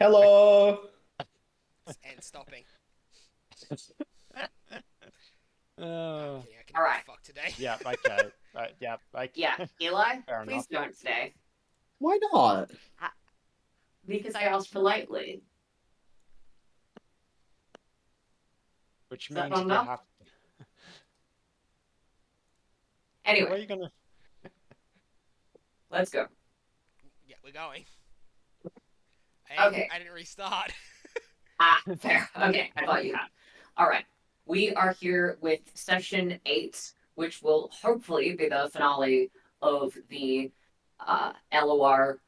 Hello. And stopping. No, I'm Uh, kidding. I can All never right. fuck today. yeah, okay. Right, yeah, Yeah, okay. Eli, Fair please enough. don't stay. Why not? Ha- Because I asked politely. Which Is that means not if you enough? have... Where are Anyway, you gonna... let's go. Yeah, we're going. Okay. I didn't restart. Ah, fair. Okay, I thought you had. All right. We are here with session 8, which will hopefully be the finale of the LOR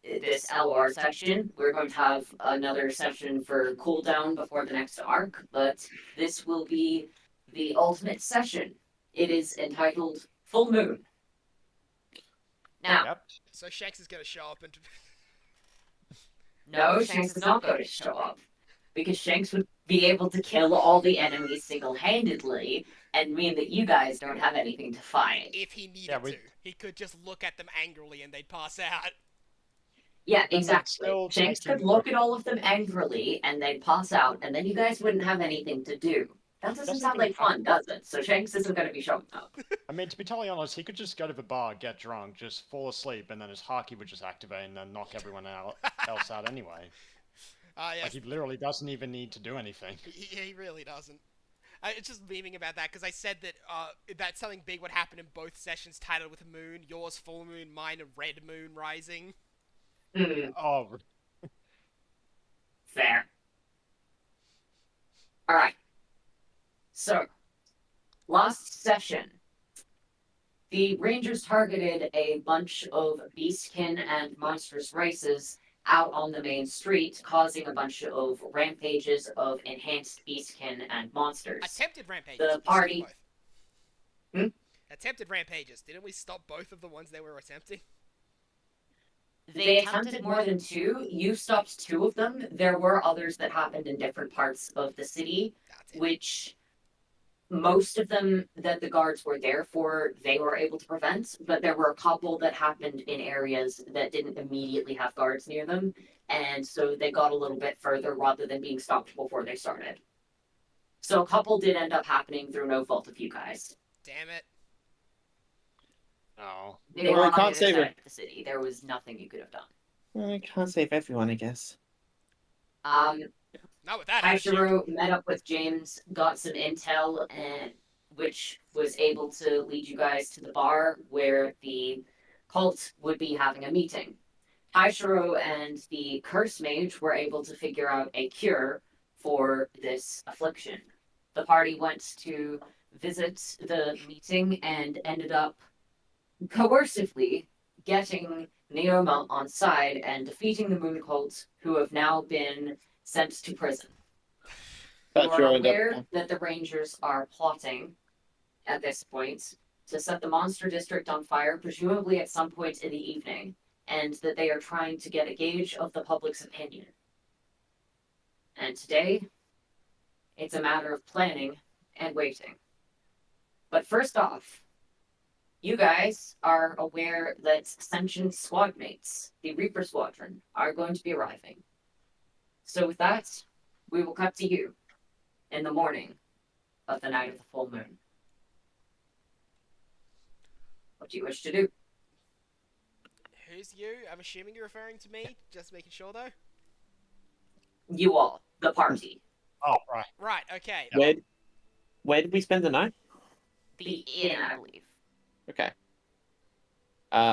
this LOR section. We're going to have another session for cooldown before the next arc, but this will be the ultimate session. It is entitled Full Moon. Now, Yep. So Shanks is gonna show up and no, Shanks is not going to show up because Shanks would be able to kill all the enemies single handedly and mean that you guys don't have anything to fight. if he Yeah, needed to, we... he could just look at them angrily and they'd pass out. Yeah, Then they'd exactly. still Shanks take could him... look at all of them angrily and they'd pass out, and then you guys wouldn't have anything to do. That doesn't Doesn't sound he like have... fun, does it? So Shanks isn't going to be showing up. I mean, to be totally honest, he could just go to the bar, get drunk, just fall asleep, and then his haki would just activate and then knock everyone else out anyway. Ah, Like, yes. he literally doesn't even need to do anything. He really doesn't. It's just memeing about that because I said that something big would happen in both sessions titled with moon. Yours full moon, mine a red moon rising. Hmm, Oh, fair. All right. So, last session, the Rangers targeted a bunch of beastkin and monstrous races out on the main street, causing a bunch of rampages of enhanced beastkin and monsters. Attempted rampages. The We stopped party. both. Hmm? Attempted rampages. Didn't we stop both of the ones they were attempting? They attempted more than 2. You stopped 2 of them. There were others that happened in different parts of the city, That's it. which most of them that the guards were there for, they were able to prevent, but there were a couple that happened in areas that didn't immediately have guards near them, and so they got a little bit further rather than being stopped before they started. So a couple did end up happening through no fault of you guys. Damn it. no. They Well, were we on the can't other save side it. of the city. There was nothing you could have done. I can't save everyone, I guess. Um, Not with that attitude. Taishiro met up with James, got some intel, and which was able to lead you guys to the bar where the cult would be having a meeting. Taishiro and the curse mage were able to figure out a cure for this affliction. The party went to visit the meeting and ended up coercively getting Neoma on side and defeating the Moon Cult, who have now been sent to prison. You That's are your aware that the Rangers are plotting at this point to set the Monster District on fire, presumably at some point in the evening, and that they are trying to get a gauge of the public's opinion. And today, it's a matter of planning and waiting. But first off, you guys are aware that Sentient squad mates, the Reaper Squadron, are going to be arriving. So with that, we will cut to you in the morning of the night of the full moon. What do you wish to do? Who's you? I'm assuming you're referring to me. Just making sure though. You all, the party. Oh, right. Right. Okay. Where, where did we spend the night? The inn, I believe. Okay.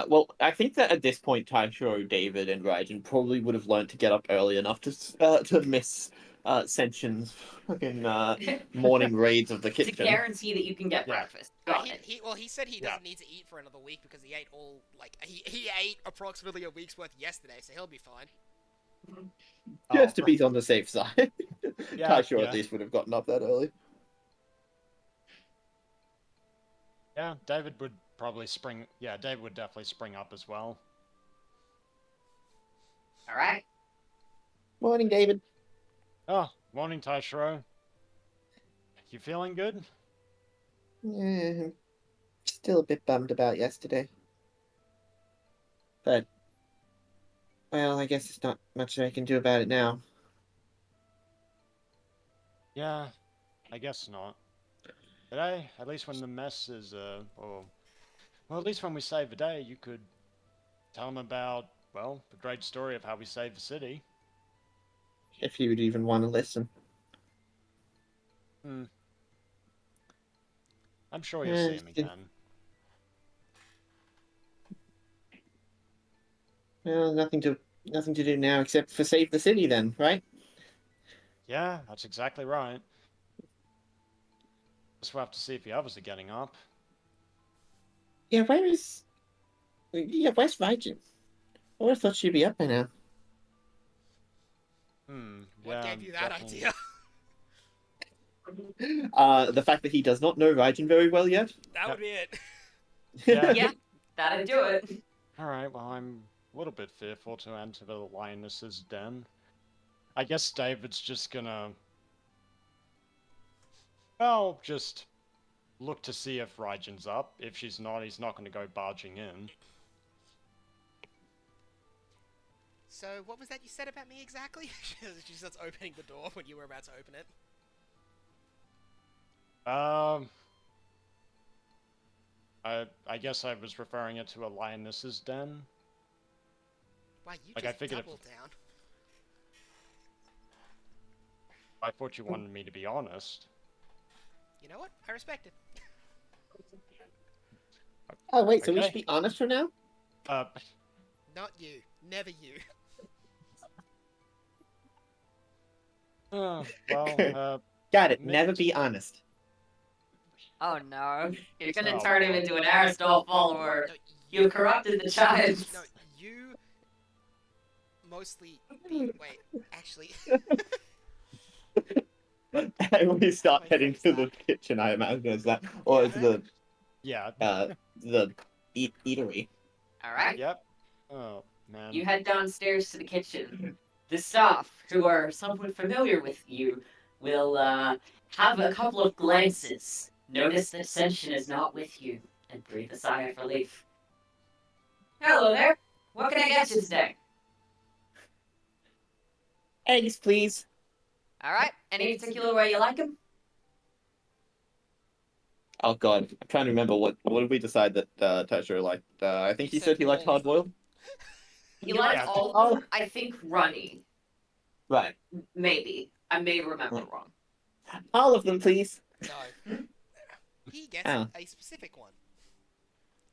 Well, I think that at this point, Taishiro, David, and Raijin probably would have learned to get up early enough to miss Senshin's fucking morning raids of the To kitchen. guarantee that you can get Yeah. breakfast. Got it. He said he Yeah. doesn't need to eat for another week because he ate all like he ate approximately a week's worth yesterday, so he'll be fine. Just to Oh, be on the safe side. Yeah, Taishiro yeah. at least would have gotten up that early. yeah, David would probably spring... Yeah, David would definitely spring up as well. All right. Morning, David. Oh, morning, Taishiro. You feeling good? Yeah, still a bit bummed about yesterday. But Well, I guess there's not much I can do about it now. Yeah, I guess not. But hey, at least when the mess is, well, at least when we save the day, you could tell them about, well, the great story of how we saved the city. If you would even want to listen. Hmm. I'm sure you'll see him Eh, again. well, nothing to do now except for save the city then, right? Yeah, that's exactly right. Guess we'll have to see if the others are getting up. Yeah, where's Raijin? I would have thought she'd be up by now. What Yeah, gave you that definitely. idea? The fact that he does not know Raijin very well yet. That Yep. would be it. Yeah. Yeah, that'd do it. Alright, well, I'm a little bit fearful to enter the lioness's den. I guess David's just gonna, well, just look to see if Raijin's up. If she's not, he's not gonna go barging in. So, what was that you said about me exactly? She starts opening the door when you were about to open it. I guess I was referring it to a lioness's den. Wow, you Like, I just figured if- doubled down. I thought you wanted me to be honest. You know what? I respect it. Oh wait, so we Okay. should be honest for now? Not you. Never you. Well, Got it. Maybe- Never be honest. Oh no. You're gonna Oh, turn him boy. into an Aristotle follower. No, You corrupted the child. No, you mostly be. Wait, actually. And we start Wait, heading fix to that. the kitchen, I imagine, is that, or Yeah. to the yeah. eatery. Alright. Yep. Oh, man. You head downstairs to the kitchen. The staff, who are somewhat familiar with you, will have a couple of glances. Notice that Senshin is not with you, and breathe a sigh of relief. Hello there. What can I get you today? Eggs, please. Alright. Any particular way you like them? Oh god, I'm trying to remember what did we decide that Tasha liked. I think You he said said he liked all hard of them. boiled. He likes Yeah. all of them. I think runny. Right. Maybe. I may remember wrong. All of them, please. No. He gets Oh. a specific one.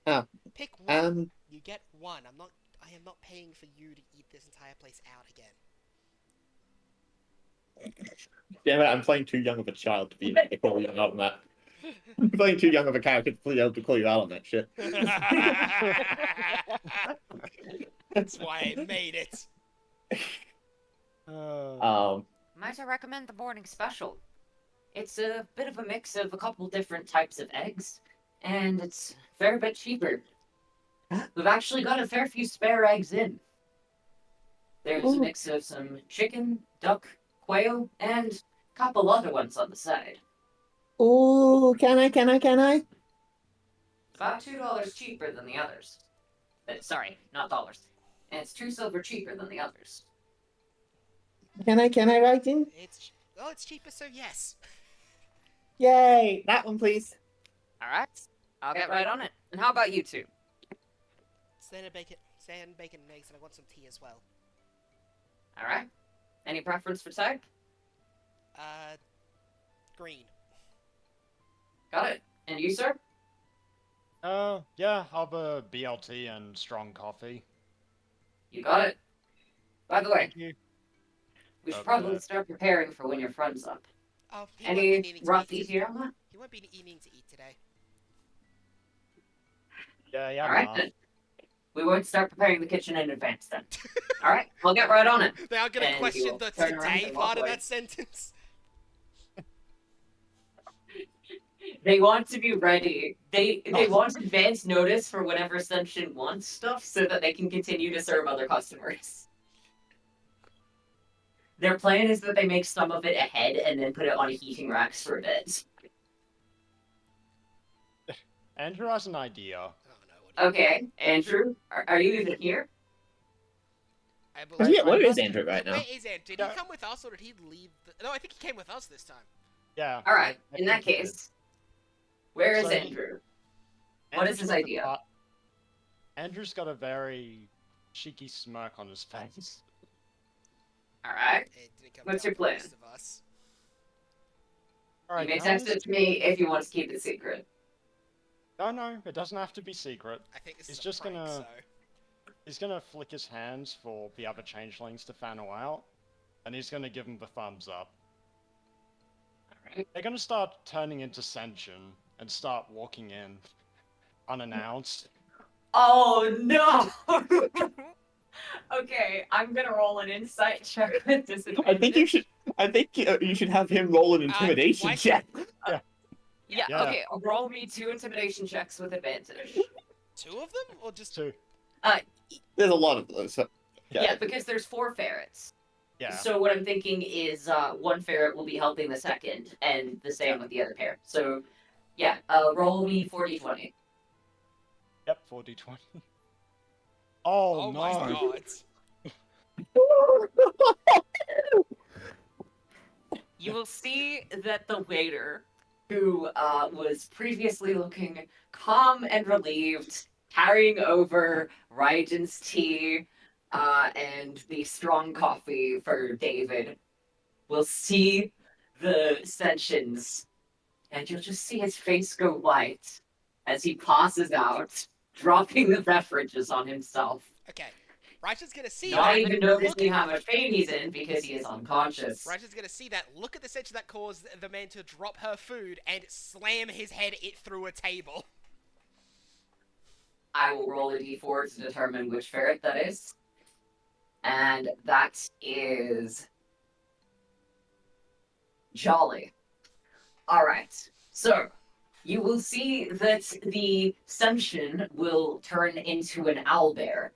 Oh. Pick one. Um. You get one. I am not paying for you to eat this entire place out again. Damn it, I'm playing too young of a child to be able to call you out on that. I'm playing too young of a character to be able to call you out on that shit. That's why I made it. Might I recommend the morning special? It's a bit of a mix of a couple different types of eggs, and it's a fair bit cheaper. We've actually got a fair few spare eggs in. There's a mix of some chicken, duck, quail, and a couple other ones on the side. Ooh, can I? About $2 cheaper than the others. Sorry, not dollars. And it's 2 silver cheaper than the others. Can I, Raijin? It's cheaper, so yes. Yay! That one, please. Alright, I'll get right on it. And how about you two? Standard bacon, and eggs, and I want some tea as well. Alright. Any preference for type? Green. Got it. And you, sir? Yeah, I'll have a BLT and strong coffee. You got it. By the way, Thank you. we should Okay. probably start preparing for when your friend's up. Oh, he won't be Any needing to rough eat. ETA on that? He won't be needing to eat today. Yeah, Alright enough. then. We won't start preparing the kitchen in advance then. Alright, we'll get right on it. They are gonna And question you'll the turn around today and walk part of away. that sentence. They want to be ready. They want advance notice for whenever Senshin wants stuff so that they can continue to serve other customers. Their plan is that they make some of it ahead and then put it on heating racks for a bit. Andrew has an idea. Oh no. What do you Okay, Andrew, are you even here? I I Oh, believe. yeah, where is must- Andrew right now? Where is Andrew? Did he Yeah. come with us or did he leave? No, I think he came with us this time. Yeah. All right. I In that think he did. case, where is So- Andrew? What is Andrew's his got the idea? Andrew's got a very cheeky smirk on his face. All right. It didn't come What's down your for the plan? rest of us. All You right, may text it to me if you want to keep it secret. No, it doesn't have to be secret. I think this He's is a just prank, gonna- so... He's gonna flick his hands for the other changelings to fan out, and he's gonna give them the thumbs up. Alright. They're gonna start turning into sentient and start walking in unannounced. Oh no! Okay, I'm gonna roll an insight check with disadvantage. I think you should. I think you should have him roll an intimidation why- check. Yeah, Yeah. okay, roll me 2 intimidation checks with advantage. 2 of them? Or just... So, There's a lot of those. So, Yeah, because there's 4 ferrets. yeah. So what I'm thinking is 1 ferret will be helping the second, and the same with the other pair. So, yeah, roll me 40-20. Yep, 40-20. Oh, Oh no. my god. You will see that the waiter, who was previously looking calm and relieved, carrying over Ryden's tea and the strong coffee for David, will see the sentients, and you'll just see his face go white as he passes out, dropping the beverages on himself. Okay. Righteous gonna see Not that. even look noticing at- how much pain he's in because he is unconscious. Righteous gonna see that, look at the sentence that caused the man to drop her food, and slam his head through a table. I will roll a d4 to determine which ferret that is. And that is Jolly. Alright, so you will see that the Senshin will turn into an owlbear.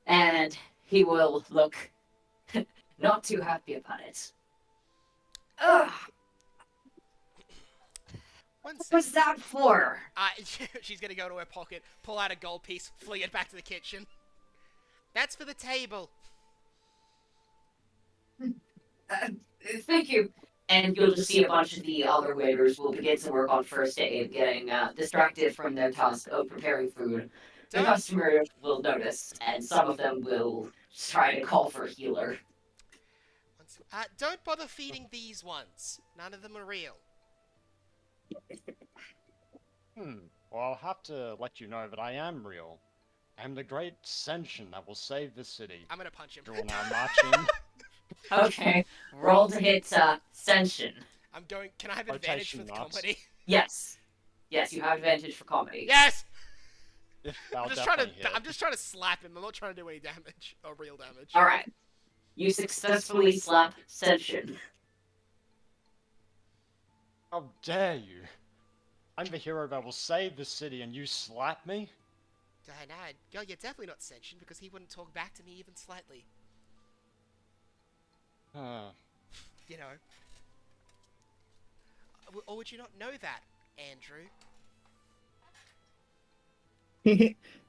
And he will look not too happy about it. Ugh, One what was that for? She's gonna go to her pocket, pull out a gold piece, fling it back to the kitchen. That's for the table. Thank you. And you'll just see a bunch of the other waiters will begin to work on first aid, getting distracted from their task of preparing food. The Don't, customers will notice, and some of them will try to call for a healer. don't bother feeding these ones. None of them are real. Well, I'll have to let you know that I am real. I am the great sentient that will save the city. I'm gonna punch him. You will now march in. Okay, roll to hit Senshin. I'm going. Can I have advantage for Rotation the marks. comedy? Yes. Yes, you have advantage for comedy. Yes. That'll I'm just trying to. definitely hit. I'm just trying to slap him. I'm not trying to do any damage or real damage. Alright. You successfully slap Senshin. How dare you? I'm the hero that will save the city and you slap me? No, you're definitely not sentient because he wouldn't talk back to me even slightly. You know. Or would you not know that, Andrew?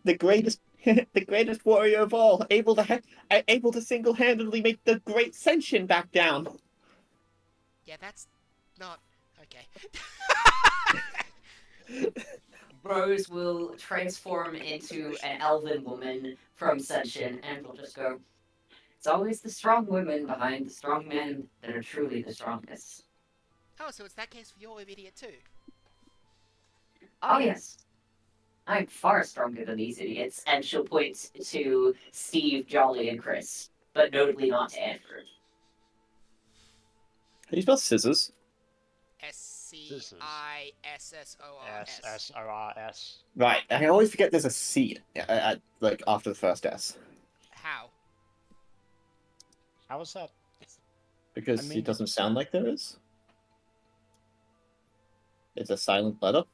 The greatest, the greatest warrior of all, able to single-handedly make the great Senshin back down. Yeah, that's not okay. Rose will transform into an elven woman from Senshin and will just go, "It's always the strong women behind the strong men that are truly the strongest." Oh, so it's that case for your idiot too. Oh, yes. I'm far stronger than these idiots. And she'll point to Steve, Jolly, and Chris, but notably not to Andrew. How do you spell scissors? SCISSORS. SSORS. Right, I always forget there's a C like after the first S How? How is that? because I mean- it doesn't sound like there is. It's a silent letter.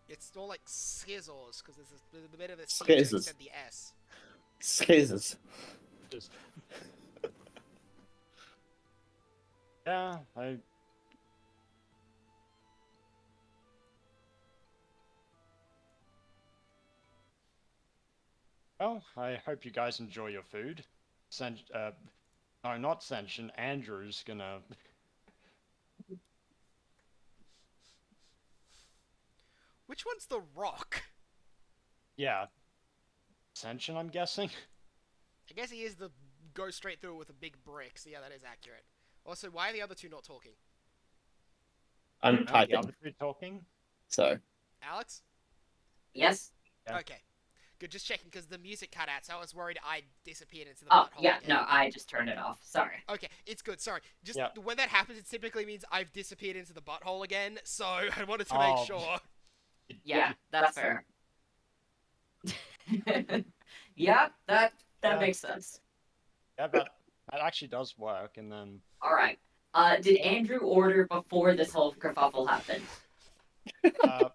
It's more like scissors because there's a bit of a C Scissors. instead of the S. Scissors. Just... Yeah, Well, I hope you guys enjoy your food. no, not sentient. Andrew's gonna. Which one's the rock? Yeah, sentient. I'm guessing. I guess he is the go straight through with a big brick, so yeah, that is accurate. Also, why are the other two not talking? I'm No, the typing, other two talking. so Alex? Yes? Yeah. Okay. Good, just checking, because the music cut out, so I was worried I disappeared into the Oh, butthole yeah, again. no, I just turned it off. Sorry. Okay, it's good, sorry. Just, Yeah. when that happens, it typically means I've disappeared into the butthole again, so I wanted to Oh. make sure. Yeah, that's fair. Yeah, that Yeah. makes sense. Yeah, that actually does work. And then All right. Did Andrew order before this whole kerfuffle happened? uh,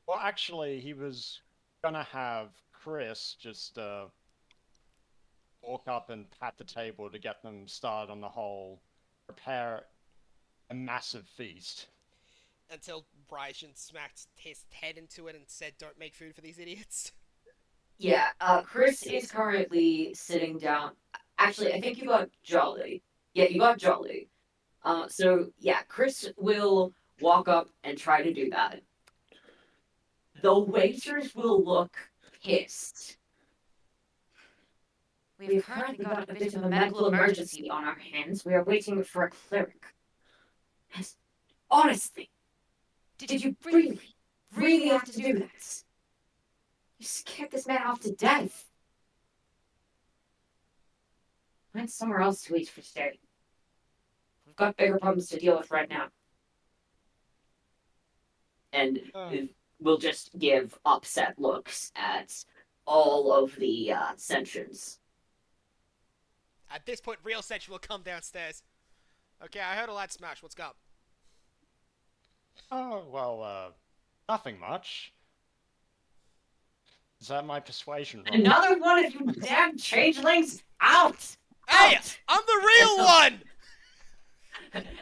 well, actually, he was gonna have Chris just walk up and pat the table to get them started on the whole prepare a massive feast. Until Bryson smacked his head into it and said, "Don't make food for these idiots." Yeah, Chris is currently sitting down. Actually, I think you got Jolly. Yeah, you got Jolly. So yeah, Chris will walk up and try to do that. The waiters will look pissed. We've currently got a bit of a medical emergency on our hands. We are waiting for a cleric. And honestly, did you really have to do that? You scared this man off to death. Find somewhere else to eat for today. We've got bigger problems to deal with right now. And we'll just give upset looks at all of the sentients. At this point, real Sentry will come downstairs. Okay, I heard a loud smash. What's up? Oh, well, nothing much. Is that my persuasion roll? Another one of you damn changelings! Out! Hey, Out! I'm the real one!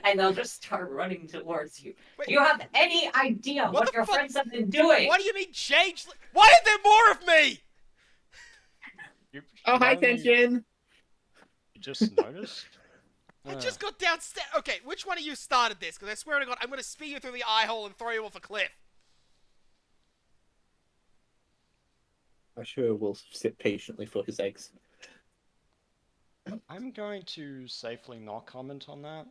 And they'll just start running towards you. Wait, Do you have any idea What what the your fuck? friends have been doing? what do you mean change? Why is there more of me? oh, hi, Tension. You just noticed? I just got downstairs. Okay, which one of you started this? Because I swear to God, I'm going to spear you through the eye hole and throw you off a cliff. I sure will sit patiently for his eggs. I'm going to safely not comment on that.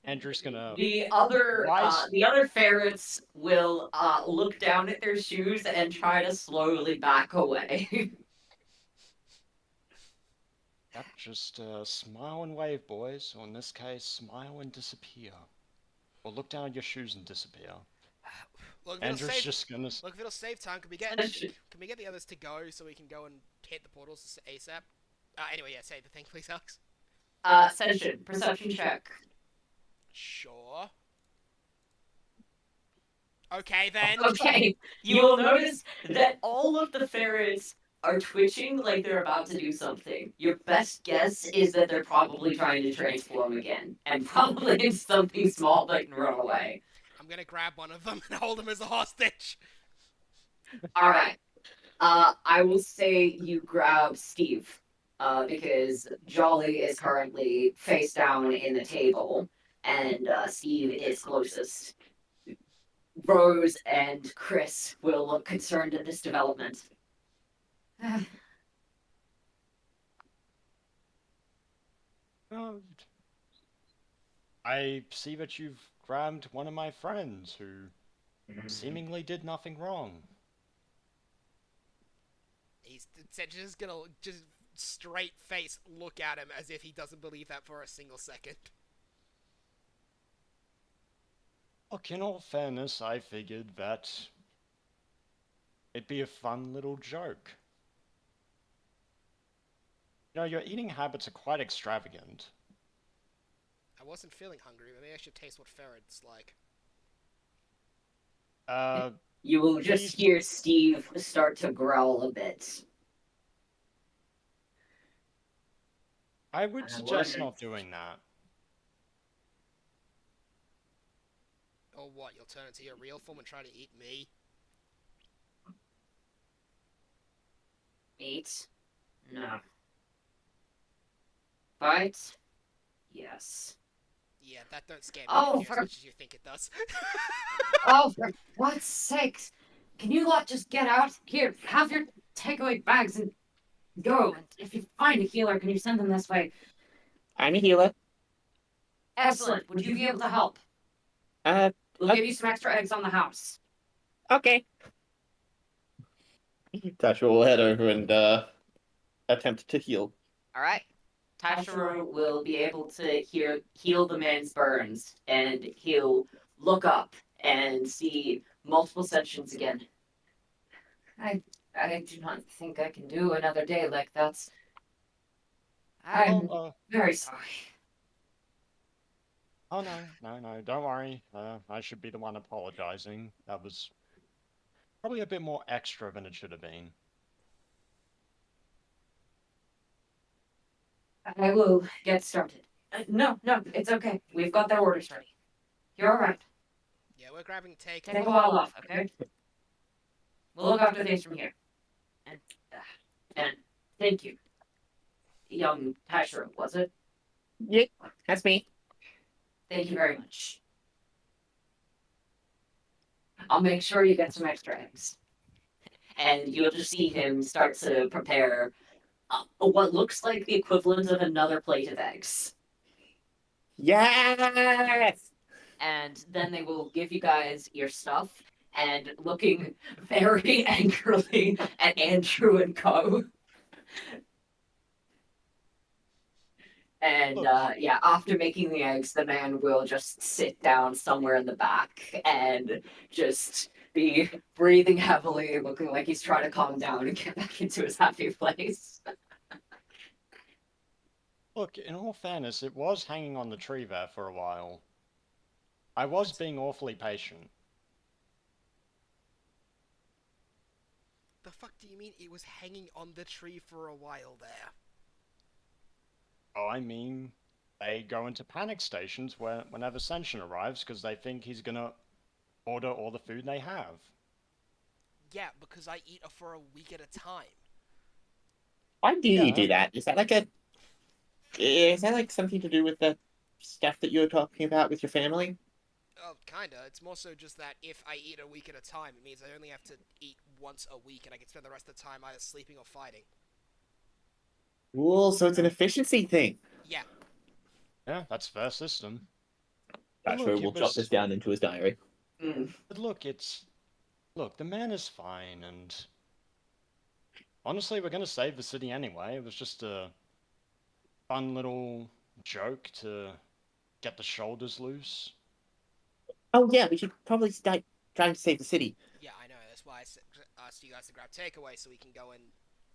Andrew's gonna. The other ferrets will look down at their shoes and try to slowly back away. Yep, just smile and wave, boys. Or in this case, smile and disappear. Or look down at your shoes and disappear. Look, if it'll Andrew's save, just gonna. look, if it'll save time, can we get the others to go so we can go and hit the portals ASAP? Anyway, yeah, say the thing, please, Alex. Perception check. Sure. Okay, then. Okay, you will notice that all of the ferrets are twitching like they're about to do something. Your best guess is that they're probably trying to transform again, and probably it's something small that can run away. I'm going to grab one of them and hold him as a hostage. All right. I will say you grab Steve, because Jolly is currently face down in the table, and Steve is closest. Rose and Chris will look concerned at this development. Oh, I see that you've grabbed one of my friends who seemingly did nothing wrong. He's just going to just straight face look at him as if he doesn't believe that for a single second. Look, in all fairness, I figured that it'd be a fun little joke. You know, your eating habits are quite extravagant. I wasn't feeling hungry, but maybe I should taste what ferret's like. You will just hear Steve start to growl a bit. I would suggest not doing that. Or what, you'll turn into your real form and try to eat me? 8. No. But yes. Yeah, that don't scare me Oh, near as much as you think it does. Oh, for God's sakes! Can you lot just get out? Here, have your takeaway bags and go. And if you find a healer, can you send them this way? I'm a healer. Excellent. Would you be able to help? Uh, We'll give you some extra eggs on the house. okay. Tasha will head over and attempt to heal. All right. Tashiro will be able to heal the man's burns, and he'll look up and see multiple sections again. I do not think I can do another day like that. I'm very sorry. Oh no, don't worry. I should be the one apologizing. That was probably a bit more extra than it should have been. I will get started. No, it's okay. We've got their orders ready. You're all right. Yeah, we're grabbing Take a while off, okay? We'll look after things from here. And thank you, young Tashiro, was it? Yeah, that's me. Thank you very much. I'll make sure you get some extra eggs. And you'll just see him start to prepare what looks like the equivalent of another plate of eggs. Yes! And then they will give you guys your stuff, and looking very angrily at Andrew and Co. And yeah, after making the eggs, the man will just sit down somewhere in the back and just be breathing heavily, looking like he's trying to calm down and get back into his happy place. Look, in all fairness, it was hanging on the tree there for a while. I was being awfully patient. The fuck do you mean it was hanging on the tree for a while there? Oh, I mean, they go into panic stations whenever Senshin arrives because they think he's gonna order all the food they have. Yeah, because I eat for a week at a time. Why do you Yeah. do that? Is that like something to do with the stuff that you're talking about with your family? Oh, kinda. It's more so just that if I eat a week at a time, it means I only have to eat once a week, and I can spend the rest of the time either sleeping or fighting. Cool, so it's an efficiency thing. Yeah. Yeah, that's fair system. But Tasha look, will it jot was. this down into his diary. But look, look, the man is fine, and honestly, we're gonna save the city anyway. It was just a fun little joke to get the shoulders loose. Oh yeah, we should probably start trying to save the city. Yeah, I know. That's why I asked you guys to grab takeaway so we can go and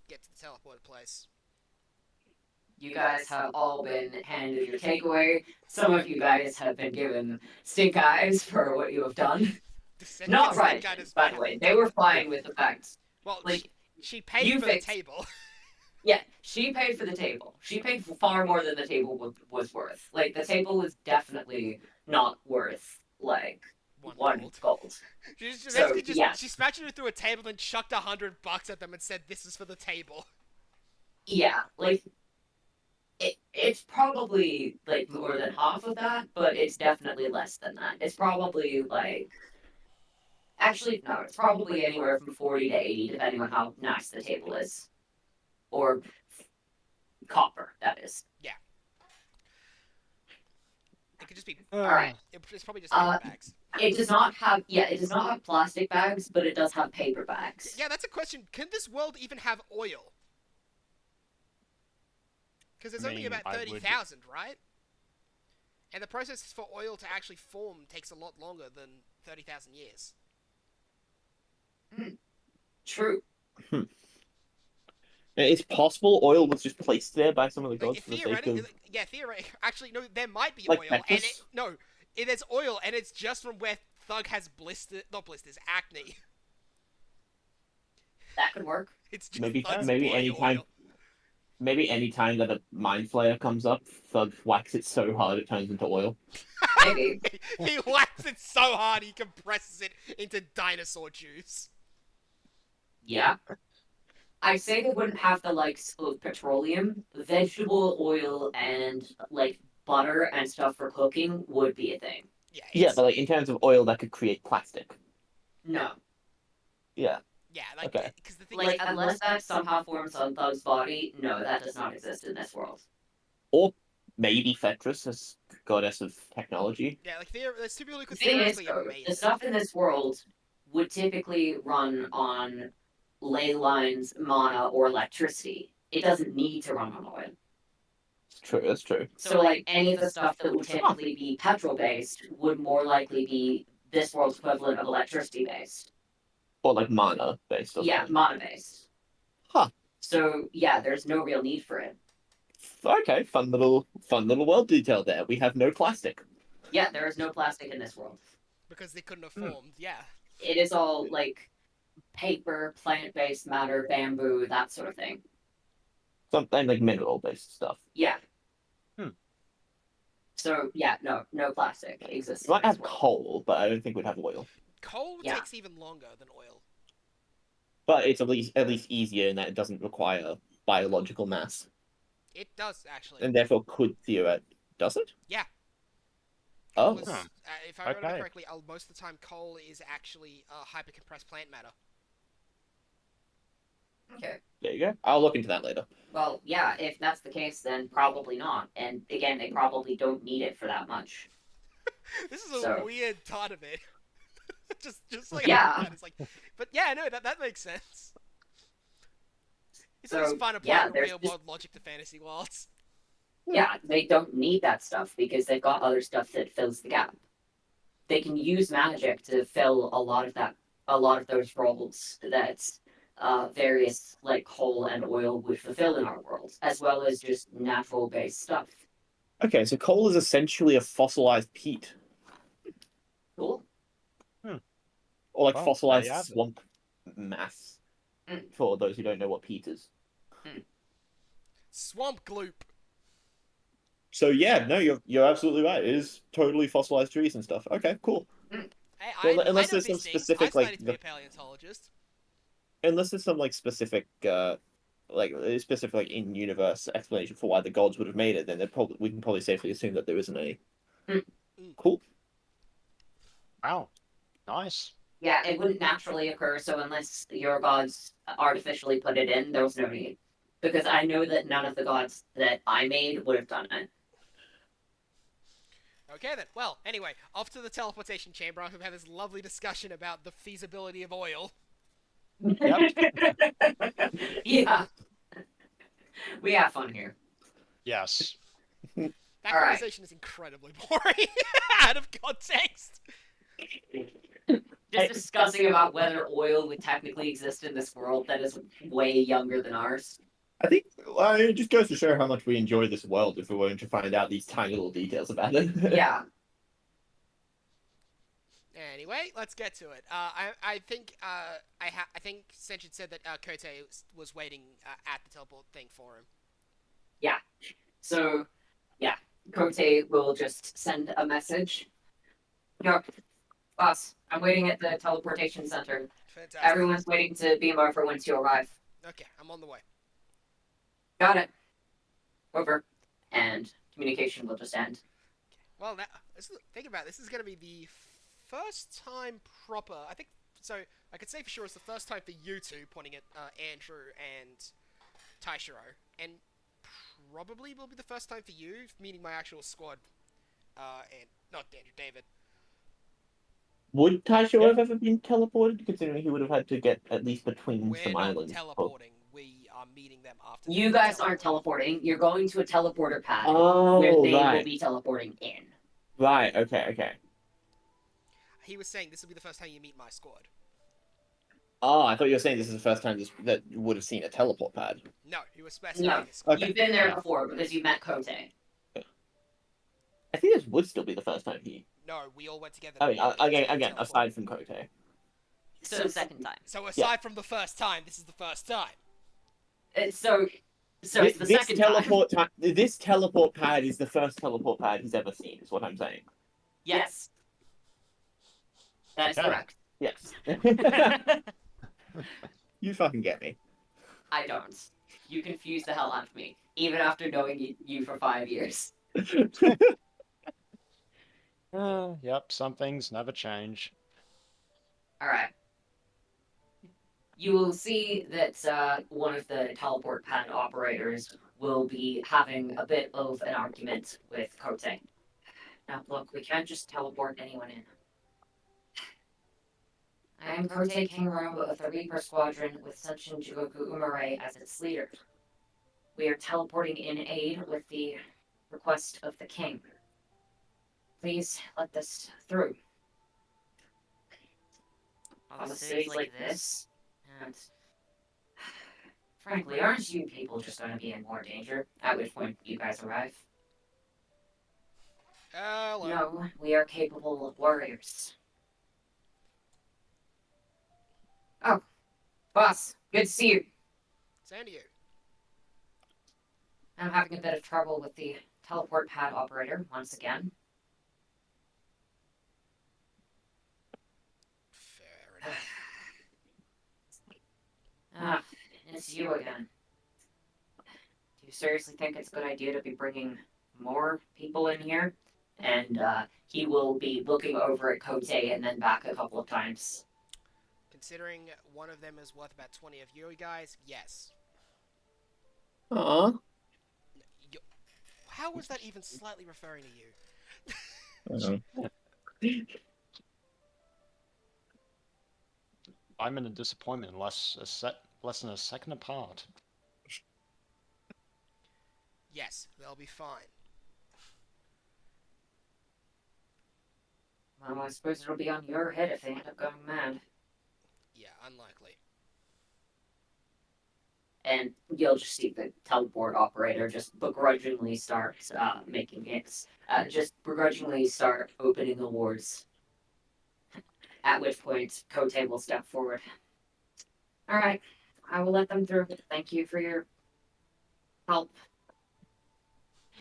get to the teleport place. You guys have all been handed your takeaway. Some of you guys have been given stink eyes for what you have done. Not right, by the way. They were fine with the fact. Well, like, she paid you for fixed- the table. Yeah, she paid for the table. She paid far more than the table was worth. Like, the table was definitely not worth, like, one gold. She just, So, basically just yeah. she smashed it through a table and chucked $100 at them and said, "This is for the table." Yeah, like, it's probably, like, more than half of that, but it's definitely less than that. It's probably, like... Actually, no, it's probably anywhere from 40 to 80, depending on how nice the table is. Or copper, that is. Yeah. It could just be. Alright. It's probably just paper bags. It does not have plastic bags, but it does have paper bags. Yeah, that's a question. Can this world even have oil? Because there's only about 30,000, right? And the process for oil to actually form takes a lot longer than 30,000 years. True. It's possible oil was just placed there by some of the gods for the sake of... Yeah, theoretically. Actually, no, there might be Like oil. Petrus? There's oil, and it's just from where Thug has not blisters, acne. That could work. It's just Maybe Thug's anytime oil. maybe any time that a mind flayer comes up, Thug whacks it so hard it turns into oil. Maybe. He whacks it so hard he compresses it into dinosaur juice. Yeah. I say they wouldn't have the likes of petroleum, vegetable oil, and like butter and stuff for cooking would be a thing. Yeah, Yeah, it's but like in terms of oil that could create plastic. No, Yeah. yeah, like Okay. because the thing like is, unless that somehow forms on Thug's body, no, that does not exist in this world. Or maybe Fetris as goddess of technology. yeah, like there's two people who The could thing is, theoretically have though, made the it. stuff in this world would typically run on ley lines, mana, or electricity. It doesn't need to run on oil. It's true. That's true. So, like, any of the stuff that would typically be petrol based would more likely be this world's equivalent of electricity based. Or like mana based. Or Yeah, something. mana based. Huh. So, yeah, there's no real need for it. Okay. Fun little world detail there. We have no plastic. Yeah, there is no plastic in this world. Because they couldn't have formed. Yeah. It is all like paper, plant based matter, bamboo, that sort of thing. Something like mineral based stuff. Yeah. Hmm. So yeah, no plastic exists. We might in this have world. coal, but I don't think we'd have oil. Coal Yeah. takes even longer than oil. But it's at least easier in that it doesn't require biological mass, It does actually. and therefore could theoretically. Does it? Yeah. Oh. Coal is, Huh. if I remember Okay. correctly, most of the time coal is actually hypercompressed plant matter. Okay. There you go. I'll look into that later. Well, yeah, if that's the case, then probably not. And again, they probably don't need it for that much. This is a So- weird part of it. just like Yeah. that. It's like, but yeah, no, that makes sense. It's So, always fun yeah, applying there's real just- world logic to fantasy worlds. Yeah, they don't need that stuff because they've got other stuff that fills the gap. They can use magic to fill a lot of those roles that various like coal and oil would fulfill in our world, as well as just natural based stuff. Okay, so coal is essentially a fossilized peat, Cool. or like Well, fossilized there you have it. swamp mass. Mm. For those who don't know what peat is. Swamp gloop. So yeah, no, you're absolutely right. It is totally fossilized trees and stuff. Okay, cool. Hey, Well, I unless know there's some these things. specific, I studied like, to be a paleontologist. Unless there's some like specific in universe explanation for why the gods would have made it, then we can probably safely assume that there isn't any. Mm. Cool. Wow. Nice. Yeah, it wouldn't naturally occur, so unless your gods artificially put it in, there was no need. Because I know that none of the gods that I made would have done it. Okay then. Well, anyway, off to the teleportation chamber. We've had this lovely discussion about the feasibility of oil. Yeah. We have fun here. Yes. That All right. conversation is incredibly boring, out of context. Just discussing about whether oil would technically exist in this world that is way younger than ours. I think it just goes to show how much we enjoy this world if we're willing to find out these tiny little details about it. Yeah. Anyway, let's get to it. I think I think Sentient said that Kote was waiting at the teleport thing for him. So, yeah, Kote will just send a message. Yo, boss, I'm waiting at the teleportation center. Fantastic. Everyone's waiting to beam over once you arrive. Okay, I'm on the way. Got it. Over. And communication will just end. Well, think about it. This is going to be the first time proper. I think so. I could say for sure it's the first time for you two, pointing at Andrew and Taishiro, and probably will be the first time for you meeting my actual squad. And not Andrew, David. Would Taisho Yeah. have ever been teleported, considering he would have had to get at least between We're some not islands? teleporting. We are meeting them after. You they guys aren't teleport. teleporting. You're going to a teleporter pad Oh, where they will right. be teleporting in. Right, okay. He was saying this will be the first time you meet my squad. Oh, I thought you were saying this is the first time that you would have seen a teleport pad. No, he was specifying No. his squad. Okay. You've been there before because you met Kote. I think this would still be the first time he. No, we all went together. I mean, again, Teleport. aside from Kote. So second time. So aside from the first time, this is the first time. So it's the second time. This teleport pad is the first teleport pad he's ever seen. Is what I'm saying. Yes. That is Okay. correct. Yes. You fucking get me. I don't. You confuse the hell out of me, even after knowing you for 5 years. Yep, some things never change. Alright. You will see that one of the teleport pad operators will be having a bit of an argument with Kote. Now, look, we can't just teleport anyone in. I am Kote Kangaroo of the Reaper Squadron with Senshin Jugoku Umare as its leader. We are teleporting in aid with the request of the king. Please let this through. On the cities like this, and frankly, aren't you people just going to be in more danger at which point you guys arrive? Hello. No, we are capable warriors. Oh, boss, good to see you. Same to you. I'm having a bit of trouble with the teleport pad operator once again. Fair enough. Ah, it's you again. Do you seriously think it's a good idea to be bringing more people in here? And he will be looking over at Kote and then back a couple of times. Considering one of them is worth about 20 of you guys, yes. Aw. How was that even slightly referring to you? I'm in a disappointment less than a second apart. Yes, they'll be fine. Well, I suppose it'll be on your head if they end up going mad. Yeah, unlikely. And you'll just see the teleport operator just begrudgingly start just begrudgingly start opening the wards. At which point, Kote will step forward. Alright, I will let them through. Thank you for your help.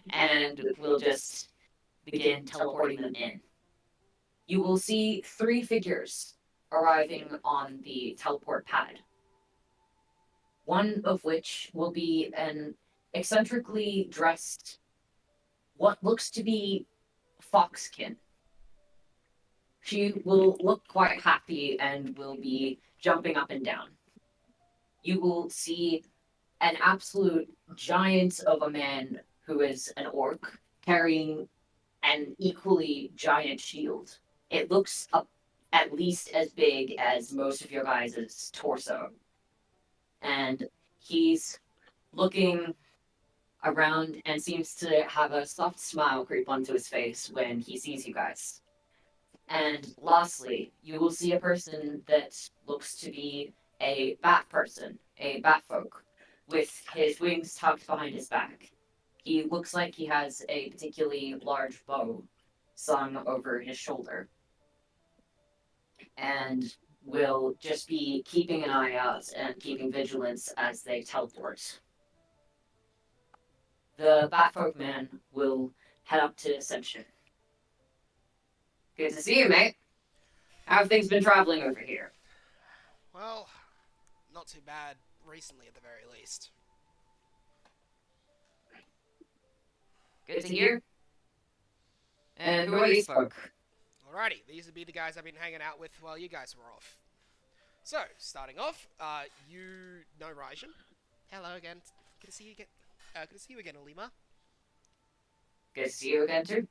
And we'll just begin teleporting them in. You will see 3 figures arriving on the teleport pad. One of which will be an eccentrically dressed, what looks to be foxkin. She will look quite happy and will be jumping up and down. You will see an absolute giant of a man who is an orc carrying an equally giant shield. It looks at least as big as most of your guys' torso. And he's looking around and seems to have a soft smile creep onto his face when he sees you guys. And lastly, you will see a person that looks to be a bat person, a bat folk, with his wings tucked behind his back. He looks like he has a particularly large bow slung over his shoulder. And will just be keeping an eye out and keeping vigilance as they teleport. The Batfolk man will head up to Ascension. Good to see you, mate. How have things been traveling over here? Well, not too bad recently at the very least. Good to hear. And who are these folk? Alrighty, these would be the guys I've been hanging out with while you guys were off. So, starting off, you know Raijin. Hello again. Good to see you again. Good to see you again, Alima. Good to see you again, too.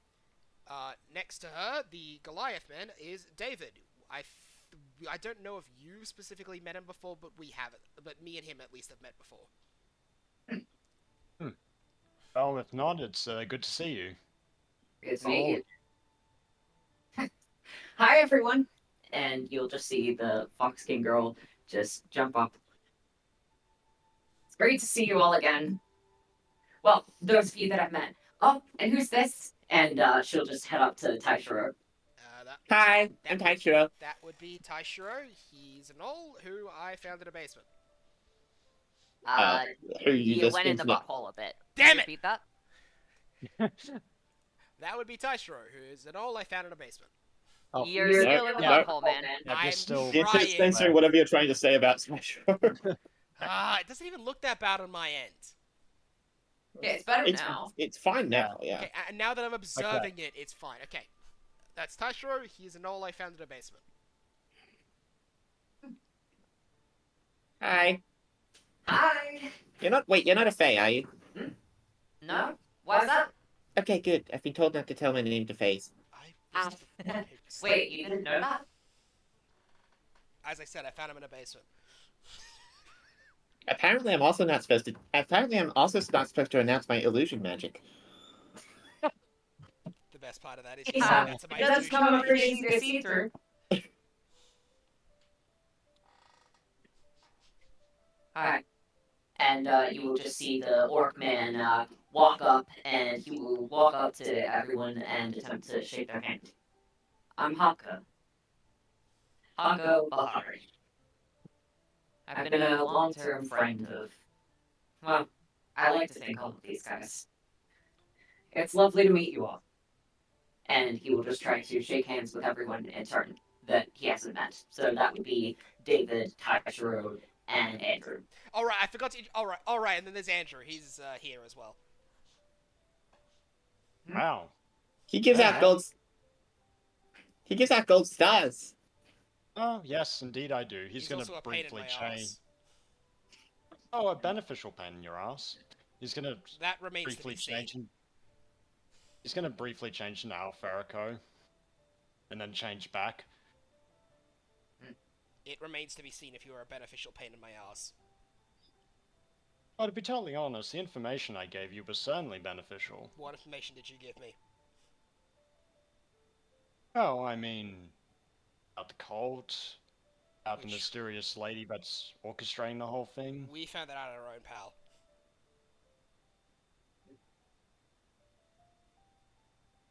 Next to her, the Goliath man is David. I don't know if you specifically met him before, but we haven't. But me and him at least have met before. Well, if not, it's good to see you. Good to meet you. Hi, everyone. And you'll just see the Fox King girl just jump up. It's great to see you all again. Well, those of you that I've met. Oh, and who's this? And she'll just head up to Taishiro. Hi, I'm Taichiro. That would be Taishiro. He's an old who I found in a basement. Who You just went in the internet- butthole a bit. Damn it! Repeat that? That would be Taishiro, who is an old I found in a basement. Oh, You're no, still in the no. butthole, man. yeah, I'm just still. You're trying. censoring whatever you're trying to say about Smash. It doesn't even look that bad on my end. Yeah, it's better It's now. it's fine now. Yeah. Okay, and now that I'm observing it, it's fine. Okay, that's Taishiro. He's a knoll I found in a basement. Hi. Hi. You're not a Fae, are you? No? Why's that? Okay, good. I've been told not to tell my name to Faes. I was the one who Wait, you didn't know that? As I said, I found him in a basement. Apparently, I'm also not supposed to announce my illusion magic. The best part of that is you Yeah, said that's it my does illusion. come pretty easy to see through. Alright. And you will just see the orc man walk up, and he will walk up to everyone and attempt to shake their hand. I'm Hako. Hako Bahari. I've been a long-term friend of, well, I like to think all of these guys. It's lovely to meet you all. And he will just try to shake hands with everyone in turn that he hasn't met. So that would be David, Tashiro, and Andrew. All right, I forgot to. All right, and then there's Andrew. He's here as well. Wow. He gives Hey, out man. gold. He gives out gold stars. Oh, yes, indeed I do. He's going also to a pain in briefly my change. ass. Oh, a beneficial pain in your ass. He's going to That remains to briefly be seen. change. He's going to briefly change to Alferico, and then change back. It remains to be seen if you are a beneficial pain in my ass. Oh, to be totally honest, the information I gave you was certainly beneficial. What information did you give me? Oh, I mean, about the cult, about the Which- mysterious lady that's orchestrating the whole thing. We found that out on our own, pal.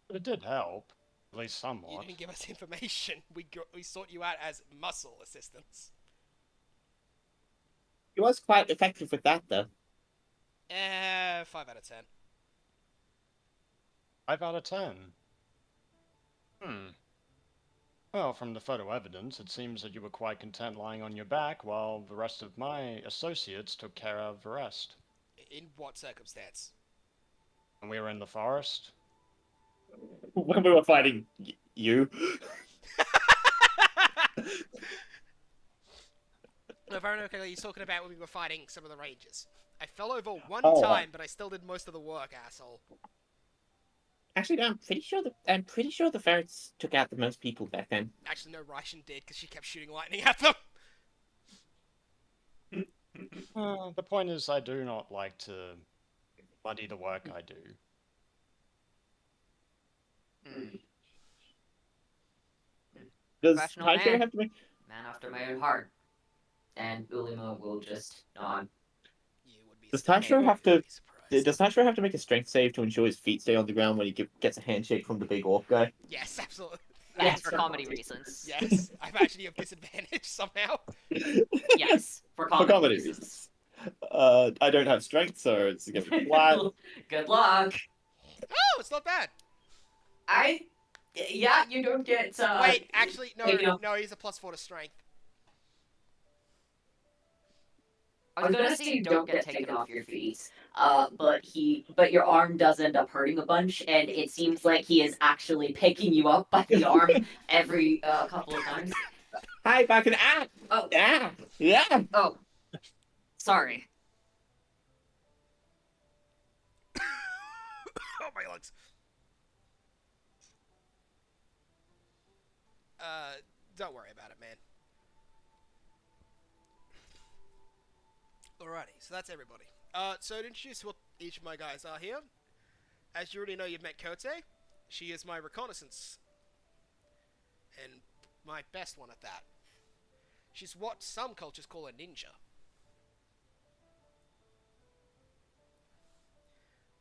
But it did help, at least You somewhat. didn't give us information. We sought you out as muscle assistants. He was quite effective with that, though. 5 out of 10. 5 out of 10. Well, from the photo evidence, it seems that you were quite content lying on your back while the rest of my associates took care of the rest. In what circumstance? When we were in the forest, When we were fighting you. No, if I remember correctly, he's talking about when we were fighting some of the rangers. I fell over one Oh. time, but I still did most of the work, asshole. Actually, no, I'm pretty sure the ferrets took out the most people back then. Actually, no, Raishin did, because she kept shooting lightning at them. the point is I do not like to muddy the work I do. Does Professional Taisho man. have to make? Man after my own heart. And Ulimo will just nod. You would be Does Taishiro have to? really surprised. Does Taishiro have to make a strength save to ensure his feet stay on the ground when he gets a handshake from the big orc guy? Yes, absolutely. Yes, for comedy reasons. Yes, I'm actually of disadvantage somehow. Yes, for For comedy, comedy reasons. reasons. I don't have strength, so it's gonna be flat. Good luck. Oh, it's not bad. Yeah, you don't get. Wait, actually, no, you know- no, he's a +4 to strength. I was gonna say you don't get taken off your feet, but your arm does end up hurting a bunch, and it seems like he is actually picking you up by the arm every couple of times. Hi, back in ah, Oh, yeah. oh, sorry. Oh, my legs. Don't worry about it, man. Alrighty, so that's everybody. So to introduce what each of my guys are here, as you already know, you've met Kote. She is my reconnaissance, and my best one at that. She's what some cultures call a ninja.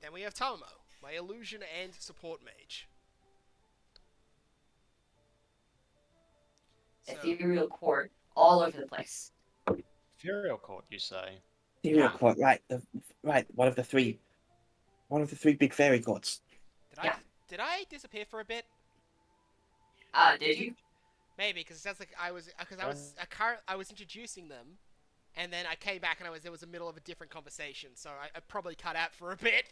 Then we have Tomo, my illusion and support mage. So, Ethereal court all over the place. Furial Court, you say? Serial court, right? One of the three big fairy courts. did I disappear for a bit? Did you? Maybe because it sounds like I was introducing them, and then I came back and there was a middle of a different conversation, so I probably cut out for a bit.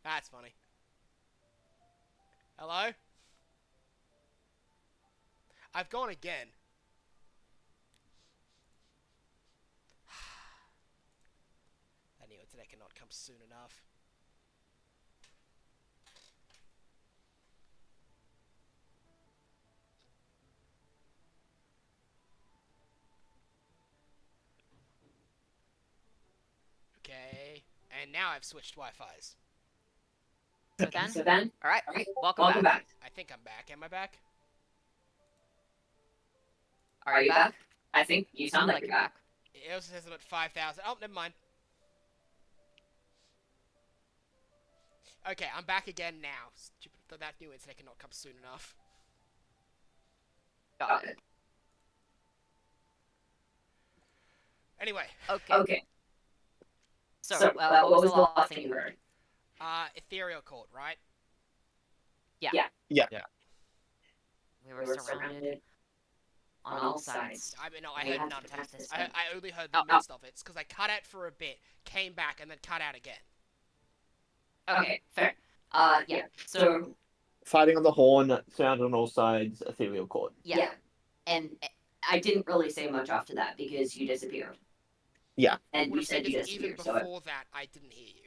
That's funny. Hello? I've gone again. That new internet cannot come soon enough. Okay, and now I've switched Wi-Fi's. So then, All right. alright, Welcome, welcome back. I think I'm back. Am I back? Are you back? I think you sound like you're back. It also says I'm at 5,000. Oh, never mind. Okay, I'm back again now. Stupid, that new internet cannot come soon enough. Got it. Anyway, Okay. So, So, what was the last thing you heard? Ethereal Court, right? we were surrounded On all sides. I mean, no, I We heard had none to of it. protect this I thing. only heard the midst of it. It's because I cut out for a bit, came back, and then cut out again. Okay, fair. Yeah. So, Fighting on the horn, surrounded on all sides, ethereal court. yeah. And I didn't really say much after that because you disappeared. Yeah. And Would you have said you figured even disappeared, so. before that, I didn't hear you.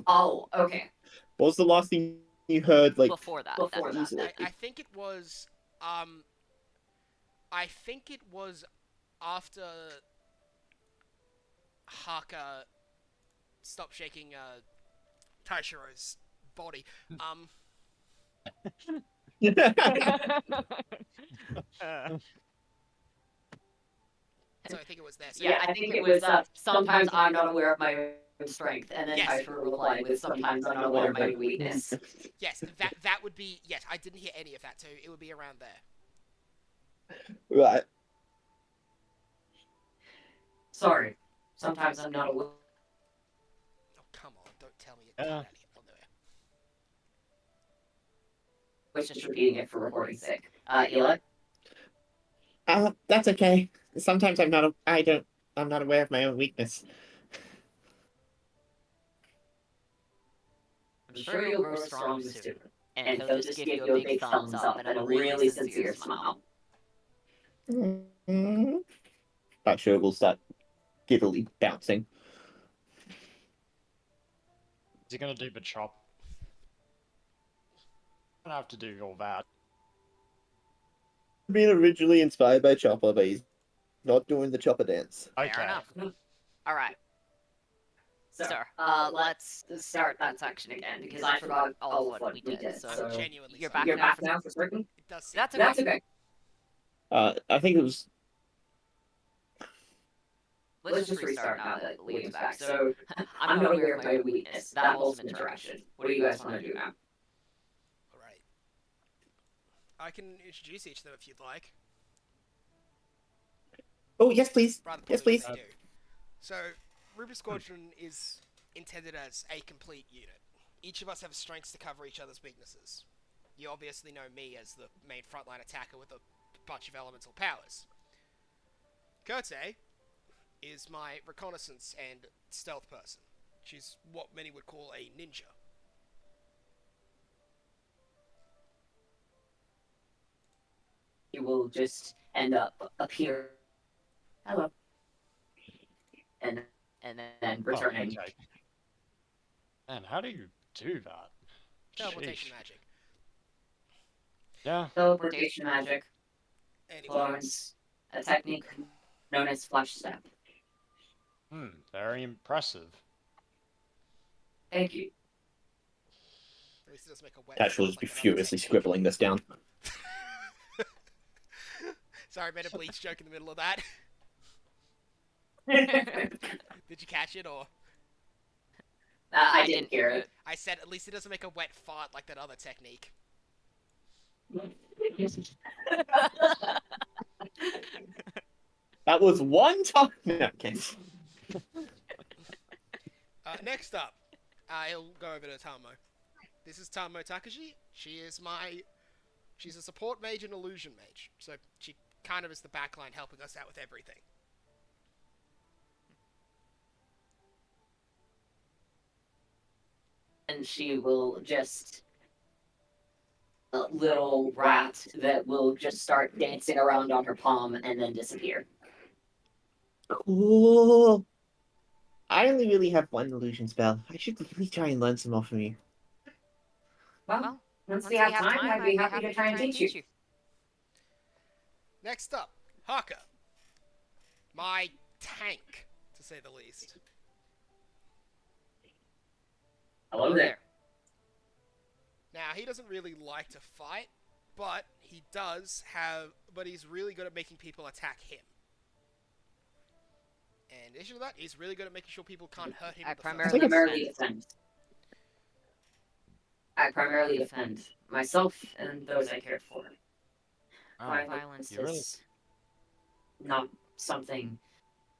Oh, okay. What was the last thing you heard, like, before that. Before that. easily? I think it was, I think it was after Haka stopped shaking, Taishiro's body. So I think it was there. So Yeah, I think it was, sometimes I'm not aware of my own strength, and then Yes. Taishiro replied with, sometimes I'm not aware of my own weakness. yes, that would be, yes, I didn't hear any of that too. It would be around there. Right. Sorry. Sometimes I'm not aware. Oh, come on, don't tell me it cut Yeah. out here. Oh, no. Was just repeating it for recording's sake. Eli? That's okay. Sometimes I'm not aware of my own weakness. I'm sure you'll grow strong soon. And he'll just give you a big thumbs up and a really sincere smile. Not sure we'll start giddily bouncing. Is he gonna do the chop? I don't have to do all that. Being originally inspired by Chopper, but he's not doing the Chopper dance. Fair Okay. enough. All right. So, Let's start that section again because I forgot all of what we did. I'm So genuinely you're sorry. back you're now back for- now for certain? It does seem That's that That's way. okay. I think it was. let's just restart now that Liam's back. So, I'm not aware of my own weakness. That involves some interaction. What do you guys want to do now? Alright. I can introduce each of them if you'd like. Oh yes, please. Rather Yes, poorly please. than they do. So, Reboot Squadron is intended as a complete unit. Each of us have strengths to cover each other's weaknesses. You obviously know me as the main frontline attacker with a bunch of elemental powers. Kurte is my reconnaissance and stealth person. She's what many would call a ninja. You will just end up appear. Hello. And and then then Oh, returning. okay. Man, how do you do that? Teleportation Sheesh. magic. Yeah. Teleportation magic, Anyway, Florence, a technique known as flash step. Very impressive. Thank you. at least it does make a wet Tash will fart just be like another furiously technique. scribbling this down. Sorry, I made a bleach joke in the middle of that. Did you catch it, or? I didn't hear it. I said at least it doesn't make a wet fart like that other technique. That was one time. No, okay. Next up, I'll go over to Tamo. This is Tamo Takashi. She is my She's a support mage and illusion mage, so she kind of is the backline helping us out with everything. And she will just a little rat that will just start dancing around on her palm and then disappear. Cool. I only really have one illusion spell. I should really try and learn some more from you. Well, once we have time, I'd be happy to try and teach you. Next up, Haka. My tank, to say the least. Hello there. Now, he doesn't really like to fight, but he's really good at making people attack him. And in addition to that, he's really good at making sure people can't hurt him. I with the primarily first defend. I primarily defend myself and those I care for. Oh, Violence you really- is not something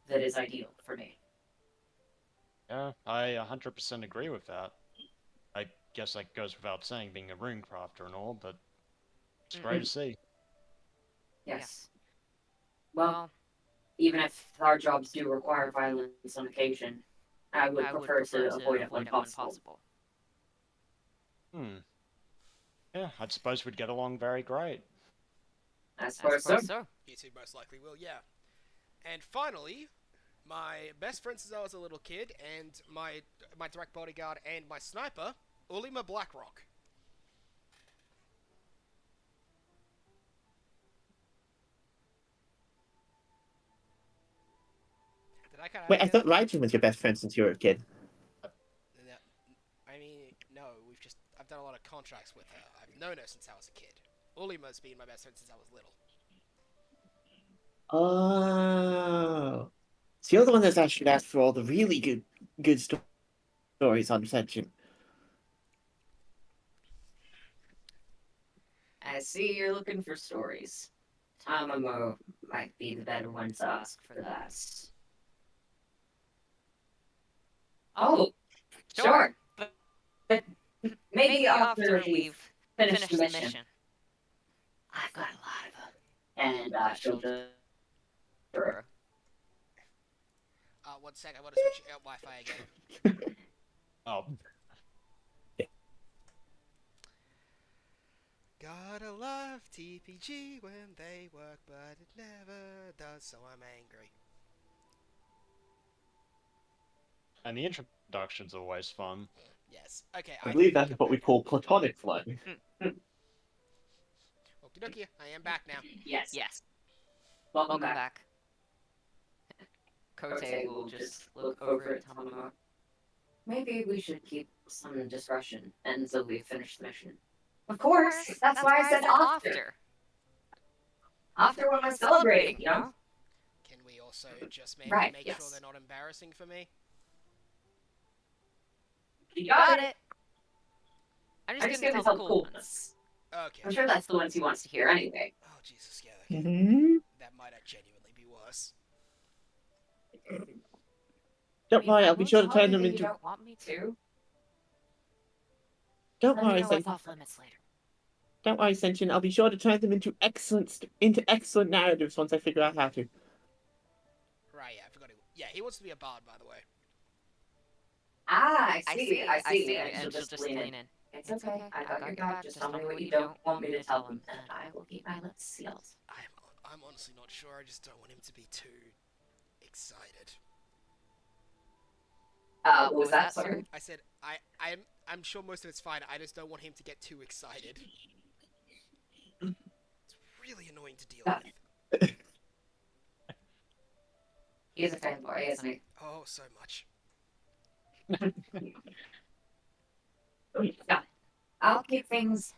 that is ideal for me. Yeah, I 100% agree with that. I guess that goes without saying, being a rune crafter and all, but it's great to see. Yes. Well, even if our jobs do require violence on occasion, I would prefer to avoid it when possible. Yeah, I suppose we'd get along very great. I suppose so. You two most likely will, yeah. And finally, my best friend since I was a little kid, and my direct bodyguard and my sniper, Ulima Blackrock. Did I kind of? Wait, I thought Raijin was your best friend since you were a kid. I mean, no. I've done a lot of contracts with her. I've known her since I was a kid. Ulima's been my best friend since I was little. Oh. So you're the one that's actually asked for all the really good stories on Ascension. I see you're looking for stories. Tamamo might be the better one to ask for that. Oh, sure. But maybe after we've finished the mission. I've got a lot of them. And she'll just... 1 sec, I want to switch out Wi-Fi again. Oh, Gotta love TPG when they work, but it never does, so I'm angry. and the introduction's always fun. Yes. Okay. I believe that's what we call platonic flow. Okie dokie. I am back now. Yes. Yes. Welcome Welcome back. back. Kote will just look over at Tamamo. Maybe we should keep some discretion until we finish the mission. Of course, that's why I said after. After when we're celebrating, you know? Can we also just maybe Right, make yes. sure they're not embarrassing for me? You got it. I'm I'm just just gonna gonna tell tell the cool coolness. ones. Okay. I'm sure that's the ones he wants to hear anyway. Oh Jesus, yeah. Okay. Mhm. That might genuinely be worse. Don't worry, I'll be sure to turn them You into. don't want me to? Don't Let me worry, know what's Sen. off limits later. Don't worry, Senshin. I'll be sure to turn them into excellent narratives once I figure out how to. Right. Yeah. I forgot. Yeah. He wants to be a bard, by the way. Ah, I see. And she'll just lean in. It's okay. I got your back. Just tell me what you don't want me to tell them, and I will keep my lips sealed. I'm honestly not sure. I just don't want him to be too excited. What was that, sorry? I said I'm sure most of it's fine. I just don't want him to get too excited. It's really annoying to deal with. He's a fanboy, isn't he? Oh, so much. Yeah. I'll keep things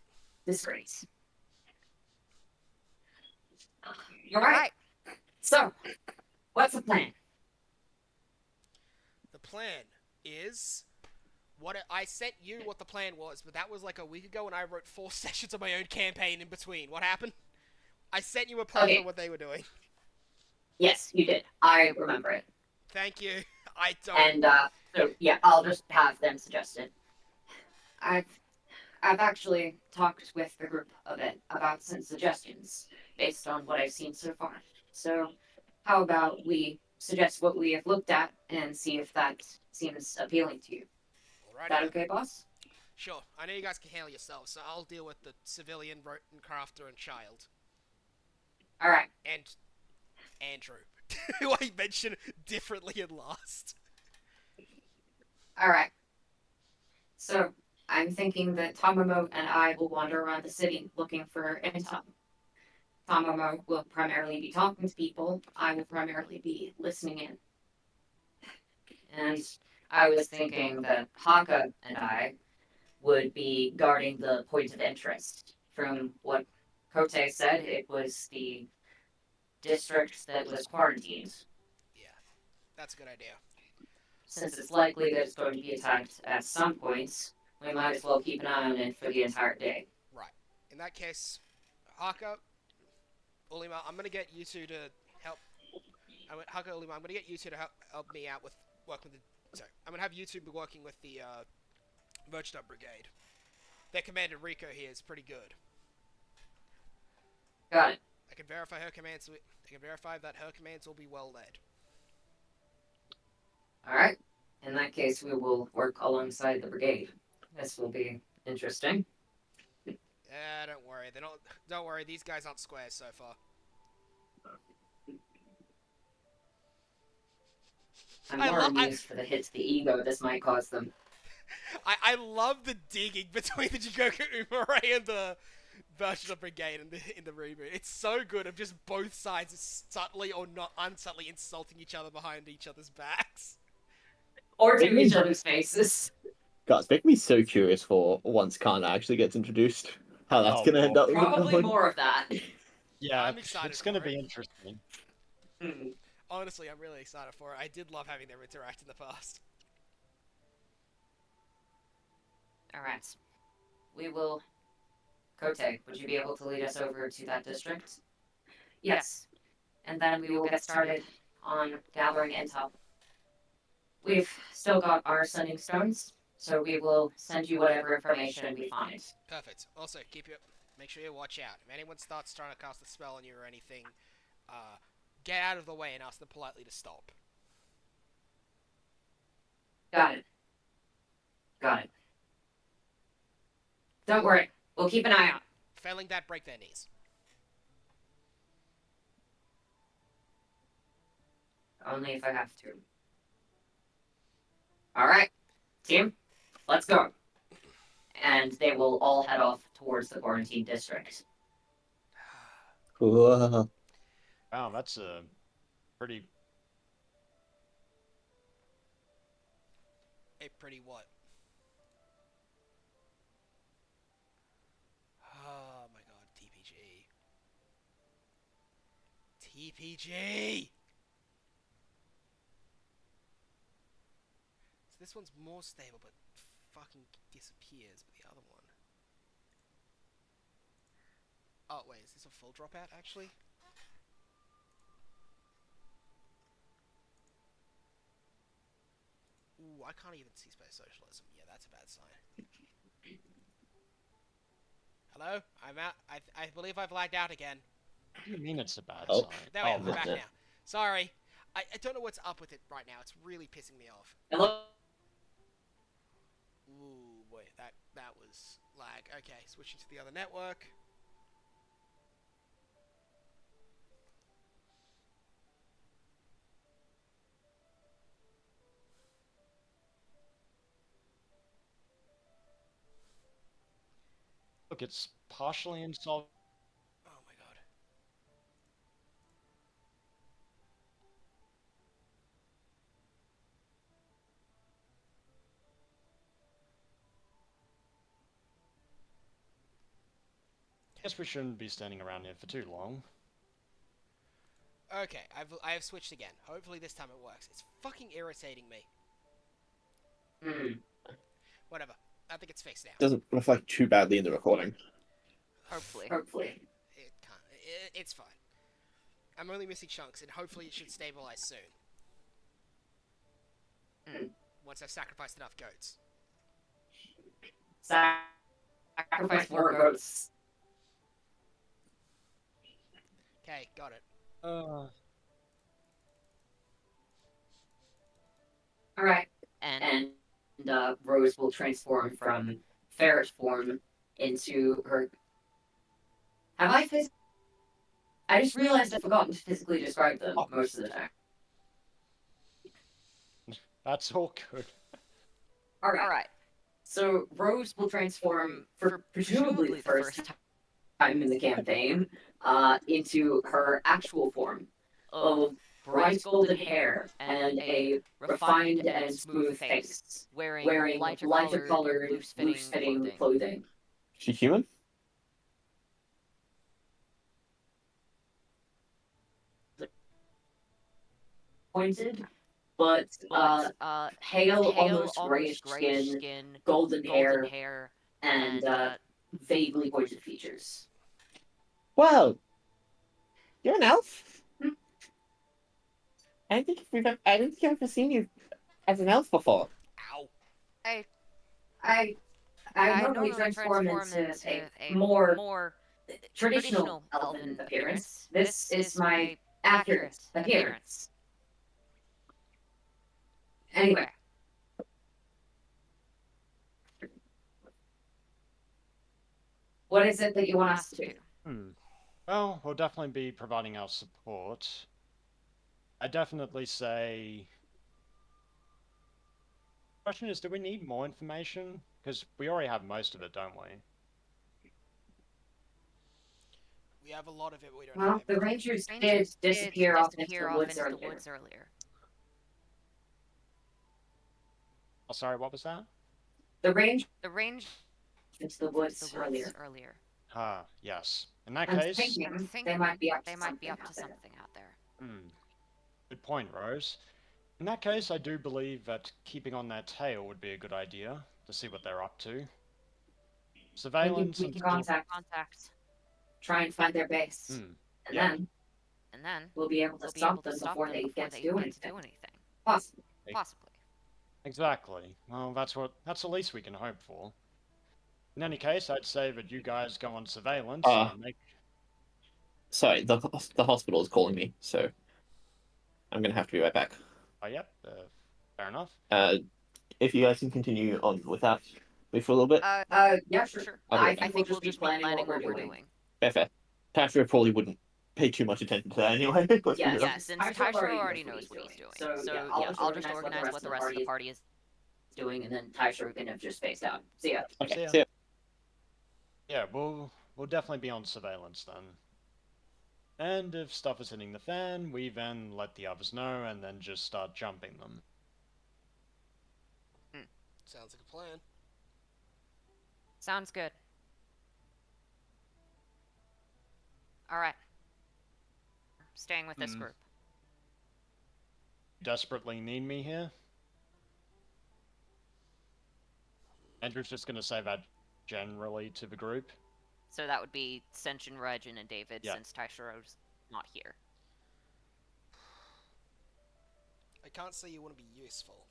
discreet. You're right. So, what's the plan? The plan is I sent you what the plan was, but that was like a week ago, and I wrote 4 sessions of my own campaign in between. What happened? I sent you a plan for what they were doing. Yes, you did. I remember it. Thank you. I don't. And so yeah, I'll just have them suggest it. I've I've actually talked with the group a bit about some suggestions based on what I've seen so far. So, how about we suggest what we have looked at and see if that seems appealing to you? Is Alrighty that then. okay, boss? Sure. I know you guys can handle yourselves, so I'll deal with the civilian, roten crafter, and child. All right. And Andrew, who I mentioned differently in last. All right. So, I'm thinking that Tamamo and I will wander around the city looking for intel. Tamamo will primarily be talking to people. I will primarily be listening in. And I was thinking that Haka and I would be guarding the point of interest. From what Kote said, it was the district that was quarantined. Yeah, that's a good idea. Since it's likely that it's going to be attacked at some point, we might as well keep an eye on it for the entire day. Right. In that case, Haka, Ulima, I'm gonna get you two to help. Haka, Ulima, I'm gonna get you two to help me out with working with the. Sorry, I'm gonna have you two be working with the Merchant Brigade. Their commander Rico here is pretty good. Got it. I can verify her commands. I can verify that her commands will be well led. All right. In that case, we will work alongside the brigade. This will be interesting. Don't worry. They don't. Don't worry. These guys aren't squares so far. I'm I more lo- I- amused for the hit to the ego this might cause them. I love the digging between the Jigoku Umare and the version of Brigade in the reboot. It's so good of just both sides subtly or not unsubtly insulting each other behind each other's backs. Or to each other's faces. Guys, make me so curious for once Khan actually gets introduced. How that's Oh, gonna end well. up. Probably more of that. Yeah, I'm excited it's gonna for be it. interesting. Honestly, I'm really excited for it. I did love having them interact in the past. All right. We will. Kote, would you be able to lead us over to that district? Yes. And then we will get started on gathering intel. We've still got our sending stones, so we will send you whatever information we find. Perfect. Also, make sure you watch out. If anyone starts trying to cast a spell on you or anything, get out of the way and ask them politely to stop. Got it. Got it. Don't worry. We'll keep an eye out. Failing that, break their knees. Only if I have to. All right, team, let's go. And they will all head off towards the quarantine district. Whoa. Wow, that's a pretty. A pretty what? Oh my god, TPG. TPG! So this one's more stable, but fucking disappears, but the other one... Oh, wait, is this a full dropout, actually? Ooh, I can't even see space socialism. Yeah, that's a bad sign. Hello? I'm out. I believe I've lagged out again. What do you mean it's a bad Oh. sign? There we Oh, are. We're back yeah. now. Sorry. I don't know what's up with it right now. It's really pissing me off. Hello? Ooh, boy, that was lag. Okay, switching to the other network. Look, it's partially installed. Oh my god. Guess we shouldn't be standing around here for too long. Okay, I have switched again. Hopefully this time it works. It's fucking irritating me. Whatever. I think it's fixed now. Doesn't reflect too badly in the recording. Hopefully. Hopefully. It can't. It's fine. I'm only missing chunks, and hopefully it should stabilize soon. Once I've sacrificed enough goats. Sacrifice more goats. Okay, got it. All right. And And Rose will transform from ferret form into her. Have I phys- I just realized I've forgotten to physically describe them most of the time. That's all good. All right. alright. So Rose will transform for presumably the first time in the campaign into her actual form of bright golden hair and a refined and smooth face, wearing lighter colored, loose-fitting clothing. She human? Pointed, but pale, almost grayish skin, golden hair, and vaguely pointed features. Well, you're an elf. I don't think I've ever seen you as an elf before. Ow. I normally transform into a more traditional elven appearance. This is my accurate appearance. Anyway, what is it that you want us to do? Well, we'll definitely be providing our support. I definitely say. Question is, do we need more information? Because we already have most of it, don't we? We have a lot of it, we don't Well, have the everything. Rangers did disappear off into the woods earlier. Oh, sorry, what was that? The Rangers The range into the woods earlier. Ah, yes. In that I'm case. thinking they might be up to something out there. Good point, Rose. In that case, I do believe that keeping on their tail would be a good idea to see what they're up to. Surveillance We can until. contact, try and find their base, and yeah. then we'll be able to stop them before they get to do anything. Possibly. Exactly. Well, that's the least we can hope for. In any case, I'd say that you guys go on surveillance and make. Sorry, the hospital is calling me, so I'm gonna have to be right back. Oh, yep. Fair enough. If you guys can continue on without me for a little bit. Yeah, sure. I I think we'll just be planning what we're doing. Fair. Tasha probably wouldn't pay too much attention to that anyway. Yeah, since Taishiro already knows what he's doing. So yeah, I'll just organize what the rest of the party is doing, and then Taishiro can have just spaced out. See ya. Okay, see ya. Yeah, we'll definitely be on surveillance then. And if stuff is hitting the fan, we then let the others know and then just start jumping them. Sounds like a plan. Sounds good. Alright. Staying with this group. Desperately need me here? Andrew's just gonna say that generally to the group. So that would be Senshin, Regin, and David, since Taishiro's not here. I can't say you want to be useful.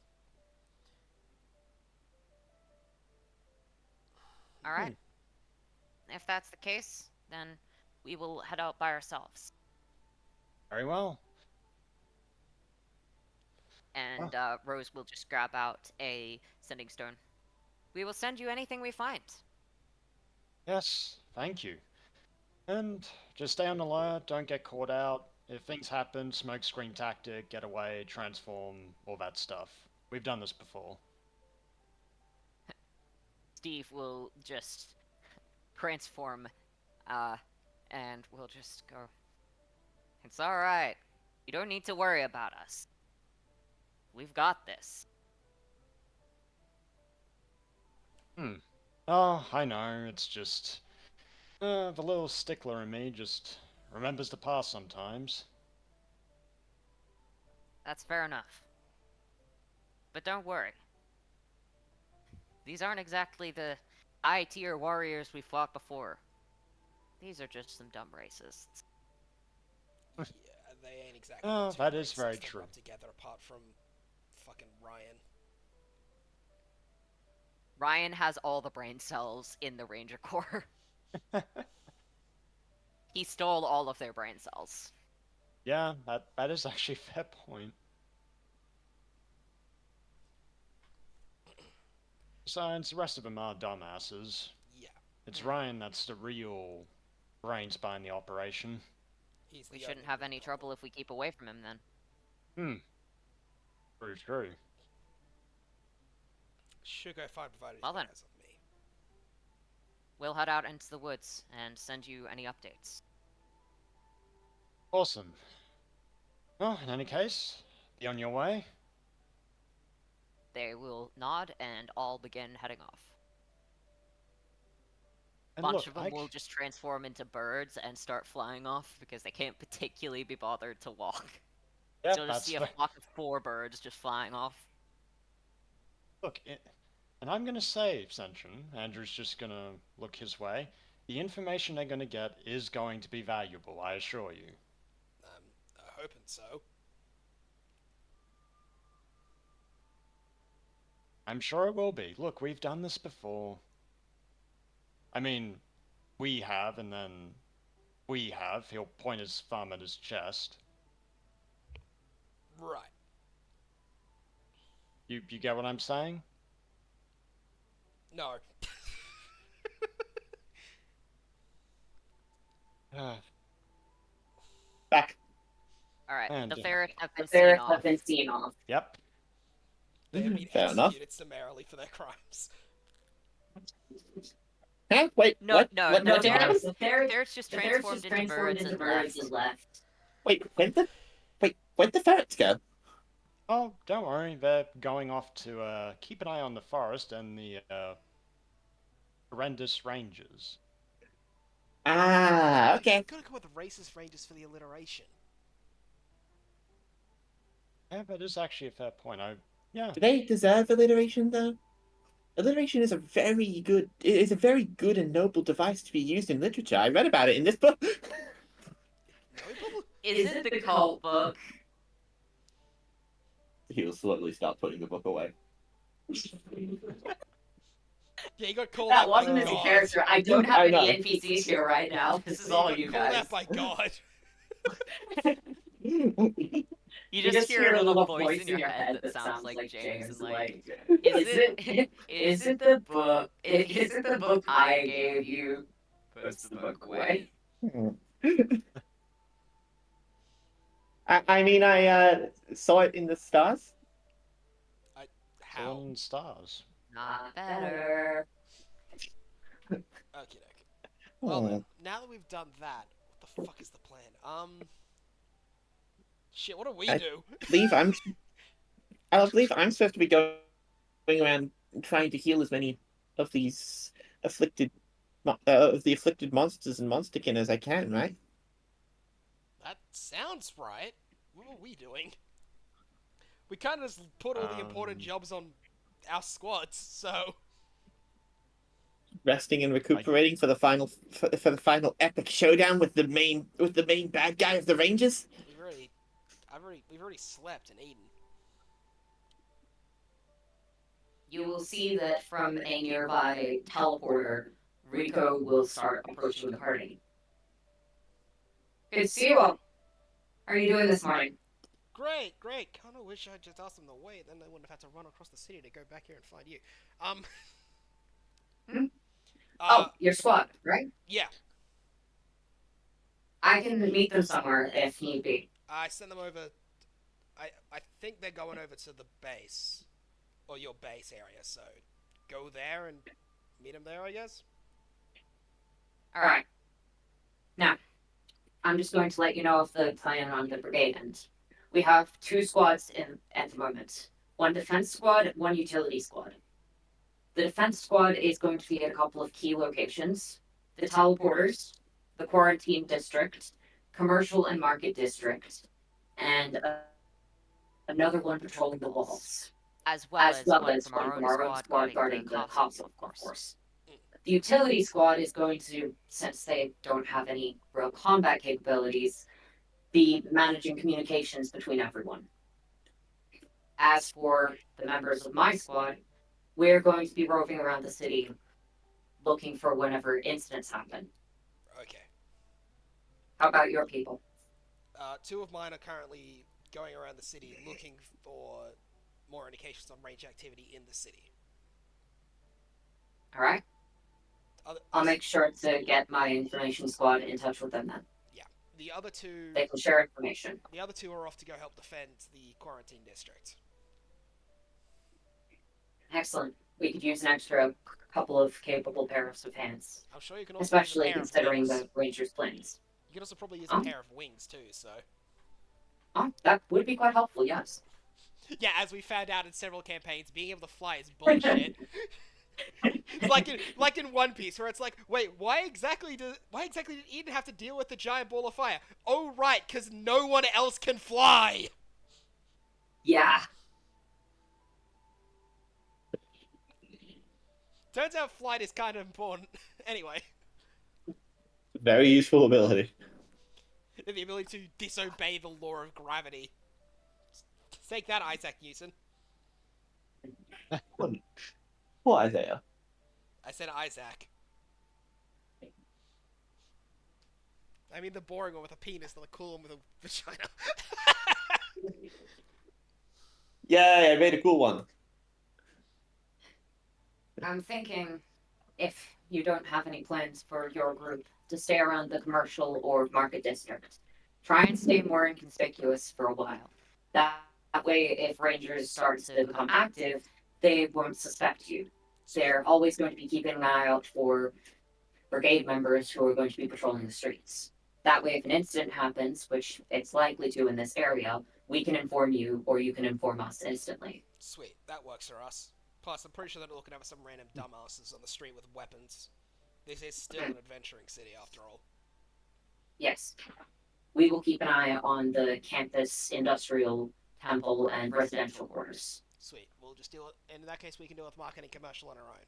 Alright. If that's the case, then we will head out by ourselves. Very well. And Rose will just grab out a sending stone. We will send you anything we find. Yes, thank you. And just stay on alert, don't get caught out. If things happen, smoke screen tactic, get away, transform, all that stuff. We've done this before. Steve will just transform, and we'll just go. It's alright. You don't need to worry about us. We've got this. Oh, I know, it's just. The little stickler in me just remembers the past sometimes. That's fair enough. But don't worry. These aren't exactly the high-tier warriors we fought before. These are just some dumb racists. Yeah, they ain't exactly. Oh, two that is races very that true. rub together apart from fucking Ryan. Ryan has all the brain cells in the Ranger Corps. He stole all of their brain cells. Yeah, that is actually a fair point. Besides, the rest of them are dumbasses. Yeah, It's Ryan that's the real brains behind the operation. he's We the shouldn't only have real any culprit. trouble if we keep away from him then. Hmm. True, true. Should go fine provided Well he then. relies on me. We'll head out into the woods and send you any updates. Awesome. Well, in any case, be on your way. They will nod and all begin heading off. A And bunch look, of them will just transform into birds and start flying off because they can't particularly be bothered to walk. yeah, So you'll just that's see a fair. flock of 4 birds just flying off. Look, and I'm gonna say, Sentron, Andrew's just gonna look his way. The information they're gonna get is going to be valuable, I assure you. Hoping so. I'm sure it will be. Look, we've done this before. I mean, we have, and then we have. He'll point his thumb at his chest. Right. You get what I'm saying? No. Back. Alright, And the ferrets have The been seen ferrets off. have been seen off. Yep. They have been Fair enough. executed summarily for their crimes. Huh? Wait, No, what? no, What? no, What the happened? ferrets, The ferrets just ferrets transformed just into birds and left. and left. Wait, where'd the ferrets go? Oh, don't worry. They're going off to keep an eye on the forest and the horrendous rangers. Ah, okay. Gotta come up with racist ranges for the alliteration. Yeah, that is actually a fair point. Yeah. Do they deserve alliteration though? Alliteration is a very good. It is a very good and noble device to be used in literature. I read about it in this book. Noble? Is it the cult book? He'll slowly start putting the book away. Yeah, he got called That out by wasn't as a God. character. I don't have I any know. NPCs here right now. This is He all got you called guys. out by God. You just hear a little voice in your head that sounds like James and like, is it the book? Is it the book I gave you? Puts the book away. I mean, I saw it in the stars. How? Sun stars. Not better. Okay, okay. Well then, now that we've done that, what the fuck is the plan? Shit, what do we I- do? I believe I'm supposed to be going around trying to heal as many of these of the afflicted monsters and monsterkin as I can, right? That sounds right. What were we doing? We kind of just put all the important jobs on our squads, so Resting and recuperating for the final epic showdown with the main bad guy of the Rangers. we've already slept and eaten. You will see that from a nearby teleporter, Rico will start approaching the party. Good to see you all. How are you doing this morning? Great. Kinda wish I just asked them to wait, then they wouldn't have had to run across the city to go back here and find you. Your squad, right? Yeah. I can meet them somewhere if need be. I sent them over. I think they're going over to the base, or your base area. So go there and meet them there, I guess. Alright. Now, I'm just going to let you know of the plan on the brigade end. We have 2 squads at the moment. 1 defense squad, 1 utility squad. The defense squad is going to be at a couple of key locations. The teleporters, the quarantine district, commercial and market district, and another one patrolling the walls. As well as one from our own squad guarding the castle, of course. The utility squad is going to, since they don't have any real combat capabilities, be managing communications between everyone. As for the members of my squad, we're going to be roving around the city looking for whenever incidents happen. Okay. How about your people? Two of mine are currently going around the city looking for more indications on range activity in the city. All right. Other, I'll make sure to get my information squad in touch with them then. Yeah. The other two. They can share information. The other two are off to go help defend the quarantine district. Excellent. We could use an extra couple of capable pairs of hands, I'm sure you can also especially use a pair considering of wings. the Rangers' plans. You can also probably use a pair of wings too. So. That would be quite helpful. Yes. Yeah, as we found out in several campaigns, being able to fly is bullshit. It's like in One Piece, where it's like, wait, why exactly did Eden have to deal with the giant ball of fire? Oh right, because no one else can fly. Yeah. Turns out flight is kind of important. Anyway, Very useful ability. the ability to disobey the law of gravity. Take that, Isaac Newton. Poor Isaiah. I said Isaac. I mean the boring one with a penis, not the cool one with a vagina. Yay, I made a cool one. I'm thinking, if you don't have any plans for your group to stay around the commercial or market district, try and stay more inconspicuous for a while. That way, if Rangers start to become active, they won't suspect you. They're always going to be keeping an eye out for brigade members who are going to be patrolling the streets. That way, if an incident happens, which it's likely to in this area, we can inform you or you can inform us instantly. Sweet, that works for us. Plus, I'm pretty sure they're not looking for some random dumbasses on the street with weapons. This is still an adventuring city, after all. Yes. We will keep an eye on the campus, industrial, temple, and residential quarters. Sweet, we'll just deal with, and in that case, we can deal with marketing commercial on our own.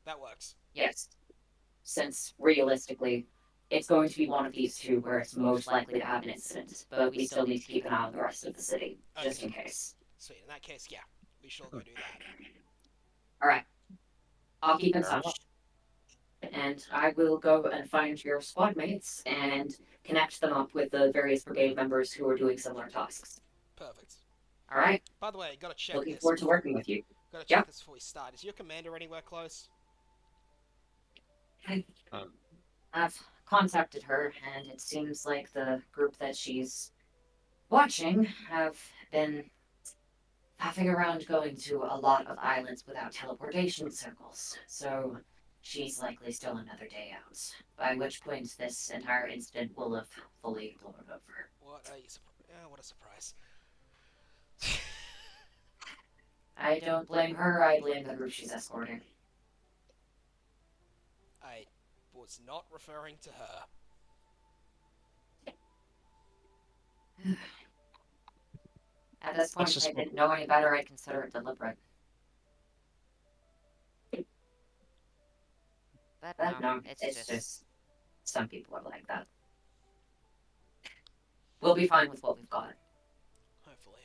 That works. Yes. Since realistically, it's going to be one of these two where it's most likely to have an incident, but we still need to keep an eye on the rest of the city, just in case. Sweet, in that case, yeah, we should all go do that. Alright. I'll keep in touch. And I will go and find your squad mates and connect them up with the various brigade members who are doing similar tasks. Perfect. Alright? By the way, gotta check Looking this. forward to working with you. Gotta check this before we start. Is your commander anywhere close? I've contacted her, and it seems like the group that she's watching have been faffing around going to a lot of islands without teleportation circles. So she's likely still another day out, by which point this entire incident will have fully blown over. What a surprise. I don't blame her, I blame the group she's escorting. I was not referring to her. At this point, I didn't know any better, I'd consider it deliberate. But no, it's just some people are like that. We'll be fine with what we've got. Hopefully.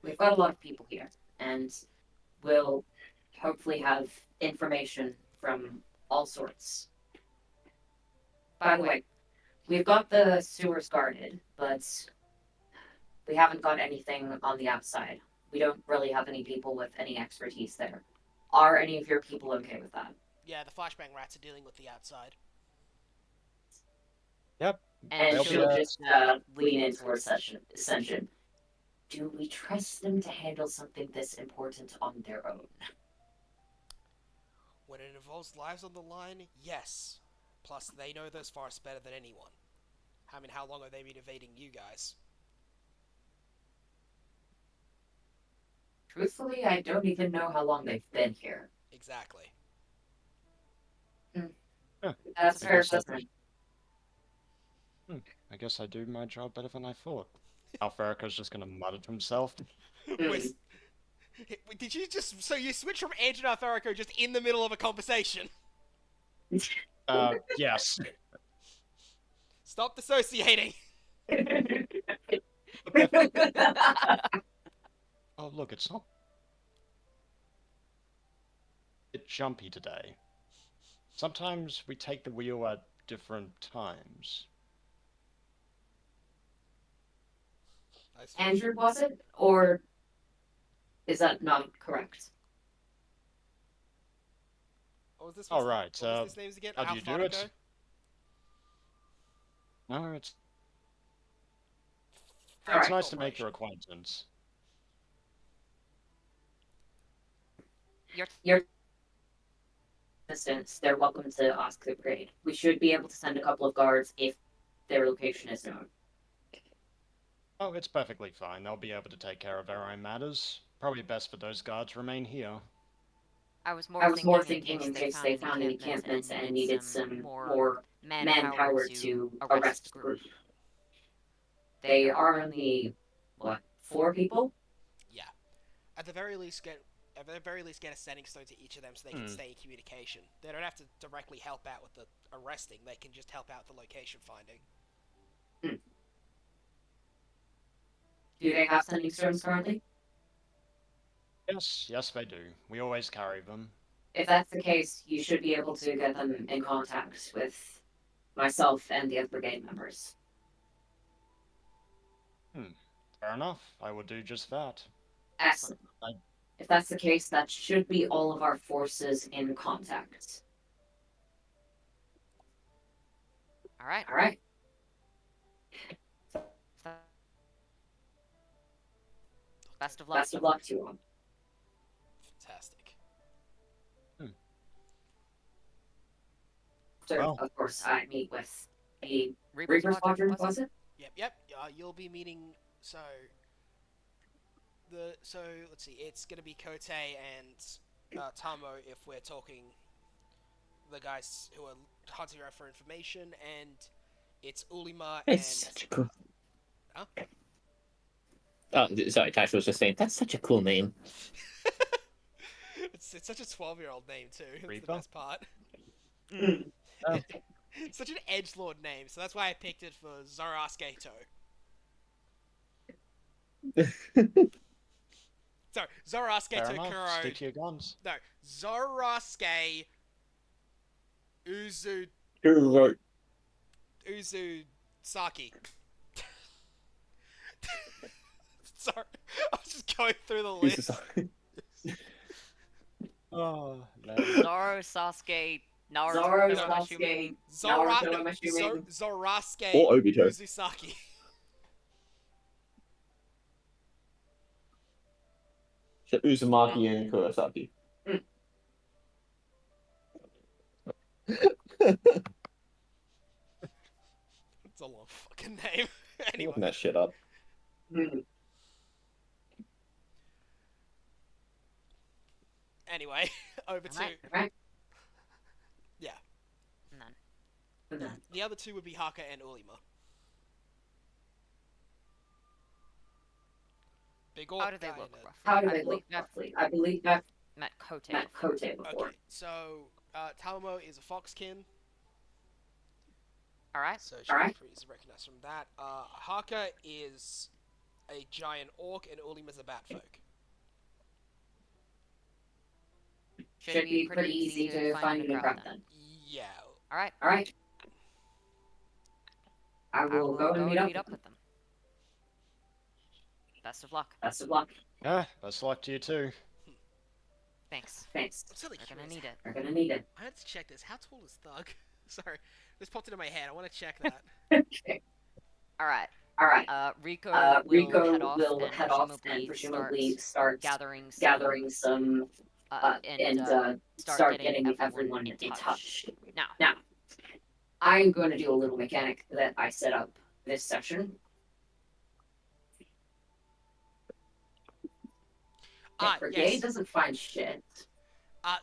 We've got a lot of people here, and we'll hopefully have information from all sorts. By the way, we've got the sewers guarded, but we haven't got anything on the outside. We don't really have any people with any expertise there. Are any of your people okay with that? Yeah, the flashbang rats are dealing with the outside. Yep. And They'll she'll be, just lean into her ascension. Do we trust them to handle something this important on their own? When it involves lives on the line, yes. Plus, they know those forests better than anyone. I mean, how long have they been evading you guys? Truthfully, I don't even know how long they've been here. Exactly. That's a fair assessment. I guess I do my job better than I thought. Alfarica's just gonna mutter to himself. Wait, did you just... So you switched from Andrew to Alfarico just in the middle of a conversation? Yes. Stop dissociating! Oh, look, it's not a bit jumpy today. Sometimes we take the wheel at different times. I suppose. Andrew, was it? Or is that not correct? What was this? All right. What was this names again? How do you do it? No, it's French nice to make Corporation. your acquaintance. Your distance, they're welcome to ask the grade. We should be able to send a couple of guards if their location is known. Oh, it's perfectly fine. They'll be able to take care of their own matters. Probably best for those guards remain here. I was more I was more thinking thinking in case they found any encampments and needed some some more more manpower to arrest the group. They are only, what, 4 people? Yeah. At the very least, get a standing stone to each of them so they can stay in communication. They don't have to directly help out with the arresting. They can just help out with the location finding. Do they have sending stones currently? Yes, they do. We always carry them. If that's the case, you should be able to get them in contact with myself and the other brigade members. Fair enough. I will do just that. Excellent. If that's the case, that should be all of our forces in contact. All right. All right. Best of luck. Best of luck to you all. Fantastic. So, Well. of course, I meet with the Reaper Reaper Squadron, was it? Yep. You'll be meeting. So let's see. It's gonna be Kote and Tamo if we're talking the guys who are hunting around for information, and it's Ulima and. It's such a cool. Huh? Oh, sorry, Tasha was just saying that's such a cool name. It's such a 12-year-old name too. That's Reaper? the best part. Oh. Such an edgelord name, so that's why I picked it for Zoroasketo. Sorry, Fair Zoroasketo enough. Kuro. Stick to your guns. No, Zoroaske Uzu Who wrote? Uzusaki. Sorry, I was just going through the Who's list. this? Oh, Zoro, Sasuke, Naruto, Zoro, I'm Sasuke, assuming. Naruto, I'm assuming. Zoroaske Or Obito. Uzusaki. So Uzumaki and Kurosaki. It's a long fucking name. Anyway. Looking that shit up. Anyway, over to Alright. yeah. And then The other two would be Haka and Ulima. Big orc how do they guy look in a- roughly? How do I they believe look I've roughly? I believe I've met Kote met before. Kote before. Okay, so Talamo is a foxkin, Alright. so she Alright. pretty easy to recognize from that. Haka is a giant orc, and Ulima's a batfolk. Should be pretty easy to find in a crowd then. Yeah. Alright. All right. I I will go and meet up. with them. Best of luck. Best of luck. Yeah, best of luck to you too. Thanks. Thanks. I'm suddenly We're gonna curious. need it. We're gonna need it. I had to check this. How tall is Thug? Sorry, this popped into my head. I want to check that. Okay. Alright. All right. Rico Rico will will head off and presumably start gathering some and start getting everyone in touch. Now, I'm going to do a little mechanic that I set up this session. The brigade Yes. doesn't find shit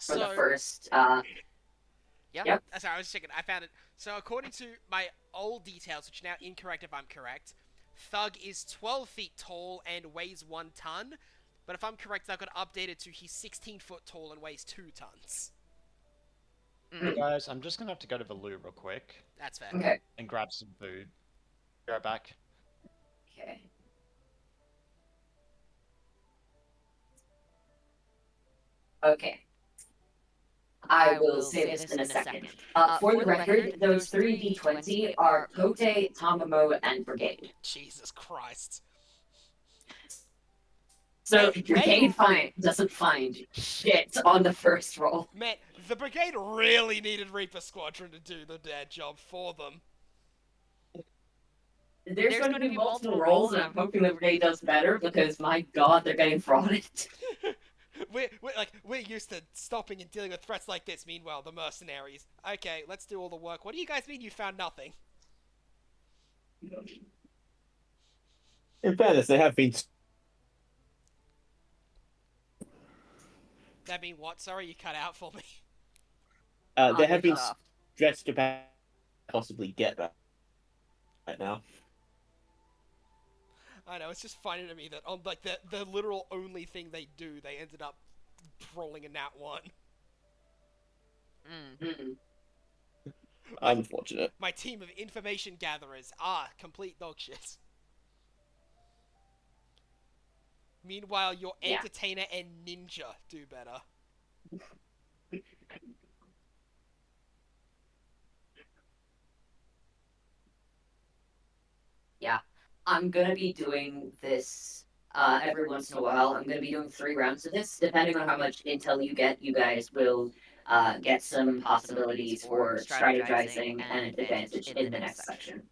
for the So first. Yep. sorry, I was checking. I found it. So according to my old details, which are now incorrect if I'm correct, Thug is 12 feet tall and weighs 1 ton. But if I'm correct, I got updated to he's 16 foot tall and weighs 2 tons. Hey guys, I'm just gonna have to go to the loo real quick That's fair. Okay. and grab some food. Be right back. Okay. Okay. I will say this in a second. For the record, those three D20 are Kote, Tamamo, and Brigade. Jesus Christ. So Hey, Brigade doesn't find shit on the first roll. Man, the Brigade really needed Reaper Squadron to do the dead job for them. There's going to be multiple rolls, and I'm hoping the Brigade does better because, my god, they're getting frauded. we're used to stopping and dealing with threats like this. Meanwhile, the mercenaries. Okay, let's do all the work. What do you guys mean you found nothing? In fairness, they have been. That mean what? Sorry, you cut out for me. They have been Stuff. stretched to possibly get that right now. I know, it's just funny to me that on like the literal only thing they do, they ended up rolling a nat 1. Mm. Unfortunate. My team of information gatherers are complete dog shit. Meanwhile, your Yeah. entertainer and ninja do better. Yeah. I'm gonna be doing this every once in a while. I'm gonna be doing 3 rounds of this. Depending on how much intel you get, you guys will get some possibilities for strategizing and advantage in the next section.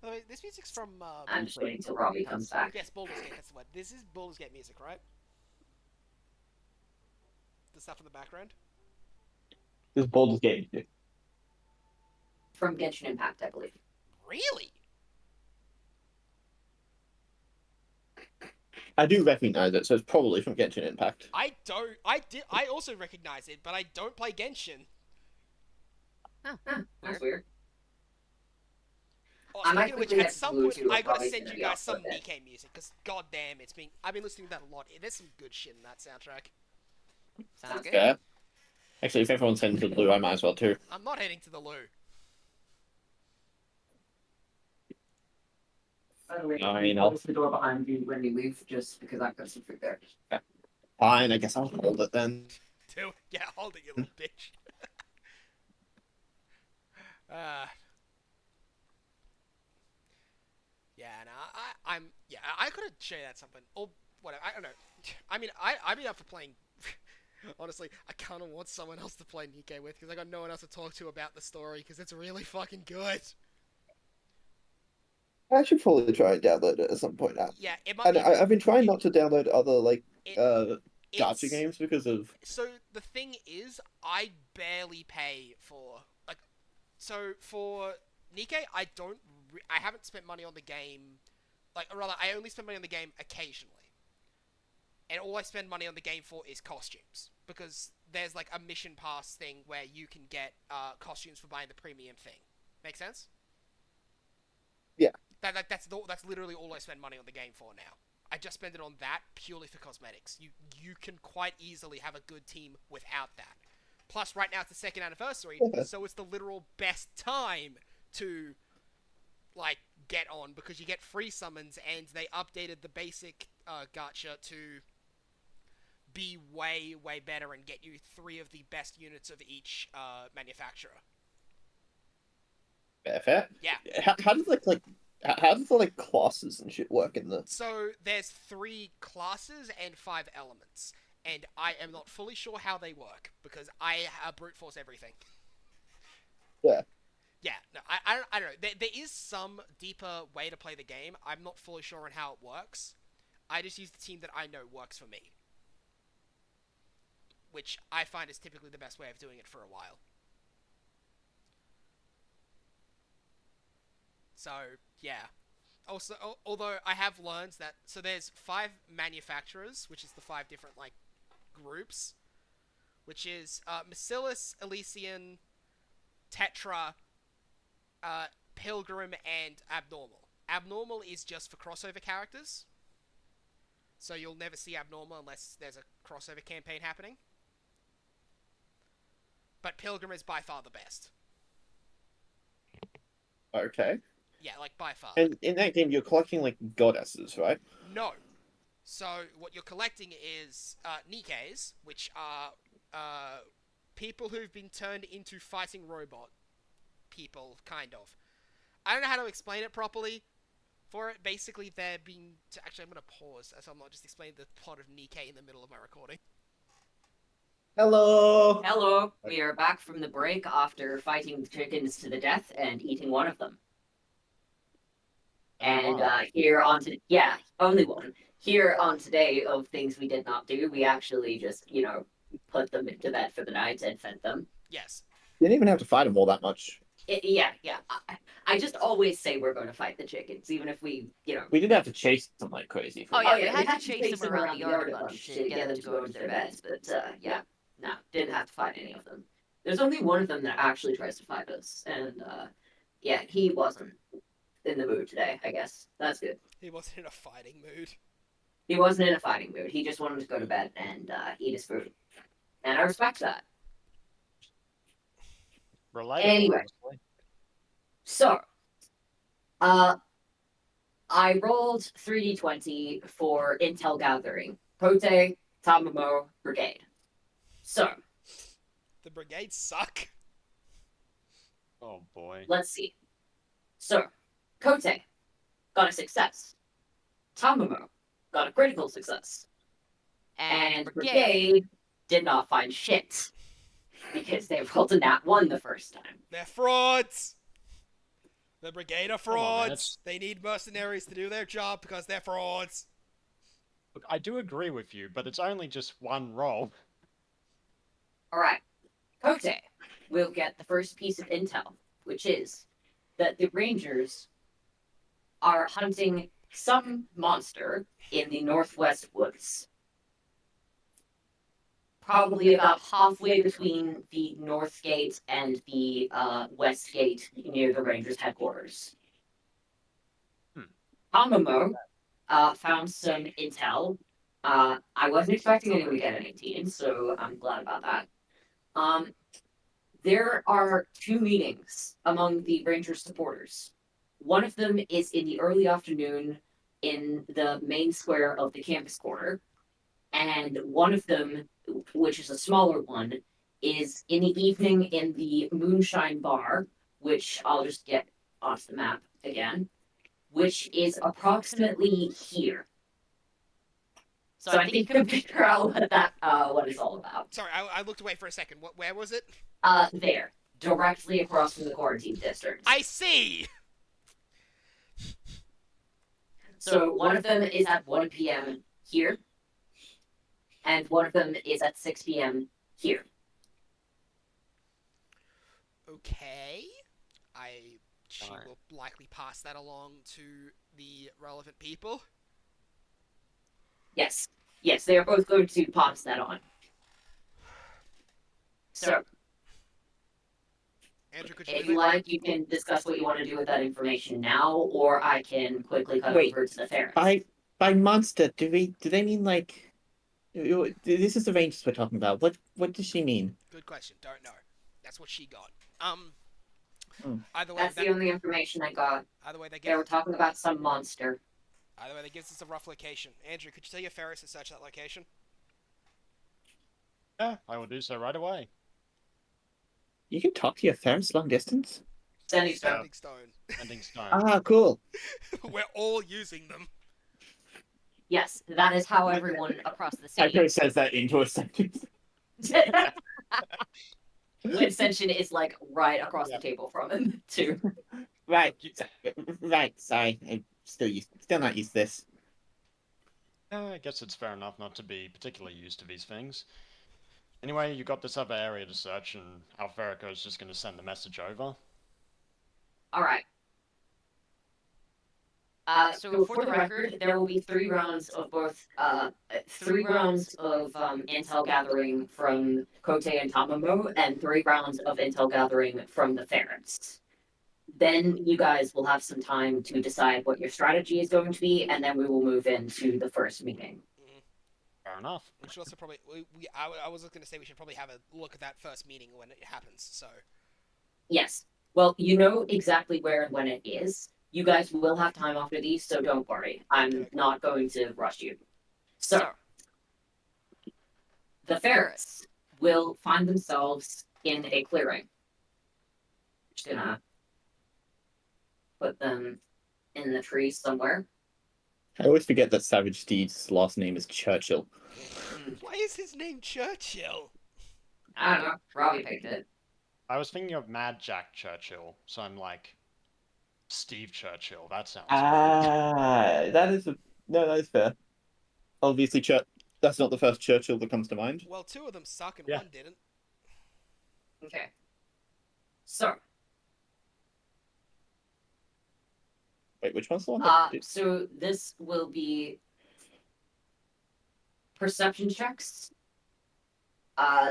By the way, this music's from. I'm just waiting till Robbie comes back. Yes, Baldur's Gate. That's the word. This is Baldur's Gate music, right? The stuff in the background. This is Baldur's Gate. From Genshin Impact, I believe. Really? I do recognize it, so it's probably from Genshin Impact. I don't. I also recognize it, but I don't play Genshin. That's weird. Oh, I might speaking of which, quickly at some Blue point too, I gotta Robbie's send gonna you be guys off for a some bit. Nikkei music, because goddamn, I've been listening to that a lot. There's some good shit in that soundtrack. Sounds good. Yeah. Actually, if everyone's heading to the blue, I might as well too. I'm not heading to the loo. By the way, I mean, I'll- close the door behind you when you leave, just because I've got some food there. Fine, I guess I'll hold it then. Do it. Yeah, hold it, you little bitch. Yeah, no, I could have shown you that something, or whatever. I don't know. I mean, I'd be up for playing. Honestly, I kind of want someone else to play Nikkei with because I got no one else to talk to about the story because it's really fucking good. I should probably try and download it at some point now. Yeah, it And might. I've been trying not to download other It, gacha it's- games because of So the thing is, I barely pay for like. So for Nikkei, I haven't spent money on the game. Like, or rather, I only spend money on the game occasionally. And all I spend money on the game for is costumes. Because there's like a mission pass thing where you can get costumes for buying the premium thing. Make sense? Yeah. That's literally all I spend money on the game for now. I just spend it on that purely for cosmetics. You can quite easily have a good team without that. Plus, right now it's the second anniversary, so it's the literal best time to like get on because you get free summons and they updated the basic gacha to be way better and get you 3 of the best units of each manufacturer. fair. Yeah. How does how does the classes and shit work in the? So there's 3 classes and 5 elements, and I am not fully sure how they work because I brute force everything. Yeah. Yeah, no, I don't know. There is some deeper way to play the game. I'm not fully sure on how it works. I just use the team that I know works for me. Which I find is typically the best way of doing it for a while. So, yeah. Also, although I have learned that... So there's 5 manufacturers, which is the 5 different, like, groups. Which is Macillus, Elysian, Tetra, Pilgrim, and Abnormal. Abnormal is just for crossover characters. So you'll never see Abnormal unless there's a crossover campaign happening. But Pilgrim is by far the best. Okay. Yeah, like by far. And in that game, you're collecting like goddesses, right? No. So what you're collecting is Nikes, which are people who've been turned into fighting robot people, kind of. I don't know how to explain it properly. For it, basically, they're being... Actually, I'm going to pause, so I'm not just explaining the plot of Nikkei in the middle of my recording. Hello. Hello, we are back from the break after fighting the chickens to the death and eating one of them. And here on to only one. Here on today of things we did not do, we actually just put them to bed for the night and fed them. Yes. You didn't even have to fight them all that much. Yeah. I just always say we're going to fight the chickens, even if we We didn't have to chase them like crazy. For Oh, a yeah, while. we had to chase them around the yard a bunch to get them to go into their beds, but no, didn't have to fight any of them. There's only one of them that actually tries to fight us, and he wasn't in the mood today. I guess that's good. He wasn't in a fighting mood. He wasn't in a fighting mood. He just wanted to go to bed and eat his food, and I respect that. Relatable, Anyway. honestly. So, I rolled 3d20 for intel gathering. Kote, Tamamo, Brigade. So, The brigades suck. Oh boy. let's see. So, Kote got a success. Tamamo got a critical success. And Brigade did not find shit. Because they rolled a nat 1 the first time. They're frauds. The brigade are on, frauds. that's- They need mercenaries to do their job because they're frauds. Look, I do agree with you, but it's only just one roll. Alright. Kote will get the first piece of intel, which is that the Rangers are hunting some monster in the northwest woods. Probably about halfway between the north gate and the west gate near the Rangers headquarters. Tamamo found some intel. I wasn't expecting anyone to get an 18, so I'm glad about that. There are 2 meetings among the Rangers supporters. One of them is in the early afternoon in the main square of the campus quarter, and one of them, which is a smaller one, is in the evening in the Moonshine Bar, which I'll just get off the map again, which is approximately here. So I think you can figure out what it's all about. Sorry, I looked away for a second. Where was it? There, directly across from the quarantine district. I see! So one of them is at 1 p.m. here, and one of them is at 6 p.m. here. Okay. She Alright. will likely pass that along to the relevant people. Yes, they are both going to pass that on. So, Andrew, could you if relay you that? like, you can discuss what you want to do with that information now, or I can quickly cut Wait, over to the ferrets. By monster, do they mean like? This is the Rangers we're talking about. What does she mean? Good question. Don't know. That's what she got. Hmm. Either way, That's the only information I got. either way, they They were give. talking about some monster. Either way, that gives us a rough location. Andrew, could you tell your Ferris to search that location? Yeah, I will do so right away. You can talk to your ferrets long distance. Standing stone. Standing stone. Ending stone. Ah, cool. We're all using them. Yes, that is how everyone across the Tycho city. says that into a sentence. when Senshin is like right across Yeah. the table from him, too. Right, right. Sorry, I'm still not used to this. I guess it's fair enough not to be particularly used to these things. Anyway, you got this other area to search, and Alferico is just going to send the message over. Alright. So for the record, there will be 3 rounds of both, 3 rounds of intel gathering from Kote and Tamamo, and 3 rounds of intel gathering from the ferrets. Then you guys will have some time to decide what your strategy is going to be, and then we will move into the first meeting. Fair enough. We should also probably. I was going to say we should probably have a look at that first meeting when it happens. So. Yes. Well, you know exactly where and when it is. You guys will have time after these, so don't worry. I'm Okay. not going to rush you. So, the ferrets will find themselves in a clearing. Just gonna put them in the trees somewhere. I always forget that Savage Steed's last name is Churchill. Why is his name Churchill? I don't know. Robbie picked it. I was thinking of Mad Jack Churchill, so I'm like, Steve Churchill. That sounds That is no, that is fair. Obviously, that's not the first Churchill that comes to mind. Well, two of them suck and Yeah. one didn't. Okay. So, Wait, which one's the one so this will be perception checks.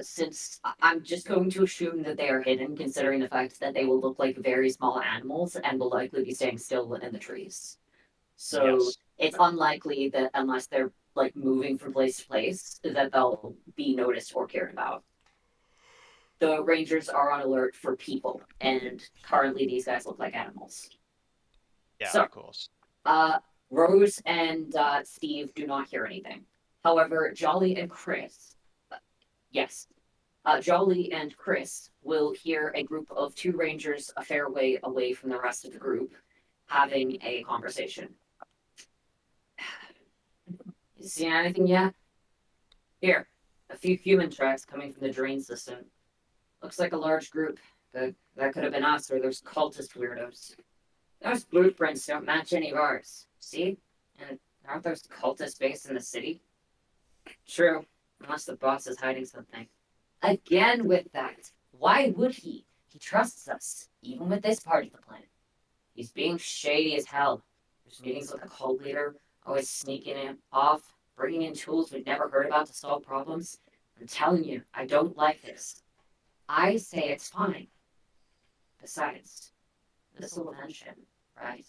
Since I'm just going to assume that they are hidden, considering the fact that they will look like very small animals and will likely be staying still in the trees. So Yes. it's unlikely that unless they're like moving from place to place, that they'll be noticed or cared about. The rangers are on alert for people, and currently these guys look like animals. Yeah, So, of course. Rose and Steve do not hear anything. However, Jolly and Chris, yes, Jolly and Chris will hear a group of two rangers a fair way away from the rest of the group having a conversation. You seen anything yet? Here, a few human tracks coming from the drain system. Looks like a large group, but that could have been us or those cultist weirdos. Those blueprints don't match any of ours. See? And aren't those cultists based in the city? True, unless the boss is hiding something. Again with that. Why would he? He trusts us, even with this part of the plan. He's being shady as hell. There's meetings with the cult leader, always sneaking in off, bringing in tools we've never heard about to solve problems. I'm telling you, I don't like this. I say it's fine. Besides, this will avenge him, right?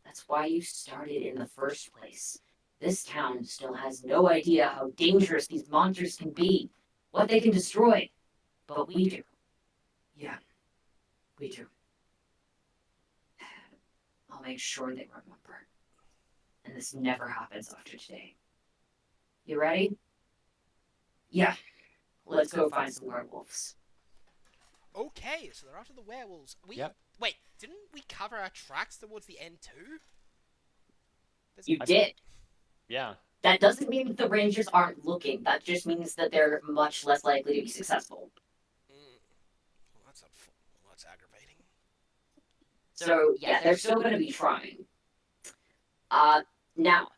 That's why you started in the first place. This town still has no idea how dangerous these monsters can be, what they can destroy. But we do. Yeah, we do. I'll make sure they remember. And this never happens after today. You ready? Yeah. Let's go find some werewolves. Okay, so they're after the werewolves. Yep. Wait, didn't we cover our tracks towards the end too? You did. Yeah. That doesn't mean that the rangers aren't looking. That just means that they're much less likely to be successful. Well, that's aggravating. So, yeah, they're still going to be trying. Now,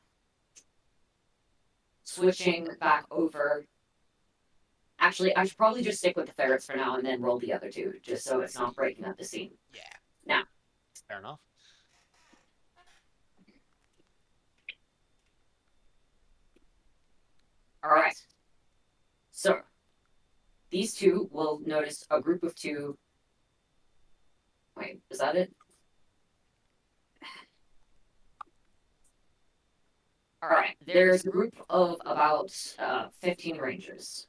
switching back over. Actually, I should probably just stick with the ferrets for now and then roll the other two, just so it's not breaking up the scene. Yeah. Now. Fair enough. Alright. So, these two will notice a group of two. Wait, is that it? Alright, there's a group of about 15 rangers.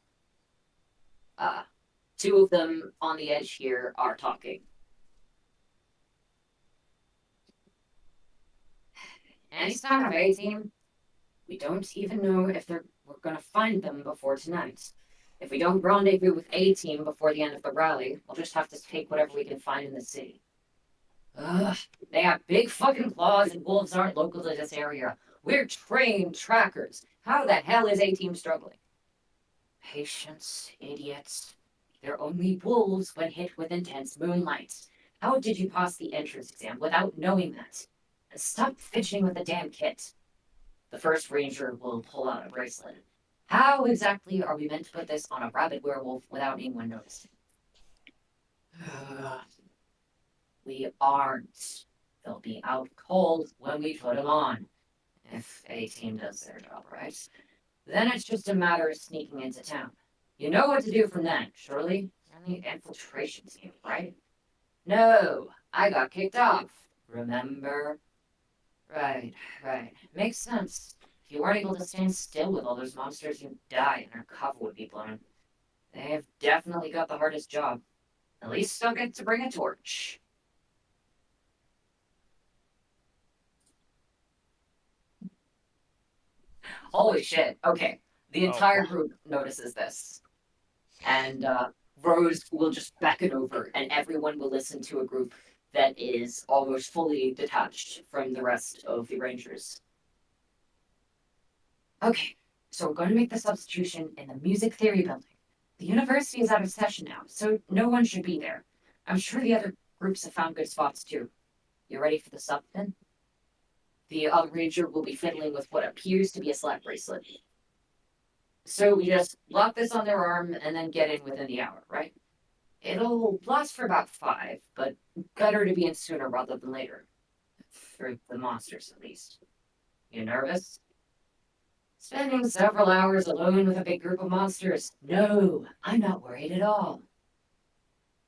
Two of them on the edge here are talking. Any sign of A-Team? We don't even know if we're gonna find them before tonight. If we don't rendezvous with A-Team before the end of the rally, we'll just have to take whatever we can find in the city. Ugh, they have big fucking claws and wolves aren't local to this area. We're trained trackers. How the hell is A-Team struggling? Patience, idiots. They're only wolves when hit with intense moonlight. How did you pass the entrance exam without knowing that? And stop fidgeting with the damn kit. The first ranger will pull out a bracelet. How exactly are we meant to put this on a rabid werewolf without anyone noticing? We aren't. They'll be out cold when we put them on. If A-Team does their job right. Then it's just a matter of sneaking into town. You know what to do from then, surely? You're the infiltration team, right? No, I got kicked off. Remember? Right. Makes sense. If you weren't able to stand still with all those monsters, you'd die and our cover would be blown. They've definitely got the hardest job. At least they'll get to bring a torch. Holy shit. Okay. The Oh, entire wow. group notices this. And Rose will just beckon over, and everyone will listen to a group that is almost fully detached from the rest of the Rangers. Okay, so we're going to make the substitution in the music theory building. The university is out of session now, so no one should be there. I'm sure the other groups have found good spots too. You ready for the sub then? The other ranger will be fiddling with what appears to be a slap bracelet. So we just lock this on their arm and then get in within the hour, right? It'll last for about 5, but better to be in sooner rather than later. For the monsters, at least. You nervous? Spending several hours alone with a big group of monsters? No, I'm not worried at all.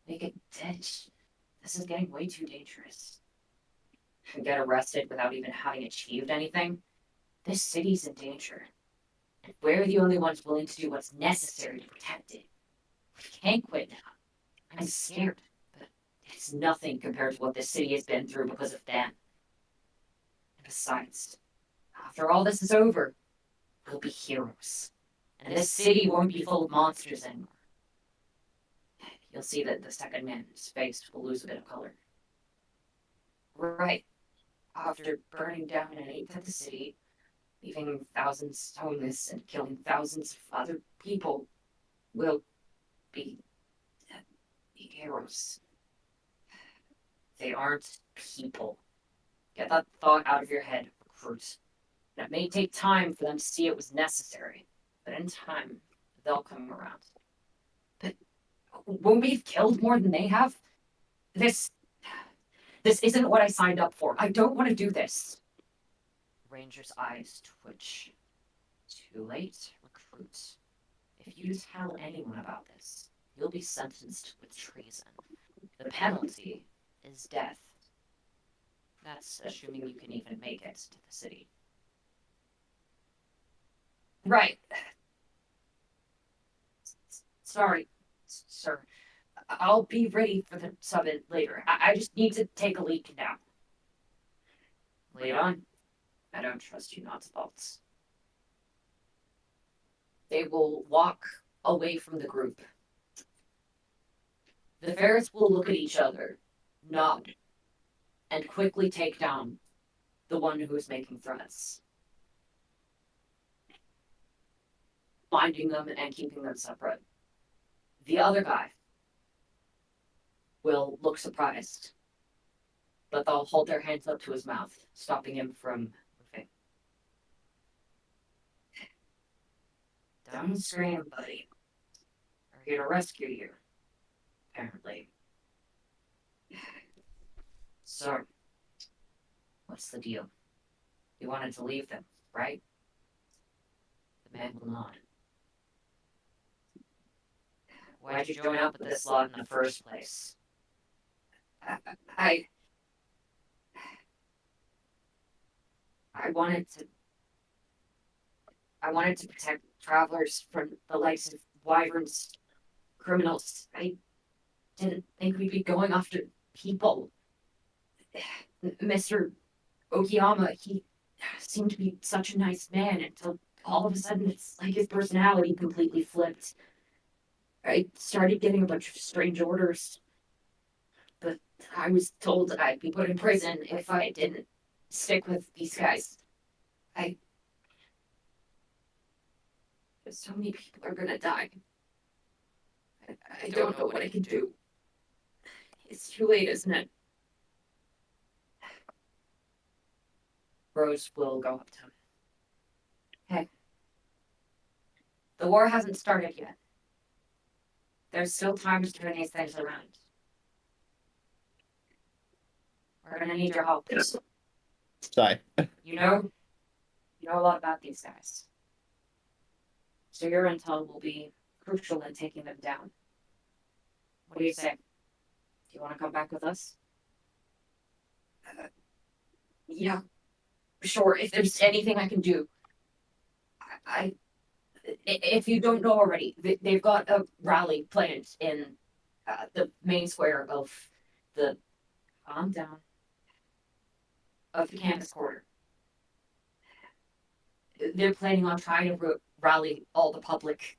Make it dead. This is getting way too dangerous. Get arrested without even having achieved anything? This city's in danger. And we're the only ones willing to do what's necessary to protect it. We can't quit now. I'm scared, but it's nothing compared to what this city has been through because of them. And besides, after all this is over, we'll be heroes. And this city won't be full of monsters anymore. You'll see that the second man's face will lose a bit of color. Right. After burning down an eighth of the city, leaving thousands homeless and killing thousands of other people, we'll be heroes. They aren't people. Get that thought out of your head, recruits. And it may take time for them to see it was necessary, but in time, they'll come around. But won't we have killed more than they have? This isn't what I signed up for. I don't want to do this. Ranger's eyes twitch. Too late, recruits. If you tell anyone about this, you'll be sentenced with treason. The penalty is death. That's assuming you can even make it to the city. Right. Sorry, sir. I'll be ready for the summit later. I just need to take a leak now. Lead on. I don't trust you not to bolts. They will walk away from the group. The ferrets will look at each other, nod, and quickly take down the one who is making threats, binding them and keeping them separate. The other guy will look surprised, but they'll hold their hands up to his mouth, stopping him from moving. Don't scream, buddy. We're here to rescue you, apparently. So, what's the deal? You wanted to leave them, right? The man will nod. Why'd you join up with this lot in the first place? I wanted to protect travelers from the likes of wyverns, criminals. I didn't think we'd be going after people. Mr. Okiyama, he seemed to be such a nice man until all of a sudden it's like his personality completely flipped. I started getting a bunch of strange orders, but I was told I'd be put in prison if I didn't stick with these guys. So many people are gonna die. I don't know what I can do. It's too late, isn't it? Rose will go up to him. Hey. The war hasn't started yet. There's still time to turn these things around. We're gonna need your help. Sorry. You know a lot about these guys. So your intel will be crucial in taking them down. What do you say? Do you want to come back with us? Yeah, sure. If there's anything I can do. If you don't know already, they've got a rally planned in the main square of the calm down of the campus quarter. they're planning on trying to rally all the public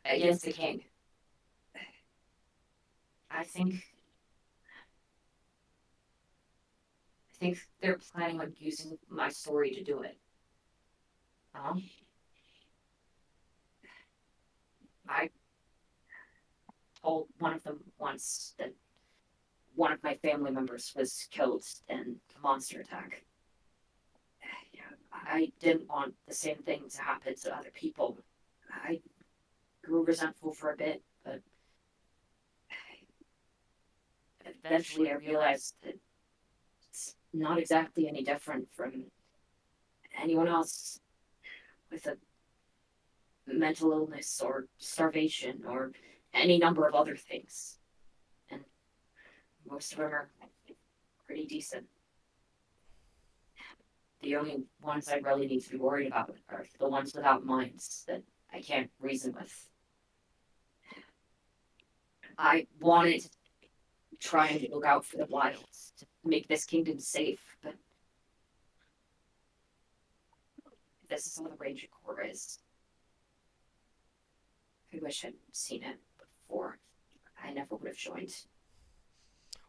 against the king. I think they're planning on using my story to do it. I told one of them once that one of my family members was killed in a monster attack. I didn't want the same thing to happen to other people. I grew resentful for a bit, but eventually I realized that it's not exactly any different from anyone else with a mental illness or starvation or any number of other things. And most of them are pretty decent. The only ones I really need to be worried about are the ones without minds that I can't reason with. I wanted to try and look out for the wilds to make this kingdom safe, but this is what the Ranger Corps is. I wish I'd seen it before. I never would have joined.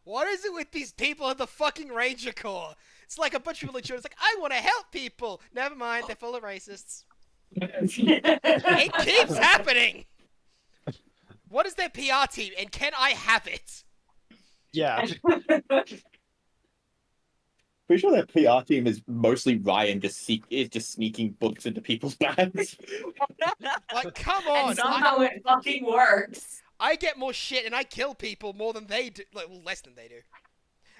What is it with these people at the fucking Ranger Corps? It's like a bunch of people it's like, I want to help people. Never mind, they're full of racists. It keeps happening. What is their PR team, and can I have it? Yeah. Pretty sure that PR team is mostly Ryan is just sneaking books into people's bags. Like, come on. And somehow it fucking works. I get more shit and I kill people more than they do. Like, well, less than they do.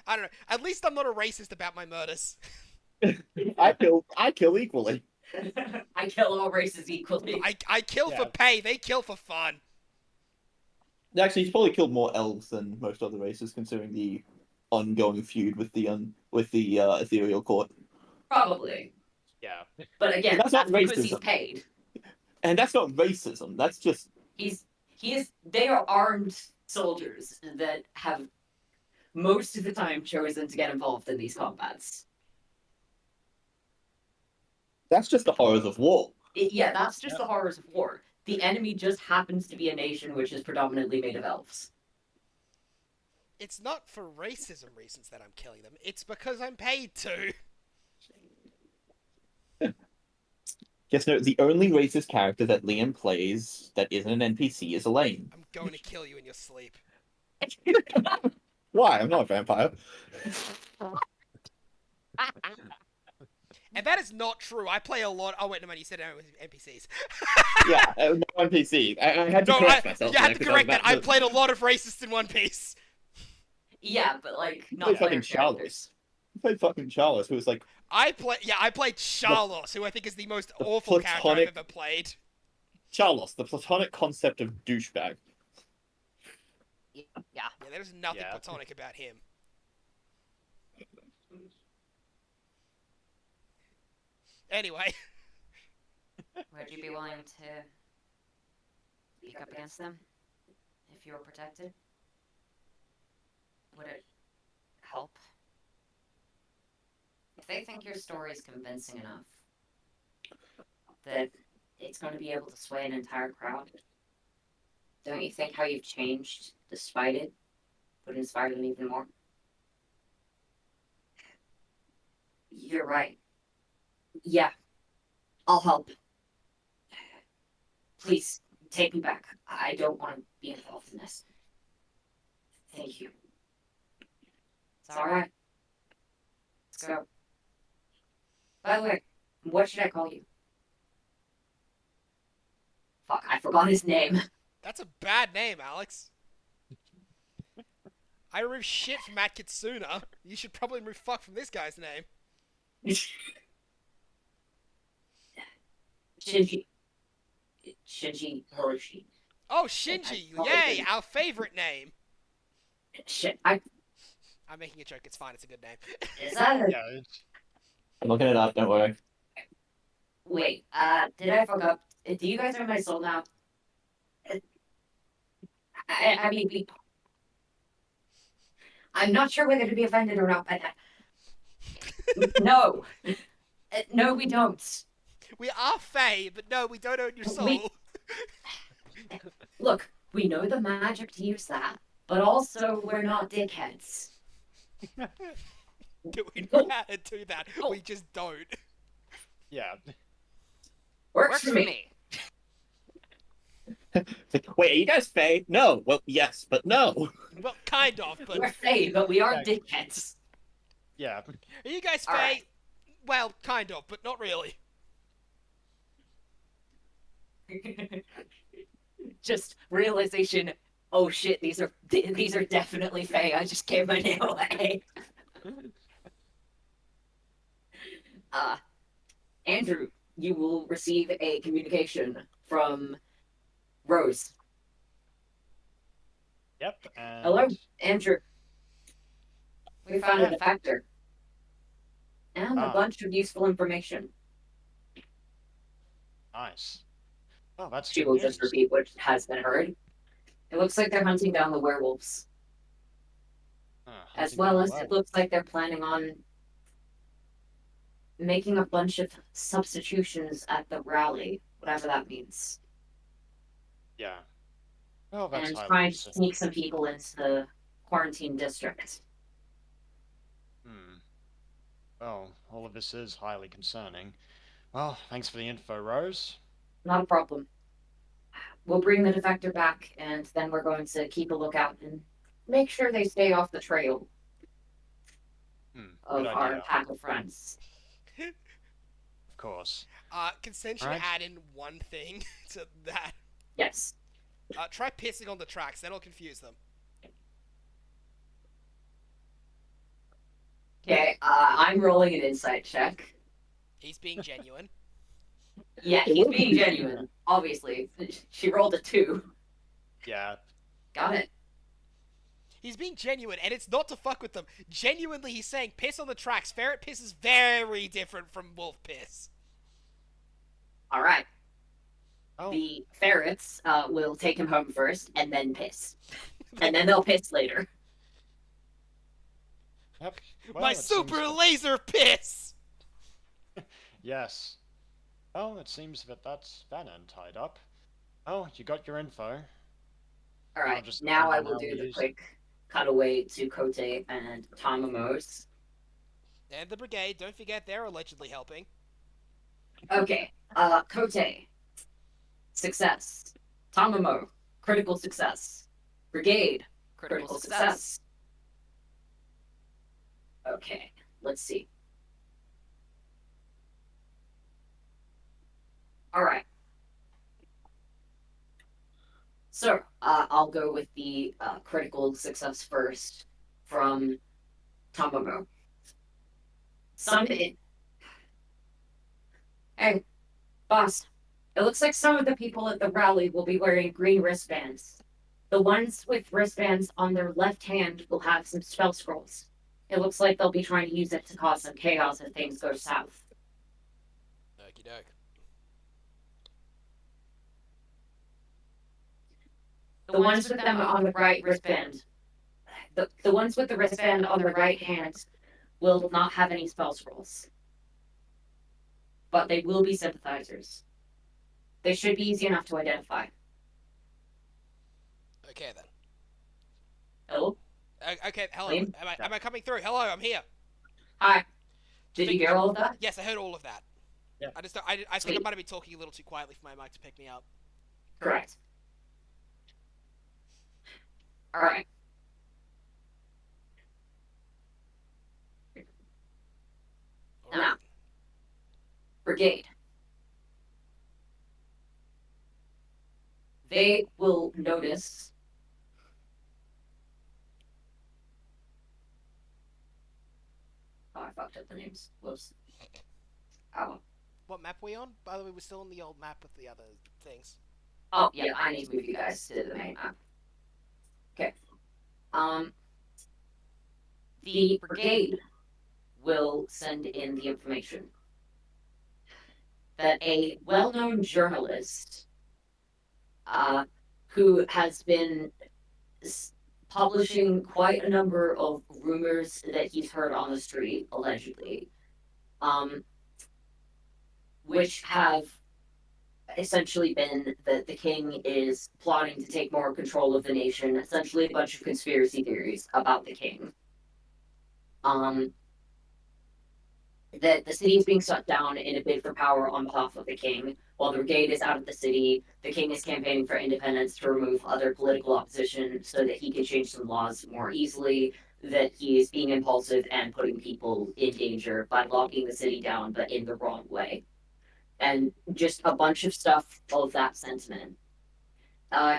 I don't know. At least I'm not a racist about my murders. I kill equally. I kill all races equally. I kill for pay. They kill for fun. Actually, he's probably killed more elves than most other races, considering the ongoing feud with the ethereal court. Probably. Yeah. But again, That's not because he's racism. paid. And that's not racism. That's just They are armed soldiers that have most of the time chosen to get involved in these combats. that's just the horrors of war. That's just the horrors of war. The enemy just happens to be a nation which is predominantly made of elves. It's not for racism reasons that I'm killing them. It's because I'm paid to. Just note, the only racist character that Liam plays that isn't an NPC is Elaine. I'm going to kill you in your sleep. Why? I'm not a vampire. And that is not true. I play a lot. Oh, wait, no, man, you said NPCs. Yeah, no NPC. I had to No, correct myself. you had there, to 'cause correct I was that. I about to- played a lot of racists in One Piece. Yeah, but like I not played player fucking Charlos. characters. I played fucking Charlos, who was like I played Charlos, who I think is the most awful character I've ever played. Charlos, the platonic concept of douchebag. Yeah. Yeah, there's nothing Yeah. platonic about him. Anyway. Would you be willing to speak up against them if you were protected? Would it help? If they think your story is convincing enough That it's going to be able to sway an entire crowd. Don't you think how you've changed despite it would inspire them even more? You're right. Yeah, I'll help. Please, take me back. I don't want to be involved in this. Thank you. It's alright. Let's go. By the way, what should I call you? Fuck, I forgot his name. That's a bad name, Alex. I removed shit from Matt Kitsuna. You should probably remove fuck from this guy's name. Shinji. Shinji Hiroshi. Oh, Shinji! Yay! Our favorite name! Shit, I'm making a joke. It's fine. It's a good name. is that a... Yeah. It's, I'm looking it up, don't worry. Wait, did I fuck up? Do you guys have my soul now? I mean, I'm not sure whether to be offended or not by that. No. No, we don't. We are Fae, but no, we don't own your We- soul. Look, we know the magic to use that, but also we're not dickheads. Do we No. know how to do that? No. We just don't. Yeah. Works for me. It's like, wait, are you guys Fae? No. Well, yes, but no. Well, kind of, but We're Fae, but we aren't Yeah. dickheads. Yeah. are you guys Fae? Alright. Well, kind of, but not really. Just realization. Oh shit! These are definitely Fae. I just gave my name away. Andrew, you will receive a communication from Rose. Yep. And Hello, Andrew. We found a defector. And a Ah. bunch of useful information. Nice. Oh, that's She good will news. just repeat what has been heard. It looks like they're hunting down the werewolves. As Hunting well down as it looks like they're planning on making a bunch of substitutions at the rally, whatever that means. Yeah. Oh, that's And highly trying to concerning. sneak some people into the quarantine district. Well, all of this is highly concerning. Well, thanks for the info, Rose. Not a problem. We'll bring the defector back, and then we're going to keep a lookout and make sure they stay off the trail of Good our idea. pack of friends. Of course. Can Senshin Alright. add in one thing to that? Yes. Try pissing on the tracks. That'll confuse them. Okay, I'm rolling an insight check. He's being genuine. Yeah, he's being genuine, obviously. She rolled a 2. Yeah. Got it. He's being genuine, and it's not to fuck with them. Genuinely, he's saying piss on the tracks. Ferret piss is very different from wolf piss. All right. Oh, The ferrets will take him home first and then piss. And then they'll piss later. yep. Well, My it seems super that- laser piss! Yes. Well, it seems that that's that end tied up. Oh, you got your info. All right, just now depend I on will how do we the use- quick cutaway to Kote and Tamamos. And the brigade, don't forget they're allegedly helping. Okay, Kote, success. Tamamo, critical success. Brigade, critical success. Okay, let's see. All right. So, I'll go with the critical success first from Tamamo. Hey, boss. It looks like some of the people at the rally will be wearing green wristbands. The ones with wristbands on their left hand will have some spell scrolls. It looks like they'll be trying to use it to cause some chaos if things go south. Okie doke. The ones with them on the right wristband, the ones with the wristband on their right hand will not have any spell scrolls. But they will be sympathizers. They should be easy enough to identify. Okay then. Hello? Okay, hello. Liam? Am I coming through? Hello, I'm here. Hi. Did you hear all of that? Yes, I heard all of that. Yeah. I think I Sweet. might have been talking a little too quietly for my mic to pick me up. Correct. Alright. Now, brigade. They will notice oh, I fucked up the names. Whoops. Ow. What map we on? By the way, we're still on the old map with the other things. Oh, yeah, I need to move you guys to the main map. Okay. The brigade will send in the information that a well-known journalist who has been publishing quite a number of rumors that he's heard on the street, allegedly, which have essentially been that the king is plotting to take more control of the nation, essentially a bunch of conspiracy theories about the king. That the city is being shut down in a bid for power on behalf of the king. While the brigade is out of the city, the king is campaigning for independence to remove other political opposition so that he can change some laws more easily. That he is being impulsive and putting people in danger by locking the city down, but in the wrong way. And just a bunch of stuff of that sentiment,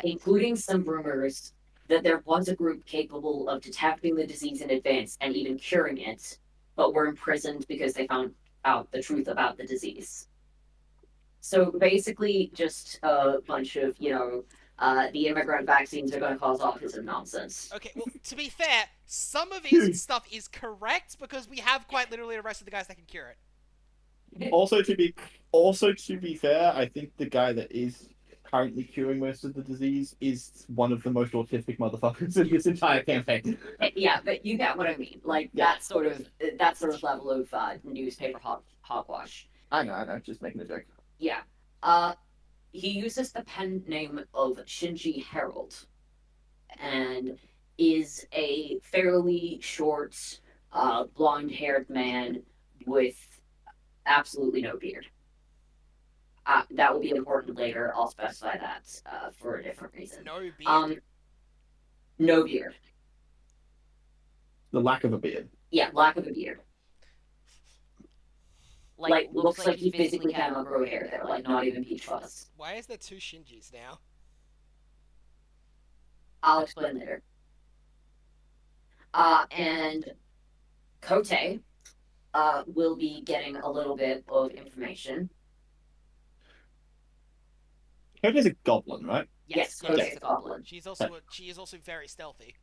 including some rumors that there was a group capable of detecting the disease in advance and even curing it, but were imprisoned because they found out the truth about the disease. So basically, just a bunch of, the immigrant vaccines are going to cause autism nonsense. Okay, well, to be fair, some of his stuff is correct because we have quite literally arrested the guys that can cure it. Also to be fair, I think the guy that is currently curing most of the disease is one of the most autistic motherfuckers in this entire campaign. Yeah, but you get what I mean. Like that sort of level of newspaper hogwash. I know, just making a joke. Yeah. He uses the pen name of Shinji Herald, and is a fairly short, blonde-haired man with absolutely no beard. That will be important later. I'll specify that for a different reason. No beard. No beard. The lack of a beard. Yeah, lack of a beard. Like looks like he physically cannot grow hair there. Like not even peach fuzz. Why is there two Shinjis now? I'll explain later. And Kote will be getting a little bit of information. Kote's a goblin, right? Yes, Kote is a goblin. She is also very stealthy.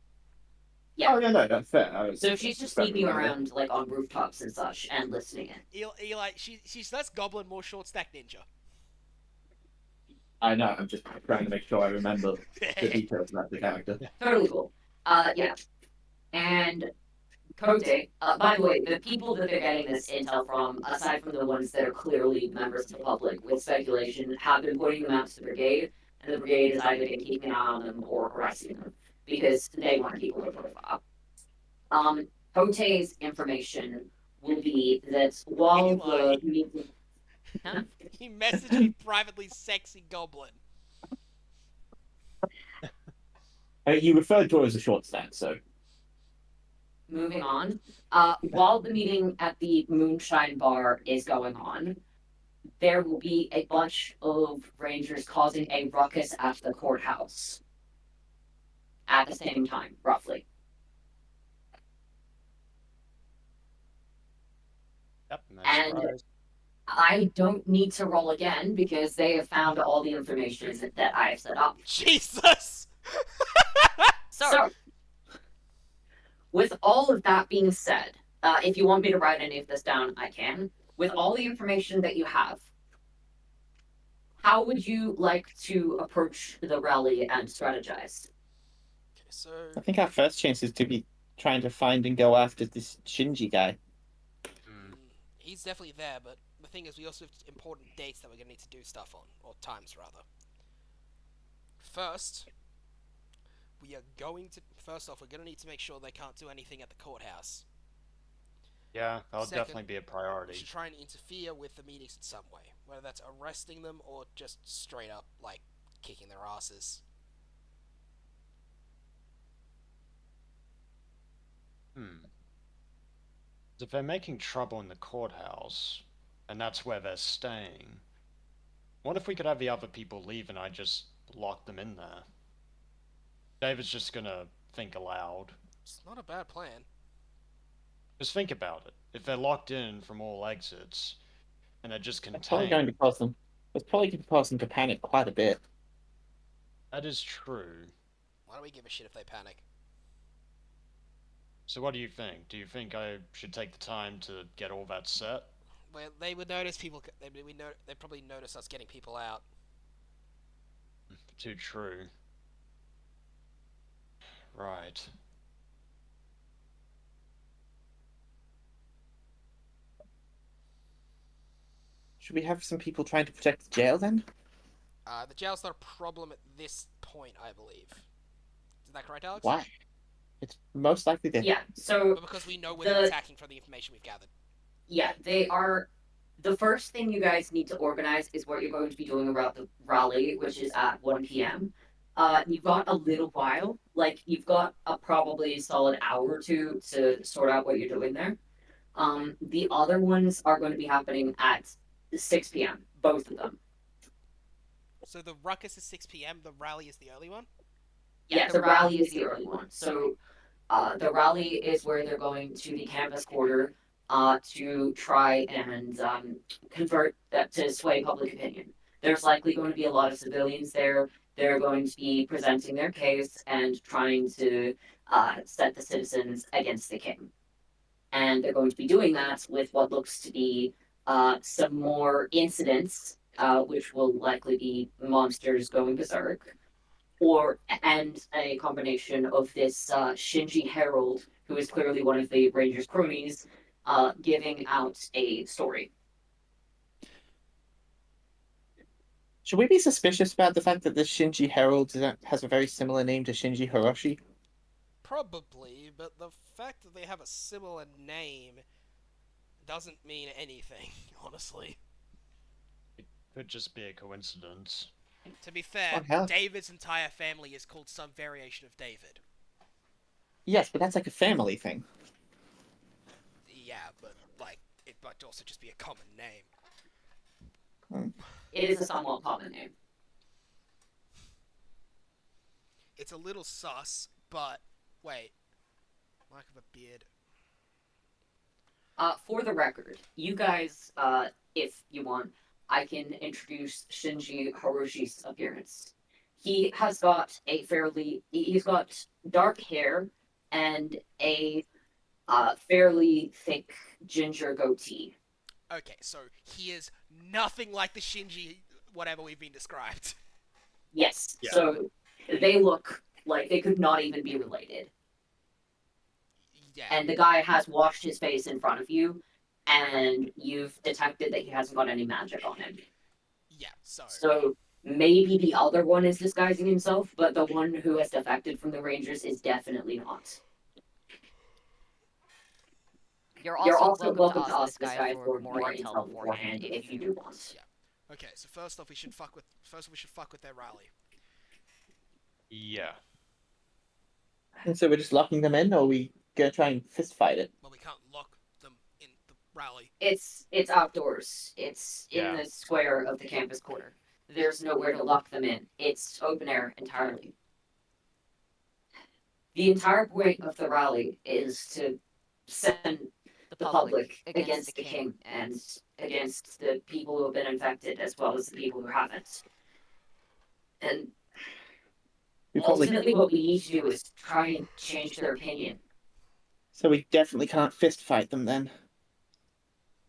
Yeah. Oh yeah, no, that's fair. So she's just sneaking around like on rooftops and such and listening in. Eli, she's less goblin, more short stack ninja. I know. I'm just trying to make sure I remember the details about the character. Totally cool. Yeah. And Kote, by the way, the people that they're getting this intel from, aside from the ones that are clearly members of the public with speculation, have been putting them out to the brigade, and the brigade has either been keeping an eye on them or harassing them because they want to keep a low profile. Kote's information will be that while the Huh? He messaged me privately, sexy goblin. You referred to her as a short stack, so. moving on, while the meeting at the Moonshine Bar is going on, there will be a bunch of rangers causing a ruckus at the courthouse at the same time, roughly. Yep, no And surprise. I don't need to roll again because they have found all the information that I have set up. Jesus! So, with all of that being said, if you want me to write any of this down, I can. With all the information that you have, how would you like to approach the rally and strategize? Okay, so I think our first chance is to be trying to find and go after this Shinji guy. he's definitely there, but the thing is, we also have important dates that we're gonna need to do stuff on, or times rather. First, First off, we're gonna need to make sure they can't do anything at the courthouse. Yeah, that'll Second, definitely be a We priority. should try and interfere with the meetings in some way, whether that's arresting them or just straight up, like, kicking their asses. If they're making trouble in the courthouse, and that's where they're staying, what if we could have the other people leave and I just lock them in there? David's just gonna think aloud. It's not a bad plan. Just think about it. If they're locked in from all exits, and they're just It's probably going to cause them. It's probably going to cause them to panic quite a bit. That is true. Why do we give a shit if they panic? So what do you think? Do you think I should take the time to get all that set? Well, they would notice people. They'd probably notice us getting people out. Too true. Right. Should we have some people trying to protect the jail then? The jail's not a problem at this point, I believe. Is that correct, Alex? Why? It's most likely they. Yeah, so But because we know where they're the attacking from the information we've gathered. yeah, they are. The first thing you guys need to organize is what you're going to be doing around the rally, which is at 1 p.m. You've got a little while, like you've got a probably solid hour or two to sort out what you're doing there. The other ones are going to be happening at 6 p.m. Both of them. So the ruckus is 6 p.m. The rally is the early one. Yeah, the rally is the early one. So the rally is where they're going to the campus quarter to try and convert that to sway public opinion. There's likely going to be a lot of civilians there. They're going to be presenting their case and trying to set the citizens against the king. And they're going to be doing that with what looks to be some more incidents, which will likely be monsters going berserk, and a combination of this Shinji Herald, who is clearly one of the Rangers' cronies, giving out a story. Should we be suspicious about the fact that this Shinji Herald has a very similar name to Shinji Hiroshi? Probably, but the fact that they have a similar name doesn't mean anything, honestly. Could just be a coincidence. To be fair, What hell? David's entire family is called some variation of David. Yes, but that's like a family thing. Yeah, but like it might also just be a common name. It is a somewhat common name. It's a little sus, but wait, lack of a beard. For the record, you guys, if you want, I can introduce Shinji Hiroshi's appearance. He's got dark hair and a fairly thick ginger goatee. Okay, so he is nothing like the Shinji whatever we've been described. Yes, Yeah. so they look like they could not even be related. Yeah. And the guy has washed his face in front of you, and you've detected that he hasn't got any magic on him. Yeah, So maybe the other one is disguising himself, but the one who has defected from the Rangers is definitely not. You're You're also, also welcome to ask this guy for more intel beforehand if you do want. Okay, so first off we should fuck with their rally. Yeah. And so we're just locking them in, or are we gonna try and fist fight it? Well, we can't lock them in the rally. It's outdoors. It's in Yeah. the square of the campus quarter. There's nowhere to lock them in. It's open air entirely. The entire point of the rally is to send the public against the king and against the people who have been infected as well as the people who haven't. And We probably ultimately what we need to do is try and change their opinion. so we definitely can't fist fight them then.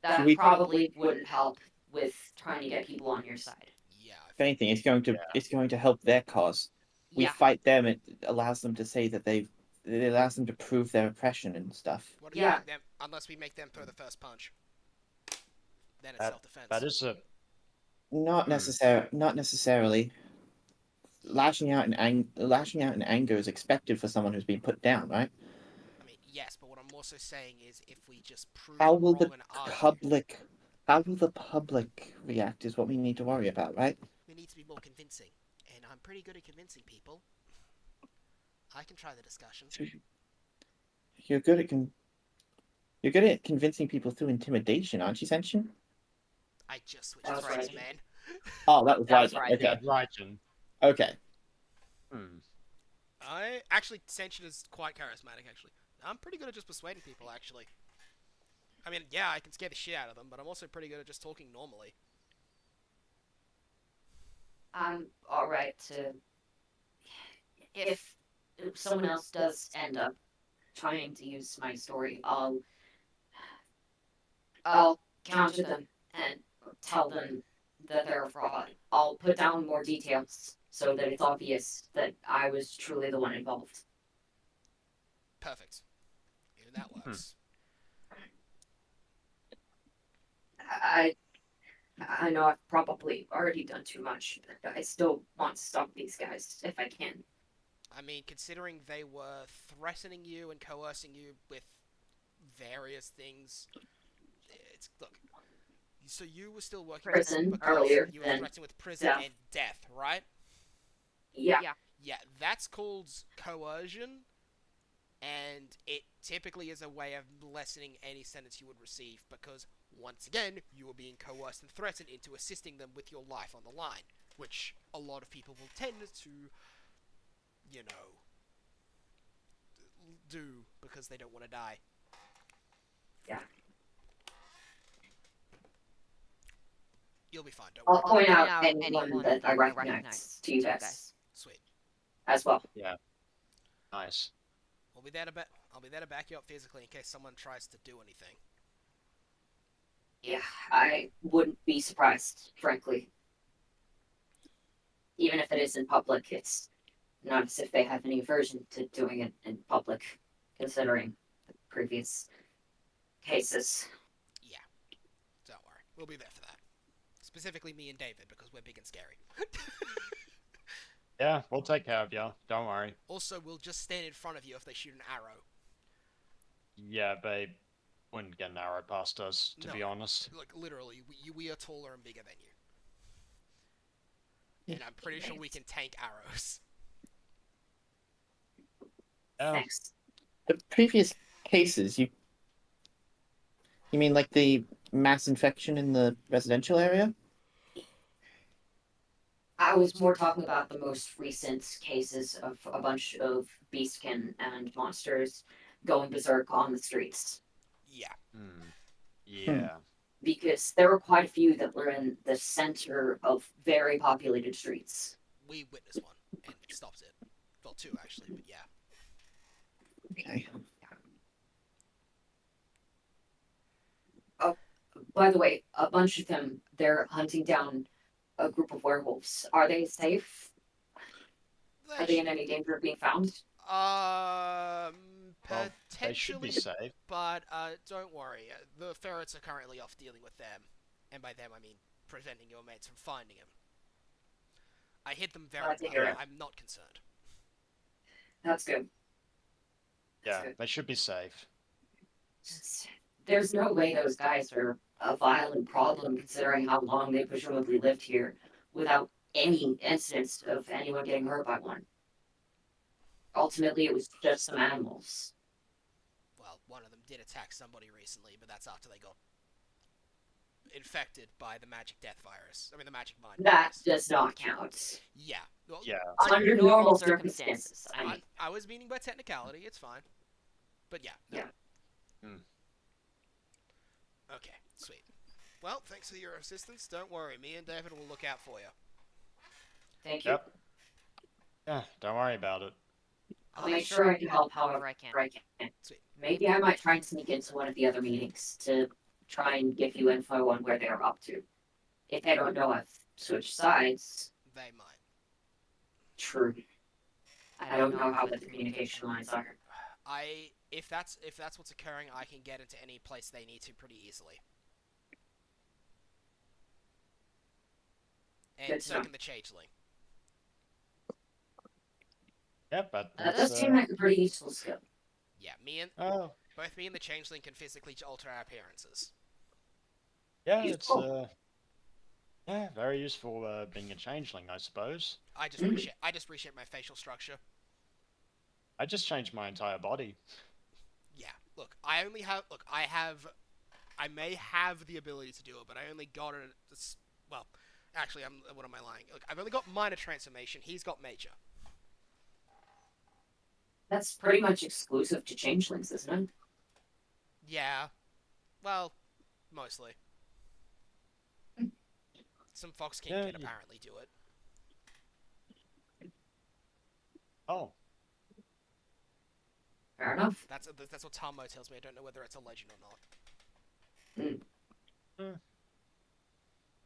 That we- probably wouldn't help with trying to get people on your side. Yeah. If anything, it's going to help their cause. We Yeah. fight them, it allows them to say that it allows them to prove their oppression and stuff. What do you Yeah. make them unless we make them throw the first punch? Then it's That- self-defense. That is a Not necessarily. Lashing out in anger is expected for someone who's been put down, right? I mean, yes, but what I'm also saying is if we just prove How them will wrong the and argue, public react is what we need to worry about, right? we need to be more convincing. And I'm pretty good at convincing people. I can try the discussion. You're good at you're good at convincing people through intimidation, aren't you, Senshin? I just switched That's sides, right. man. Oh, that was That was right. right. Okay. Raijin. Okay. I actually Senshin is quite charismatic. Actually, I'm pretty good at just persuading people. Actually, I mean, yeah, I can scare the shit out of them, but I'm also pretty good at just talking normally. I'm alright to. If someone else does end up trying to use my story, I'll counter them and tell them that they're a fraud. I'll put down more details so that it's obvious that I was truly the one involved. Perfect. Even that works. I know I've probably already done too much, but I still want to stop these guys if I can. I mean, considering they were threatening you and coercing you with various things, it's look. So you were still working with them Prison because earlier, you were then threatened with prison death. and death, right? Yeah. Yeah. Yeah, that's called coercion, and it typically is a way of lessening any sentence you would receive because, once again, you are being coerced and threatened into assisting them with your life on the line, which a lot of people will tend to, you know, do because they don't want to die. Yeah. You'll be fine, don't I'll worry. point out anyone that I recognize to you guys Sweet. as well. Yeah. Nice. I'll be there to I'll be there to back you up physically in case someone tries to do anything. Yeah, I wouldn't be surprised, frankly. Even if it is in public, it's not as if they have any aversion to doing it in public, considering the previous cases. Yeah, don't worry. We'll be there for that. Specifically me and David because we're big and scary. Yeah, we'll take care of you. Don't worry. Also, we'll just stand in front of you if they shoot an arrow. Yeah, they wouldn't get an arrow past us, to be No. honest. Like, literally, we are taller and bigger than you. And I'm pretty sure we can tank arrows. Yeah. Thanks. The previous cases, you mean like the mass infection in the residential area? I was more talking about the most recent cases of a bunch of beastkin and monsters going berserk on the streets. Yeah. Yeah. Because there were quite a few that were in the center of very populated streets. We witnessed one and stopped it. Well, two actually, but yeah. Okay. By the way, a bunch of them, they're hunting down a group of werewolves. Are they safe? Are they in any danger of being found? Well, they should be Potentially, safe. but don't worry. The ferrets are currently off dealing with them, and by them I mean preventing your mates from finding him. I hid them very Glad to well. hear it. I'm not concerned. That's good. Yeah, they should be safe. There's no way those guys are a violent problem considering how long they presumably lived here without any incidents of anyone getting hurt by one. Ultimately, it was just some animals. Well, one of them did attack somebody recently, but that's after they got infected by the magic death virus. I mean, the magic mind That virus. does not count. Yeah. Well, Yeah. Under normal circumstances, I mean. I was meaning by technicality. It's fine. But yeah. No. Yeah. Okay. Sweet. Well, thanks for your assistance. Don't worry. Me and David will look out for you. Thank you. Yep. Yeah, don't worry about it. I'll make sure I can help however I can. I can. Sweet. Maybe I might try and sneak into one of the other meetings to try and give you info on where they're up to. If they don't know I've switched sides, They might. true. I don't know how the communication lines are. If that's what's occurring, I can get into any place they need to pretty easily. And Good so to know. can the changeling. Yep, but That does seem like a pretty useful skill. Yeah, oh, both me and the changeling can physically alter our appearances. yeah, Useful. yeah, very useful being a changeling, I suppose. I just reshape my facial structure. I just changed my entire body. Yeah. Look, I may have the ability to do it, but I only got it. Well, actually, what am I lying? Look, I've only got minor transformation. He's got major. That's pretty much exclusive to changelings, isn't it? Yeah. Well, mostly. Some Fox King Yeah, can apparently do it. Oh, Fair enough. That's what Tammo tells me. I don't know whether it's a legend or not.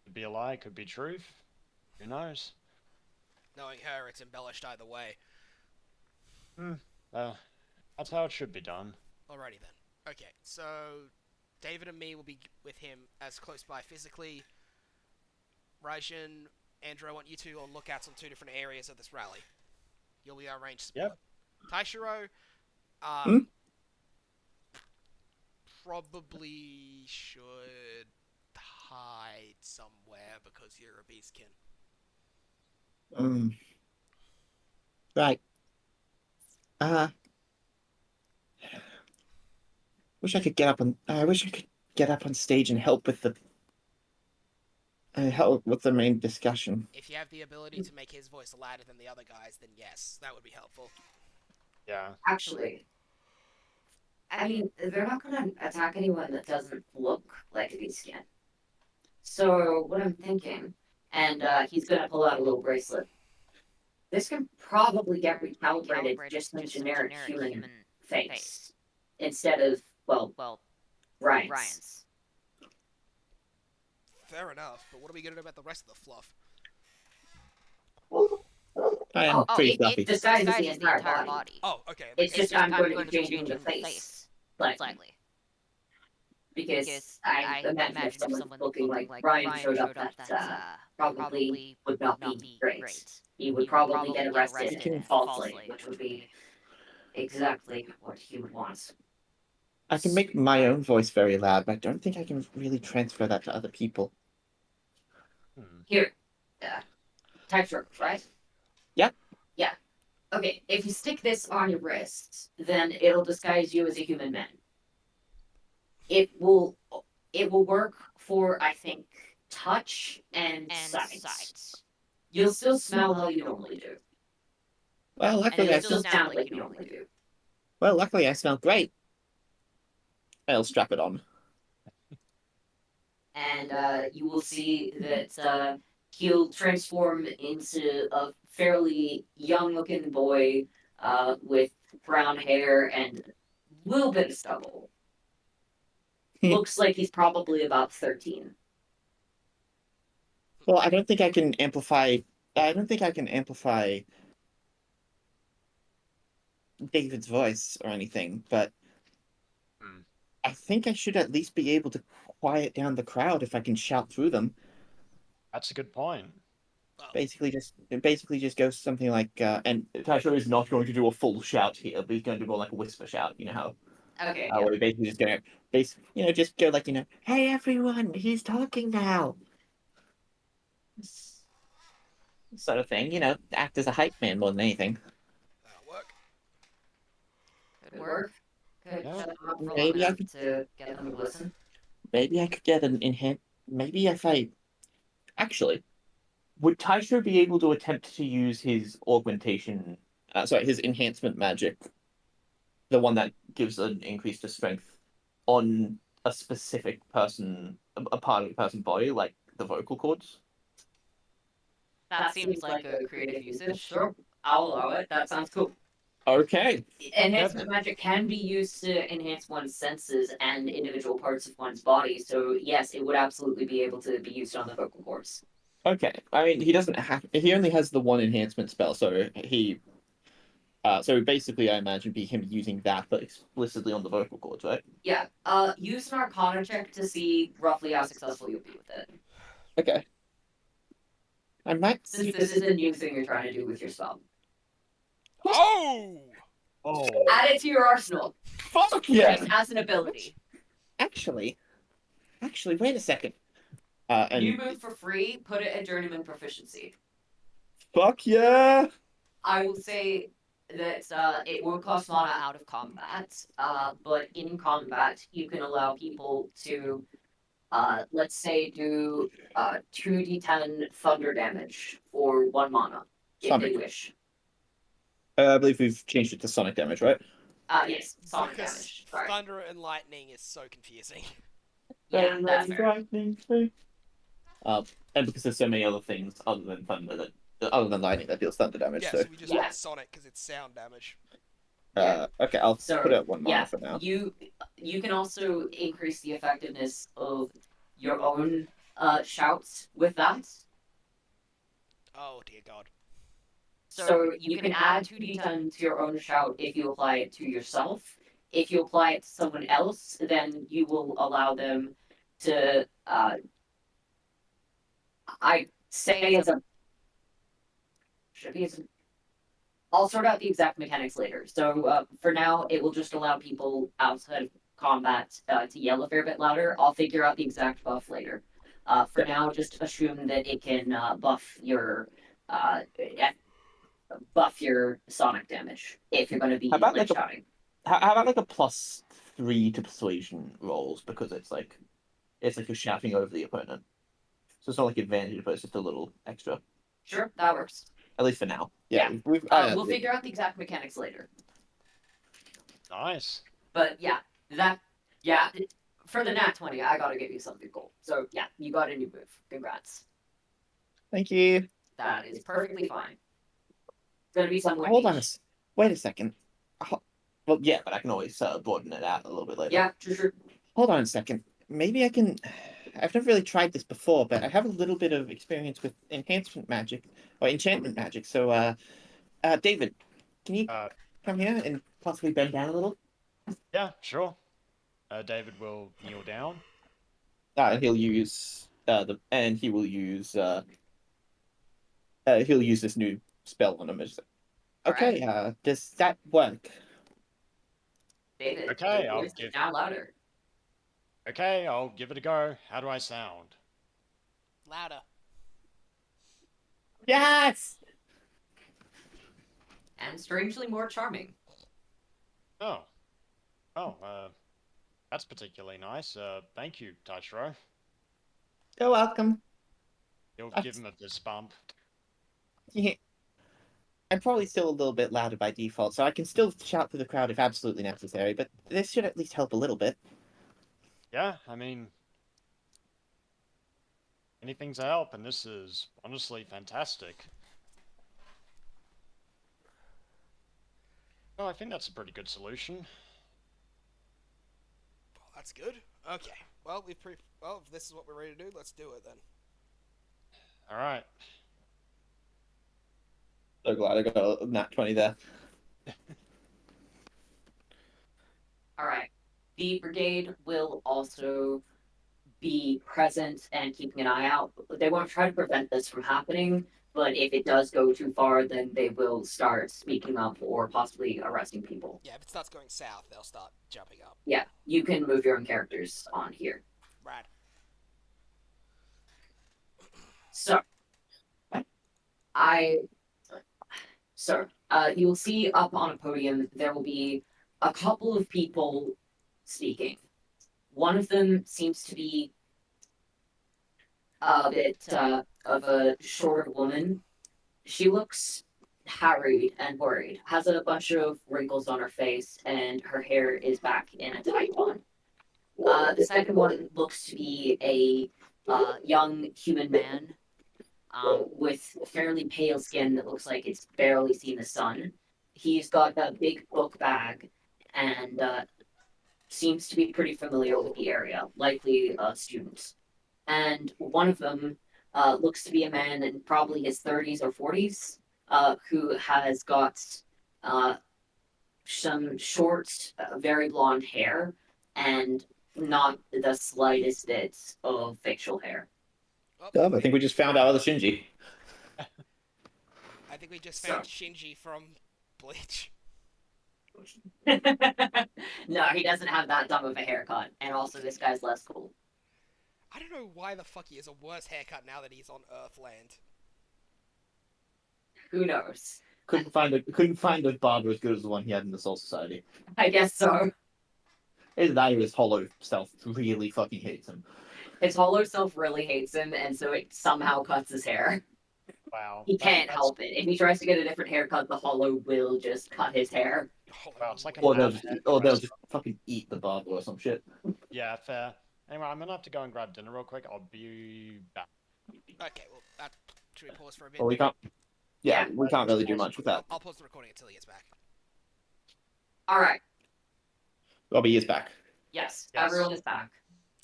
could be a lie, could be truth. Who knows? Knowing her, it's embellished either way. That's how it should be done. Alrighty then. Okay, so David and me will be with him as close by physically. Raijin, Andrew, I want you two on lookouts on 2 different areas of this rally. You'll be our range support. Yep. Taishiro, Hmm? probably should hide somewhere because you're a beastkin. Right. Wish I could get up on. I wish I could get up on stage and help with the main discussion. If you have the ability to make his voice louder than the other guys, then yes, that would be helpful. Yeah. Actually, I mean, they're not gonna attack anyone that doesn't look like a beastskin. So what I'm thinking, and he's gonna pull out a little bracelet. This can probably get recalibrated to just a generic human face instead of, well, Ryan's. Fair enough, but what are we gonna do about the rest of the fluff? I am pretty fluffy. It disguises the entire body. Oh, okay. It's just I'm going to be changing the face slightly. Because I imagine if someone looking like Ryan showed up, that probably would not be great. He would probably get arrested falsely, which would be exactly what he would want. I can make my own voice very loud, but I don't think I can really transfer that to other people. Here, type circles, right? Yep. Yeah. Okay, if you stick this on your wrist, then it'll disguise you as a human man. It will work for, I think, touch and sight. You'll still smell how you normally do. Well, And luckily it'll I still sound like you normally do. Well, luckily I smell great. I'll strap it on. And you will see that he'll transform into a fairly young-looking boy with brown hair and a little bit of stubble. Looks like he's probably about 13. Well, I don't think I can amplify. I don't think I can amplify David's voice or anything, but I think I should at least be able to quiet down the crowd if I can shout through them. That's a good point. Basically just go something like, and Taishiro is not going to do a full shout here, but he's going to do more like a whisper shout. You know how? Okay. Where he basically just going, just go like, hey everyone, he's talking now. Sort of thing, act as a hype man more than anything. That'll work. Good work. Good. Yeah. Maybe I could to get them to listen. Maybe I could get an enhance. Maybe if I actually would Taisho be able to attempt to use his augmentation, his enhancement magic, the one that gives an increase to strength, on a specific person, a part of a person's body, like the vocal cords? That seems like a creative usage. Sure, I'll allow it. That sounds cool. Okay. Enhancement magic can be used to enhance one's senses and individual parts of one's body, so yes, it would absolutely be able to be used on the vocal cords. Okay. I mean, he doesn't have. He only has the one enhancement spell, so he. So basically, I imagine be him using that, but explicitly on the vocal cords, right? Yeah. Use an Arcana check to see roughly how successful you'll be with it. Okay. I might. Since this is a new thing you're trying to do with your spell. Oh! Oh. Add it to your arsenal. Fuck yeah! As an ability. Actually, wait a second. New move for free, put it at journeyman proficiency. Fuck yeah! I will say that it will cost mana out of combat, but in combat you can allow people to, let's say, do 2d10 thunder damage for 1 mana, if they wish. I believe we've changed it to sonic damage, right? Yes, sonic Because damage. Sorry. thunder and lightning is so confusing. Yeah, that's fair. And because there's so many other things other than thunder other than lightning that deals thunder damage. Yeah, So so we just went sonic because it's sound damage. okay, I'll So, put it at 1 mana for now. You can also increase the effectiveness of your own shouts with that. Oh dear god. So you can add 2d10 to your own shout if you apply it to yourself. If you apply it to someone else, then you will allow them to I say as a should be as a, I'll sort out the exact mechanics later. So for now, it will just allow people outside of combat to yell a fair bit louder. I'll figure out the exact buff later. For Yeah. now, just assume that it can uh, buff your sonic damage if you're going to be How about like a shouting. how about like a +3 to persuasion rolls because it's like you're shouting over the opponent. So it's not like advantage, but it's just a little extra. Sure, that works. At least for now. Yeah. We've We'll figure out the exact mechanics later. Nice. But yeah, for the nat 20, I gotta give you something cool. So yeah, you got a new move. Congrats. Thank you. That is perfectly fine. It's gonna be somewhere Hold on niche. wait a second. Well, yeah, but I can always broaden it out a little bit later. Yeah, sure. Hold on a second. Maybe I can. I've never really tried this before, but I have a little bit of experience with enhancement magic or enchantment magic. So, David, can you Uh, come here and possibly bend down a little? yeah, sure. David will kneel down. And he'll use he will use he'll use this new spell on him. Okay, does that work? David, Okay, your I'll voice is give. now louder. Okay, I'll give it a go. How do I sound? Louder. Yes. And strangely more charming. Oh, oh, that's particularly nice. Thank you, Taichiro. You're welcome. You'll That's- give him a fist bump. Yeah. I'm probably still a little bit louder by default, so I can still shout to the crowd if absolutely necessary, but this should at least help a little bit. Yeah, I mean, anything to help, and this is honestly fantastic. Well, I think that's a pretty good solution. Well, that's good. Okay. Well, well, if this is what we're ready to do, let's do it then. All right. So glad I got a nat 20 there. All right. The brigade will also be present and keeping an eye out. They won't try to prevent this from happening, but if it does go too far, then they will start speaking up or possibly arresting people. Yeah, if it starts going south, they'll start jumping up. Yeah, you can move your own characters on here. Rad. So, you will see up on a podium there will be a couple of people speaking. One of them seems to be a bit of a shorter woman. She looks harried and worried, has a bunch of wrinkles on her face, and her hair is back in a tight bun. The second one looks to be a young human man with fairly pale skin that looks like it's barely seen the sun. He's got a big book bag and seems to be pretty familiar with the area, likely a student. And one of them looks to be a man in probably his 30s or 40s who has got some short, very blonde hair and not the slightest bit of facial hair. Oh, I think we just found our other Shinji. I think we just found Shinji from Bleach. No, he doesn't have that dumb of a haircut, and also this guy's less cool. I don't know why the fuck he has a worse haircut now that he's on Earthland. Who knows? Couldn't find a barber as good as the one he had in the Soul Society. I guess so. Either that or his hollow self really fucking hates him. His hollow self really hates him, and so it somehow cuts his hair. Wow. He can't help it. If he tries to get a different haircut, the hollow will just cut his hair. Wow, it's like Or an they'll just fucking eat the barber or some shit. Yeah, fair. Anyway, I'm gonna have to go and grab dinner real quick. I'll be back. Okay, well, should we pause for a bit? Well, we can't. Yeah, we can't really do much with that. I'll pause the recording until he gets back. All right. Robbie is back. Yes, Yes. everyone is back.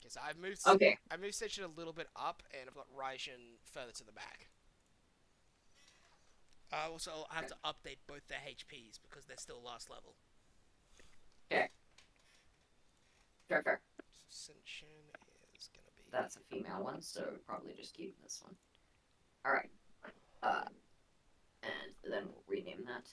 Okay, so I've moved. Okay. I moved Station a little bit up, and I've got Raijin further to the back. Also, I have to update both their HPs because they're still last level. Fair. Ascension is gonna be. That's a female one, so probably just keep this one. Alright. And then we'll rename that.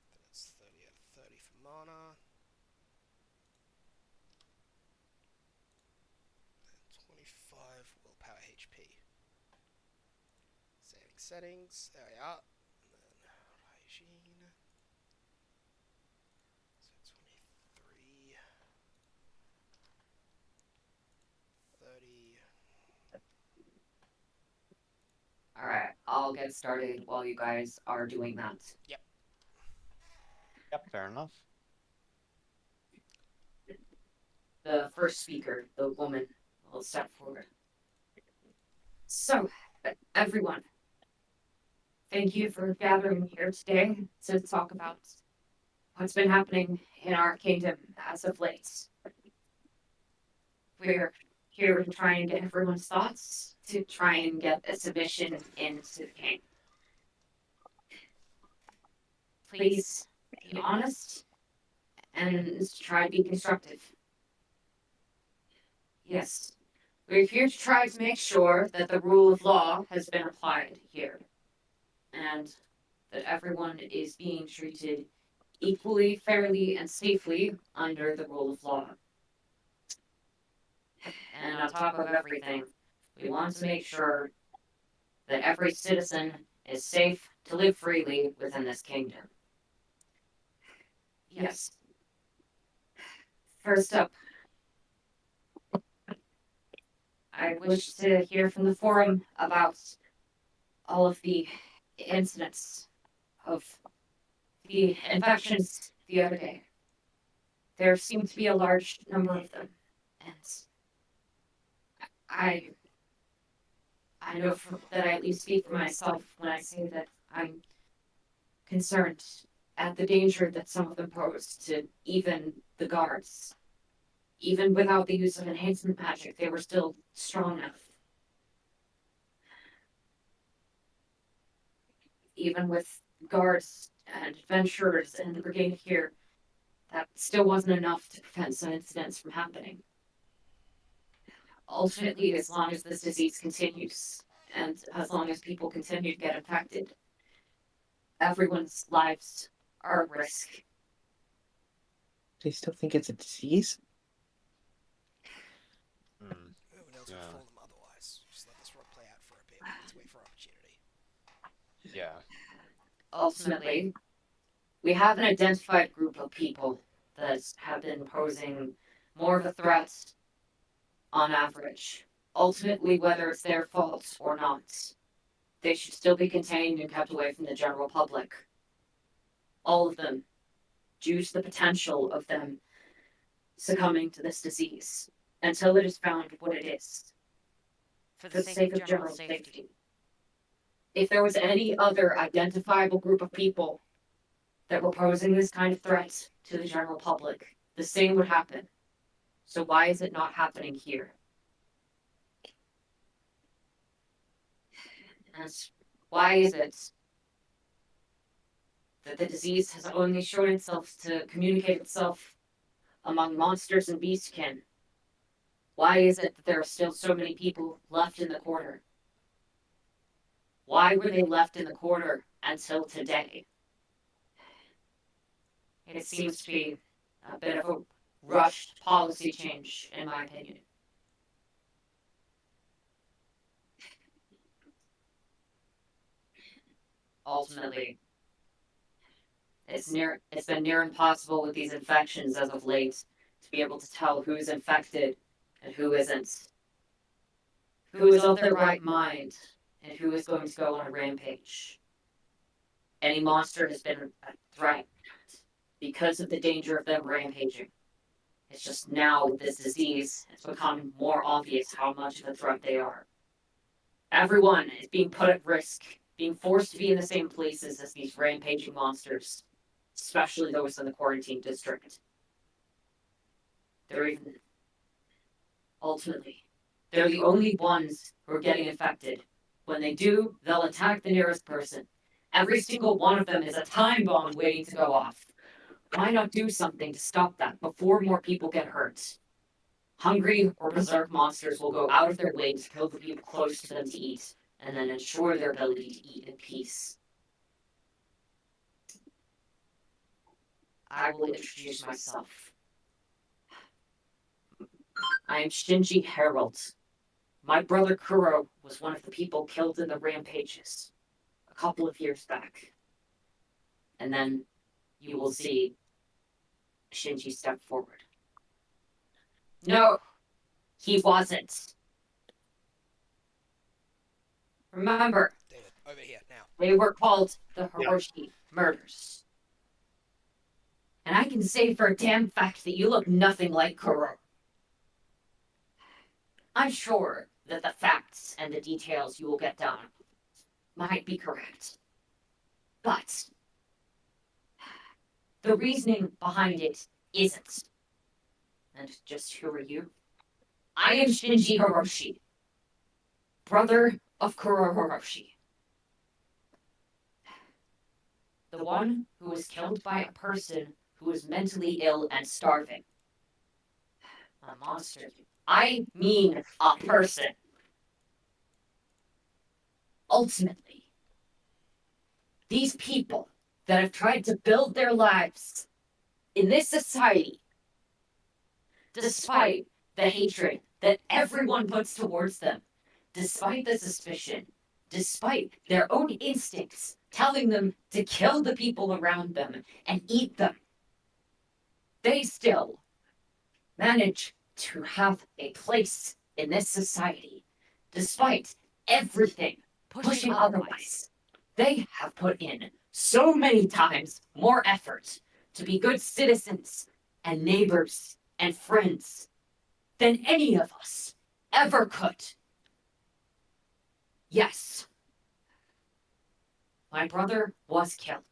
Then it's 30 out of 30 for mana. And 25 willpower HP. Saving settings. There we are. And then hygiene. So 23. 30. Alright, I'll get started while you guys are doing that. Yep. Yep, fair enough. The first speaker, the woman, will step forward. So, everyone, thank you for gathering here today to talk about what's been happening in our kingdom as of late. We're here to try and get everyone's thoughts, to try and get a submission into the king. Please be honest and try to be constructive. Yes, we're here to try to make sure that the rule of law has been applied here, and that everyone is being treated equally, fairly, and safely under the rule of law. And on top of everything, we want to make sure that every citizen is safe to live freely within this kingdom. Yes. First up, I wish to hear from the forum about all of the incidents of the infections the other day. There seemed to be a large number of them, and I know that I at least speak for myself when I say that I'm concerned at the danger that some of them pose to even the guards. Even without the use of enhancement magic, they were still strong enough. Even with guards and adventurers and the brigade here, that still wasn't enough to prevent some incidents from happening. Ultimately, as long as this disease continues, and as long as people continue to get infected, everyone's lives are at risk. Do you still think it's a disease? Hmm. No one else Yeah. will inform them otherwise. Just let this run play out for a bit. Let's wait for opportunity. Yeah. Ultimately, we have an identified group of people that have been posing more of a threat on average. Ultimately, whether it's their fault or not, they should still be contained and kept away from the general public. All of them, due to the potential of them succumbing to this disease, until it is found what it is, For for the sake of general safety. If there was any other identifiable group of people that were posing this kind of threat to the general public, the same would happen. So why is it not happening here? And why is it that the disease has only shown itself to communicate itself among monsters and beastkin? Why is it that there are still so many people left in the quarter? Why were they left in the quarter until today? It seems to be a bit of a rushed policy change, in my opinion. Ultimately, it's been near impossible with these infections as of late to be able to tell who's infected and who isn't. Who is of their right mind and who is going to go on a rampage. Any monster has been a threat because of the danger of them rampaging. It's just now with this disease, it's become more obvious how much of a threat they are. Everyone is being put at risk, being forced to be in the same places as these rampaging monsters, especially those in the quarantine district. Ultimately, they're the only ones who are getting infected. When they do, they'll attack the nearest person. Every single one of them is a time bomb waiting to go off. Why not do something to stop that before more people get hurt? Hungry or berserk monsters will go out of their way to kill the people close to them to eat, and then ensure their ability to eat in peace. I will introduce myself. I am Shinji Herald. My brother Kuro was one of the people killed in the rampages a couple of years back. And then you will see Shinji step forward. No, he wasn't. Remember, David, over here now. they were called the Yeah. Hiroshi murders. And I can say for a damn fact that you look nothing like Kuro. I'm sure that the facts and the details you will get down might be correct. But the reasoning behind it isn't. And just who are you? I am Shinji Hiroshi, brother of Kuro Hiroshi. The one who was killed by a person who was mentally ill and starving. A monster. I mean a person. Ultimately, these people that have tried to build their lives in this society, despite the hatred that everyone puts towards them, despite the suspicion, despite their own instincts telling them to kill the people around them and eat them, they still manage to have a place in this society, despite everything pushing otherwise. They have put in so many times more effort to be good citizens and neighbors and friends than any of us ever could. Yes, my brother was killed.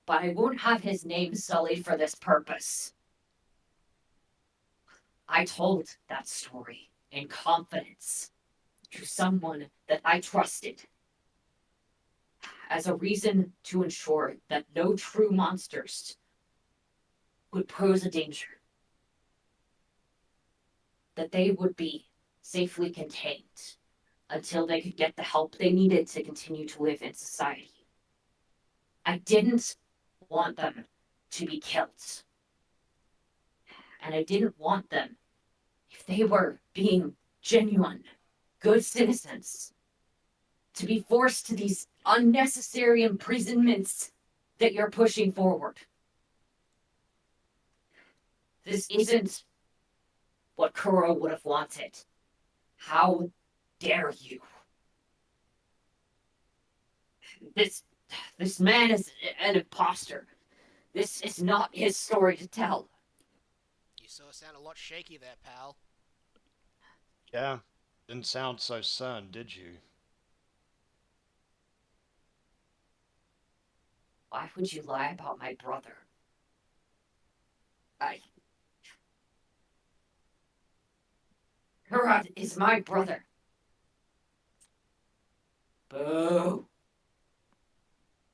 But I won't have his name sullied for this purpose. I told that story in confidence to someone that I trusted as a reason to ensure that no true monsters would pose a danger, that they would be safely contained until they could get the help they needed to continue to live in society. I didn't want them to be killed. And I didn't want them, if they were being genuine, good citizens, to be forced to these unnecessary imprisonments that you're pushing forward. This isn't what Kuro would have wanted. How dare you? This man is an imposter. This is not his story to tell. You sort of sound a lot shaky there, pal. Yeah. Didn't sound so certain, did you? Why would you lie about my brother? Murad is my brother. Boo.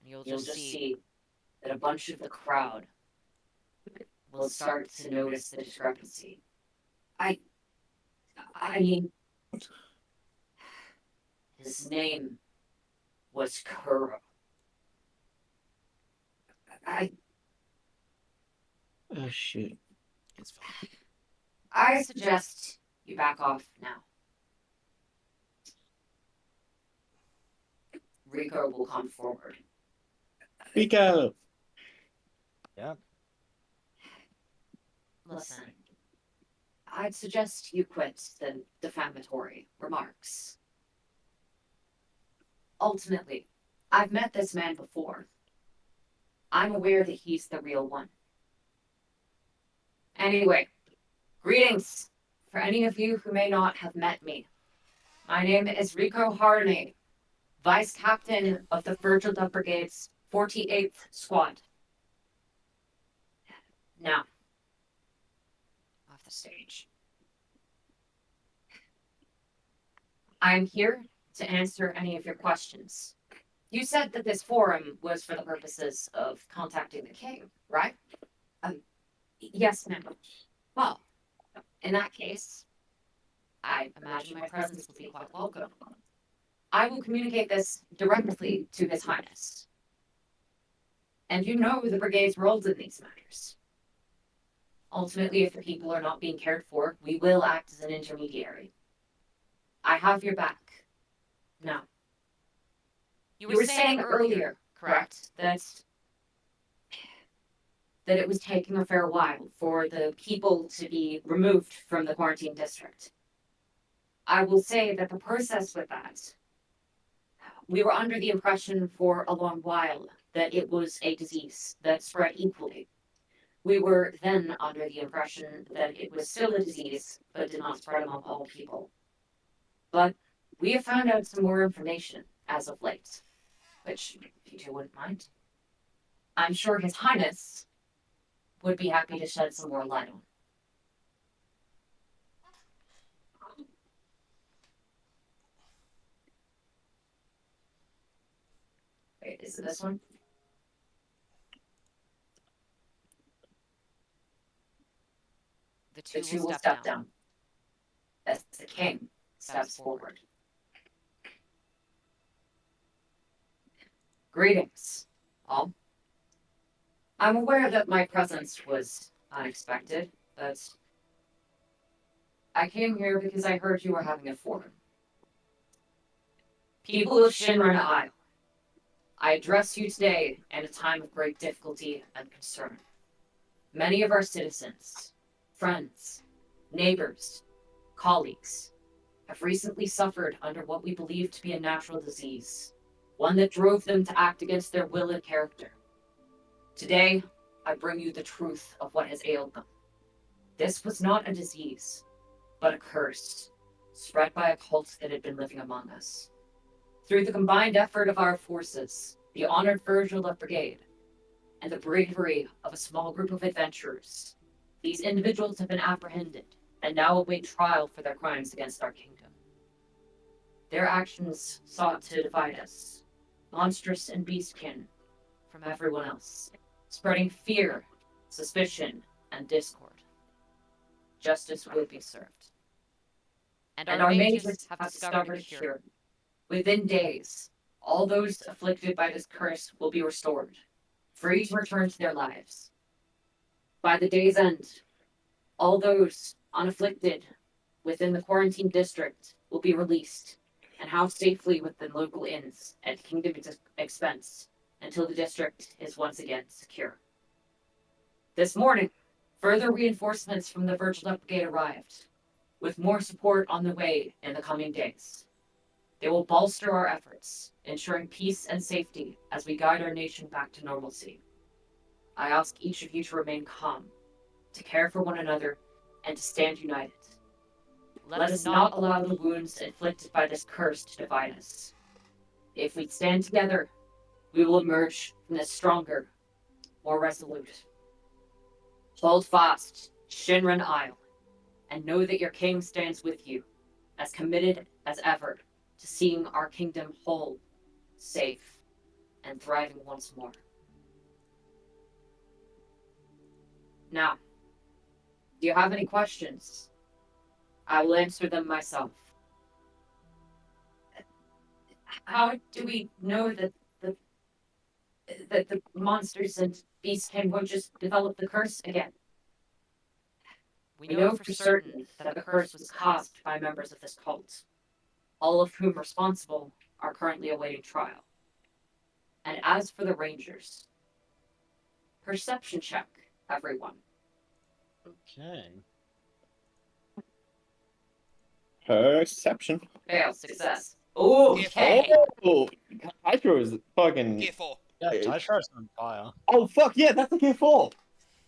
You'll You'll just just see see that a bunch of the crowd will start to notice the discrepancy. I mean, his name was Kuro. Oh shoot. It's fine. I suggest you back off now. Rico will come forward. Rico. Yeah. Listen, I'd suggest you quit the defamatory remarks. Ultimately, I've met this man before. I'm aware that he's the real one. Anyway, greetings for any of you who may not have met me. My name is Rico Harney, Vice Captain of the Virgil Dub Brigade's 48th Squad. Now, off the stage. I'm here to answer any of your questions. You said that this forum was for the purposes of contacting the king, right? Yes, ma'am. Well, in that case, I imagine my presence would be quite welcome. I will communicate this directly to His Highness. And you know the brigade's roles in these matters. Ultimately, if the people are not being cared for, we will act as an intermediary. I have your back. Now, you were saying earlier, correct, that it was taking a fair while for the people to be removed from the quarantine district. I will say that the process with that, we were under the impression for a long while that it was a disease that spread equally. We were then under the impression that it was still a disease, but did not spread among all people. But we have found out some more information as of late, which, if you two wouldn't mind, I'm sure His Highness would be happy to shed some more light on. Wait, is it this one? The The two two will step down as the king steps forward. Greetings, all. I'm aware that my presence was unexpected, but I came here because I heard you were having a forum. People of Shinran Isle, I address you today in a time of great difficulty and concern. Many of our citizens, friends, neighbors, colleagues, have recently suffered under what we believe to be a natural disease, one that drove them to act against their will and character. Today, I bring you the truth of what has ailed them. This was not a disease, but a curse, spread by a cult that had been living among us. Through the combined effort of our forces, the honored Virgil of Brigade, and the bravery of a small group of adventurers, these individuals have been apprehended and now await trial for their crimes against our kingdom. Their actions sought to divide us, monstrous and beastkin, from everyone else, spreading fear, suspicion, and discord. Justice will be served. And And our our mages mages have have discovered discovered a cure. Within days, all those afflicted by this curse will be restored, free to return to their lives. By the day's end, all those unafflicted within the quarantine district will be released and housed safely within local inns at kingdom expense until the district is once again secure. This morning, further reinforcements from the Virgil Brigade arrived, with more support on the way in the coming days. They will bolster our efforts, ensuring peace and safety as we guide our nation back to normalcy. I ask each of you to remain calm, to care for one another, and to stand united. Let us not allow the wounds inflicted by this curse to divide us. If we stand together, we will emerge from this stronger, more resolute. Hold fast, Shinran Isle, and know that your king stands with you, as committed as ever to seeing our kingdom whole, safe, and thriving once more. Now, do you have any questions? I will answer them myself. How do we know that the monsters and beastkin won't just develop the curse again? We know for certain that the curse was caused by members of this cult, all of whom responsible are currently awaiting trial. And as for the Rangers, perception check, everyone. Okay. Perception. Fail, success. Okay. Oh, Hydro is fucking. Gear 4. Yeah, It's- Taishar's on fire. Oh fuck yeah, that's a gear 4.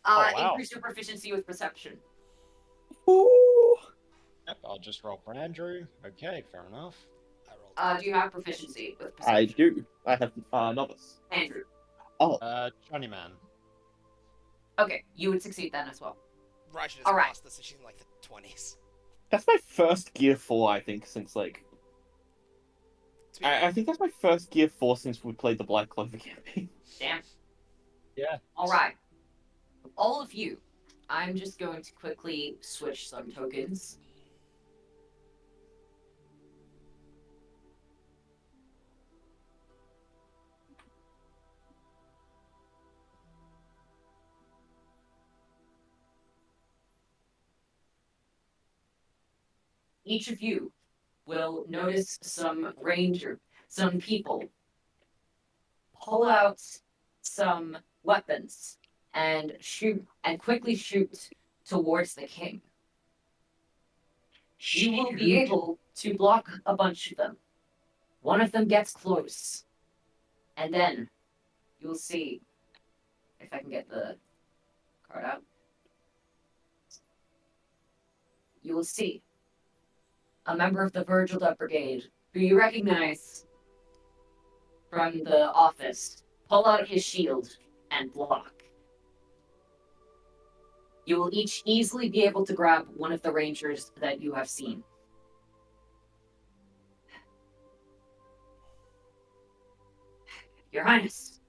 Oh, wow. Increase your proficiency with perception. Ooh. Yep, I'll just roll for Andrew. Okay, fair enough. I rolled. Do you have proficiency with perception? I do. I have novice. Andrew. Oh, Johnny Man. Okay, you would succeed then as well. Raja is Alright. master, so she's in like the 20s. that's my first gear 4 I think since like To be I think that's my first Gear 4 since we played the Black Clover campaign. Damn. Yeah. All right. All of you. I'm just going to quickly switch some tokens. Each of you will notice some people pull out some weapons and quickly shoot towards the king. You will be able to block a bunch of them. One of them gets close, and then you'll see if I can get the card out. You will see a member of the Virgil Dub Brigade, who you recognize from the office, pull out his shield and block. You will each easily be able to grab one of the rangers that you have seen. Your Highness,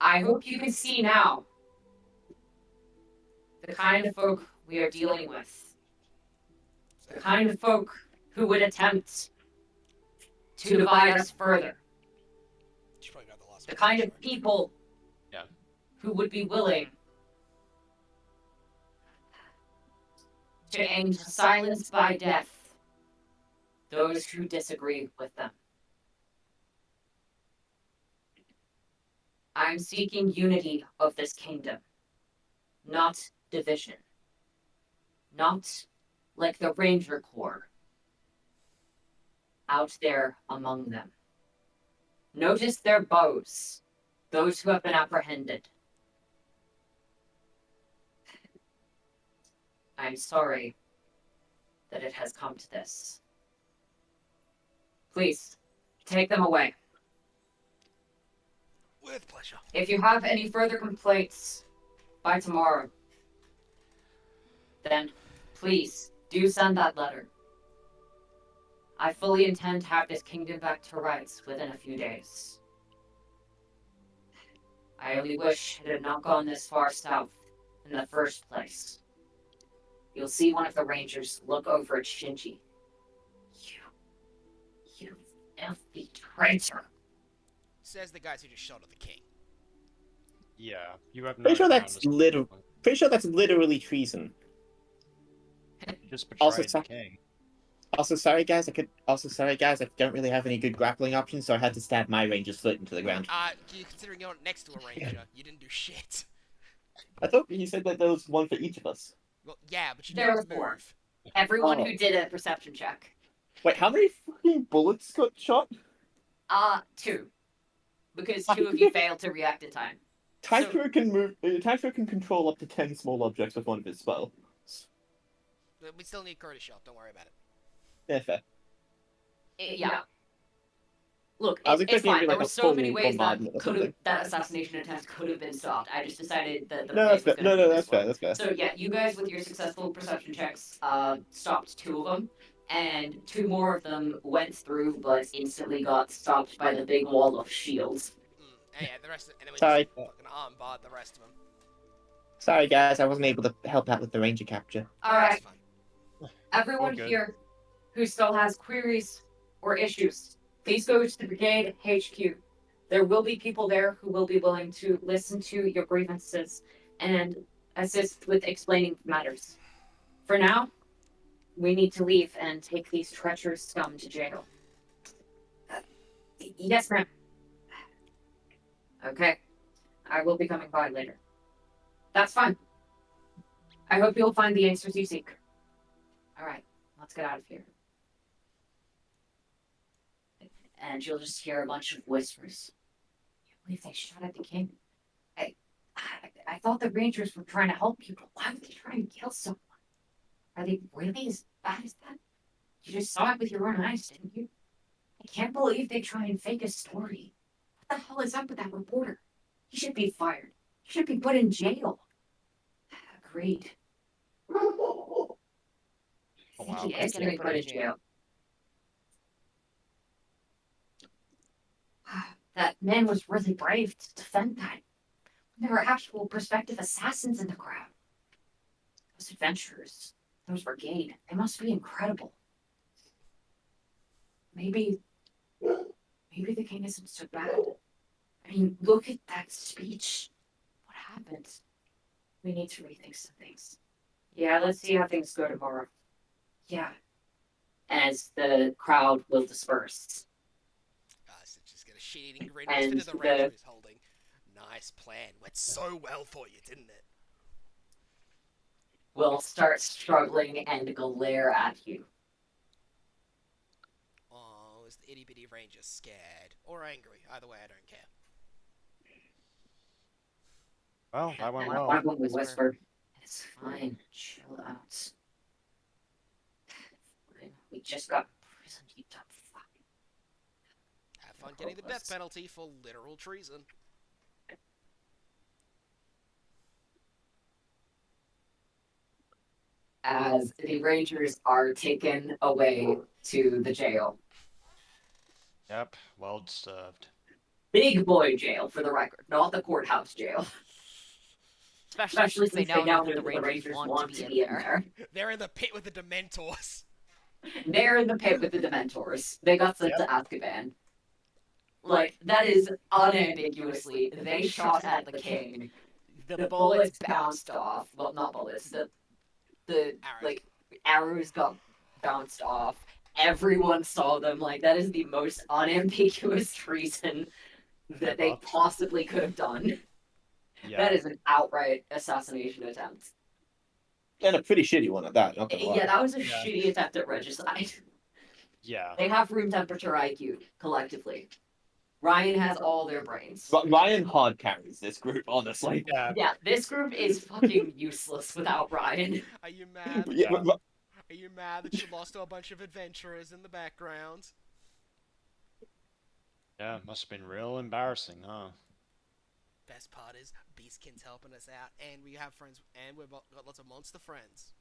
I hope you can see now the kind of folk we are dealing with. The kind of folk who would attempt to divide us further. She's probably got the last The one, kind sure. of people Yeah. who would be willing to aim to silence by death those who disagree with them. I'm seeking unity of this kingdom, not division. Not like the Ranger Corps out there among them. Notice their bows, those who have been apprehended. I'm sorry that it has come to this. Please, take them away. With pleasure. If you have any further complaints by tomorrow, then please do send that letter. I fully intend to have this kingdom back to rights within a few days. I only wish it had not gone this far south in the first place. You'll see one of the rangers look over at Shinji. You filthy traitor. Says the guys who just shot at the king. Yeah. You have no Pretty sure ground that's to- literally treason. You just Also, betrayed the king. Also, sorry guys, I don't really have any good grappling options, so I had to stab my ranger's foot into the ground. Considering you're next to a ranger, you didn't do shit. I thought you said that there was one for each of us. Well, yeah, but you There didn't was more. move. Everyone Oh. who did a perception check. Wait, how many fucking bullets got shot? 2. Because 2 of you failed to react in time. Taishiro can move. Taishiro can control up to 10 small objects with one of his spells. We still need Curtis shot, don't worry about it. Yeah, fair. Yeah. Look, I was it's expecting it to fine. be There like were a so many full ways bombardment or something. that assassination attempt could have been stopped. I just decided that the No, that's fair. was gonna be this That's fair. one. That's fair. So yeah, you guys with your successful perception checks stopped 2 of them, and 2 more of them went through, but instantly got stopped by the big wall of shields. Yeah, the rest and then we Sorry. just fucking armbarred the rest of them. Sorry, guys, I wasn't able to help out with the ranger capture. All right, That's fine. everyone All good. here who still has queries or issues, please go to the Brigade HQ. There will be people there who will be willing to listen to your grievances and assist with explaining matters. For now, we need to leave and take these treacherous scum to jail. Yes, ma'am. Okay. I will be coming by later. That's fine. I hope you'll find the answers you seek. Alright, let's get out of here. And you'll just hear a bunch of whispers. I can't believe they shot at the king. I thought the Rangers were trying to help you, but why would they try and kill someone? Are they really as bad as that? You just saw it with your own eyes, didn't you? I can't believe they try and fake a story. What the hell is up with that reporter? He should be fired. He should be put in jail. Agreed. I think wow. he is going to be put in jail. that man was really brave to defend that. There were actual prospective assassins in the crowd. Those adventurers, those brigade, they must be incredible. Maybe the king isn't so bad. I mean, look at that speech. What happened? We need to rethink some things. Yeah, let's see how things go tomorrow. Yeah. As the crowd will disperse. So just get a shit-eating grin And into the ranger who's holding. Nice plan. Went so well for you, didn't it? Will start struggling and glare at you. Oh, is the itty-bitty ranger scared? Or angry? Either way, I don't care. Well, that went And well. one will whisper, "It's fine, chill out. We just got prison, you dumb fuck." Have fun getting the death penalty for literal treason. As the Rangers are taken away to the jail. Yep, well deserved. Big boy jail, for the record, not the courthouse jail. Especially since they now know that the Rangers want to be in there. They're in the pit with the Dementors. They're in the pit with the Dementors. They got sent to Azkaban. Like, that is unambiguously, they shot at the king. The bullets bounced off. Well, not bullets. The like arrows got bounced off. Everyone saw them. Like, that is the most unambiguous treason that they possibly could have done. Yeah. That is an outright assassination attempt. And a pretty shitty one at that. Not gonna lie. Yeah, that was a shitty attempt at regicide. Yeah. They have room temperature IQ collectively. Ryan has all their brains. But Ryan hard carries this group, honestly. Yeah, this group is fucking useless without Ryan. Are you mad? Yeah, Are you mad that you lost to a bunch of adventurers in the background? Yeah, must have been real embarrassing, huh? Best part is Beastkin's helping us out, and we have friends, and we've got lots of monster friends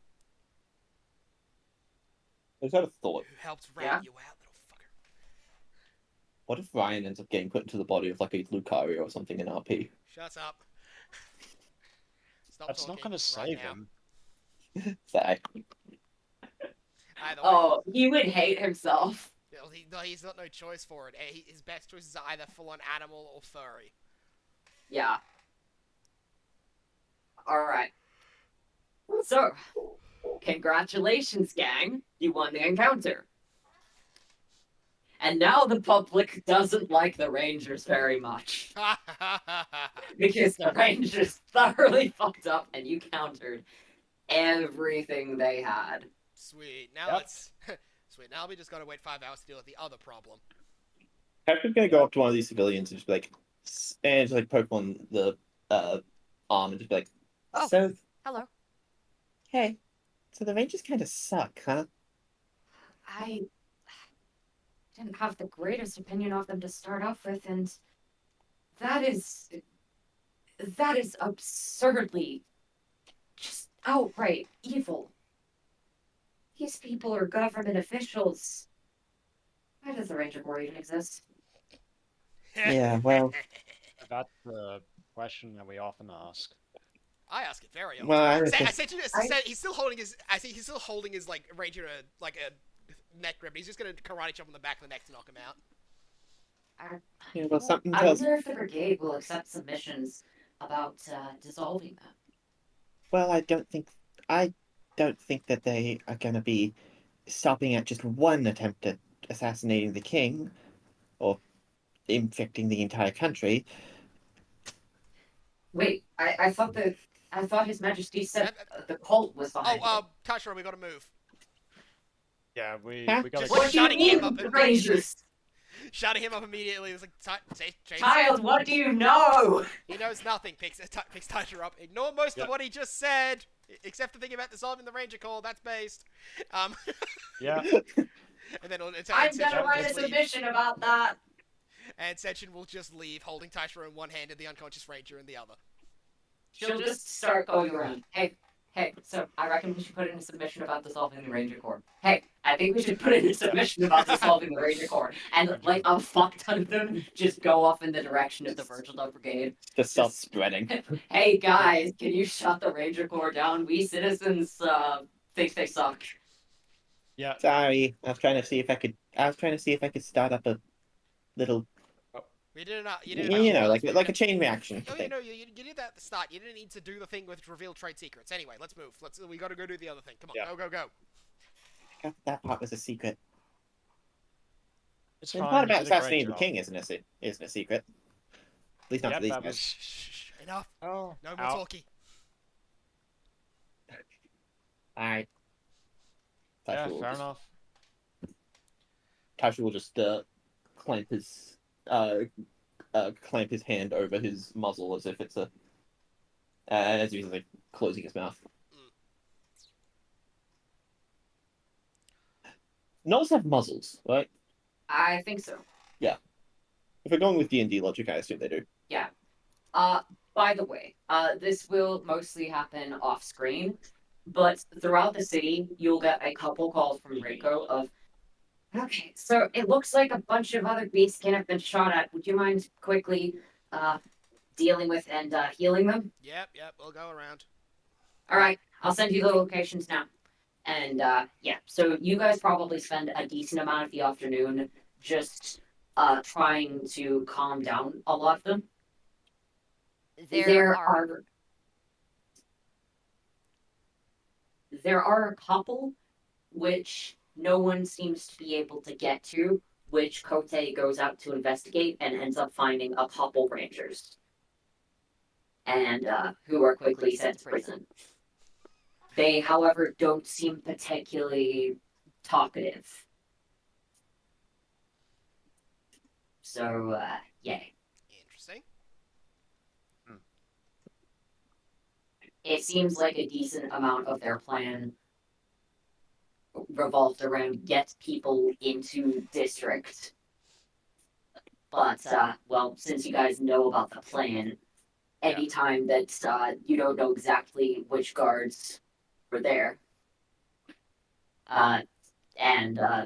I just had a thought. who helped rat you out, little fucker. What if Ryan ends up getting put into the body of like a Lucario or something in RP? Shut up. Stop That's not talking going to save him. Say. Either way, Oh, he would hate himself. he's got no choice for it. His best choices are either full-on animal or furry. Yeah. Alright. So, congratulations, gang. You won the encounter. And now the public doesn't like the Rangers very much. Because the Rangers thoroughly fucked up and you countered everything they had. Sweet. Now let's... Sweet. Now we just gotta wait 5 hours to deal with the other problem. Captain's gonna go up to one of these civilians and just be like, and just like poke on the arm and just be like, Oh, so hello. hey, so the Rangers kind of suck, huh? I didn't have the greatest opinion of them to start off with, and that is absurdly just outright evil. These people are government officials. Why does the Ranger Corps even exist? Yeah, well, That's the question that we often ask. I ask it very often. Well, I said he's still holding his. I think he's still holding his like ranger like a neck grip. He's just gonna karate chop on the back of the neck to knock him out. yeah, well, something I tells. wonder if the brigade will accept submissions about dissolving them. Well, I don't think that they are going to be stopping at just one attempt at assassinating the king or infecting the entire country. Wait, I thought His Majesty said the cult was behind it. Tashra, we gotta move. Yeah, we Huh? got What to... do you mean? The Rangers? Shutting him up immediately. It was like, James. Child, what do you know? He knows nothing. Picks Tashra up. Ignore most of what he just said, except the thing about dissolving the Ranger Corps. That's based. Yeah. And then I'm gonna write a submission about that. And Sechin will just leave, holding Tashra in one hand and the unconscious Ranger in the other. She'll just start going around. Hey, Hey, so I reckon we should put in a submission about dissolving the Ranger Corps. Hey, I think we should put in a submission about dissolving the Ranger Corps. And like a fuck ton of them just go off in the direction of the Virgil Dove Brigade. Just start spreading. Hey guys, can you shut the Ranger Corps down? We citizens think they suck. Yeah. Sorry, I was trying to see if I could. I was trying to see if I could start up a little, We did it. You you did it. know, first. like a chain reaction Oh, thing. you did that at the start. You didn't need to do the thing with reveal trade secrets. Anyway, let's move. We gotta go do the other thing. Come on, Yeah. go. That part was a secret. It's The fine. part You about did a great assassinating the job. king isn't a secret. At least not Yep, to these that guys. was. Shh. Enough. Oh. No more out. talkie. Alright. Yeah, fair enough. Tasha will just clamp his clamp his hand over his muzzle as if it's a as he's like closing his mouth. Gnolls have muzzles, right? I think so. If we're going with D&D logic, I assume they do. By the way, this will mostly happen off screen, but throughout the city, you'll get a couple calls from Reiko of, okay, so it looks like a bunch of other beastkin have been shot at. Would you mind quickly dealing with and healing them? Yep. We'll go around. All right, I'll send you the locations now. And yeah, so you guys probably spend a decent amount of the afternoon just trying to calm down a lot of them. There are a couple which no one seems to be able to get to, which Kote goes out to investigate and ends up finding a couple rangers, and who are quickly sent to prison. They, however, don't seem particularly talkative. So, yay. Interesting. It seems like a decent amount of their plan revolved around get people into district. But, well, since you guys know about the plan, anytime that you don't know exactly which guards were there, and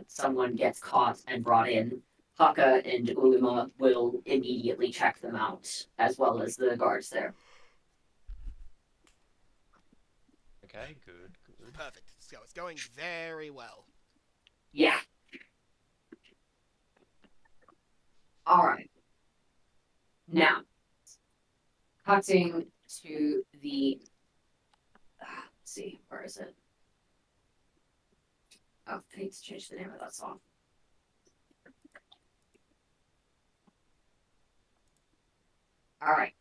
someone gets caught and brought in, Haka and Uluma will immediately check them out, as well as the guards there. Okay, good. Perfect. So it's going very well. Yeah. Alright. Now, cutting to the. Let's see, where is it? Oh, I need to change the name of that song. Alright.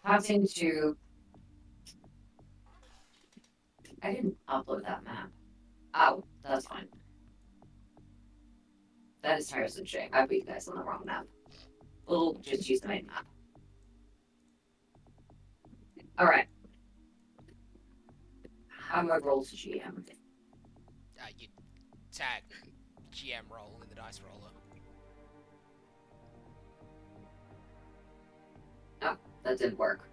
Cutting to. I didn't upload that map. Oh, that's fine. That is tiresome shit. I put you guys on the wrong map. We'll just use the main map. Alright. How do I roll to GM? You tag GM roll in the dice roller. Oh, that didn't work.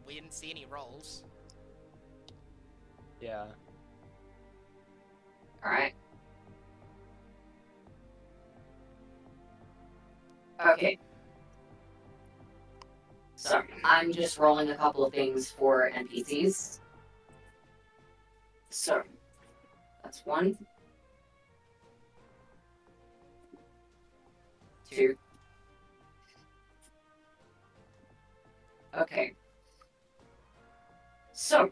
We didn't see any rolls. Yeah. Alright. Okay. So, I'm just rolling a couple of things for NPCs. So, that's 1, 2. Okay. So,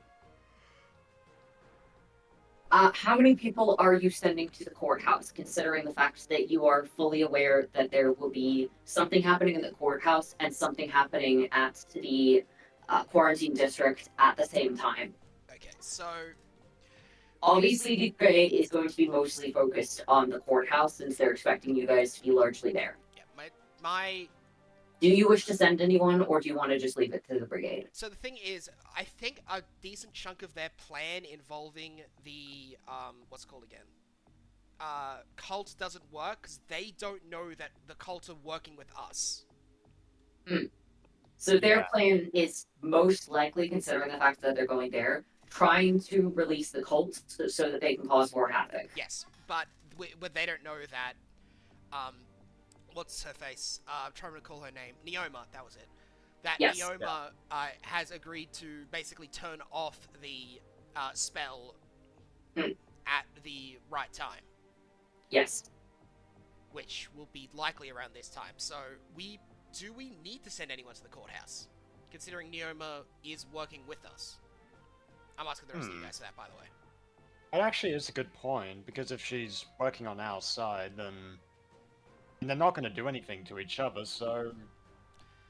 how many people are you sending to the courthouse, considering the fact that you are fully aware that there will be something happening in the courthouse and something happening at the quarantine district at the same time? Okay, so Obviously, the grade is going to be mostly focused on the courthouse since they're expecting you guys to be largely there. yeah, my Do you wish to send anyone, or do you want to just leave it to the brigade? So the thing is, I think a decent chunk of their plan involving the what's it called again? Cult doesn't work because they don't know that the cult are working with us. So their Yeah. plan is most likely, considering the fact that they're going there, trying to release the cult so that they can cause more havoc. Yes, but they don't know that. Um, what's her face? I'm trying to recall her name. Neoma, that was it. That Yes. Neoma has agreed to basically turn off the spell at the right time, Yes. which will be likely around this time. So do we need to send anyone to the courthouse, considering Neoma is working with us? I'm asking the rest of you guys that, by the way. It actually is a good point, because if she's working on our side, then they're not going to do anything to each other, so...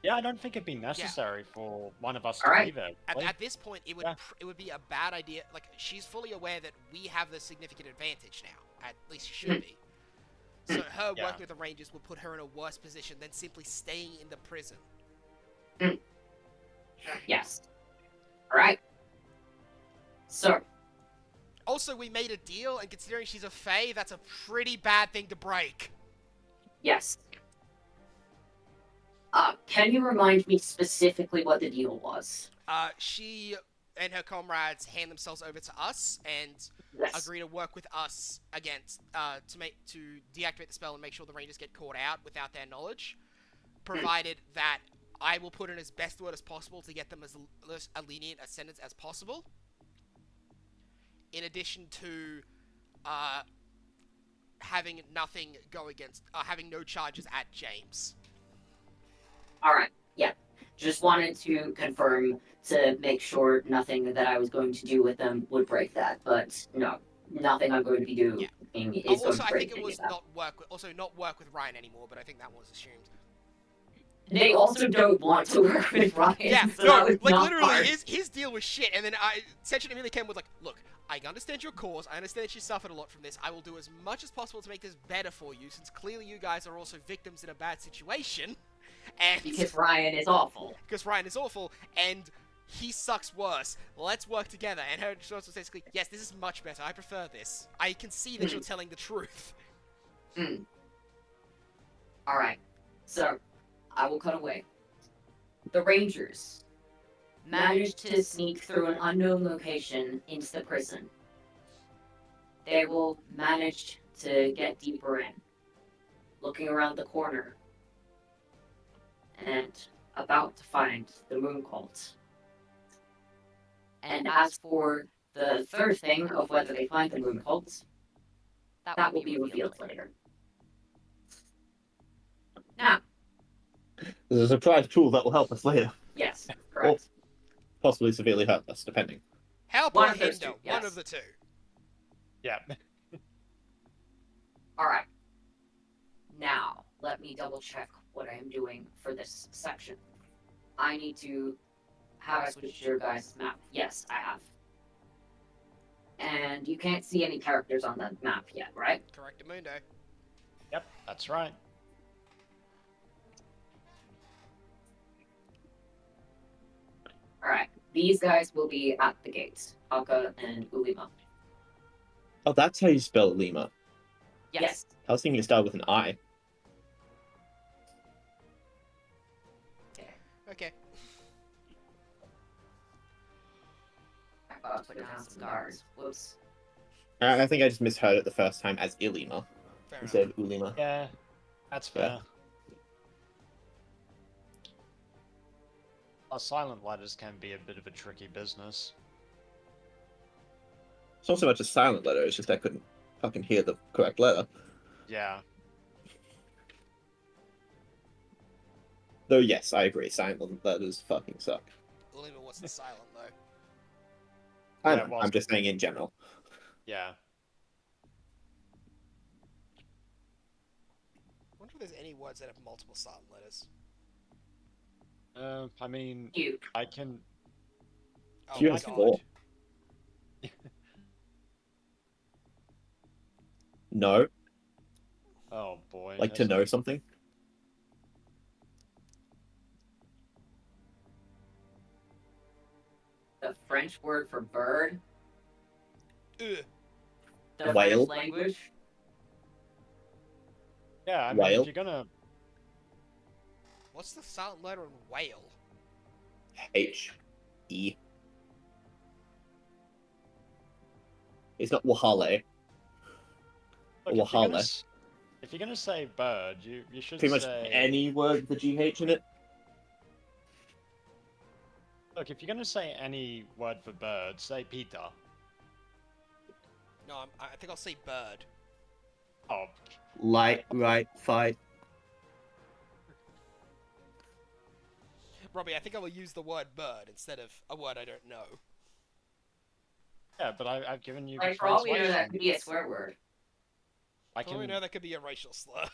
Yeah, I don't think it'd be necessary for one of us to Alright. be there. At this point, it would Yeah. it would be a bad idea. Like, she's fully aware that we have the significant advantage now. At least she should be. So her Yeah. working with the Rangers will put her in a worse position than simply staying in the prison. Yes. Alright. So, Also, we made a deal, and considering she's a Fae, that's a pretty bad thing to break. yes. Can you remind me specifically what the deal was? She and her comrades hand themselves over to us and Yes. agree to work with us against to deactivate the spell and make sure the Rangers get caught out without their knowledge, provided that I will put in as best word as possible to get them as lenient a sentence as possible. In addition to having nothing go against, having no charges at James. Alright, yeah. Just wanted to confirm to make sure nothing that I was going to do with them would break that, but no. Nothing I'm going to be doing is going Also, to I break think it any was of that. not work with Ryan anymore, but I think that was assumed. They also don't want to work with Ryan. Yeah, so no, that was like not literally, hard. his deal was shit, and then Senshin immediately came with like, look, I understand your cause, I understand that you suffered a lot from this, I will do as much as possible to make this better for you, since clearly you guys are also victims in a bad situation, and... Because Ryan is awful. Because Ryan is awful, and he sucks worse. Let's work together. And her response was basically, yes, this is much better, I prefer this. I can see that you're telling the truth. Alright, so, I will cut away. The Rangers managed to sneak through an unknown location into the prison. They will manage to get deeper in, looking around the corner, and about to find the moon cult. And as for the third thing of whether they find the moon cult, that will be revealed later. Now, There's a surprise tool that will help us later. yes, correct. Possibly severely hurt us, depending. Help One or of those hinder, two, yes. one of the two. Yeah. Alright. Now, let me double check what I am doing for this section. I need to... Have I switched to your guys' map? Yes, I have. And you can't see any characters on the map yet, right? Correctamundo. Yep, that's right. Alright. These guys will be at the gates. Aka and Ulima. Oh, that's how you spell Lima. Yes. I was thinking it started with an I. Okay. I thought I put down some guards. Whoops. I think I just misheard it the first time as Ilima Fair instead enough. of Ulima. Yeah, that's Yeah. fair. Our silent letters can be a bit of a tricky business. It's not so much a silent letter, it's just I couldn't fucking hear the correct letter. Yeah. Though, yes, I agree, silent letters fucking suck. Ulima wasn't silent, though. I Yeah, know, it was. I'm just saying in general. Yeah. I wonder if there's any words that have multiple silent letters. I mean, You. I can... Oh You my have god. 4. No, Oh boy. like to as know in- something. The French word for bird. Ugh. The Whale. French language. Yeah, I mean, Whale? if you're gonna... What's the silent letter in whale? H-E. It's not Wahale. Look, Wahale. if you're gonna say bird, you should Pretty much say. any word with a GH in it. Look, if you're gonna say any word for bird, say Peter. No, I think I'll say bird. Oh, Light, right, fight. Robbie, I think I will use the word bird instead of a word I don't know. yeah, but I've given you Like, the for all we know, that translation. could be a swear word. I For all we can know, that could be a racial slur.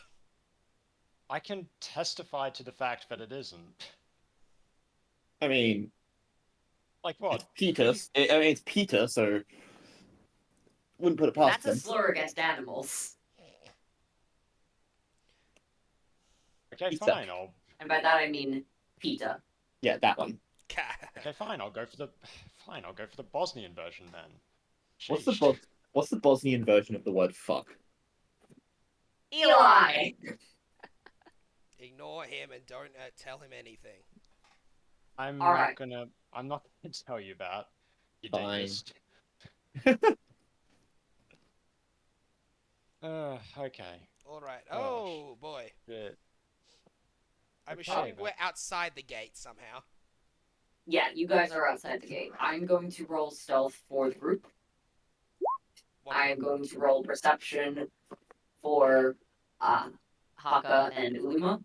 I can testify to the fact that it isn't. I mean, Like it's what? Peter. I mean, it's Peter, so wouldn't put it past That's a them. slur against animals. Okay, Pizza. fine. And by that I mean PETA. Yeah, that one. Okay, fine. I'll go for the Bosnian version then. What's the Sheesh. What's the Bosnian version of the word fuck? Eli! Ignore him and don't tell him anything. I'm Alright. not gonna tell you that. You Fine. dingus. Okay. Alright. Gosh. Oh, boy. Shit. I'm Okay, assuming then. we're outside the gate somehow. Yeah, you guys are outside the gate. I'm going to roll stealth for the group. What- I am going to roll perception for Haka and Ulima.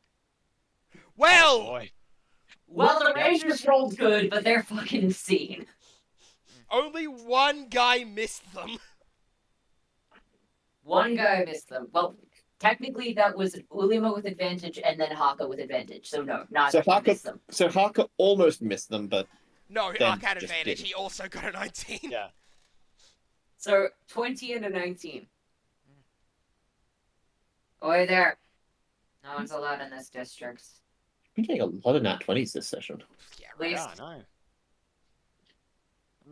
Well! Boy. Well, the Yep. Rangers rolled good, but they're fucking insane. Only one guy missed them. One guy missed them. Well, technically that was Ulima with advantage and then Haka with advantage. So no, not So Haka, missed them. so Haka almost missed them, but No, Then Ark had just advantage. didn't. He also got a 19. Yeah. So 20 and a 19. Oi there. No one's allowed in this district. I'm getting a lot of nat 20s this session. Yeah, Please. Yeah, I know.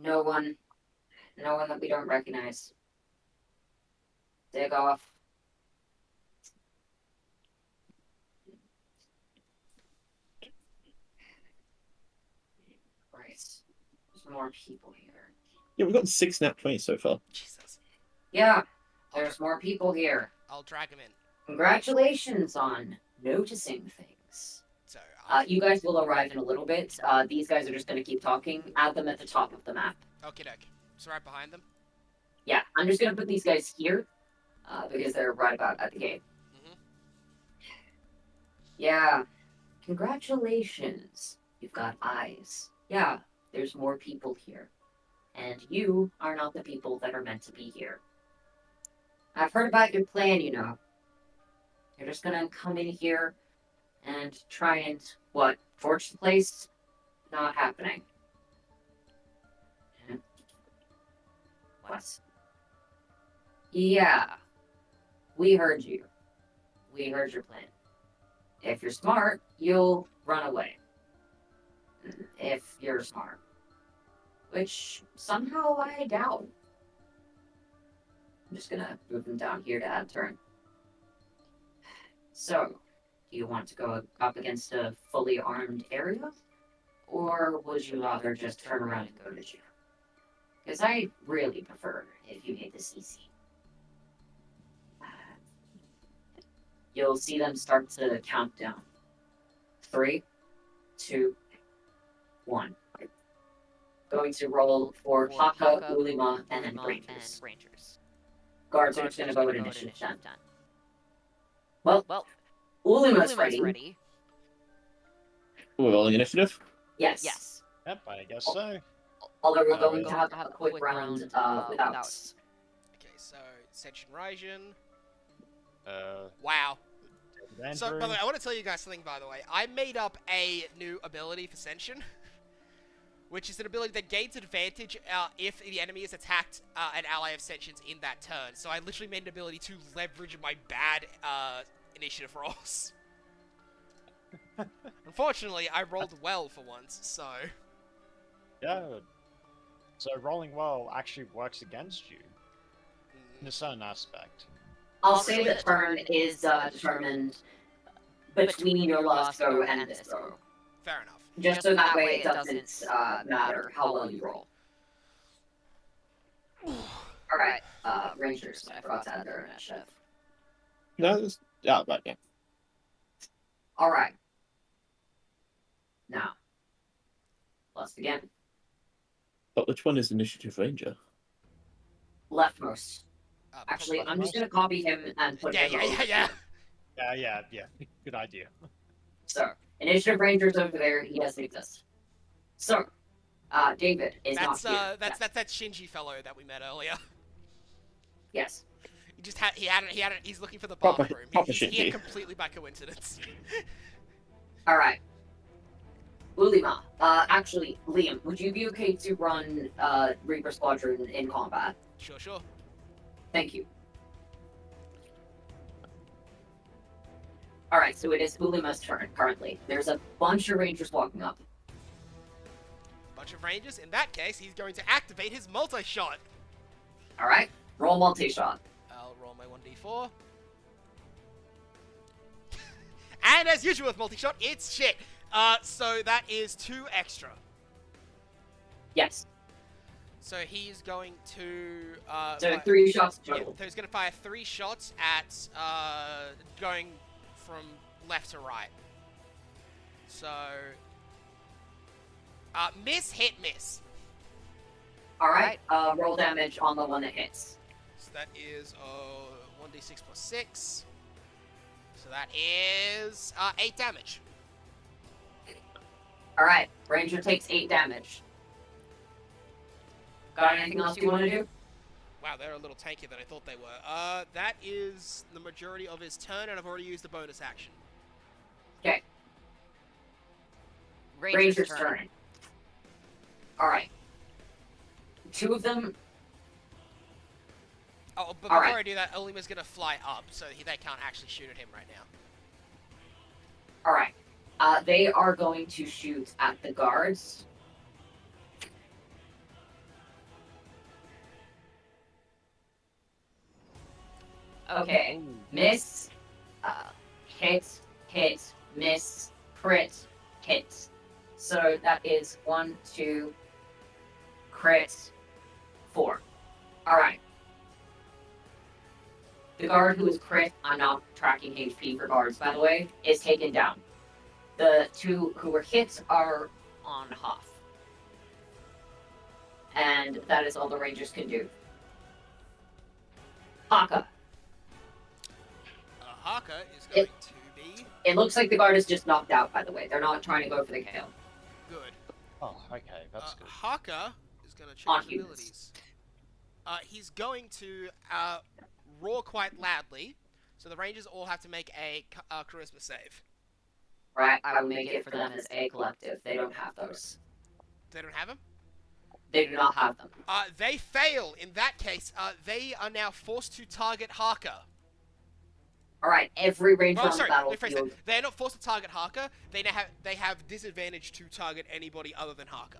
No one that we don't recognize. Dig off. Christ. There's more people here. Yeah, we've gotten 6 nat 20s so far. Jesus. Yeah, there's more people here. I'll drag him in. Congratulations on noticing things. So, You guys will arrive in a little bit. These guys are just going to keep talking. Add them at the top of the map. okie doke. So right behind them. Yeah, I'm just going to put these guys here because they're right about at the gate. Mhm. Yeah, congratulations. You've got eyes. Yeah, there's more people here. And you are not the people that are meant to be here. I've heard about your plan, you know. You're just gonna come in here and try and, what, torch the place? Not happening. Yeah. What? Yeah. We heard you. We heard your plan. If you're smart, you'll run away. If you're smart. Which, somehow, I doubt. I'm just gonna move them down here to add turn. So, do you want to go up against a fully armed area? Or would you rather just turn around and go to jail? Because I really prefer if you made this easy. You'll see them start to count down. 3, 2, 1. Going to roll for Haka, Ulima, and then Rangers. Guards are just going to go at initiative 10. Well, Ulima's ready. We're rolling initiative. Yes. Yes. Yep, I guess so. Although we're Uh, going to have a quick round without. Okay, so Section Raijin. Uh, Wow. David So, Andrew. by the way, I want to tell you guys something, by the way. I made up a new ability for Senshin, which is an ability that gains advantage if the enemy has attacked an ally of Senshin's in that turn. So I literally made an ability to leverage my bad initiative rolls. Unfortunately, I rolled well for once, so... Yeah. So rolling well actually works against you in a certain aspect. I'll say the turn is determined between your last go and this go. Fair enough. Just so that way it doesn't matter how well you roll. Alright, Rangers, I forgot to add their initiative. No, it's... Oh, right, yeah. Alright. Now, let's begin. But which one is Initiative Ranger? Leftmost. Actually, I'm just gonna copy him and put him over here. Yeah. Good idea. So, Initiative Ranger's over there, he doesn't exist. So, David is not here. That's that Shinji fellow that we met earlier. Yes. He just had he's looking for the Proper- bathroom. proper He's here Shinji. completely by coincidence. Alright. Ulima, actually, Liam, would you be okay to run, Reaper Squadron in combat? Sure. Thank you. Alright, so it is Ulima's turn, currently. There's a bunch of Rangers walking up. Bunch of Rangers. In that case, he's going to activate his multi-shot. Alright, roll multi-shot. I'll roll my 1d4. And as usual with multi-shot, it's shit. So that is 2 extra. Yes. So he's going to... So 3 shots yeah, total. so he's going to fire 3 shots at going from left to right. So... miss, hit, miss. Alright, roll damage on the one that hits. So that is 1d6 plus 6. So that is 8 damage. Alright, Ranger takes 8 damage. Got anything else you want to do? Wow, they're a little tankier than I thought they were. That is the majority of his turn, and I've already used the bonus action. Okay, Ranger's Ranger's turn. Alright. 2 of them. Oh, but All before right. I do that, Olima's gonna fly up, so they can't actually shoot at him right now. Alright. They are going to shoot at the guards. Okay. Miss, hit, miss, crit, hit. So that is 1, 2, crit, 4. Alright. The guard who is crit, I'm not tracking HP for guards, by the way, is taken down. The 2 who were hit are on Hoff. And that is all the Rangers can do. Haka. Haka is going to be It looks like the guard is just knocked out, by the way. They're not trying to go for the kill. good. Oh, okay, that's good. Haka is gonna On change humans. abilities. He's going to roar quite loudly, so the Rangers all have to make a charisma save. Right? I will make it for them as a collective. They don't have those. They don't have him? They do not have them. They fail. In that case, they are now forced to target Haka. Alright, every ranger Oh, on sorry. the Let me phrase that. battlefield. They are not forced to target Haka. They have disadvantage to target anybody other than Haka.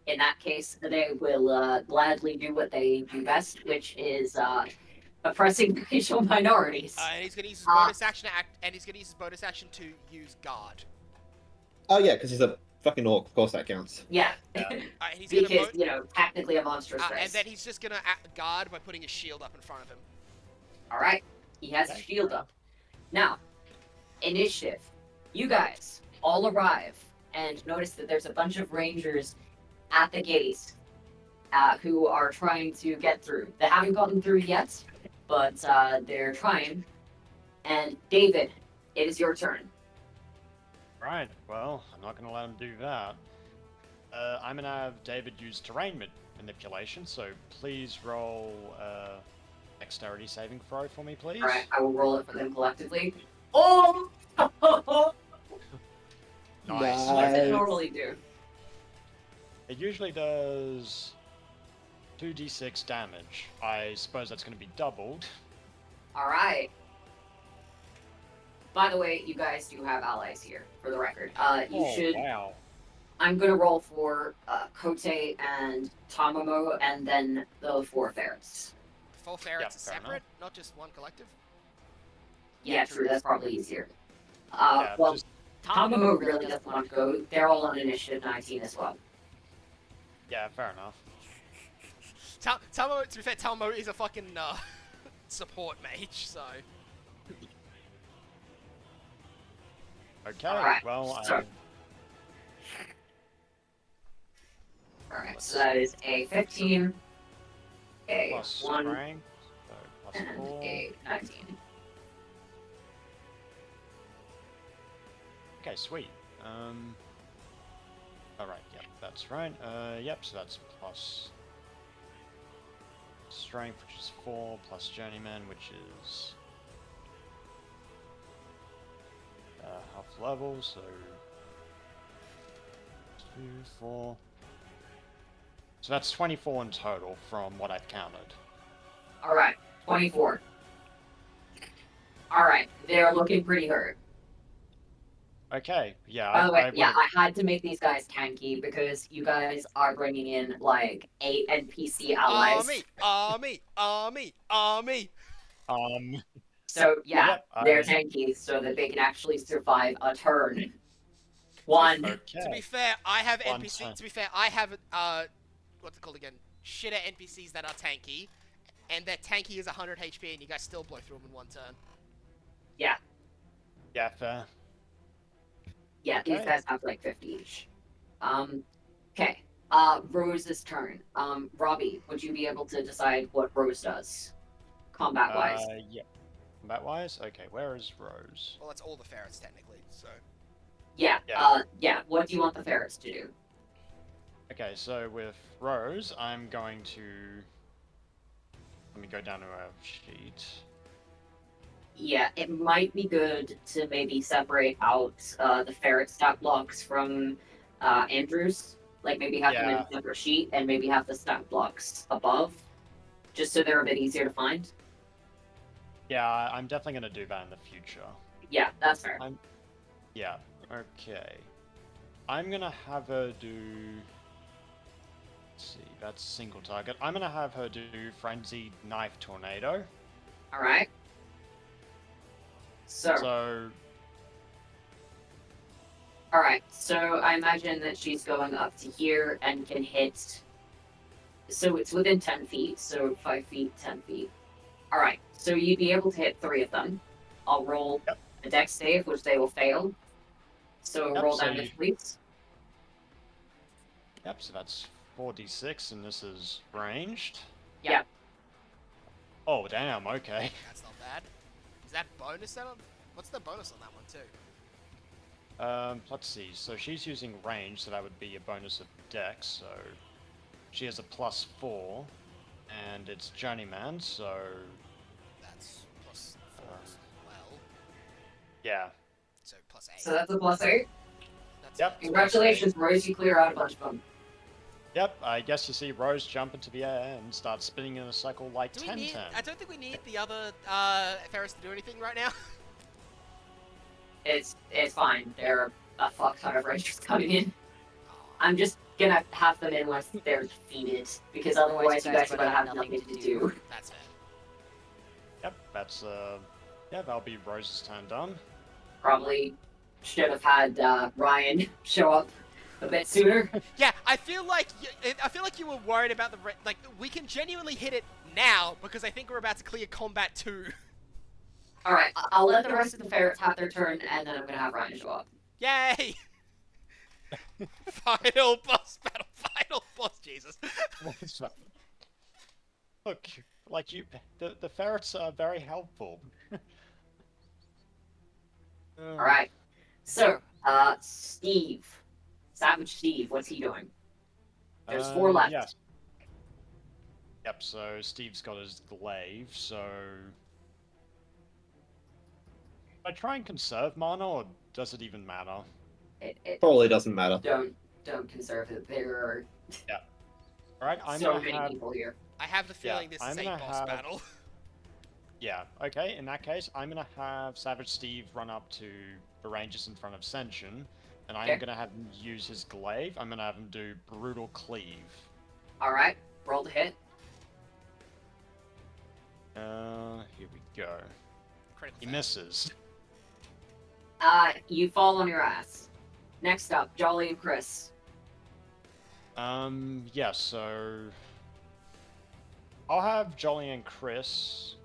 In that case, they will gladly do what they do best, which is oppressing racial minorities. And he's going to use his bonus action to use guard. Oh, yeah, because he's a fucking orc. Of course that counts. Yeah, And he's going because, to technically a monstrous race. and then he's just going to guard by putting his shield up in front of him. Alright, he has his shield up. Now, initiative. You guys all arrive and notice that there's a bunch of rangers at the gate who are trying to get through. They haven't gotten through yet, but they're trying. And David, it is your turn. Right, well, I'm not going to let him do that. I'm going to have David use terrain manipulation, so please roll dexterity saving throw for me, please. Alright, I will roll it for them collectively. Oh! Nice. What's it normally do? It usually does 2d6 damage. I suppose that's going to be doubled. Alright. By the way, you guys do have allies here, for the record. You should... Wow. I'm gonna roll for Kote and Tamamo, and then the 4 ferrets. 4 ferrets are fair enough. separate, not just one collective. Yeah, true, that's probably easier. Yeah, Well, just Tamamo really doesn't want to go. They're all on initiative 19 as well. Yeah, fair enough. Talmo, to be fair, Talmo is a fucking support mage, so. Okay, Alright, well, so- Alright, so that is a 15, a plus 1, strength, so plus and 4. a 19. Okay, sweet. Alright, yep, that's right. Yep, so that's plus strength, which is 4, plus journeyman, which is half level, so 2, 4. So that's 24 in total from what I've counted. Alright, 24. Alright, they're looking pretty hurt. Okay, yeah, By the way, I yeah, would've- I had to make these guys tanky because you guys are bringing in like 8 NPC allies. Army. So yeah, Yep, they're I- tanky so that they can actually survive a turn. One. okay. To be fair, I have One NPC. turn. To be fair, I have what's it called again? Shitter NPCs that are tanky, and their tanky is 100 HP, and you guys still blow through them in one turn. Yeah, Yeah, fair. yeah, these Okay. guys have like 50 each. Okay. Rose's turn. Robbie, would you be able to decide what Rose does? Combat wise. Yeah. Combat wise? Okay, where is Rose? Well, that's all the ferrets technically. So Yeah, yeah. yeah, what do you want the ferrets to do? Okay, so with Rose, I'm going to... Let me go down to our sheet. Yeah, it might be good to maybe separate out the ferret stat blocks from Andrew's. Like maybe have them in Yeah. a separate sheet and maybe have the stat blocks above, just so they're a bit easier to find. Yeah, I'm definitely going to do that in the future. Yeah, that's fair. Yeah, okay. I'm going to have her do... Let's see, that's single target. I'm going to have her do Frenzied Knife Tornado. Alright. So, alright, so I imagine that she's going up to here and can hit. So it's within 10 feet, so 5 feet, 10 feet. Alright, so you'd be able to hit 3 of them. I'll roll Yep. a dex save, which they will fail. So Yep, roll so damage, please. Yep, so that's 4d6, and this is ranged. Yeah. Oh, damn, okay. that's not bad. Is that bonus then? What's the bonus on that one too? Let's see. So she's using range, so that would be a bonus of dex, so she has a +4, and it's journeyman, so That's plus 4 as well. yeah. So plus 8. So that's a +8. That's Yep. Congratulations, Royce, you clear out a bunch of them. Yep, I guess you see Rose jump into the air and start spinning in a cycle like Do we 10 need? 10. I don't think we need the other ferrets to do anything right now. It's fine. There are a fuck ton of rangers coming in. I'm just gonna have them in once they're defeated, because otherwise you guys are gonna have nothing to do. That's fair. Yep, that's yeah, that'll be Rose's turn done. Probably should have had Ryan show up a bit sooner. Yeah, I feel like you were worried about like we can genuinely hit it now because I think we're about to clear combat 2. Alright, I'll let the rest of the ferrets have their turn, and then I'm gonna have Ryan show up. Yay! Final boss battle. Final boss. Jesus. What's that? Look, like the ferrets are very helpful. Alright. So, Steve. Savage Steve, what's he doing? There's 4 left. Yes. Yep, so Steve's got his glaive, so... I try and conserve mana, or does it even matter? It Probably doesn't matter. don't conserve it. There are Alright, I'm so gonna many have... people here. I have the feeling this I'm is a gonna boss have- battle. Yeah, okay, in that case, I'm gonna have Savage Steve run up to the rangers in front of Senshin, and I'm Okay. gonna have him use his glaive. I'm gonna have him do Brutal Cleave. Alright, roll to hit. Here we go. Critical He fail. misses. You fall on your ass. Next up, Jolly and Chris. Yeah, so I'll have Jolly and Chris,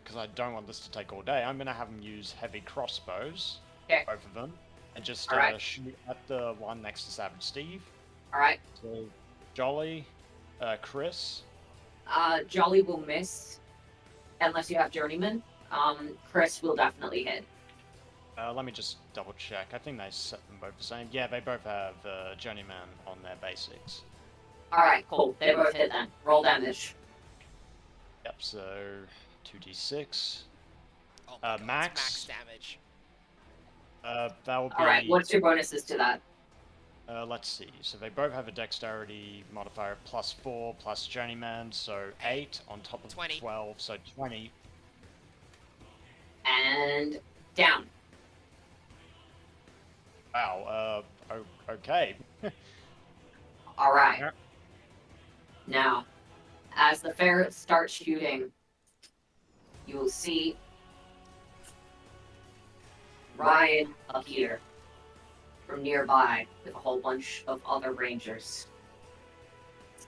because I don't want this to take all day. I'm gonna have them use heavy crossbows, Okay. both of them, and just Alright. shoot at the one next to Savage Steve. Alright. So Jolly, Chris. Jolly will miss unless you have Journeyman. Chris will definitely hit. Let me just double check. I think they set them both the same. Yeah, they both have Journeyman on their basics. Alright, cool. They both hit then. Roll damage. Yep, so 2d6. Oh my God, it's max. max damage. That will be... Alright, what's your bonuses to that? Let's see. So they both have a dexterity modifier +4 plus Journeyman, so 8 on top of 20. 12, so 20. And down. Wow, okay. Alright. Yeah. Now, as the ferret starts shooting, you will see Ryan appear from nearby with a whole bunch of other rangers.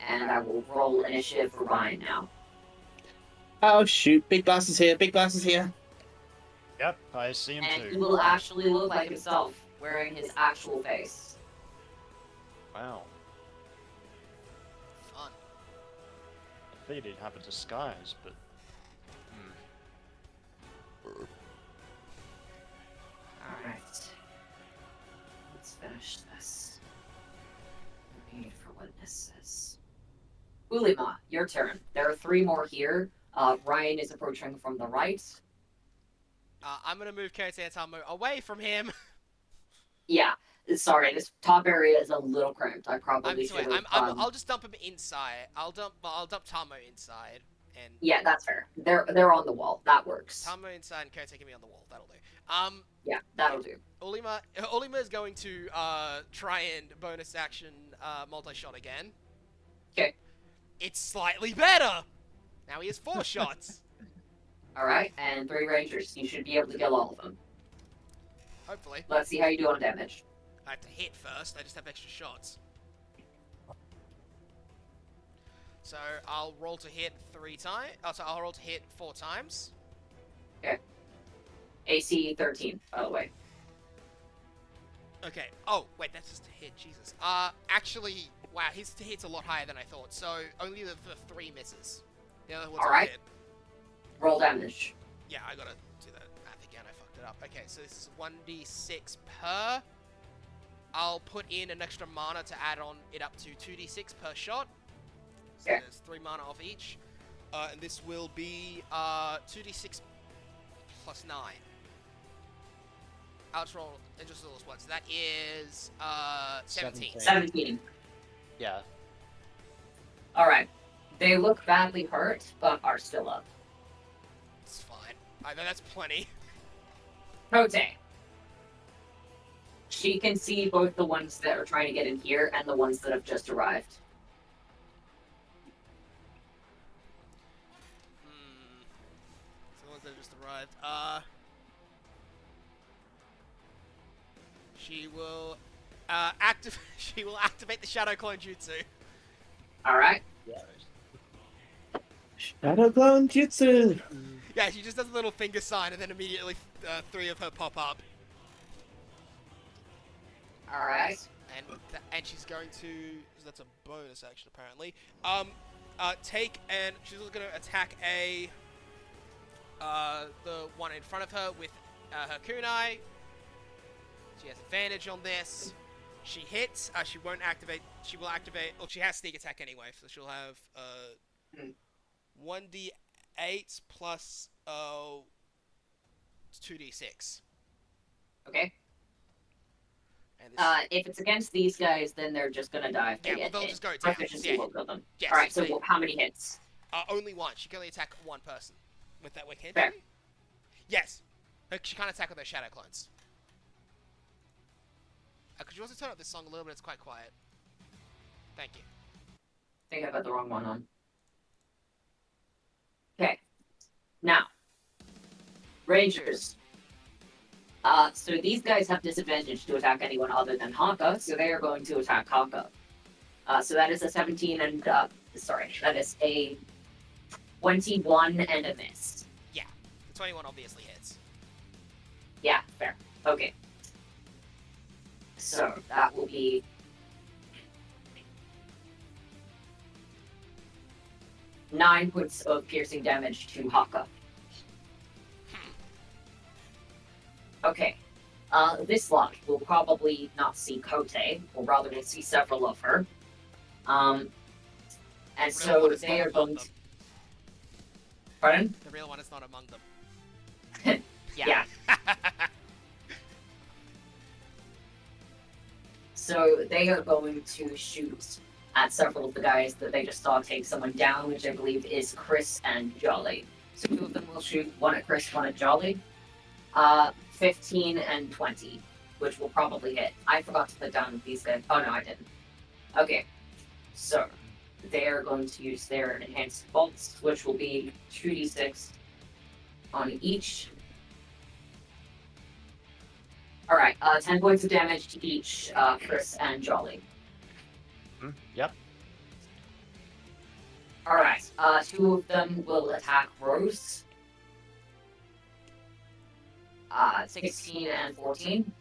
And I will roll initiative for Ryan now. Oh shoot! Big Blast is here. Big Blast is here. Yep, I see him And he too. will actually look like himself, wearing his actual face. Wow. Fun. I figured he'd have a disguise, but... Alright. Let's finish this. No need for witnesses. Ulima, your turn. There are 3 more here. Ryan is approaching from the right. I'm gonna move Kote and Tamo away from him. Yeah, sorry, this top area is a little cramped. I probably Sorry, should have. I'll just dump him inside. I'll dump Tamo inside, and Yeah, that's fair. They're on the wall. That works. Tamo inside and Kote can be on the wall. That'll do. Yeah, that'll do. Ulima is going to try and bonus action multi-shot again. Okay. It's slightly better. Now he has 4 shots. All right, and 3 rangers. You should be able to kill all of them. Hopefully. Let's see how you do on damage. I have to hit first. I just have extra shots. So I'll roll to hit 3 times. Oh, so I'll roll to hit 4 times. AC 13, by the way. Okay. Oh, wait, that's just a hit. Jesus. Actually, wow, his hit's a lot higher than I thought. So only the 3 misses. The other ones All are right. hit. Roll damage. Yeah, I gotta do that math again. I fucked it up. Okay, so this is 1d6 per. I'll put in an extra mana to add on it up to 2d6 per shot. So Yeah. there's 3 mana off each. And this will be 2d6 plus 9. I'll just roll just all this once. So that is 17. 17. Yeah. All right. They look badly hurt, but are still up. It's fine. I know that's plenty. Kote. She can see both the ones that are trying to get in here and the ones that have just arrived. So the ones that just arrived. She will She will activate the Shadow Clone Jutsu. All right. Shadow Clone Jutsu. Yeah, she just does a little finger sign, and then immediately 3 of her pop up. All right. And she's going to. That's a bonus action apparently. Take and she's going to attack the one in front of her with her kunai. She has advantage on this. She hits. She won't activate. She will activate. Well, she has sneak attack anyway, so she'll have 1d8 plus 2d6. Okay. And this, If it's against these guys, then they're just gonna die if they yeah, well, get they'll hit. just go down. Proficiency Yeah. will kill them. Yes, All right. So they- how many hits? only one. She can only attack one person with that wicked. Fair. Yes. She can't attack with her shadow clones. Could you also turn up this song a little bit? It's quite quiet. Thank you. I think I got the wrong one on. Okay. Now, Rangers. So these guys have disadvantage to attack anyone other than Haka, so they are going to attack Haka. So that is a 17 and, that is a 21 and a miss. The 21 obviously hits. Yeah, fair. Okay. So that will be 9 points of piercing damage to Haka. Okay. This lot will probably not see Kote, or rather will see several of her. And so they are going to... Pardon? The real one is not among them. Yeah. So they are going to shoot at several of the guys that they just saw take someone down, which I believe is Chris and Jolly. So 2 of them will shoot, 1 at Chris, 1 at Jolly. 15 and 20, which will probably hit. I forgot to put down these guys. Oh no, I didn't. Okay, so they are going to use their enhanced bolts, which will be 2d6 on each. Alright, 10 points of damage to each, Chris and Jolly. Yep. Alright, 2 of them will attack Rose. 16 and 14.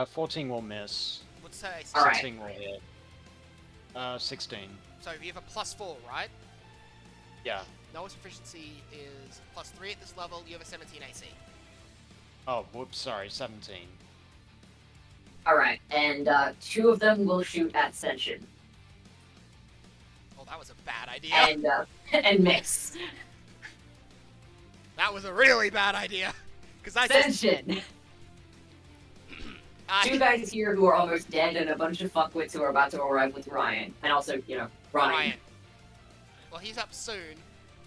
14 will miss. Let's say All right. 16 will hit. 16. So you have a +4, right? Yeah. Noah's proficiency is +3 at this level. You have a 17 AC. Oh, whoops, sorry, 17. Alright, and 2 of them will shoot at Senshin. Oh, that was a bad idea. And miss. That was a really bad idea. Because I just... Senshin! 2 guys here who are almost dead, and a bunch of fuckwits who are about to arrive with Ryan. And also, Ryan. Well, he's up soon.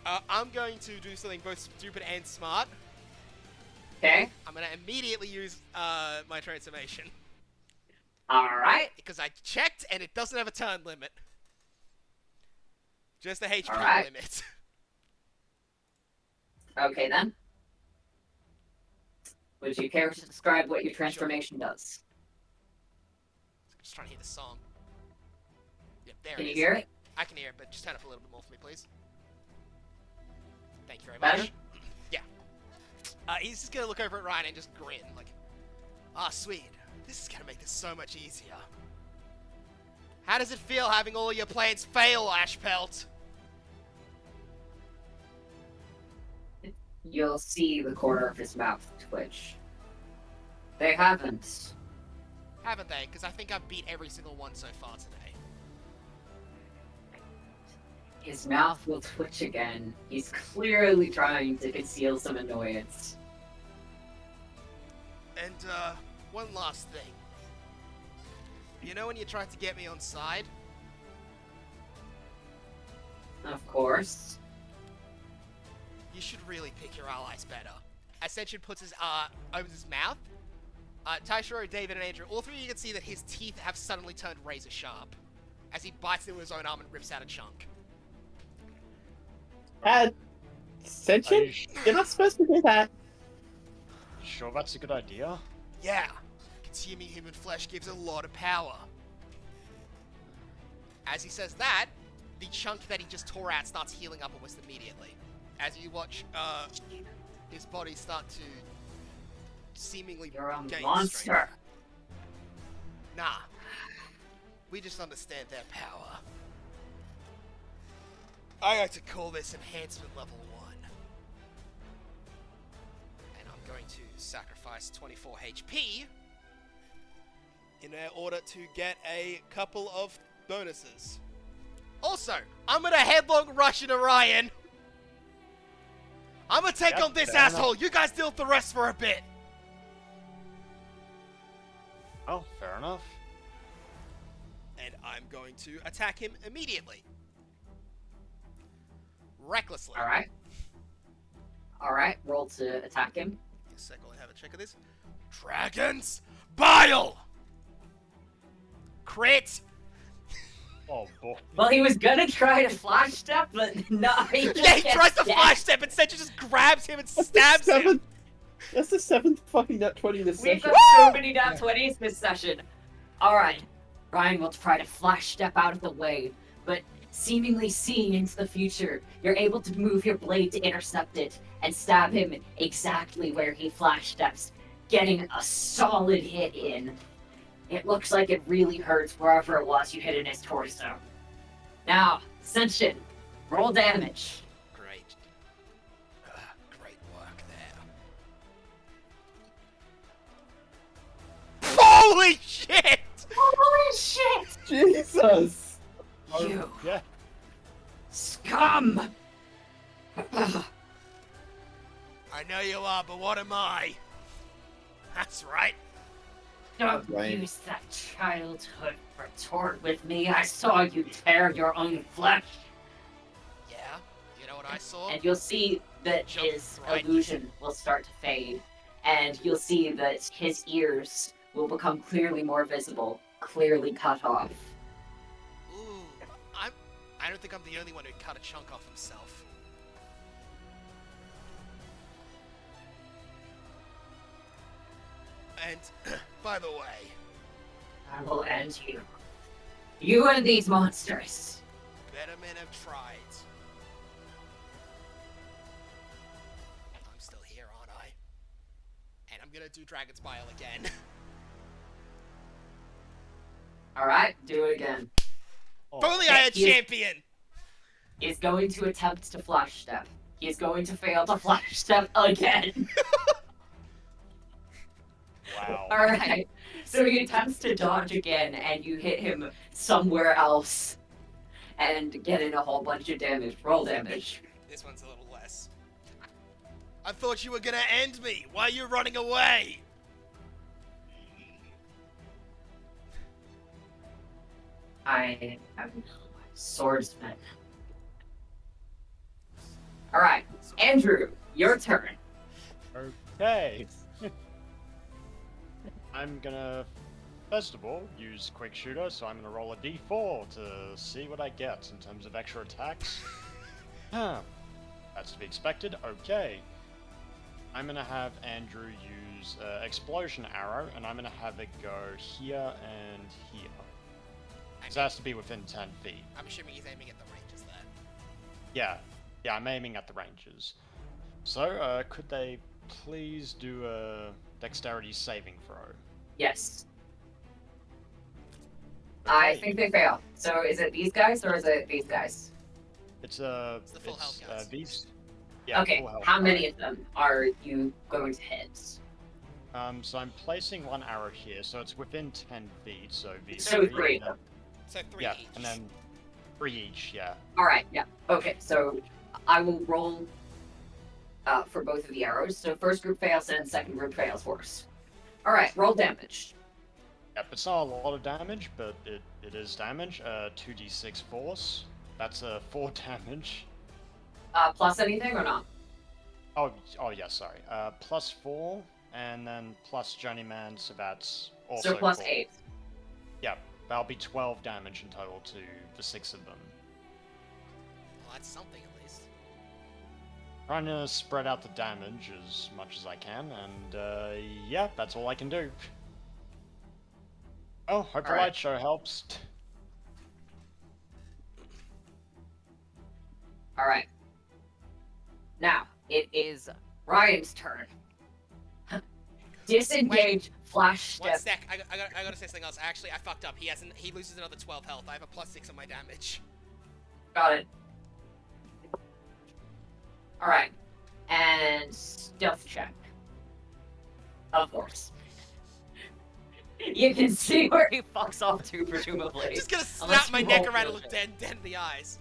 I'm going to do something both stupid and smart. Okay? I'm going to immediately use my transformation. Alright. Because I checked, and it doesn't have a turn limit. Just a HP Alright. limit. Okay then. Would you care to describe what your transformation does? I'm just trying to hear the song. Yep, there Can it you is. hear it? I can hear it, but just turn up a little bit more for me, please. Thank you very Better? much. Yeah. He's just gonna look over at Ryan and just grin, like, ah, sweet. This is gonna make this so much easier. How does it feel having all your plans fail, Ashpelt? You'll see the corner of his mouth twitch. They haven't. Haven't they? Because I think I've beat every single one so far today. His mouth will twitch again. He's clearly trying to conceal some annoyance. And, one last thing. You know when you tried to get me on side? Of course. You should really pick your allies better. Ascension puts his, opens his mouth. Taishiro, David, and Andrew, all 3 of you can see that his teeth have suddenly turned razor sharp as he bites into his own arm and rips out a chunk. Senshin? You're not supposed to do that. Sure, that's a good idea. Yeah, consuming human flesh gives a lot of power. As he says that, the chunk that he just tore out starts healing up almost immediately. As you watch, his body start to seemingly You're a gain monster. strength. Nah. We just understand their power. I like to call this enhancement level 1. And I'm going to sacrifice 24 HP in order to get a couple of bonuses. Also, I'm gonna headlong rush into Ryan. I'm gonna take Yep, on this fair enough. asshole. You guys deal with the rest for a bit. Oh, fair enough. And I'm going to attack him immediately. Recklessly. Alright. Alright, roll to attack him. A sec while I have a check of this. Dragon's Bile! Crit! Oh, boy. Well, he was gonna try to flash step, but no, he just Yeah, he gets tries to dead. flash step, and Senju just grabs him and stabs him. That's the 7th fucking nat 20 this We've session. got so many nat 20s this session. Alright, Ryan will try to flash step out of the way, but seemingly seeing into the future, you're able to move your blade to intercept it and stab him exactly where he flash steps, getting a solid hit in. It looks like it really hurts wherever it was you hit in his torso. Now, Senshin, roll damage. Great. Great work there. Holy shit! Holy shit! Jesus! You Yeah. scum! I know you are, but what am I? That's right. Don't Right. use that childhood retort with me. I saw you tear your own flesh. Yeah, you know what I saw? And you'll see that Jump his right. illusion will start to fade. And you'll see that his ears will become clearly more visible, clearly cut off. Ooh, I don't think I'm the only one who cut a chunk off himself. And, by the way, I will end you. You and these monsters. better men have tried. I'm still here, aren't I? And I'm gonna do Dragon's Bile again. Alright, do it again. Oh, If only I had Yes. champion! He's going to attempt to flash step. He's going to fail to flash step again. wow. Alright. So he attempts to dodge again, and you hit him somewhere else. And get in a whole bunch of damage. Roll damage. This one's a little less. I thought you were gonna end me. Why are you running away? I am swordsman. Alright, Andrew, your turn. Okay. I'm gonna, first of all, use Quick Shooter, so I'm gonna roll a d4 to see what I get in terms of extra attacks. Huh. That's to be expected. Okay. I'm gonna have Andrew use Explosion Arrow, and I'm gonna have it go here and here. So it has to be within 10 feet. I'm assuming he's aiming at the ranges there. Yeah. Yeah, I'm aiming at the ranges. So, could they please do a dexterity saving throw? Yes. I Okay. think they fail. So is it these guys or is it these guys? It's the full health guys. these. Yeah, Okay, full health how guys. many of them are you going to hit? So I'm placing one arrow here, so it's within 10 feet. So these So three. and then- So 3 yeah, each. and then 3 each. Yeah. Alright, yeah. Okay, so I will roll for both of the arrows. So first group fails and second group fails first. Alright, roll damage. Yep, it's not a lot of damage, but it is damage. 2d6 force. That's 4 damage. Plus anything or not? Oh yeah, sorry. Plus 4, and then plus Journeyman, so that's also So plus 4. 8. Yeah, that'll be 12 damage in total to the 6 of them. Well, that's something at least. Trying to spread out the damage as much as I can, and yeah, that's all I can do. Oh, hope the Alright. light show helps. Alright. Now, it is Ryan's turn. Disengage, flash One step. sec. I gotta say something else. Actually, I fucked up. He loses another 12 health. I have a +6 on my damage. Got it. Alright. And stealth check. Of course. You can see where he fucks off to, presumably. Just gonna snap Unless my you neck roll around and for look it. dead in the eyes.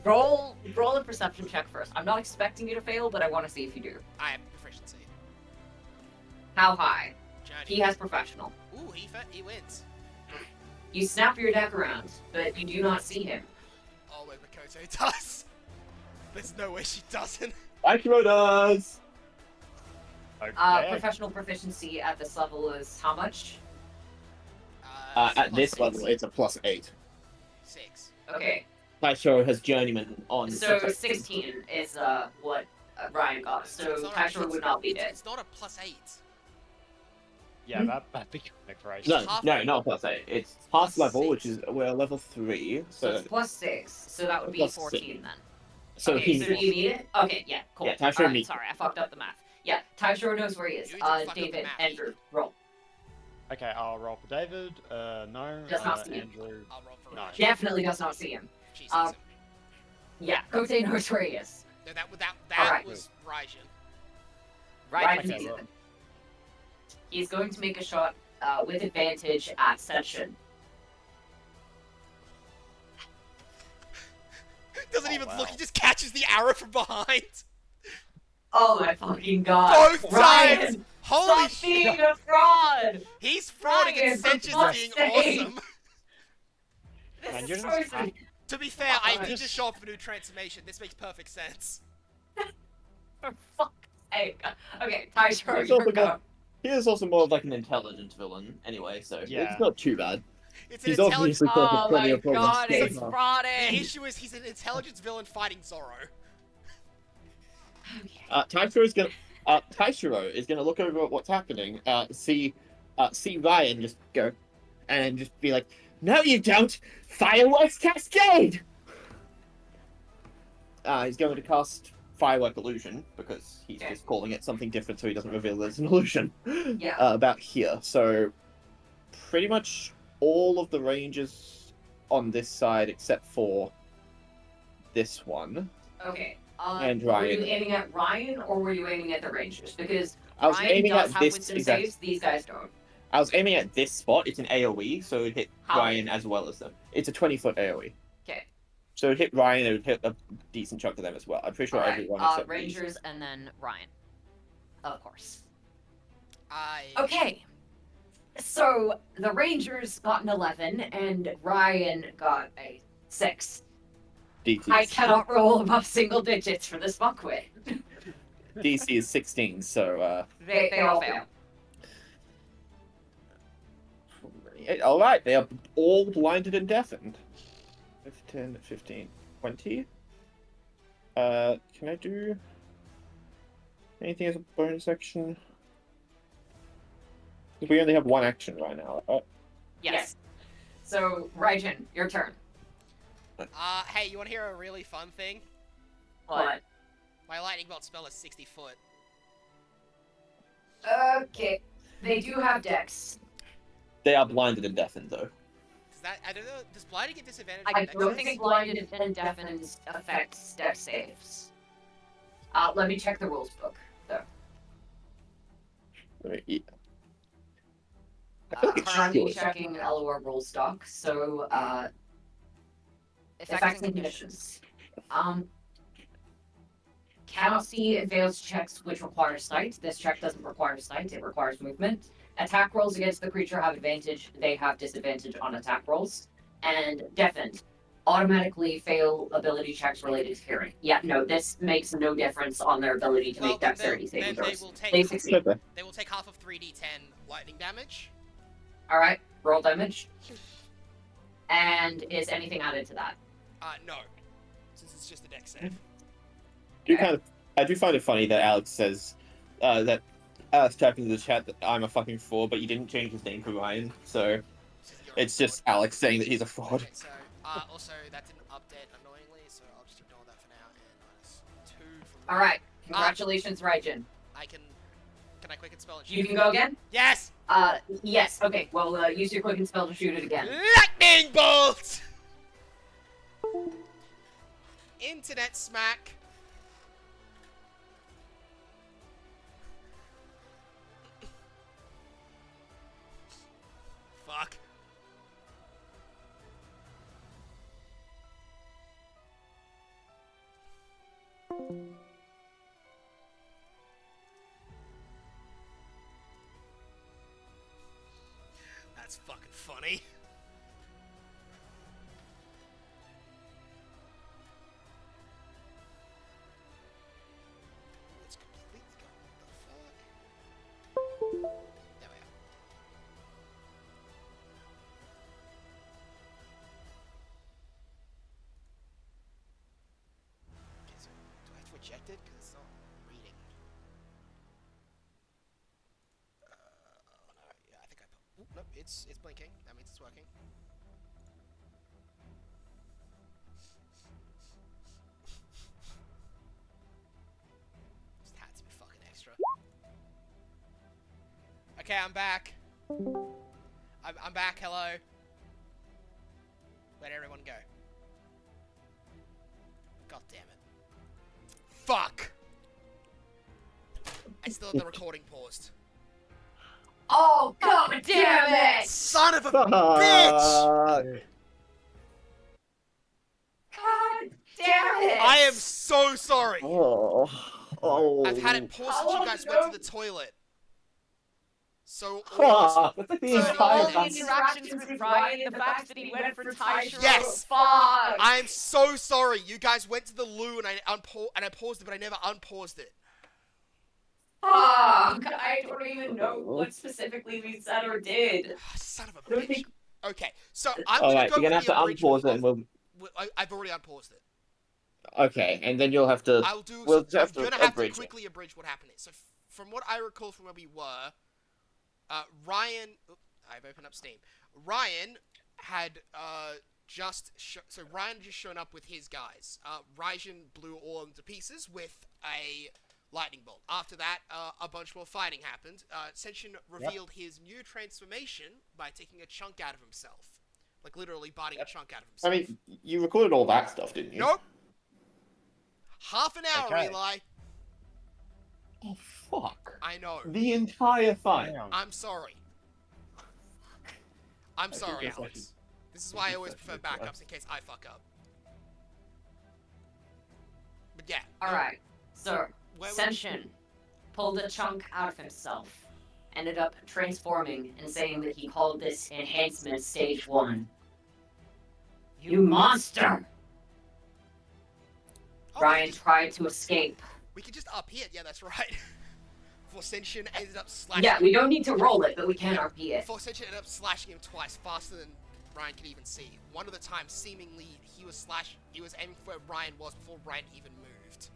Roll a perception check first. I'm not expecting you to fail, but I want to see if you do. I have proficiency. How high? Journey. He has professional. Ooh, he wins. You snap your deck around, but you do not see him. Oh, wait, Makoto does. There's no way she doesn't. Akiro does! Okay. Professional proficiency at this level is how much? At this +6. level, it's a +8. 6. Okay, Taishiro has Journeyman on. so 16 is what Ryan got, so it's not a- Taishiro would not beat it's, it. it's not a +8. Yeah, Hmm? that'd be kind of crazy. No, half- no, not +8. It's plus half level, which 6. is we're level 3. So So it's +6, so that would be Plus 14 then. so Okay, he so do you need it? Okay, yeah, cool. Yeah, Taishiro Alright, needs sorry, I fucked up the math. Yeah, Taishiro knows where he is. You didn't fuck up the David, math. Andrew, roll. Okay, I'll roll for David. No. Does not see him. Andrew. I'll roll for No. Raj. Definitely does not see him. She sees Um, him. Yeah, Kote knows where he is. No, that alright. was Rajan. Right, Okay, sees well. him. He's going to make a shot with advantage at Senshin. Doesn't Oh, even look, wow. he just catches the arrow from behind. Oh my fucking god. Both Ryan, times! Holy stop shit! being a fraud! He's frauding Ryan, and for Sench's fuck's being sake. awesome. This Man, is you're so just sad. To be fair, I I did just- just show up for new transformation. This makes perfect sense. For fuck's sake. Okay, Taishiro, He's your also go. got- he is also more of like an intelligent villain, anyway. So Yeah. it's not too bad. It's an He's intelligent. obviously caused Oh plenty my of problems. god, so he's far. The frauding! issue is he's an intelligence villain fighting Zorro. Taishiro is gonna look over at what's happening. See Ryan just go, and just be like, "No, you don't! Fireworks cascade!" He's going to cast firework illusion because he's Okay. just calling it something different, so he doesn't reveal there's an illusion. Yeah. About here, so pretty much all of the ranges on this side except for this one. Okay. And Were you Ryan. aiming at Ryan or were you aiming at the Rangers? Because I was Ryan aiming does at have this wisdom exact. saves, these guys don't. I was aiming at this spot. It's an AOE, so it hit How Ryan as well as them. It's a 20-foot AOE. Okay. So it hit Ryan, it would hit a decent chunk of them as well. I'm pretty sure Alright, everyone except me. Rangers and then Ryan. Of course. I. Okay. So the Rangers got an 11 and Ryan got a 6. DC, I cannot roll above single digits for this fuckwit. DC is 16, so They all fail. alright, they are all blinded and deafened. 10, 15, 20. Can I do anything as a bonus action? We only have one action right now, right? Yes. So, Raijin, your turn. Hey, you want to hear a really fun thing? What? My lightning bolt spell is 60 foot. Okay. They do have dex. They are blinded and deafened, though. Does that? I don't know. Does blinding get disadvantage? I on dex don't saves? think blinded and deafened affects dex saves. Let me check the rules book, though. Yeah. I feel like it Currently should. checking LOR rule stock, so, effects and conditions. Cannot see advanced checks which require sight. This check doesn't require sight, it requires movement. Attack rolls against the creature have advantage, they have disadvantage on attack rolls. And deafened. Automatically fail ability checks related to hearing. Yeah, no, this makes no difference on their ability to Well, make then dexterity they saving throws. will They take. succeed. Okay. They will take half of 3d10 lightning damage. Alright, roll damage. And is anything added to that? No, since it's just a dex save. I do find it funny that Alex says that Alex typed into the chat that I'm a fucking fraud, but you didn't change his name for Ryan, so it's just Alex saying that he's a fraud. Okay, so also that didn't update annoyingly, so I'll just ignore that for now. And -2 from that. Alright, congratulations, Raijin. I can. Can I quicken spell and shoot? You can go again? Yes. Yes, okay, well, use your quicken spell to shoot it again. Lightning bolt. Internet smack. Fuck. That's fucking funny. It's completely gone. What the fuck? There we are. Okay, so do I have to eject it? Because it's not. Nope, it's blinking. That means it's working. Just had to be fucking extra. Okay, I'm back. I'm back. Hello. Where'd everyone go? God damn it. Fuck! I still have the recording paused. Oh, god damn it! Son of a bitch! God damn it! I am so sorry. Oh. I've had it paused since you guys went to the toilet. So That's almost like the 30 entire all minutes. the interactions with Ryan, the fact that he went for Taishiro. Yes! Fuck! I'm so sorry. You guys went to the loo and I paused it, but I never unpaused it. Fuck! I don't even know what specifically we said or did. Son of a I don't bitch. think- Okay, so I'm All gonna right, go you're gonna with have the to unpause it, and abridgment. we'll. I've already unpaused it. Okay, and then you'll have to. I'll do. We'll So I'm have to gonna have to abridge it. quickly abridge what happened. So from what I recall from where we were, Ryan. I've opened up Steam. Ryan had so Ryan just shown up with his guys. Raijin blew all of them to pieces with a lightning bolt. After that, a bunch more fighting happened. Senshin revealed his new transformation by taking a chunk out of himself. Like, literally biting a chunk out of I himself. mean, you recorded all that stuff, didn't you? Nope! Half an hour, Okay. Eli! Oh fuck! I know. The entire fight. Damn. I'm sorry. I'm I think sorry, that's Alex. This is why I always prefer backups in case I fuck up. But yeah. Alright, so Where we- Senshin pulled a chunk out of himself, ended up transforming and saying that he called this enhancement stage 1. You monster! Oh, Ryan tried to escape. we could just up here. Yeah, that's right. Before Senshin ended up slashing Yeah, him. we don't need to roll it, but we can RP it. Before Senshin ended up slashing him twice, faster than Ryan could even see. One of the times, seemingly, he was aiming for where Ryan was before Ryan even moved.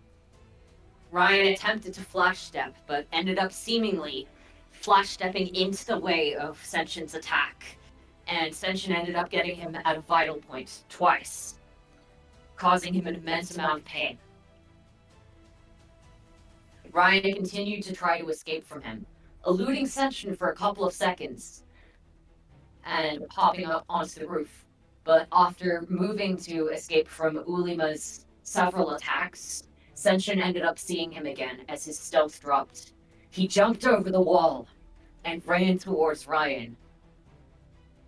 Ryan attempted to flash step, but ended up seemingly flash stepping into the way of Senshin's attack. And Senshin ended up getting him at a vital point twice, causing him an immense amount of pain. Ryan continued to try to escape from him, eluding Senshin for a couple of seconds and popping up onto the roof. But after moving to escape from Ulima's several attacks, Senshin ended up seeing him again as his stealth dropped. He jumped over the wall and ran towards Ryan,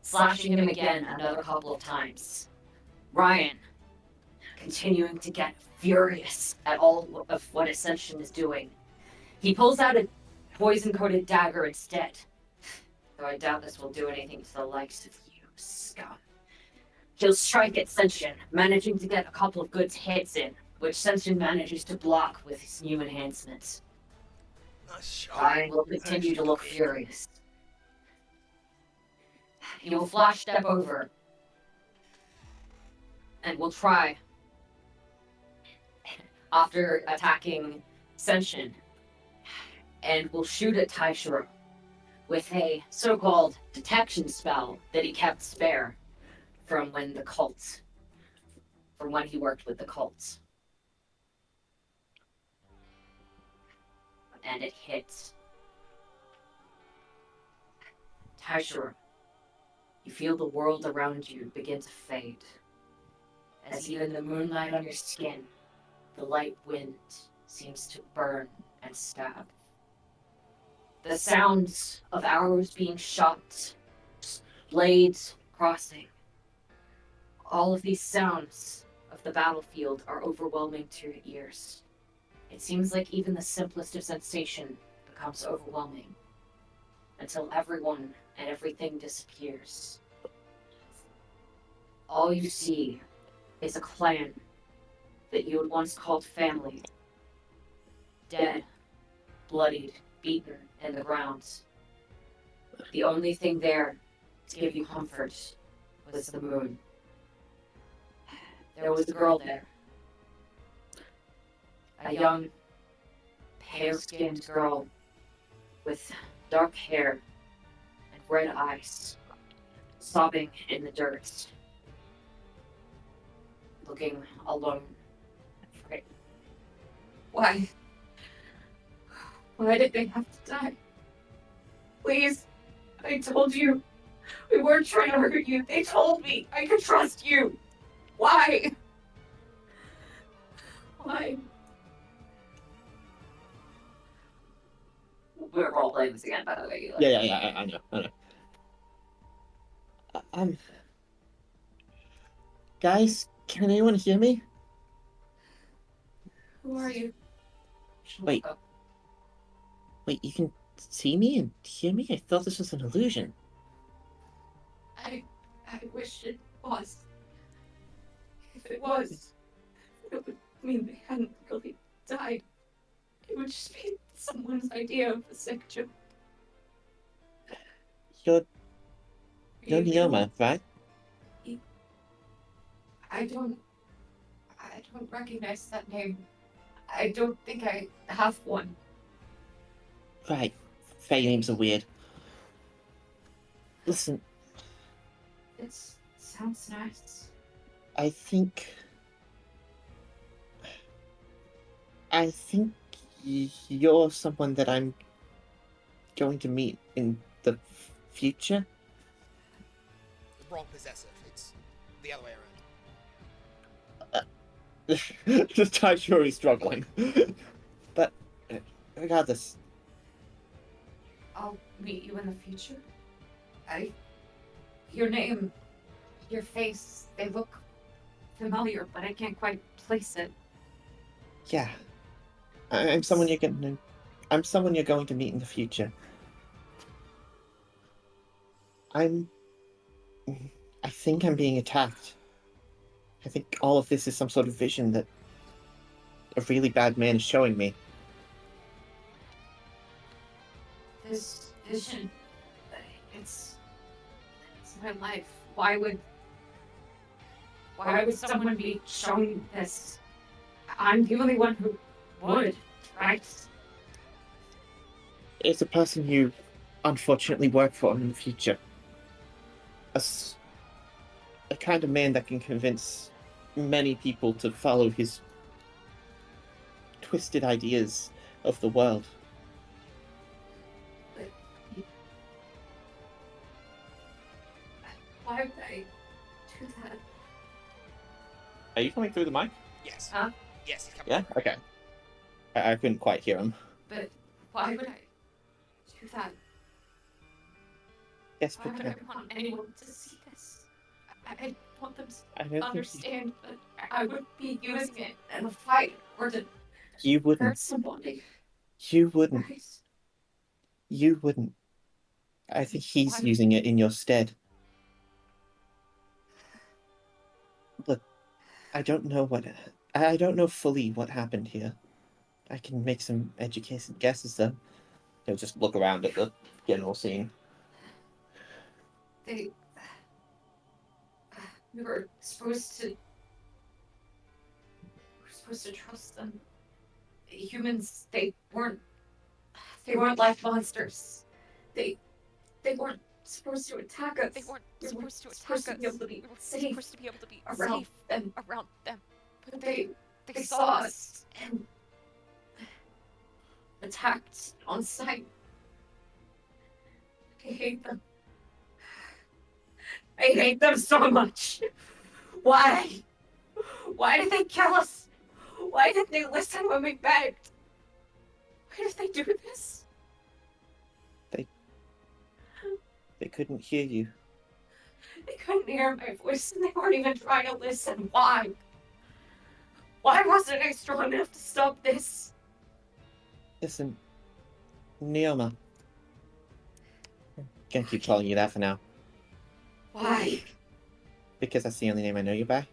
slashing him again another couple of times. Ryan, continuing to get furious at all of what Ascension is doing, he pulls out a poison-coated dagger instead. Though I doubt this will do anything to the likes of you, scum. He'll strike at Senshin, managing to get a couple of good hits in, which Senshin manages to block with his new enhancements. Nice shot. Ryan will continue to look furious. He will flash step over and will try, after attacking Senshin, and will shoot at Taishiro with a so-called detection spell that he kept spare from when he worked with the cults. And it hits. Taishiro, you feel the world around you begin to fade, as even the moonlight on your skin, the light wind, seems to burn and stab. The sounds of arrows being shot, blades crossing, all of these sounds of the battlefield are overwhelming to your ears. It seems like even the simplest of sensation becomes overwhelming, until everyone and everything disappears. All you see is a clan that you had once called family, dead, bloodied, beaten in the ground. The only thing there to give you comfort was the moon. There was a girl there, a young, pale-skinned girl with dark hair and red eyes, sobbing in the dirt, looking alone and frightened. Why? Why did they have to die? Please, I told you. We weren't trying to hurt you. They told me I could trust you. Why? Why? We're role playing this again, by the way. Yeah, I know, I know. Guys, can anyone hear me? Who are you? Wait. Wait, you can see me and hear me? I thought this was an illusion. I wish it was. If it was, it would mean they hadn't really died. It would just be someone's idea of a sick joke. You're Neoma, right? I don't recognize that name. I don't think I have one. Right. Fae names are weird. Listen, It sounds nice. I think you're someone that I'm going to meet in the future. Wrong possessive. It's the other way around. Just Taishori is struggling. But regardless, I'll meet you in the future. Your name, your face, they look familiar, but I can't quite place it. yeah, I'm someone you're going to meet in the future. I think I'm being attacked. I think all of this is some sort of vision that a really bad man is showing me. This vision, it's my life. Why would someone be showing this? I'm the only one who would, right? It's a person you unfortunately work for in the future. A kind of man that can convince many people to follow his twisted ideas of the world. Why would I do that? Are you coming through the mic? Yes. Huh? Yes, he's coming. Yeah? through. Okay. I couldn't quite hear him. But why would I do that? Yes, Why but would I want anyone to see this? I want them I to don't understand that I would be using it in a fight or to think you hurt wouldn't. somebody. You wouldn't. Right? You wouldn't. I think he's Why? using it in your stead. Look, I don't know fully what happened here. I can make some educated guesses though. He'll just look around at the general scene. We were supposed to trust them. Humans, they weren't like monsters. They weren't supposed to attack us. They weren't We were supposed to supposed attack to be us. able to be We were safe supposed to be able to be around safe them. around them. But They they saw saw us. us and attacked on sight. I hate them. I hate them so much. Why? Why did they kill us? Why didn't they listen when we begged? Why did they do this? They couldn't hear you. They couldn't hear my voice and they weren't even trying to listen. Why? Why wasn't I strong enough to stop this? Listen, Neoma. I'm gonna keep calling you that for now. Why? Because that's the only name I know you by.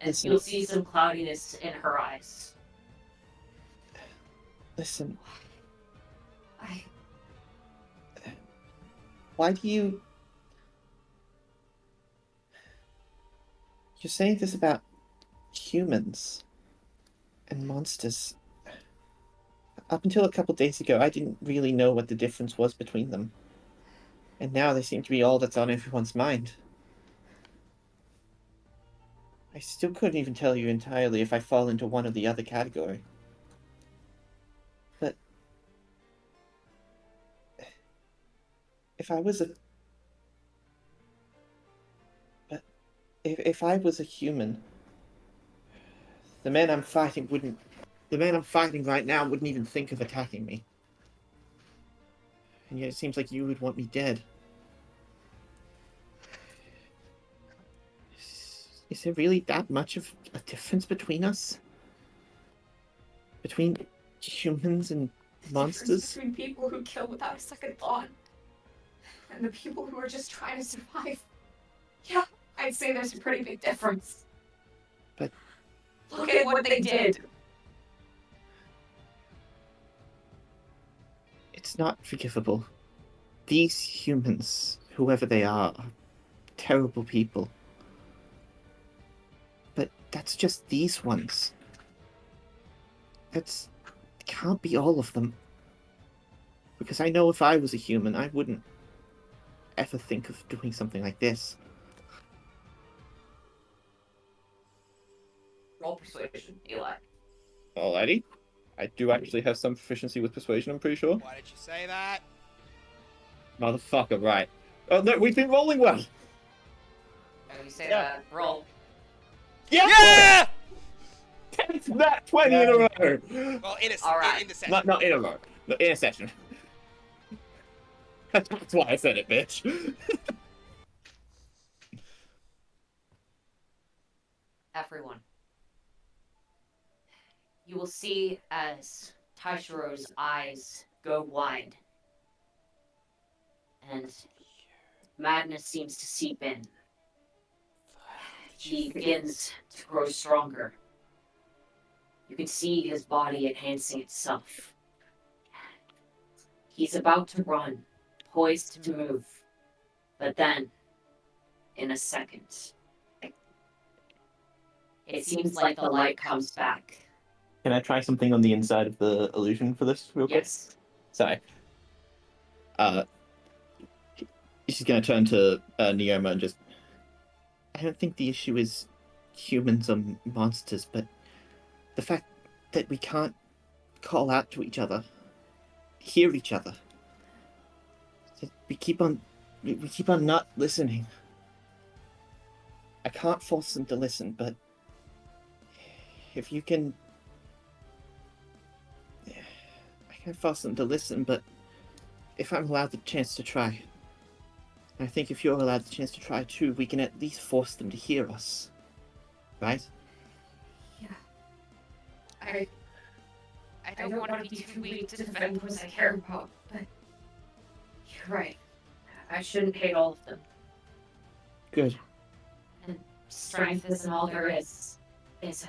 And Listen. you'll see some cloudiness in her eyes. Listen, Why? why do you... You're saying this about humans and monsters. up until a couple days ago, I didn't really know what the difference was between them. And now they seem to be all that's on everyone's mind. I still couldn't even tell you entirely if I fall into one or the other category. But if I was a... But if I was a human, the man I'm fighting wouldn't... The man I'm fighting right now wouldn't even think of attacking me. And yet it seems like you would want me dead. Is there really that much of a difference between us? Between humans and monsters? Between people who kill without a second thought and the people who are just trying to survive. Yeah, I'd say there's a pretty big difference. But look at what they did. It's not forgivable. These humans, whoever they are terrible people. But that's just these ones. It can't be all of them. Because I know if I was a human, I wouldn't ever think of doing something like this. Roll persuasion, Eli. Alrighty. I do actually have some proficiency with persuasion, I'm pretty sure. Why did you say that? Motherfucker, right. Oh no, we've been rolling well! Oh, you say Yeah. that. Roll. Yeah! It's that 20 in a row! Well, in Alright. in the session. Not in a row. No, in a session. That's why I said it, bitch. Everyone. You will see as Taishiro's eyes go wide. And madness seems to seep in. He begins to grow stronger. You can see his body enhancing itself. He's about to run, poised to move. But then, in a second, it seems like the light comes back. Can I try something on the inside of the illusion for this real quick? Yes. Sorry. She's gonna turn to Neoma and just... I don't think the issue is humans or monsters, but the fact that we can't call out to each other, hear each other. That we keep on not listening. I can't force them to listen, but if you can... I can't force them to listen, but if I'm allowed the chance to try... I think if you're allowed the chance to try too, we can at least force them to hear us. Right? Yeah. I don't want to be too weak to defend those I care about, but you're right. I shouldn't hate all of them. Good. And strength isn't all there is it?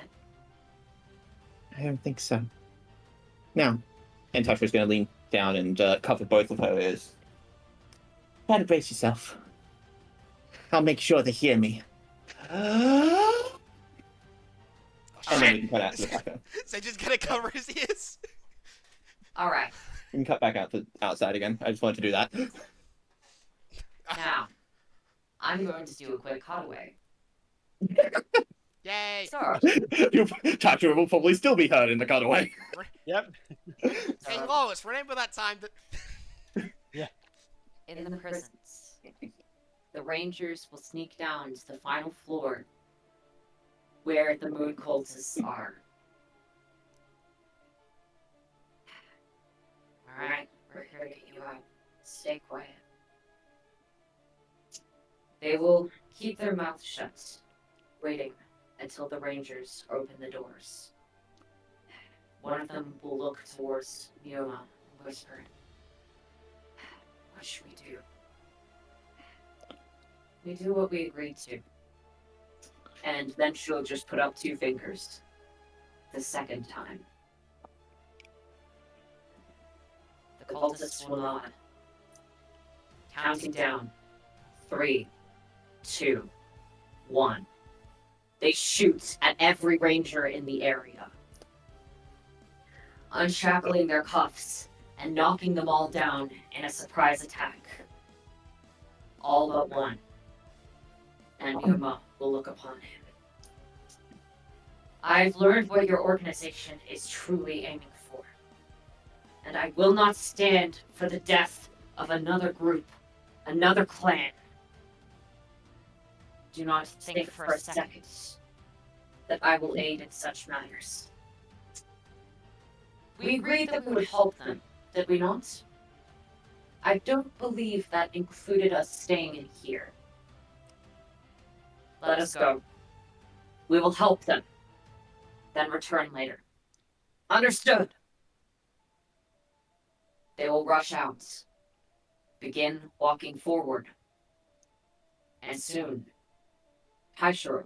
I don't think so. Now, and Tasha's going to lean down and cover both of her ears. Try to brace yourself. I'll make sure they hear me. Oh, And then we shit. can cut out to the back. So just gonna cover his ears. Alright, We can cut back out to outside again. I just wanted to do that. now, I'm going to do a quick cutaway. Yay! So, Tasha will probably still be heard in the cutaway. Yep. Hey Lois, remember that time that... in the prisons, the Rangers will sneak down to the final floor where the moon cultists are. Alright, we're here to get you out. Stay quiet. They will keep their mouths shut, waiting until the Rangers open the doors. One of them will look towards Neoma and whisper, "What should we do?" We do what we agreed to. And then she'll just put up 2 fingers. The second time. The cultists will nod. Counting down. 3, 2, 1. They shoot at every ranger in the area. unshackling their cuffs and knocking them all down in a surprise attack. All but one. And Yuma will look upon him. I've learned what your organization is truly aiming for. And I will not stand for the death of another group, another clan. Do not think for a second that I will aid in such matters. We agreed that we would help them, did we not? I don't believe that included us staying in here. Let us go. We will help them, then return later. Understood. They will rush out, begin walking forward, and soon, Taishiro,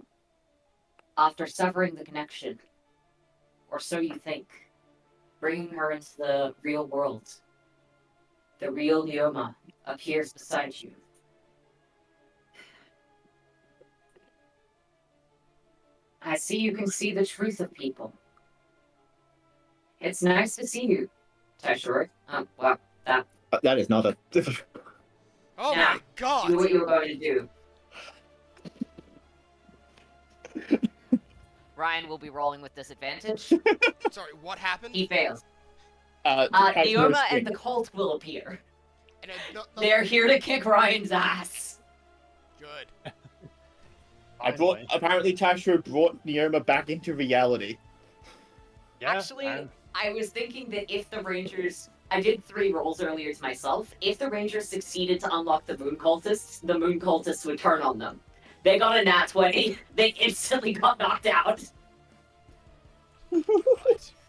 after severing the connection, or so you think, bringing her into the real world, the real Ryoma appears beside you. I see you can see the truth of people. It's nice to see you, Taishiro. Well, That is not a. Oh Now, my god! do what you were going to do. Ryan will be rolling with disadvantage. Sorry, what happened? He fails. Taishiro Ryoma and screamed. the cult will appear. And They're here to kick Ryan's ass. good. Finally. Apparently Taishiro brought Neoma back into reality. Yeah, Actually, and I was thinking that if the Rangers... I did 3 rolls earlier to myself. If the Rangers succeeded to unlock the Moon Cultists would turn on them. They got a nat 20. They instantly got knocked out.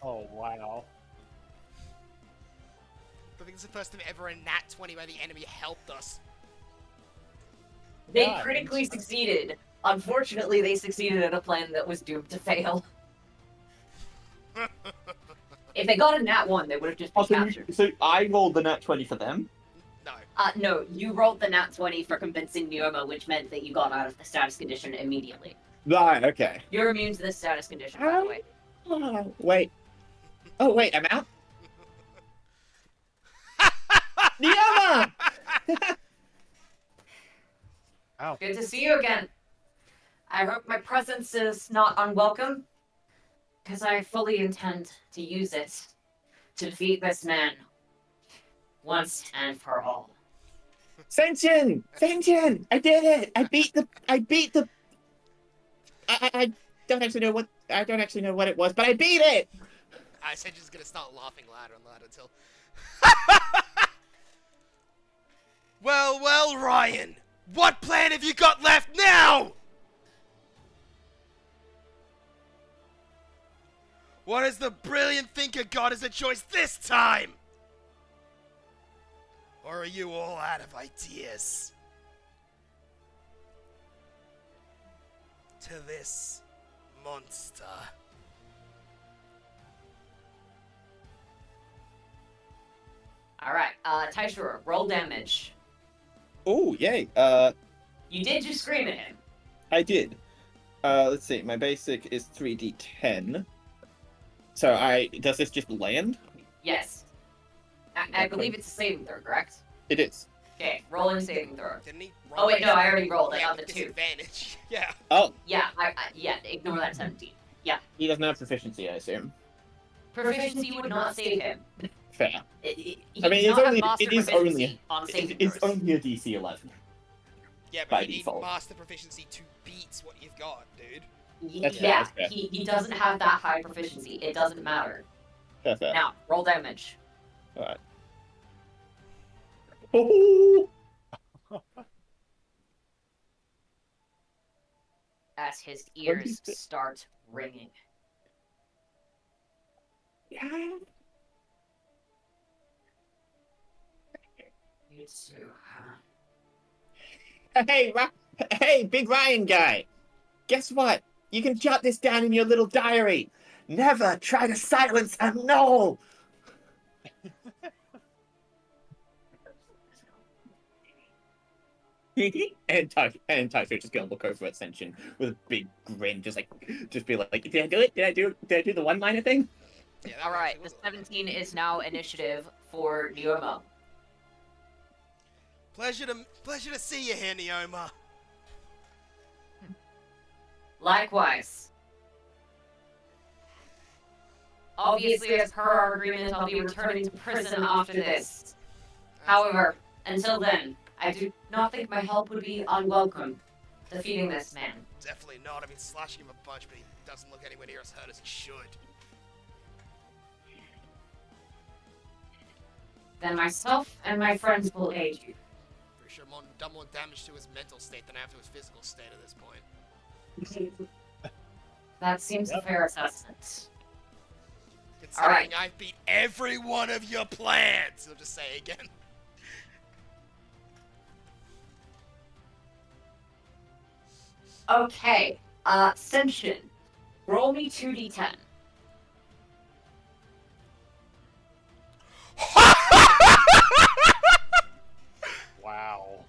oh wow. I think it's the first time ever a nat 20 where the enemy helped us. They Yeah, critically it's- succeeded. Unfortunately, they succeeded at a plan that was doomed to fail. If they got a nat 1, they would have just been captured. So I rolled the nat 20 for them. No. No, you rolled the nat 20 for convincing Neoma, which meant that you got out of the status condition immediately. Right, okay. You're immune to this status condition, by the way. Oh, wait. Oh, wait, I'm out? Neoma! Ow. Good to see you again. I hope my presence is not unwelcome, because I fully intend to use it to defeat this man once and for all. Senshin! Senshin! I did it! I beat the... I don't actually know what it was, but I beat it! I said just gonna start laughing louder and louder until... Well, Ryan! What plan have you got left now? What has the brilliant thinker got as a choice this time? Or are you all out of ideas? To this monster. Alright, Taishiro, roll damage. Oh, yay. You did just scream at him. I did. Let's see. My basic is 3d10. So does this just land? Yes. I believe it's a saving throw, correct? It is. Okay, rolling saving throw. Didn't he? Oh wait, no, I already rolled. I Yeah, got the with 2. disadvantage. Yeah. Oh, Yeah, yeah, ignore that 17. he doesn't have proficiency, I assume. Proficiency would not save him. Fair. He I mean, does it's not only, have master it is proficiency only, on saving it's throws. only a DC 11. Yeah, By but you need default. master proficiency to beat what you've got, dude. That's fair, Yeah, that's fair. he doesn't have that high proficiency. It doesn't matter. Fair, fair. Now, roll damage. Alright. Oh! As his ears start ringing. Yeah. Mitsu, huh? Hey, big Ryan guy. Guess what? You can jot this down in your little diary. Never try to silence a knoll. and Taisho just gonna look over at Senshin with a big grin, just be like, did I do it? Did I do the one-liner thing? Yeah, that All right, actually the was a lot. 17 is now initiative for Neoma. Pleasure to see you here, Neoma. Likewise. Obviously, as per our agreement, I'll be returning to prison after this. However, until then, I do not think my help would be unwelcome defeating this man. Definitely not. I've been slashing him a bunch, but he doesn't look anywhere near as hurt as he should. Then myself and my friends will aid you. Pretty sure I'm done more damage to his mental state than I have to his physical state at this point. That seems a fair assessment. Considering Alright. I've beat every one of your plans! I'll just say again. Okay, Ascension. Roll me 2d10. Wow.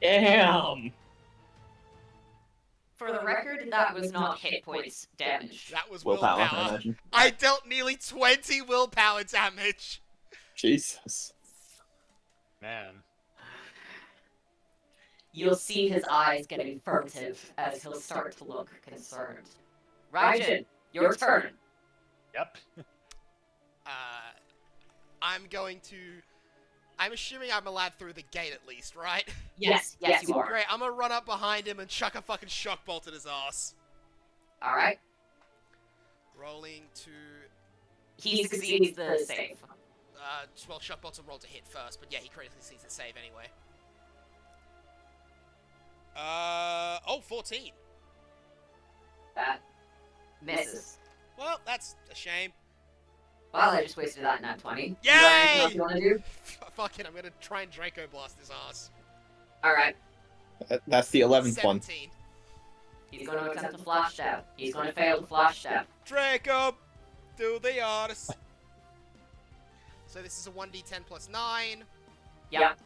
Damn. For the record, that was not hit points damage. That was Willpower, I willpower. imagine. I dealt nearly 20 willpower damage. Jesus. Man. You'll see his eyes getting furtive as he'll start to look concerned. Raijin, your turn. Yep. I'm assuming I'm allowed through the gate at least, right? Yes, you are. Great, I'm gonna run up behind him and chuck a fucking shock bolt at his ass. Alright. Rolling to... He succeeds the save. Well, shock bolts will roll to hit first, but yeah, he critically sees the save anyway. 14. That misses. Well, that's a shame. Well, I just wasted that nat 20. Yay! You got anything else you want to do? Fuck it, I'm gonna try and Draco Blast his ass. Alright. That's the 11th one. 17. He's going to attempt a flash stab. He's going to fail the flash stab. Draco! Do the honors. So this is a 1d10 plus 9. Yep.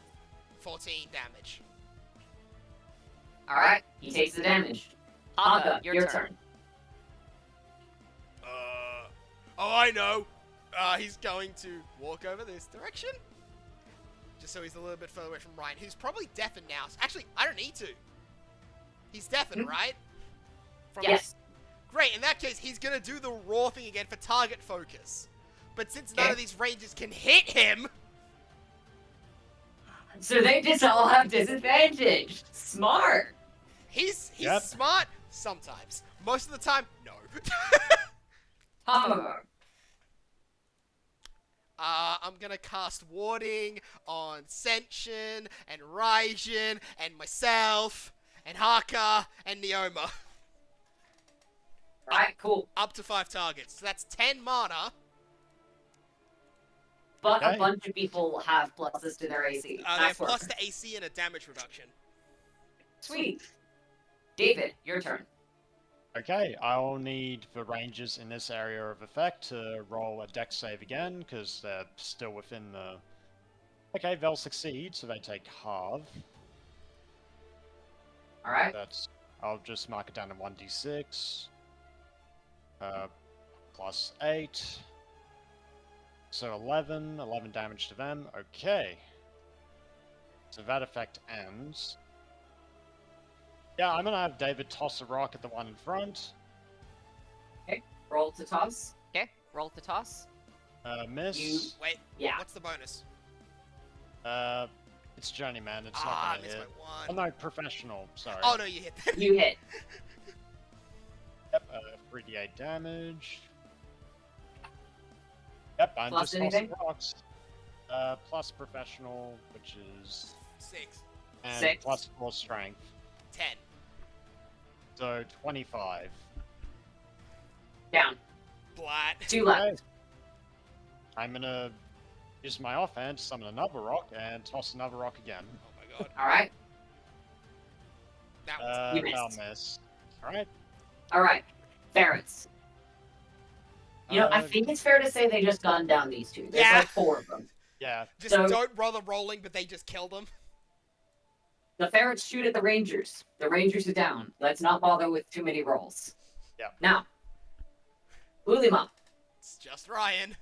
14 damage. Alright, he takes the damage. Haka, your turn. Oh, I know. He's going to walk over this direction. Just so he's a little bit further away from Ryan, who's probably deafened now. Actually, I don't need to. He's deafened, right? Yes. Great, in that case, he's gonna do the raw thing again for target focus. But since none of these rangers can hit him... So they just all have disadvantage. Smart. He's Yep. smart sometimes. Most of the time, no. Haka. I'm gonna cast Warding on Senshin, and Raijin, and myself, and Haka, and Neoma. Alright, cool. Up to 5 targets. So that's 10 mana. But Okay. a bunch of people have pluses to their AC. They have Nice work. plus to AC and a damage reduction. Sweet. David, your turn. Okay, I'll need the rangers in this area of effect to roll a dex save again, because they're still within the... Okay, they'll succeed, so they take half. Alright. That's... I'll just mark it down to 1d6. Plus 8. So 11 damage to them. Okay. So that effect ends. Yeah, I'm gonna have David toss a rock at the one in front. Roll to toss. Okay, roll to toss. Miss. Wait, Yeah. what's the bonus? It's Journeyman, it's I not gonna missed hit. by Oh 1. no, professional, sorry. Oh no, you hit that. You hit. Yep, 3d8 damage. Yep, I'm Plus just anything? tossing rocks. Plus professional, which is... 6. And 6. plus 4 strength. 10. So 25. Down. Blat. 2 left. Okay. I'm gonna use my offhand to summon another rock and toss another rock again. Oh my god. Alright. That one's You I'll missed. miss. Alright. Alright. Ferrets. You know, I Uh, think it's fair to say they just gunned down these two. There's Yeah. like 4 of them. Yeah, just So- don't bother rolling, but they just kill them. The ferrets shoot at the rangers. The rangers are down. Let's not bother with too many rolls. Yep. Now, Ulima. It's just Ryan.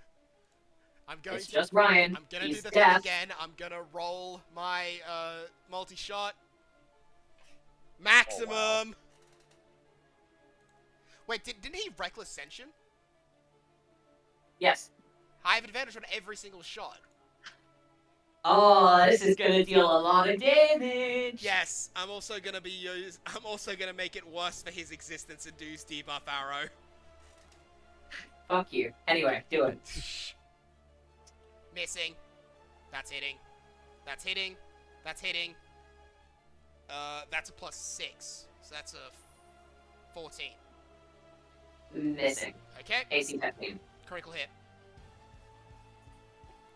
It's just Ryan. I'm gonna He's do the deaf. thing again. I'm gonna roll my multi-shot. Maximum. Oh, wow. Wait, didn't he reckless sentient? Yes. I have advantage on every single shot. Oh, this is gonna deal a lot of damage. Yes, I'm also gonna make it worse for his existence and use debuff arrow. Fuck you. Anyway, do it. Missing. That's hitting. That's hitting. That's hitting. That's a +6. So that's a 14. Missing. Okay. AC 15. Critical hit.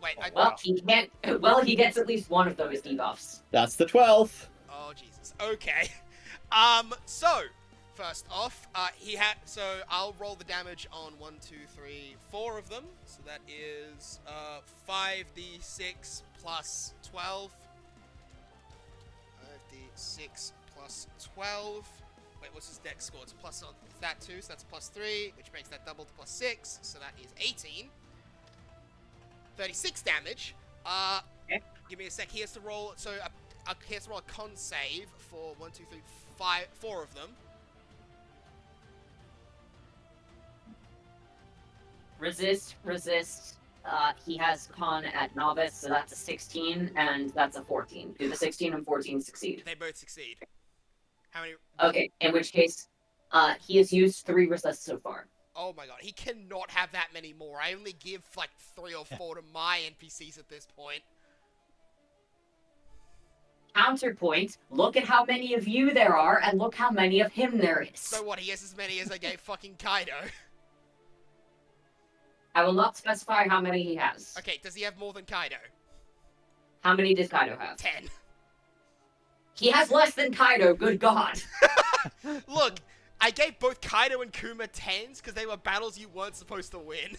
Wait, Oh, Well, wow. he can't. Well, he gets at least one of those debuffs. That's the 12th. Oh, Jesus. Okay. So, first off, so I'll roll the damage on 1, 2, 3, 4 of them. So that is, 5d6 plus 12. 5d6 plus 12. Wait, what's his dex score? It's plus on, it's that 2, so that's +3, which makes that double to +6, so that is 18. 36 damage. Okay. Give me a sec. He has to roll. So he has to roll a con save for 1, 2, 3, 4 of them. Resist. He has con at novice, so that's a 16, and that's a 14. Do the 16 and 14 succeed? They both succeed. How many? Okay, in which case, he has used 3 resists so far. Oh my god, he cannot have that many more. I only give like 3 or 4 to my NPCs at this point. Counterpoint, look at how many of you there are, and look how many of him there is. So what? He has as many as I gave fucking Kaido. I will not specify how many he has. Okay, does he have more than Kaido? How many does Kaido have? 10. He has less than Kaido, good god. Look, I gave both Kaido and Kuma 10s because they were battles you weren't supposed to win.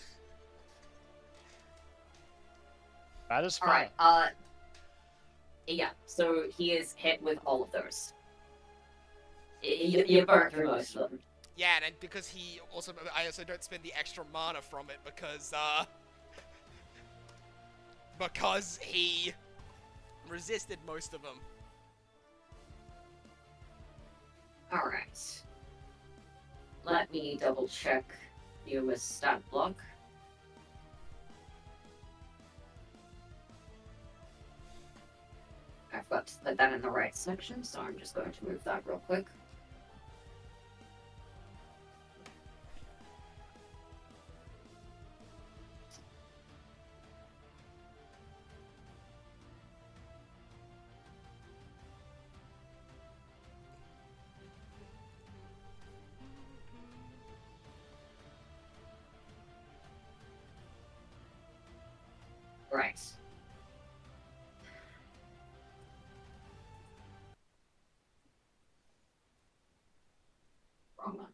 That is fine. Alright, yeah, so he is hit with all of those. You burnt through most of them. Yeah, and because I also don't spend the extra mana from it because he resisted most of them. Alright. Let me double check Yuma's stat block. I've got to put that in the right section, so I'm just going to move that real quick. Right. Wrong one.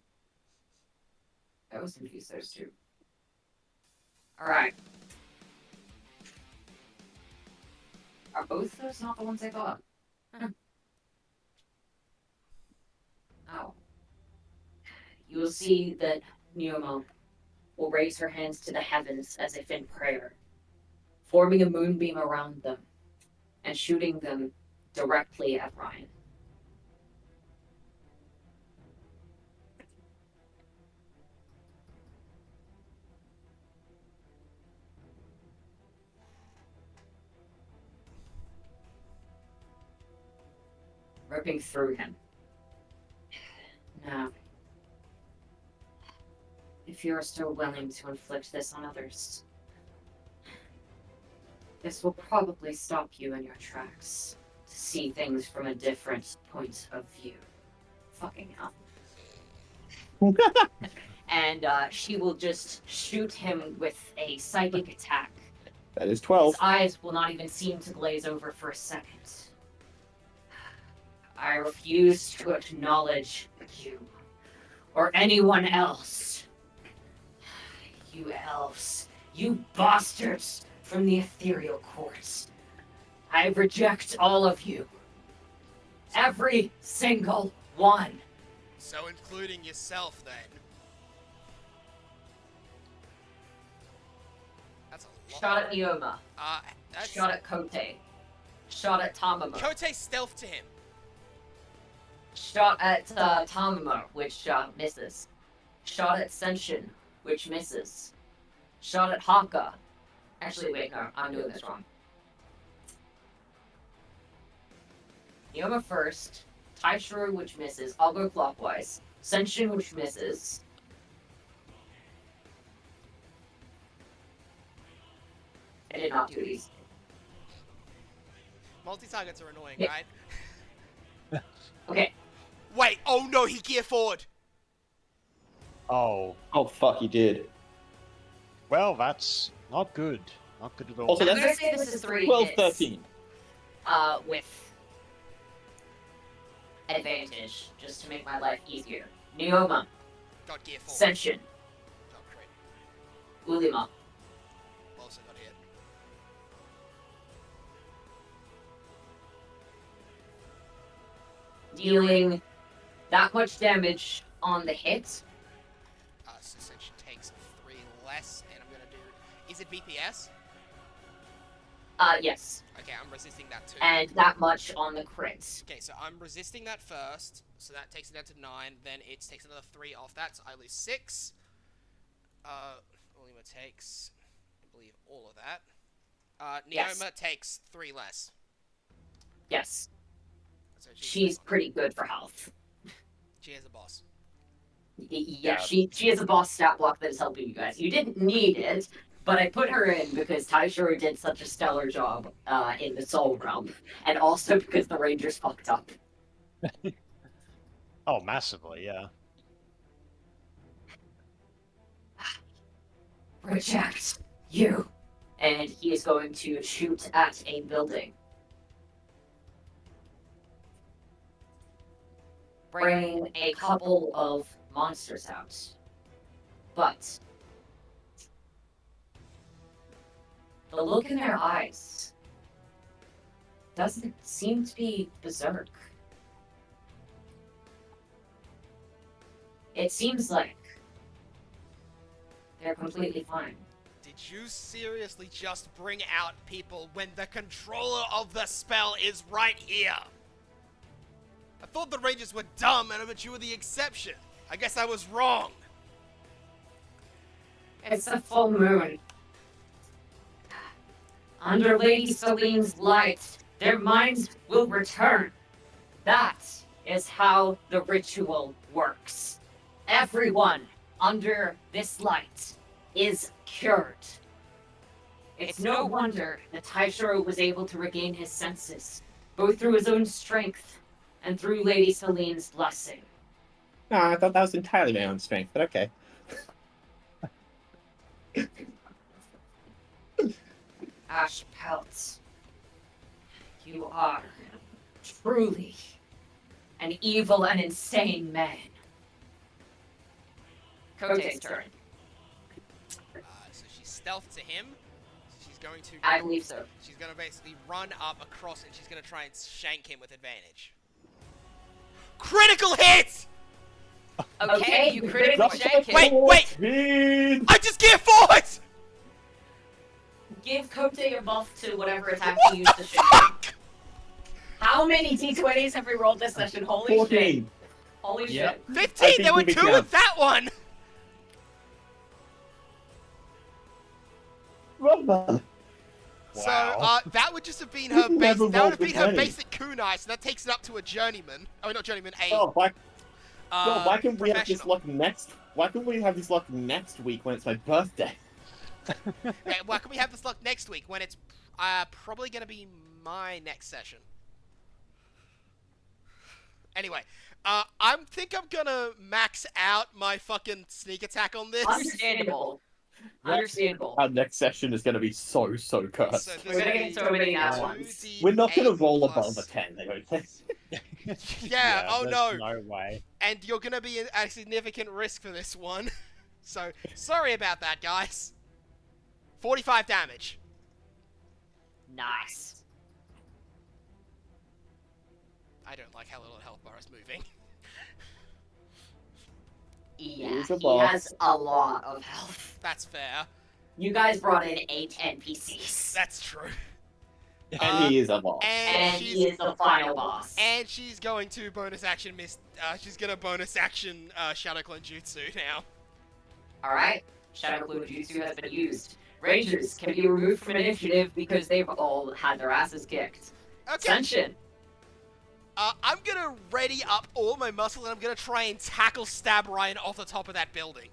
I was confused those two. Alright. Are both those not the ones I got? Oh. You will see that Neoma will raise her hands to the heavens as if in prayer, forming a moonbeam around them and shooting them directly at Ryan. Ripping through him. Now, if you are still willing to inflict this on others, this will probably stop you in your tracks to see things from a different point of view. Fucking hell. And she will just shoot him with a psychic attack. That is 12. His eyes will not even seem to glaze over for a second. I refuse to acknowledge you or anyone else. You elves, you bastards from the ethereal courts. I reject all of you. Every single one. So including yourself then. Shot at Nioma. That's... Shot at Kote. Shot at Tamamo. Kote stealth to him. Shot at Tamamo, which misses. Shot at Senshin, which misses. Shot at Haka. Actually, wait, no, I'm doing this wrong. Nioma first. Taishiro, which misses. I'll go clockwise. Senshin, which misses. I did not do these. Multi-targets are annoying, Yeah. right? Okay. Wait, oh no, he gear forward! Oh, Oh fuck, he did. well, that's not good. Not good at all. Also, I'm that's gonna say this is 3 12, hits. 13. With advantage, just to make my life easier. Nioma, Got gear forward. Senshin, Got crit. Ulima. Also got hit. Dealing that much damage on the hit. So Senshin takes 3 less, and I'm gonna do... Is it BPS? Yes. Okay, I'm resisting that too. And that much on the crit. Okay, so I'm resisting that first, so that takes it down to 9, then it takes another 3 off that, so I lose 6. Ulima takes, I believe, all of that. Nioma Yes. takes 3 less. Yes. So She's pretty good for health. She is a boss. Yeah, she has a boss stat block that is helping you guys. You didn't need it, but I put her in because Taishiro did such a stellar job in the Soul Realm, and also because the Rangers fucked up. Oh, massively, yeah. Reject you. And he is going to shoot at a building. Bring a couple of monsters out. But the look in their eyes doesn't seem to be berserk. It seems like they're completely fine. Did you seriously just bring out people when the controller of the spell is right here? I thought the Rangers were dumb and that you were the exception. I guess I was wrong. It's a full moon. Under Lady Celine's light, their minds will return. That is how the ritual works. Everyone under this light is cured. It's no wonder that Taishiro was able to regain his senses, both through his own strength and through Lady Celine's blessing. I thought that was entirely my own strength, but okay. Ash Peltz, you are truly an evil and insane man. Kote's turn. So she's stealth to him. She's going to... I believe so. She's going to basically run up across and she's going to try and shank him with advantage. Critical hit! Okay, you critically shank him. Wait! Speed! I just gear forward! Give Kote your buff to whatever attack What you used the to shoot. fuck? How many D20s have we rolled this session? Holy shit. 14. Holy Yep. shit. 15! There were we 2 can. with that one! Brother. So, Wow. that would just have been her Never basic... That would rolled have been with her any. basic kunai, so that takes it up to a journeyman. Oh, not journeyman, a... Oh, why can't we have this professional. luck next? Why can't we have this luck next week when it's my birthday? Yeah, why can we have this luck next week when it's probably going to be my next session? Anyway, I think I'm going to max out my fucking sneak attack on this. Understandable. Understandable. Our next session is going to be so cursed. So this We're gonna will get be so many nat 2d8 ones. We're not going to roll plus- above a 10, I don't think. Yeah, oh there's no. No way. And you're going to be at a significant risk for this one. So, sorry about that, guys. 45 damage. Nice. I don't like how little health bar is moving. Yeah, He's a he boss. has a lot of health. That's fair. You guys brought in 8 NPCs. That's true. And he is a boss. And he is the final boss. And she's going to bonus action she's gonna bonus action Shadow Clone Jutsu now. Alright, Shadow Clone Jutsu has been used. Rangers can be removed from initiative because they've all had their asses kicked. Okay. Ascension. I'm gonna ready up all my muscle and I'm gonna try and tackle stab Ryan off the top of that building.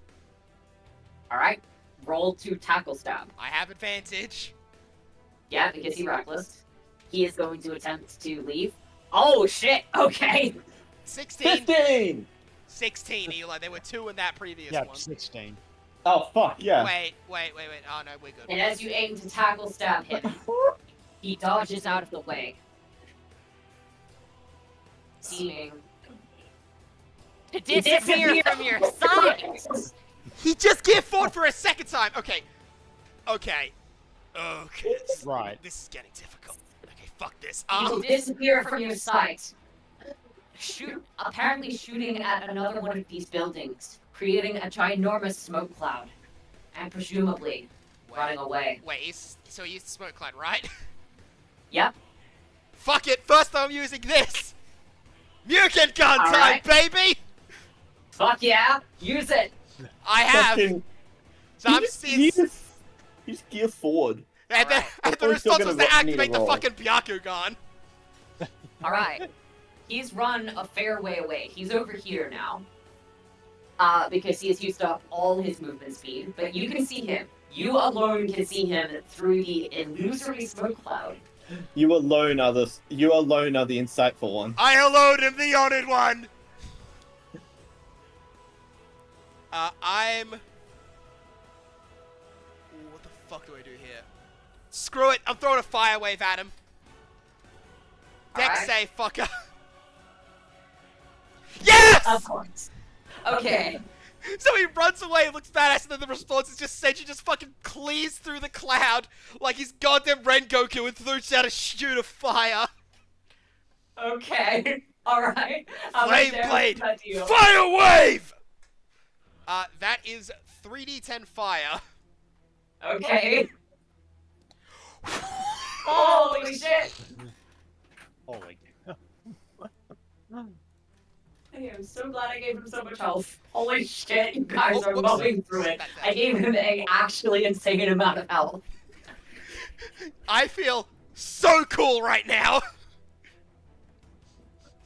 Alright, roll to tackle stab. I have advantage. Yeah, because he's reckless. He is going to attempt to leave. Oh shit, okay. 16. 15! 16, Eli. There were 2 in that previous Yeah, one. 16. Oh, fuck, yeah. Wait. Oh, no, we're good. And as you aim to tackle stab him, he dodges out of the way. Seeming To disappear from your sight! He just get fought for a second time! Okay. Right. This is getting difficult. Okay, fuck this. He will disappear from your sight. Apparently shooting at another one of these buildings, creating a ginormous smoke cloud, and presumably running away. Wait, so he used the smoke cloud, right? Yep. Fuck it, first I'm using this! Mutant gun time, Alright. baby! Fuck yeah, use it. I have. Fucking- So I'm you seeing. just gear forward. And then We're the still response gonna was to need a activate the roll. fucking Byakugan. Alright. He's run a fair way away. He's over here now. Because he has used up all his movement speed, but you can see him. You alone can see him through the illusory smoke cloud. You alone are the insightful one. I alone am the honored one! I'm... Ooh, what the fuck do I do here? Screw it, I'm throwing a fire wave at him. Dex Alright. save, fucker. Yes! Of course. Okay. So he runs away and looks badass, and then the response is just Senji just fucking clears through the cloud like he's goddamn Rengoku and throws out a shoot of fire. Okay. Alright. Flame blade! Fire wave! That is 3d10 fire. Okay. Holy shit! Holy. I am so glad I gave him so much health. Holy shit, you guys Oh, are whoops. mowing through it. I gave him an actually insane amount of health. I feel so cool right now.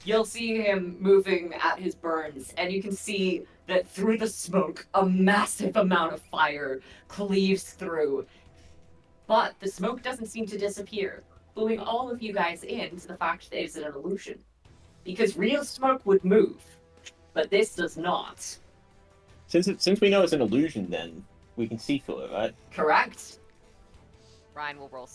You'll see him moving at his burns, and you can see that through the smoke, a massive amount of fire cleaves through. But the smoke doesn't seem to disappear, cluing all of you guys in to the fact that it's an illusion. Because real smoke would move, but this does not. Since we know it's an illusion, then we can see through it, right? Correct? Ryan will roll.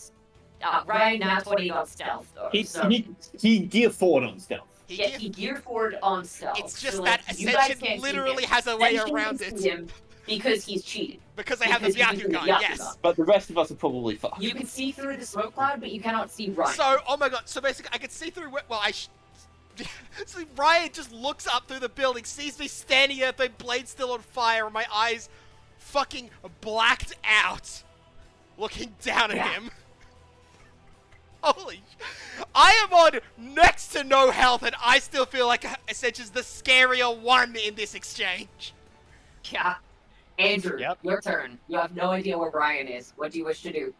Ryan, nat 20 on stealth, though. He gear forward on stealth. He geared forward on stealth. It's just so, that like, you guys Ascension can't see literally him. has a way Ascension around can it. see him because he's cheating. Because I have the Because he's using the Byakugan, yes. Byakugan. But the rest of us are probably fucked. You can see through the smoke cloud, but you cannot see Ryan. So, oh my god, so basically I can see through, so Ryan just looks up through the building, sees me standing there, the blade still on fire, and my eyes fucking blacked out, looking down at Yeah. him. Holy I am on next to no health, and I still feel like Ascension's the scarier one in this exchange. Yeah. Andrew, Yep. your turn. You have no idea where Ryan is. What do you wish to do?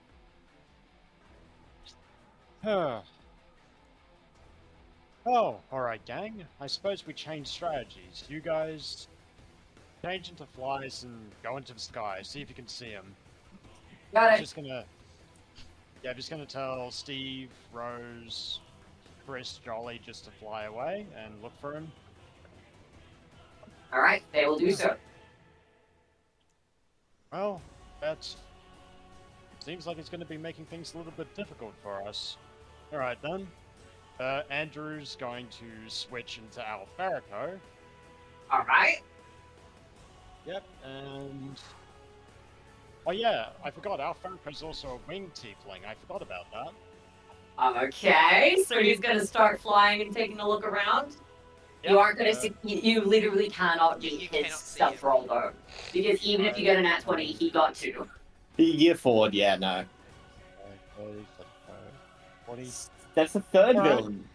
Oh, alright, gang. I suppose we change strategies. You guys change into flies and go into the sky. See if you can see them. Got it. Just gonna... Yeah, I'm just gonna tell Steve, Rose, Chris, Jolly just to fly away and look for him. Alright, they will do so. Well, that seems like it's going to be making things a little bit difficult for us. Alright then. Andrew's going to switch into Alfarico. Alright. Yep, and... Oh yeah, I forgot, Alfarico's also a winged tiefling. I forgot about that. Okay, so he's gonna start flying and taking a look around. You Yep, aren't gonna see. You literally cannot beat You his cannot see stealth it. roll though, because even if you get a nat 20, he got 2. Gear forward, yeah, no. 30, 40. That's the third Alright. villain.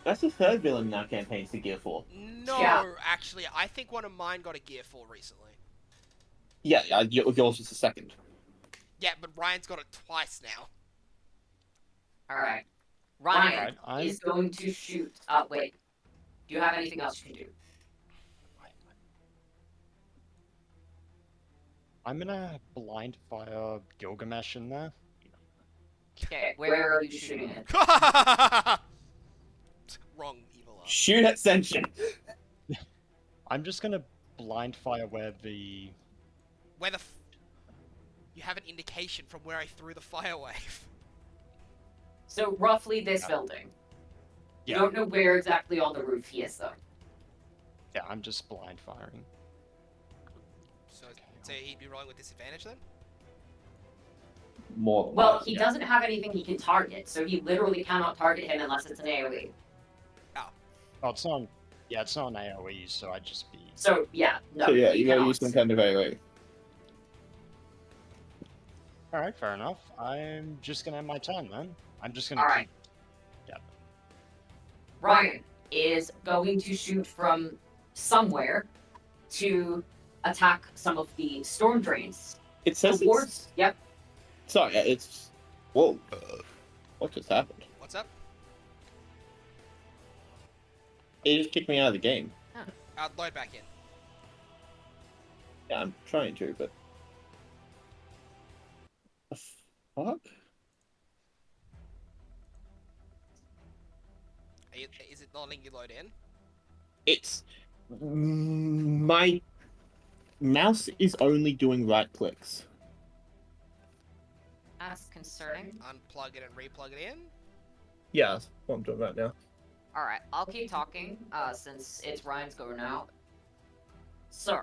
That's the third villain in our campaign to Gear 4. No, Yeah. actually, I think one of mine got a Gear 4 recently. Yeah, yours was the second. Yeah, but Ryan's got it twice now. Alright. Ryan, Ryan Alright, I'm is going to shoot. Wait. Do you have anything else you can do? gonna blind fire Gilgamesh in there. okay, Where are you shooting it? Wrong, evil art. Shoot at Senshin. I'm just gonna blind fire where the Where the you have an indication from where I threw the fire wave. So roughly this Yeah. building. You Yeah. don't know where exactly on the roof he is, though. yeah, I'm just blind firing. So he'd be rolling with disadvantage then? More. Well, he doesn't have anything he can target, so he literally cannot target him unless it's an AoE. Oh, it's not. Yeah, it's not an AOE, so I'd just be. So yeah, no. So yeah, he you gotta cannot. use some kind of AoE. All right, fair enough. I'm just gonna have my turn then. I'm just gonna. All right. Ryan is going to shoot from somewhere to attack some of the storm drains. It says it's... Towards. Yep. Sorry, it's... Whoa. What just happened? What's up? It just kicked me out of the game. I'll load back in. Yeah, I'm trying to, but... The fuck? Is it not letting you load in? It's... My mouse is only doing right clicks. that's concerning. Unplug it and replug it in? Yeah, that's what I'm doing right now. Alright, I'll keep talking, since it's Ryan's go now. So,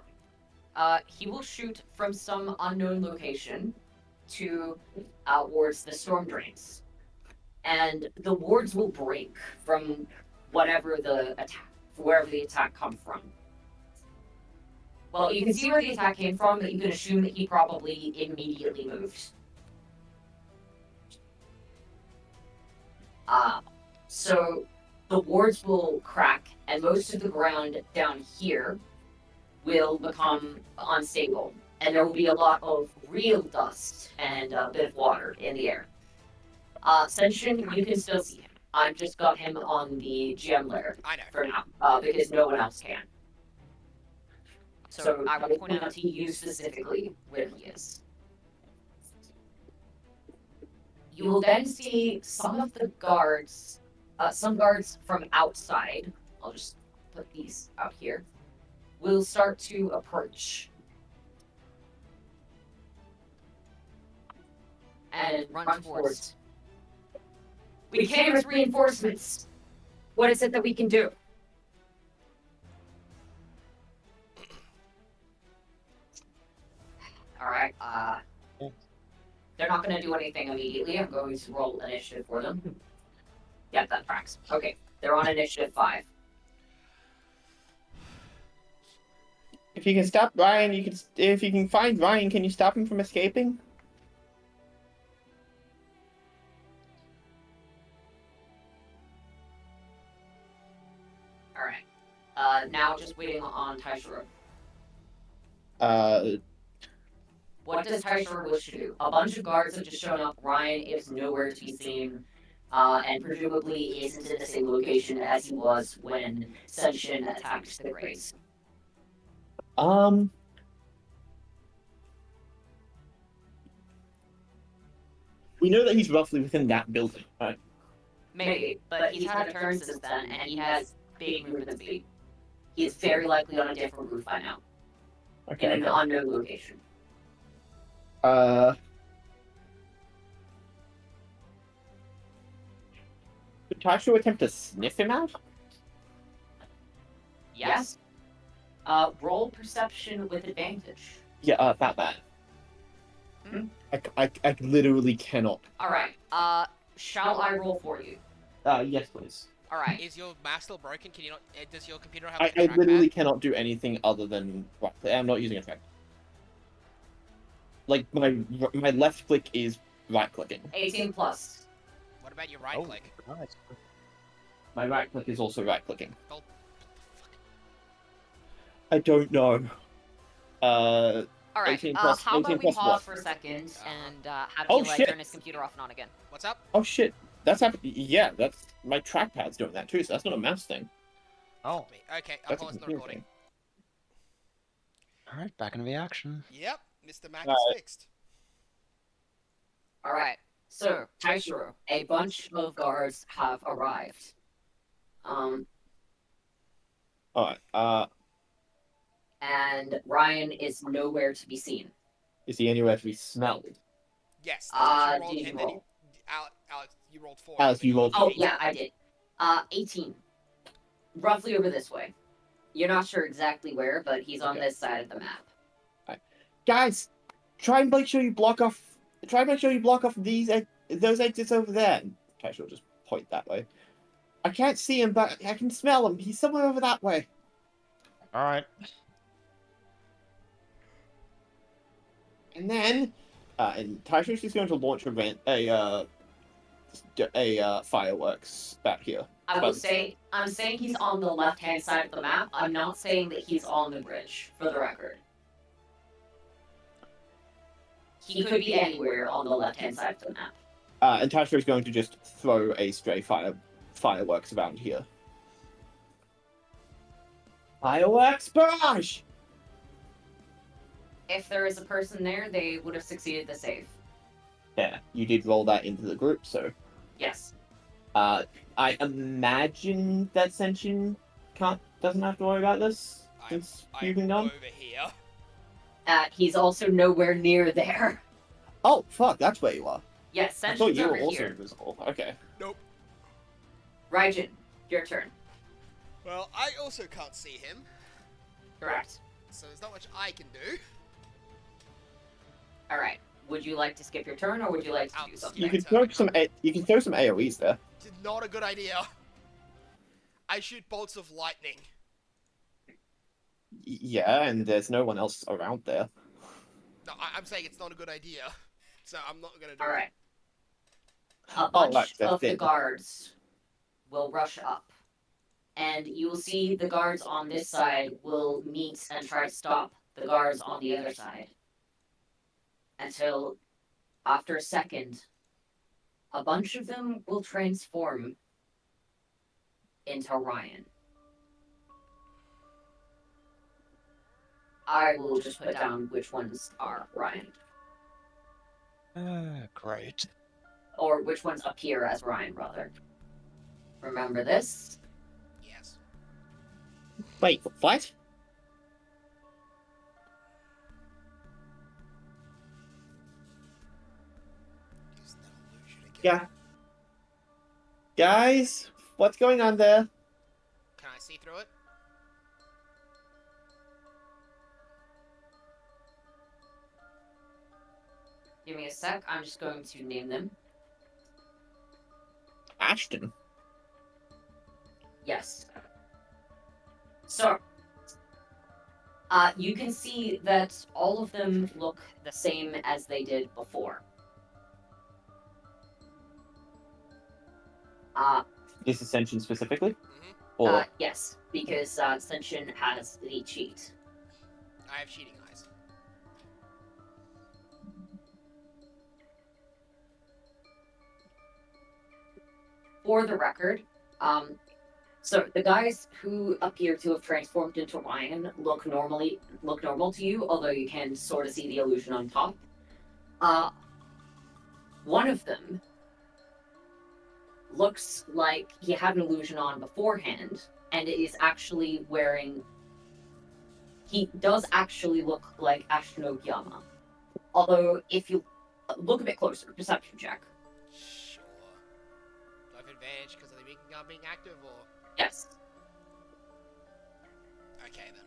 he will shoot from some unknown location to towards the storm drains. And the wards will break from whatever the attack, wherever the attack come from. Well, you can see where the attack came from, but you can assume that he probably immediately moved. So the wards will crack, and most of the ground down here will become unstable, and there will be a lot of real dust and a bit of water in the air. Senshin, you can still see him. I've just got him on the GM layer I know. for now, because no one else can. So I I will will point out to you specifically where he is. You will then see some of the guards, some guards from outside. I'll just put these out here. Will start to approach. And Run towards. We came with reinforcements. What is it that we can do? Alright, they're not going to do anything immediately. I'm going to roll initiative for them. Yeah, that tracks. Okay, they're on initiative 5. If you can stop Ryan, you can... If you can find Ryan, can you stop him from escaping? Alright. Now just waiting on Taishiro. What does Taishiro wish to do? A bunch of guards have just shown up. Ryan is nowhere to be seen. And presumably isn't in the same location as he was when Senshin attacked the Greys. We know that he's roughly within that building, right? Maybe, but he's had a turn since then, and he has big movement speed. He is very likely on a different roof by now, in Okay. an unknown location. Could Taisho attempt to sniff him out? Yes. Roll perception with advantage. Yeah, about that. Hmm? I literally cannot. Alright, shall I roll for you? Yes, please. Alright, Is your mouse still broken? Can you not? Does your computer have I like, a trackpad? literally cannot do anything other than... Right, I'm not using a track. like my left click is right clicking. 18 plus. What about your right Oh, click? nice. My right click is also right clicking. Oh, I don't know. All right. 18 plus. How 18 about we plus pause what? for a second and have Oh, Eli shit. turn his computer off and on again? what's up? Oh shit. That's happening. Yeah, that's my trackpad's doing that too. So that's not a mouse thing. Oh, Me. Okay, I That's a paused the computer recording. thing. all right, back into the action. Yep, Mr. Mac is Alright. fixed. Alright. So, Taishiro, a bunch of guards have arrived. Alright. And Ryan is nowhere to be seen. Is he anywhere to be smelled? Yes, that's what you rolled, Did you and then roll? Alex, you rolled 4. Alex, and then you rolled Oh, 18. yeah, I did. 18. Roughly over this way. You're not sure exactly where, but he's on Okay. this side of the map. Guys, try and make sure you block off. Try and make sure you block off those exits over there. Cash will just point that way. I can't see him, but I can smell him. He's somewhere over that way. All right. And then, and Taisho's just going to launch a fireworks back here. I will say, I'm saying he's on the left-hand side of the map. I'm not saying that he's on the bridge, for the record. He could be anywhere on the left-hand side of the map. And Taisho is going to just throw a stray fireworks around here. Fireworks barrage! If there is a person there, they would have succeeded the save. Yeah, you did roll that into the group, so. Yes. I imagine that Senshin doesn't have to worry about this since you've been I'm gone. over here. He's also nowhere near there. Oh fuck, that's where you are. Yes, I thought Senshin's you were over also here. invisible. Okay. Nope. Raijin, your turn. Well, I also can't see him, Correct. so there's not much I can do. Alright. Would you like to skip your turn, or would you like to do I'll something? You can Thanks, throw you can throw some AoEs there. It's not a good idea. I shoot bolts of lightning. Yeah, and there's no one else around there. No, I'm saying it's not a good idea. So I'm not gonna do Alright. it. A bunch right, that's of the it. guards will rush up. And you will see the guards on this side will meet and try to stop the guards on the other side. Until, after a second, a bunch of them will transform into Ryan. I will just put down which ones are Ryan. Great. Or which ones appear as Ryan, rather. Remember this? Yes. Wait, what? Use that illusion again. Yeah. Guys, what's going on there? Can I see through it? Give me a sec. I'm just going to name them. Ashton. Yes. So, you can see that all of them look the same as they did before. This Ascension specifically? Mm-hmm. Or Yes, because Senshin has the cheat. I have cheating eyes. For the record, so the guys who appear to have transformed into Ryan look normal to you, although you can sort of see the illusion on top. One of them looks like he had an illusion on beforehand, and it is actually wearing. He does actually look like Ashton Okiyama. Although, if you look a bit closer, perception check. Sure. Do I have advantage because of the beacon gun being active, or? Yes. Okay then.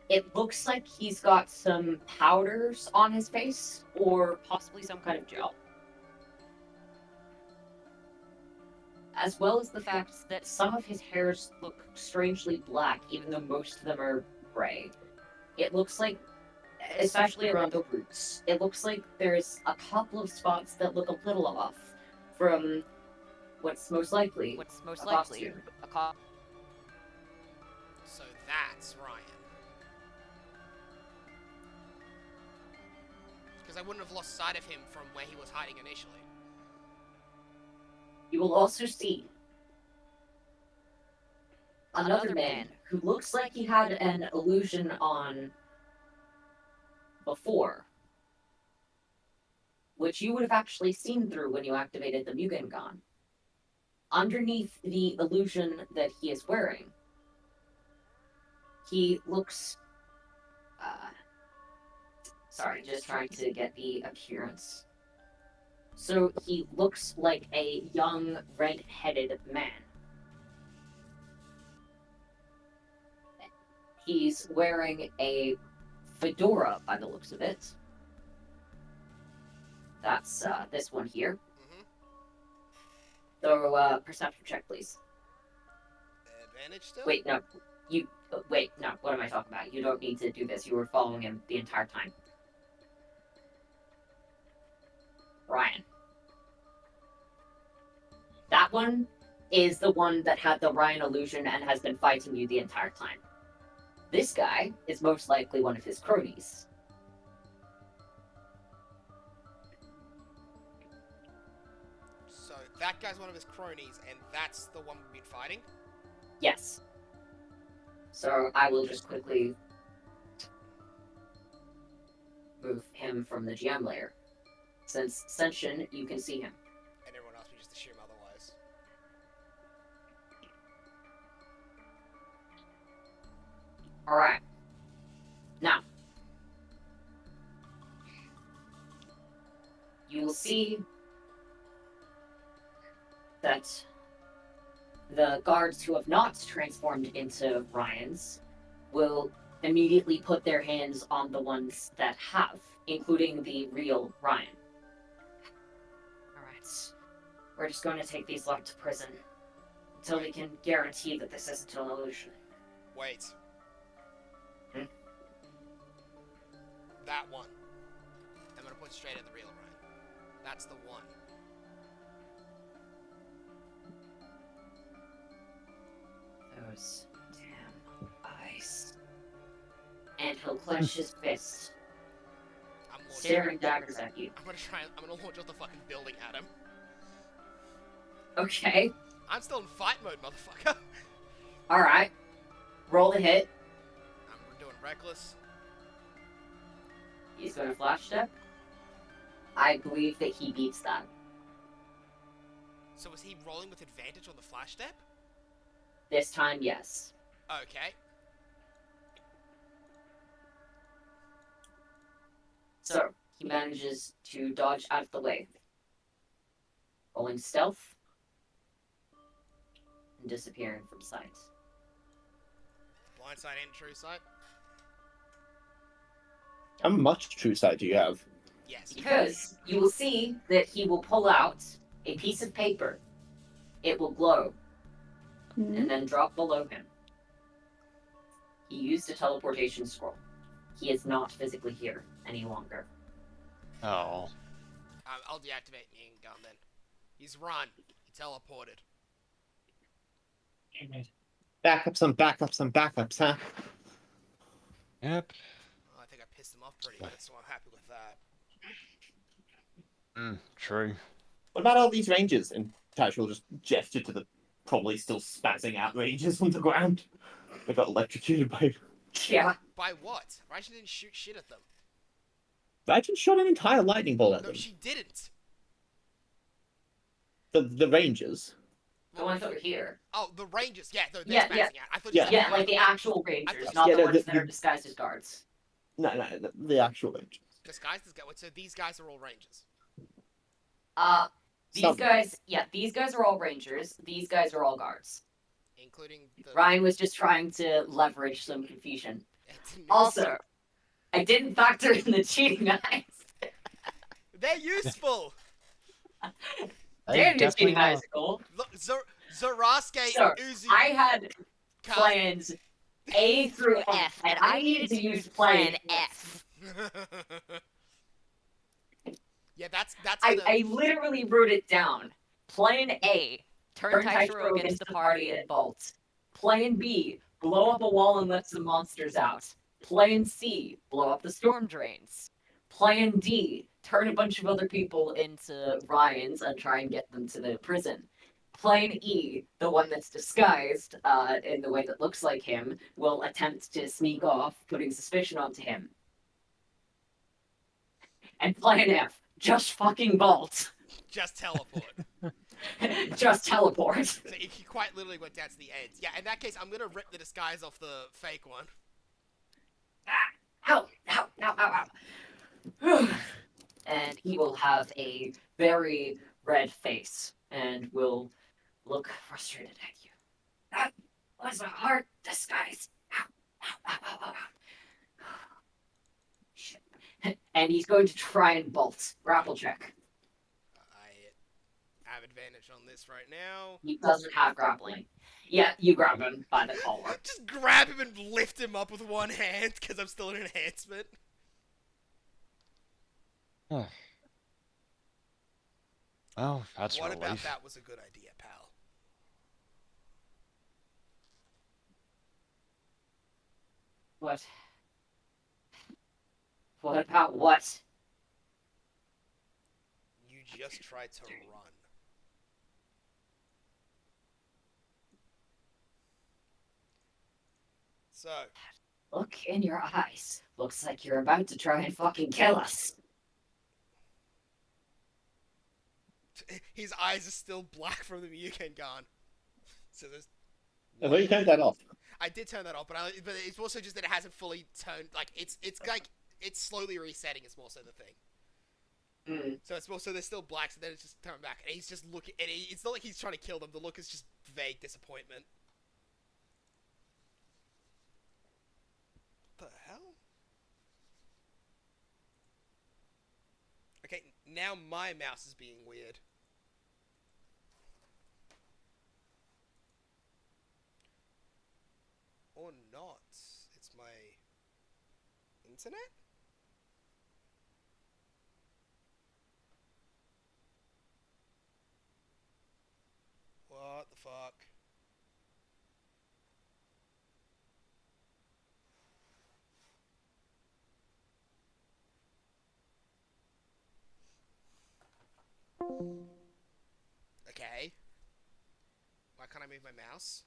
It looks like he's got some powders on his face, or possibly some kind of gel. As well as the fact that some of his hairs look strangely black, even though most of them are gray. It looks like especially around the roots. It looks like there's a couple of spots that look a little off from what's most likely What's most a likely costume. a co- So that's Ryan. Because I wouldn't have lost sight of him from where he was hiding initially. You will also see another man who looks like he had an illusion on before, which you would have actually seen through when you activated the Mugen Gun. Underneath the illusion that he is wearing, he looks. Sorry, just trying to get the appearance. So he looks like a young, red-headed man. He's wearing a fedora by the looks of it. That's this one here. Mm-hmm. So perception check, please. Advantage still? Wait, no. Wait, no. What am I talking about? You don't need to do this. You were following him the entire time. Ryan. That one is the one that had the Ryan illusion and has been fighting you the entire time. This guy is most likely one of his cronies. So that guy's one of his cronies, and that's the one we've been fighting? Yes. So I will just quickly move him from the GM layer. Since Senshin, you can see him. And everyone else, we just assume otherwise. Alright. Now, you will see that the guards who have not transformed into Ryans will immediately put their hands on the ones that have, including the real Ryan. Alright. We're just going to take these lot to prison until we can guarantee that this isn't an illusion. Wait. Hmm? That one. I'm gonna point straight at the real Ryan. That's the one. Those damn eyes. And he'll clench his fist, I'm launching. staring daggers at you. I'm gonna launch off the fucking building at him. Okay. I'm still in fight mode, motherfucker. Alright. Roll the hit. I'm doing reckless. He's going to flash step. I believe that he beats that. So was he rolling with advantage on the flash step? This time, yes. Okay. So, he manages to dodge out of the way. Rolling stealth. And disappearing from sight. Blind sight and true sight? How much true sight do you have? Yes. Because you will see that he will pull out a piece of paper. It will glow. And then drop below him. He used a teleportation scroll. He is not physically here any longer. Oh. I'll deactivate Mugen Gun then. He's run. He teleported. Backups, huh? Yep. Oh, I think I pissed him off pretty good, so I'm happy with that. True. What about all these rangers? And Tash will just gesture to the probably still spazzing out rangers on the ground. They got electrocuted by... Yeah. By what? Raijin didn't shoot shit at them. Raijin shot an entire lightning bolt at No, them. she didn't. The rangers. The ones that were here. Oh, the Rangers. Yeah, they're Yeah, spazzing yeah. out. I thought you Yeah. said Yeah, like the actual rangers, thought- not Yeah, the no, ones the- that are disguised as guards. No, the actual rangers. disguised as guys. So these guys are all Rangers. These Some. guys, yeah, these guys are all rangers. These guys are all guards. Including the... Ryan was just trying to leverage some confusion. It didn't Also, I didn't factor in the cheating eyes. They're useful! They Damn, your cheating definitely eyes are. are cool. Look, Zaraske, So, Uzi... I had Kaz- plans A through F, and I needed to use plan F. Yeah, that's I, gonna. I literally wrote it down. Plan A, A. Turn turn Taishiro Taishiro against the party and and Bolt. Plan B, blow up a wall and let some monsters out. Plan C, blow up the storm storm drains. Plan D, turn a bunch of other people into Ryans and try and get them to the prison. Plan E, the one that's disguised in the way that looks like him, will attempt to sneak off, putting suspicion onto him. And Plan F, just fucking bolt. Just teleport. Just teleport. So he quite literally went down to the ends. Yeah, in that case, I'm gonna rip the disguise off the fake one. Ow, ow, ow, ow, ow. And he will have a very red face and will look frustrated at you. That was a hard disguise. Ow, ow, ow, ow, ow. Shit. And he's going to try and bolt. Grapple check. I have advantage on this right now. He doesn't have grappling. Yeah, you grab him by the collar. Just grab him and lift him up with one hand because I'm still an enhancement. Well, that's What a about relief. that was a good idea, pal? What? What about what? You just tried to run. So, Look in your eyes. Looks like you're about to try and fucking kill us. his eyes are still black from the Mugen gun. So there's. I thought you turned that off. I did turn that off, but it's also just that it hasn't fully turned. Like it's like it's slowly resetting. Is more so the thing. Mm. So it's more so they're still black, so then it's just turned back, and he's just looking. And it's not like he's trying to kill them. The look is just vague disappointment. What the hell? Okay, now my mouse is being weird. Or not. It's my internet? What the fuck? Okay. Why can't I move my mouse?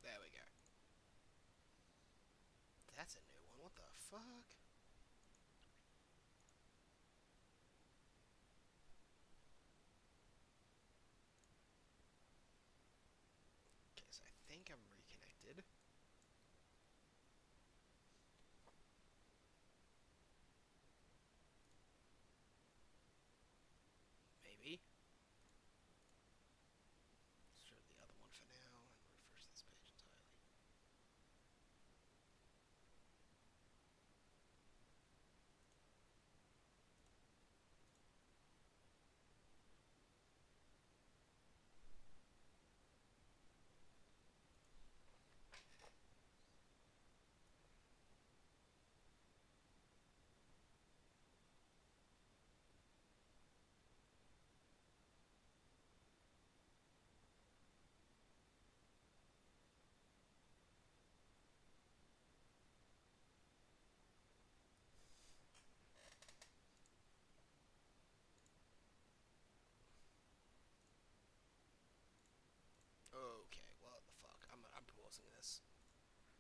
There we go. That's a new one. What the fuck? Okay, so I think I'm reconnected. Maybe. Let's try the other one for now and refresh this page entirely.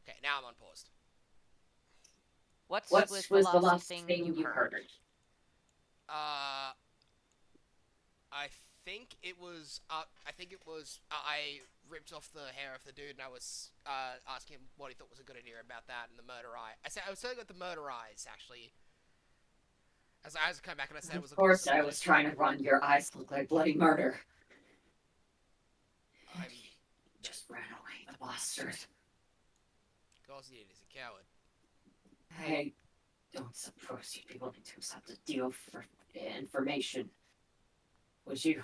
Okay, now I'm unpaused. What What was was the the last last thing thing you you heard? heard? I think it was. I ripped off the hair of the dude, and I was asking him what he thought was a good idea about that and the murder eye. I was saying about the murder eyes actually. As I come back and I said, it was Of looking course, I disappointed. was trying to run. Your eyes look like bloody murder. I'm Just ran away, the bastard. Cause he is a coward. I don't suppose you'd be willing to accept a deal for information, would you?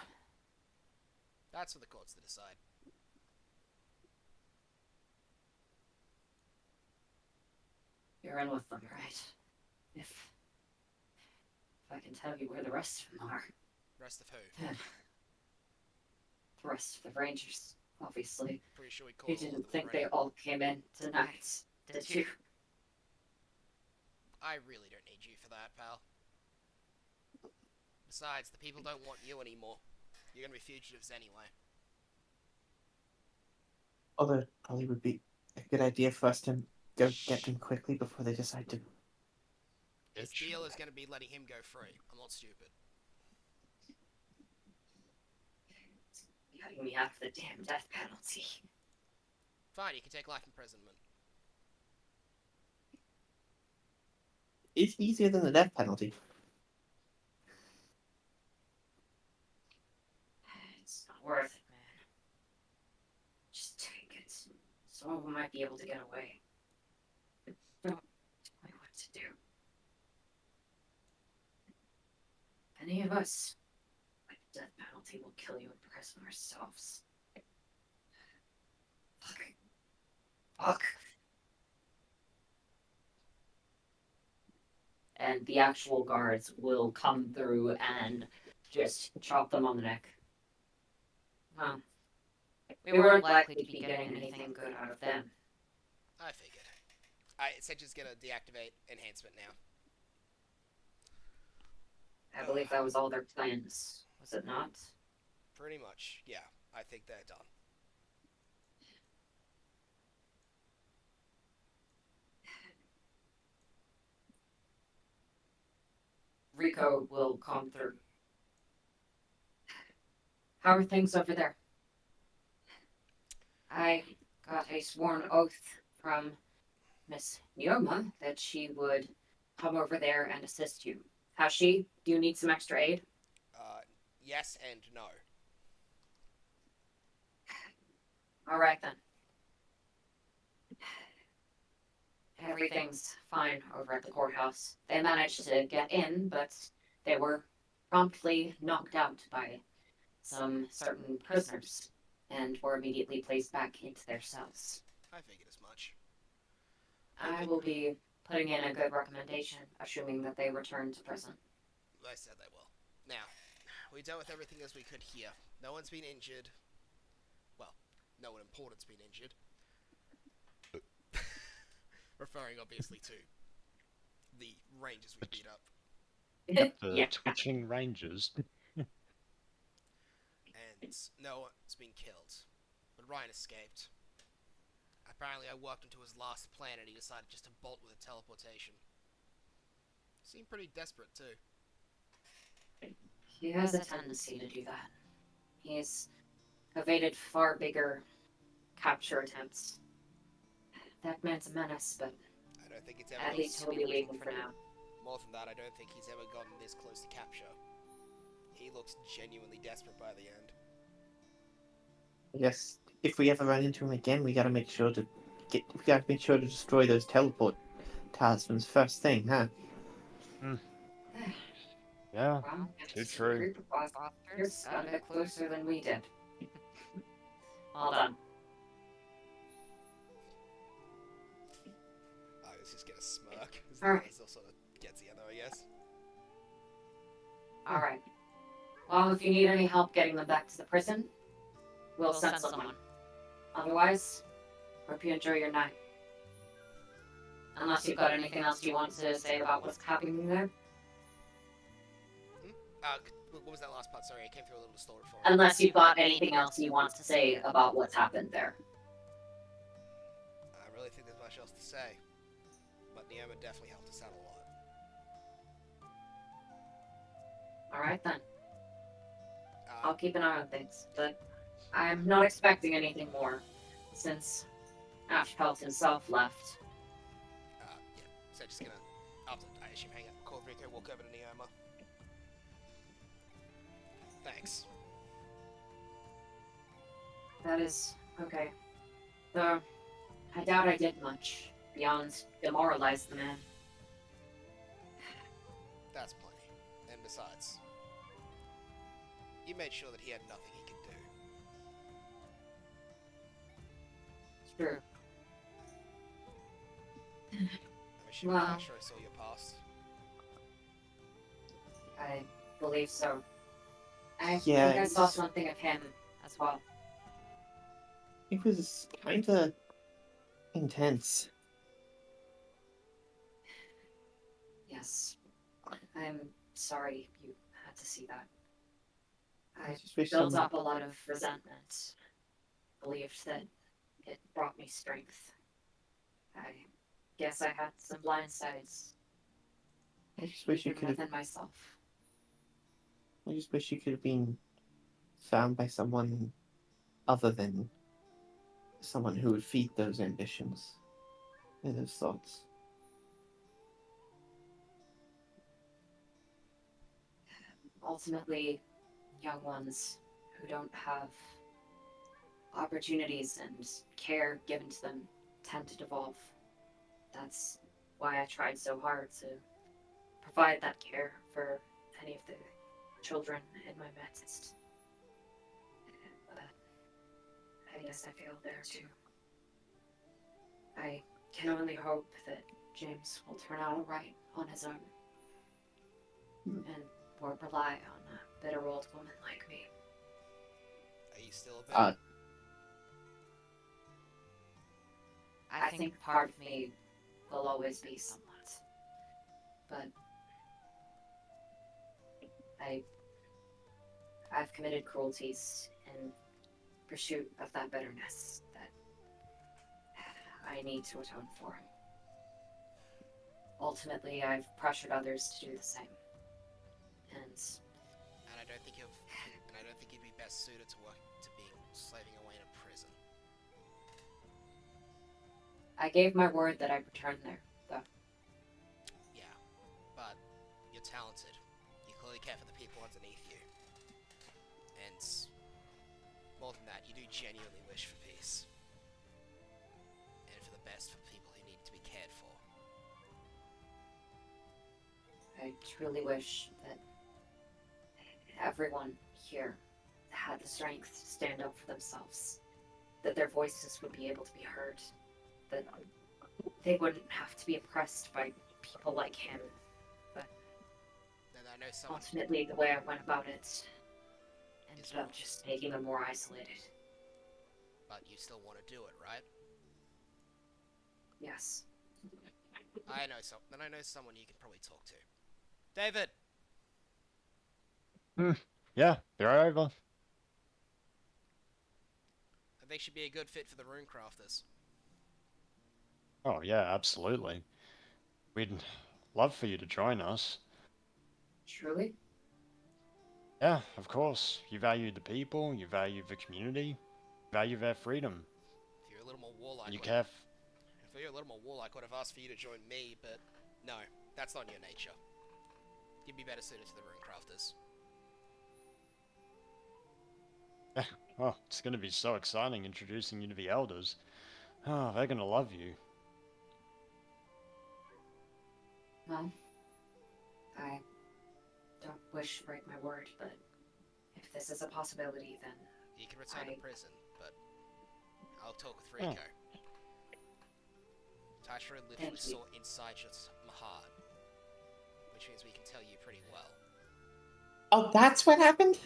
That's for the courts to decide. You're in with them, right? If I can tell you where the rest of them are. Rest of who? Then the rest of the Rangers, obviously. Pretty sure we called You all of didn't them think already. they all came in tonight, did you? I really don't need you for that, pal. Besides, the people don't want you anymore. You're gonna be fugitives anyway. Although it probably would be a good idea for us to go get Shh. them quickly before they decide to. His deal is gonna be letting him go free. I'm not stupid. Cutting me out of the damn death penalty. Fine, you can take life imprisonment. It's easier than the death penalty. It's not worth it, man. Just take it. Some of them might be able to get away. But don't tell me what to do. Any of us, like the death penalty, will kill you in prison ourselves. Fuck. Fuck. And the actual guards will come through and just chop them on the neck. Well, We we weren't weren't likely likely to be getting anything good out of them. I figured. It's just gonna deactivate enhancement now. I believe that was all their plans, was it not? Pretty much, yeah. I think they're done. Rico will come through. How are things over there? I got a sworn oath from Miss Nioma that she would come over there and assist you. Has she? Do you need some extra aid? Yes and no. All right then. Everything's fine over at the courthouse. They managed to get in, but they were promptly knocked out by some certain prisoners and were immediately placed back into their cells. I figured as much. I will be putting in a good recommendation, assuming that they return to prison. I said they will. Now, we dealt with everything as we could here. No one's been injured. Well, no one important's been injured. Referring, obviously, to the Rangers we beat up. The Yeah. twitching rangers. And no one's been killed. But Ryan escaped. Apparently I worked into his last plan and he decided just to bolt with a teleportation. Seemed pretty desperate, too. He has a tendency to do that. He's evaded far bigger capture attempts. That man's a menace, but I don't think it's ever at least he'll be leaving for now. More than that, I don't think he's ever gotten this close to capture. He looks genuinely desperate by the end. I guess if we ever run into him again, we gotta make sure to destroy those teleport talismans first thing, huh? Yeah, Well, too it's true. a group of bastards got a bit closer than we did. Well done. I was just gonna smirk. Alright. It still sort of gets the other, I guess. Alright. Well, if you need any help getting them back to the prison, we'll send someone. Otherwise, hope you enjoy your night. Unless you've got anything else you want to say about what's happening there? What was that last part? Sorry, I came through a little distorted for me. Unless you've got anything else you want to say about what's happened there. I really think there's much else to say. But Neoma definitely helped us out a lot. Alright then. I'll Uh, keep an eye on things, but I'm not expecting anything more since Ashpelt himself left. yeah. So just gonna, after I assume hang up, call Rico, walk over to Neoma. Thanks. That is okay. Though I doubt I did much beyond demoralize the man. That's plenty. And besides, you made sure that he had nothing he could do. True. I'm assuming Wow. Tashiro saw your past. I believe so. I Yeah, think I saw it's- something of him as well. It was kinda intense. Yes. I'm sorry you had to see that. I I just wish built someone... up a lot of resentment. Believed that it brought me strength. I guess I had some blind sides, I just wish you even could have... within myself. I just wish you could have been found by someone other than someone who would feed those ambitions and those thoughts. Ultimately, young ones who don't have opportunities and care given to them tend to devolve. That's why I tried so hard to provide that care for any of the children in my midst. But I guess I failed there too. I can only hope that James will turn out alright on his own. And won't rely on a bitter old woman like me. Are you still a bit? I think part of me will always be somewhat. But I've committed cruelties in pursuit of that bitterness that I need to atone for. Ultimately, I've pressured others to do the same. And And I don't think you'd be best suited to being slaving away in a prison. I gave my word that I'd return there, though. Yeah, but you're talented. You clearly care for the people underneath you. And more than that, you do genuinely wish for peace. And for the best for people who need to be cared for. I truly wish that everyone here had the strength to stand up for themselves. That their voices would be able to be heard. That they wouldn't have to be oppressed by people like him. And I know someone. Ultimately, the way I went about it ended up just making them more isolated. But you still want to do it, right? Yes. I know someone you can probably talk to. David! Yeah, they're over. I think she'd be a good fit for the rune crafters. Oh, yeah, absolutely. We'd love for you to join us. Truly? Yeah, of course. You value the people, you value the community, you value their freedom. If you're a little more warlike, You care. if you're a little more warlike, I would have asked for you to join me, but no, that's not in your nature. You'd be better suited to the rune crafters. Oh, it's going to be so exciting introducing you to the elders. Oh, they're going to love you. Well, I don't wish to break my word, but if this is a possibility, then You can return to prison, but I'll talk with Oh. Rico. Tashiro literally saw inside your heart, which means we can tell you pretty well. Oh, that's what happened?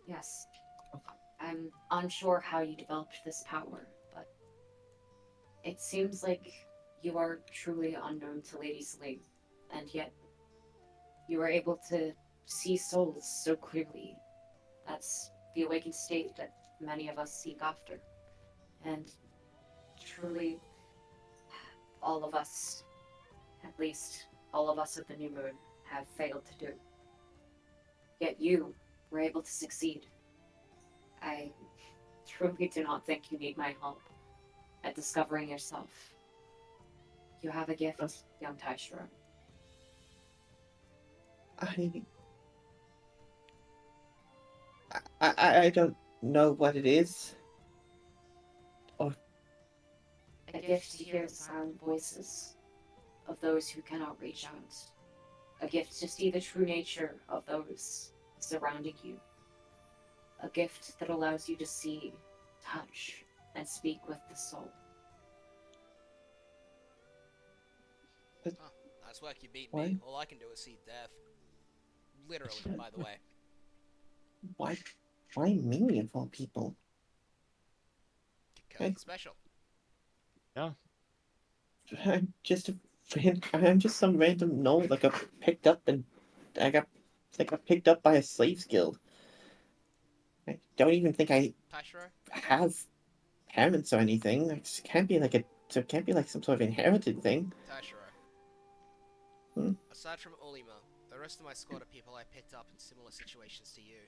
yes. I'm unsure how you developed this power, but it seems like you are truly unknown to Lady Selene, and yet you are able to see souls so clearly. That's the awakened state that many of us seek after. And truly, all of us, at least all of us at the New Moon, have failed to do. Yet you were able to succeed. I truly do not think you need my help at discovering yourself. You have a gift, young Taishiro. I, I don't know what it is. A gift to hear the silent voices of those who cannot reach out. A gift to see the true nature of those surrounding you. A gift that allows you to see, touch, and speak with the soul. Nice work, you beat Why? me. All I can do is see death. Literally, by the way. Why me of all people? Because it's special. I'm just I'm just some random knoll that got picked up and I got picked up by a slaves guild. I don't even think I Taishiro? have parents or anything. It can't be like it can't be like some sort of inherited thing. Taishiro. Hmm? Aside from Ulima, the rest of my squad are people I picked up in similar situations to you.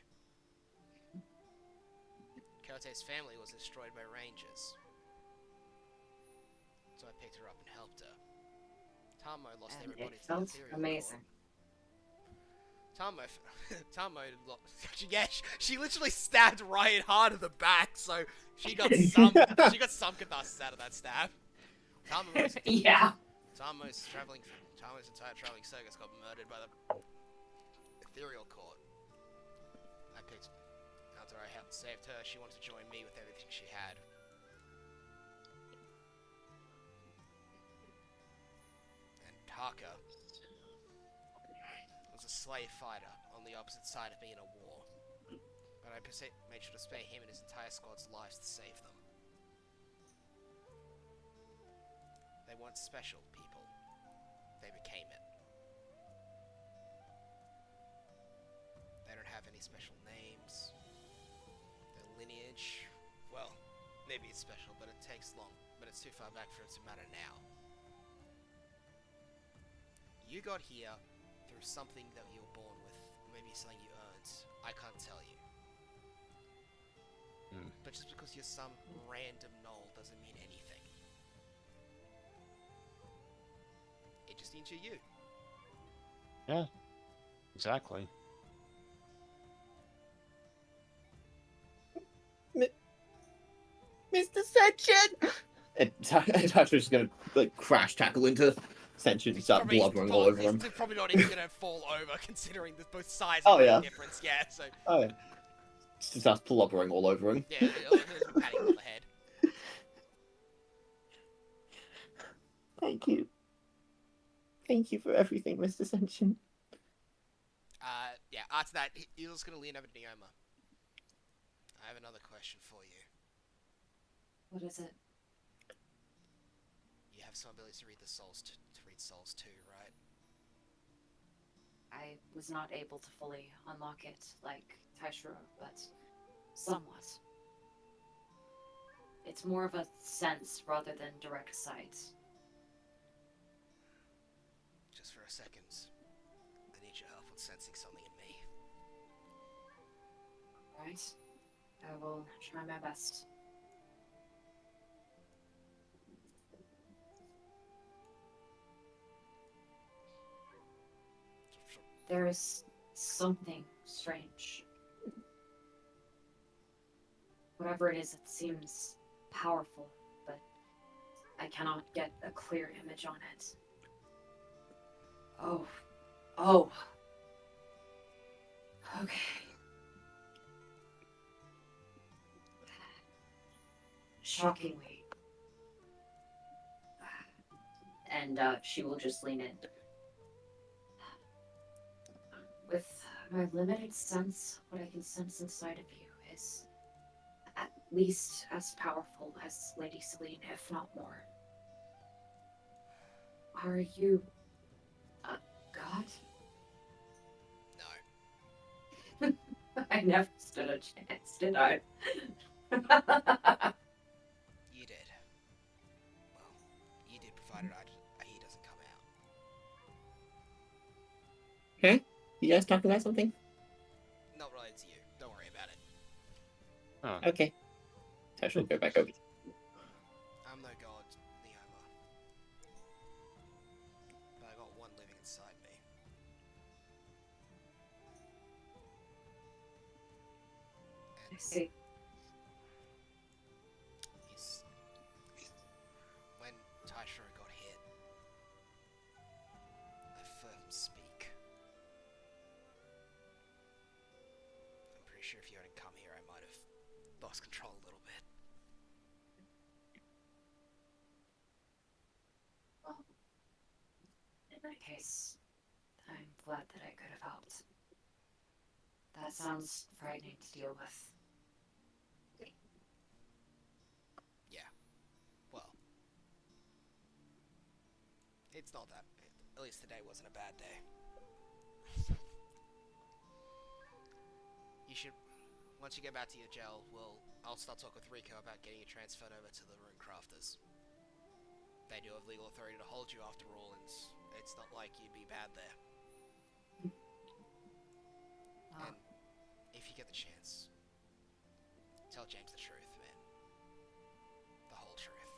Kote's family was destroyed by rangers. So I picked her up and helped her. Tamo lost And everybody it to the felt ethereal amazing. Tamo, Tamo lost. Yeah, she literally stabbed Riot hard in the back, so she got some catharsis out of that stab. Tamo's Yeah. Tamo's entire traveling circus got murdered by the ethereal court. I picked after I helped saved her. She wanted to join me with everything she had. And Taka was a slave fighter on the opposite side of me in a war. But I made sure to spare him and his entire squad's lives to save them. They weren't special people. They became it. They don't have any special names. Their lineage, well, maybe it's special, but it takes long. But it's too far back for it to matter now. You got here through something that you were born with, maybe something you earned. I can't tell you. But just because you're some random knoll doesn't mean anything. It just means you're you. Yeah, exactly. Mr. Senshin! And Tasha's just gonna like crash tackle into Senshin and start blubbering all over him. He's probably not even gonna fall over, considering the both size Oh, and yeah. difference. Yeah, so Oh yeah. Just starts blubbering all over him. yeah, he'll be patting him on the head. Thank you. Thank you for everything, Mr. Senshin. Yeah. After that, he's just gonna lean over to Neoma. I have another question for you. What is it? You have some ability to read the souls, to read souls too, right? I was not able to fully unlock it like Taishiro, but somewhat. It's more of a sense rather than direct sight. Just for a second, I need your help with sensing something in me. Right? I will try my best. There is something strange. Whatever it is, it seems powerful, but I cannot get a clear image on it. Oh. Okay. Shockingly. And she will just lean in. With my limited sense, what I can sense inside of you is at least as powerful as Lady Celine, if not more. Are you a god? No. I never stood a chance, did I? You did. Well, you did, provided he doesn't come out. Huh? You guys talking about something? Not related to you. Don't worry about it. Huh. Okay. Tash will go back over. I'm no god, Neoma. But I got one living inside me. I see. He's... When Taishiro got hit, I felt him speak. I'm pretty sure if you hadn't come here, I might have lost control a little bit. Well, in that case, I'm glad that I could have helped. That sounds frightening to deal with. Yeah. Well. It's not that. At least today wasn't a bad day. You should... Once you get back to your jail, I'll start talking with Rico about getting you transferred over to the Rune Crafters. They do have legal authority to hold you after all, and it's not like you'd be bad there. And if you get the chance, tell James the truth, man. The whole truth.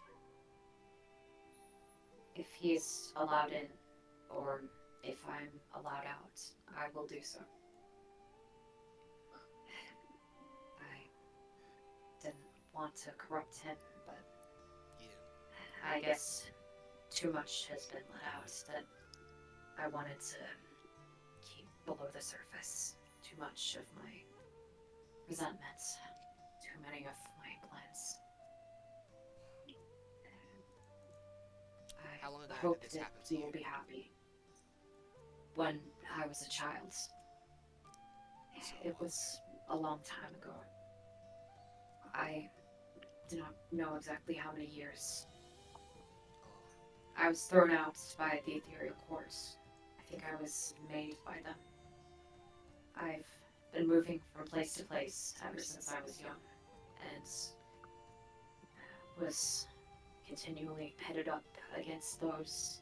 If he's allowed in, or if I'm allowed out, I will do so. I didn't want to corrupt him, but You didn't. I guess too much has been let out that I wanted to keep below the surface. Too much of my resentment, too many of my plans. How long ago I hope did this that happen to you you? will be happy. When I was a child. It was a long time ago. I do not know exactly how many years. I was thrown out by the ethereal courts. I think I was made by them. I've been moving from place to place ever since I was young, and was continually pitted up against those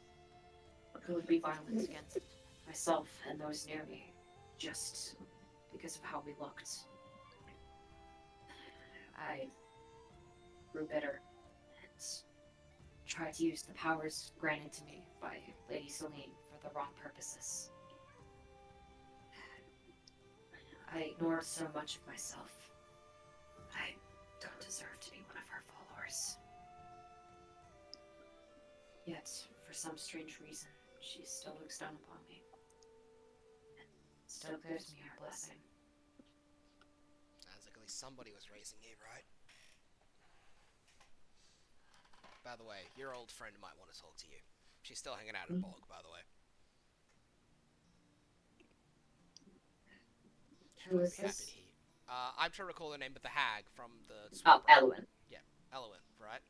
who would be violent against myself and those near me, just because of how we looked. I grew bitter and tried to use the powers granted to me by Lady Celine for the wrong purposes. I ignored so much of myself. I don't deserve to be one of her followers. Yet, for some strange reason, she still looks down upon me. And still gives me her blessing. Sounds like at least somebody was raising you, right? By the way, your old friend might want to talk to you. She's still hanging out in Bog, by the way. Who is Happy to this? hear you. I'm trying to recall the name, but the hag from the... Oh, Elwyn. Yeah, Elowen, right?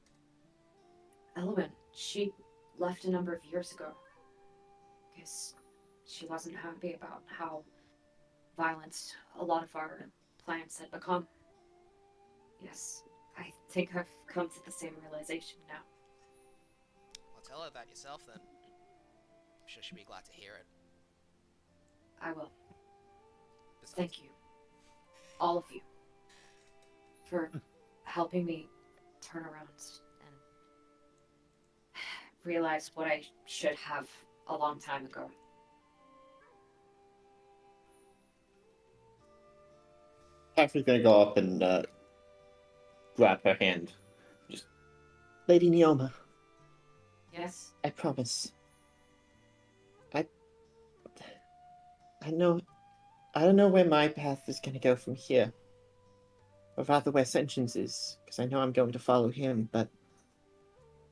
Elwyn, she left a number of years ago. Because she wasn't happy about how violent a lot of our plans had become. Yes, I think I've come to the same realization now. Well, tell her that yourself, then. I'm sure she'll be glad to hear it. I will. Besides, Thank you. All of you. For helping me turn around and realize what I should have a long time ago. Tash is gonna go up and grab her hand. Just, Lady Neoma, Yes? I promise. I know. I don't know where my path is gonna go from here. Or rather, where Sentience is, because I know I'm going to follow him, but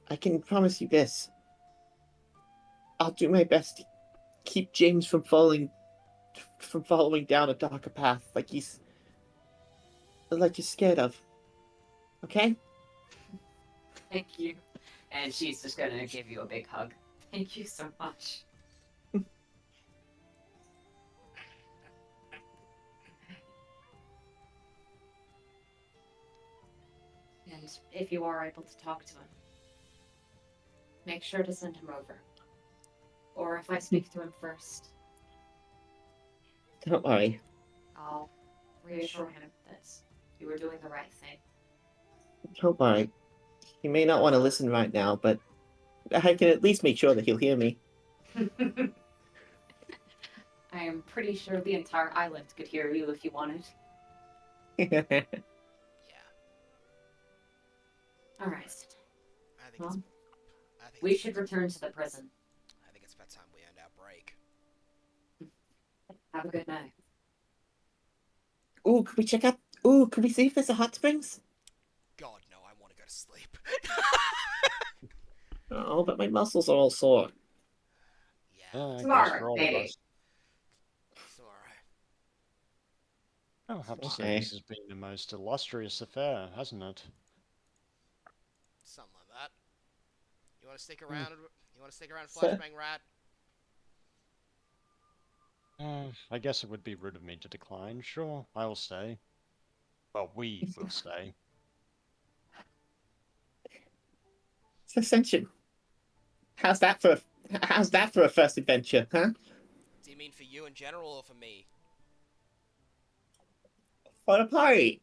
I can promise you this. I'll do my best to keep James from following down a darker path like he's scared of. Okay? Thank you. And she's just gonna give you a big hug. Thank you so much. And if you are able to talk to him, make sure to send him over. Or if I speak to him first, Don't worry. I'll reassure him that you were doing the right Don't worry. He may not want to listen right now, but I can at least make sure that he'll hear me. thing. I am pretty sure the entire island could hear you if you wanted. Yeah. All right. I think Well, it's. I think we it's, should return to the prison. I think it's about time we end our break. Have a good night. Ooh, could we check out? Ooh, could we see if there's a hot springs? God, no, I want to go to sleep. Oh, but my muscles are all sore. Yeah, Yeah, I guess Tomorrow, for all of maybe. us. it's alright. I'll have to say Okay. this has been the most illustrious affair, hasn't it? Something like that. You want to stick around? You want to stick around, So- Flashbang Rat? I guess it would be rude of me to decline. Sure, I will stay. Well, we will stay. So Ascension. How's that for a first adventure, huh? Do you mean for you in general or for me? For a party.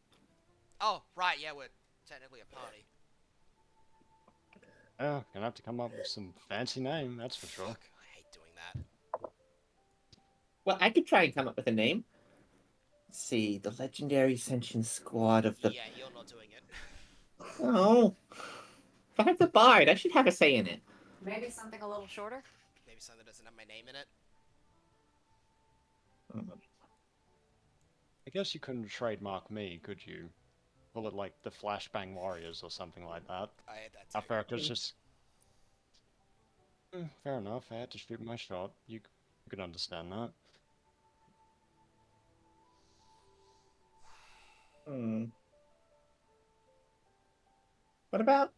Oh, right, yeah, we're technically a party. Yeah, gonna have to come up with some fancy name, that's for sure. Fuck, I hate doing that. Well, I could try and come up with a name. Let's see, the legendary Ascension Squad of the. Yeah, you're not doing it. Oh, if I'm the bard, I should have a say in it. Maybe something a little shorter? Maybe something that doesn't have my name in it. I guess you couldn't trademark me, could you? Call it like the Flashbang Warriors or something like that. I hate that Our too. characters just... fair enough, I had to shoot my shot. You could understand that. Hmm. What about?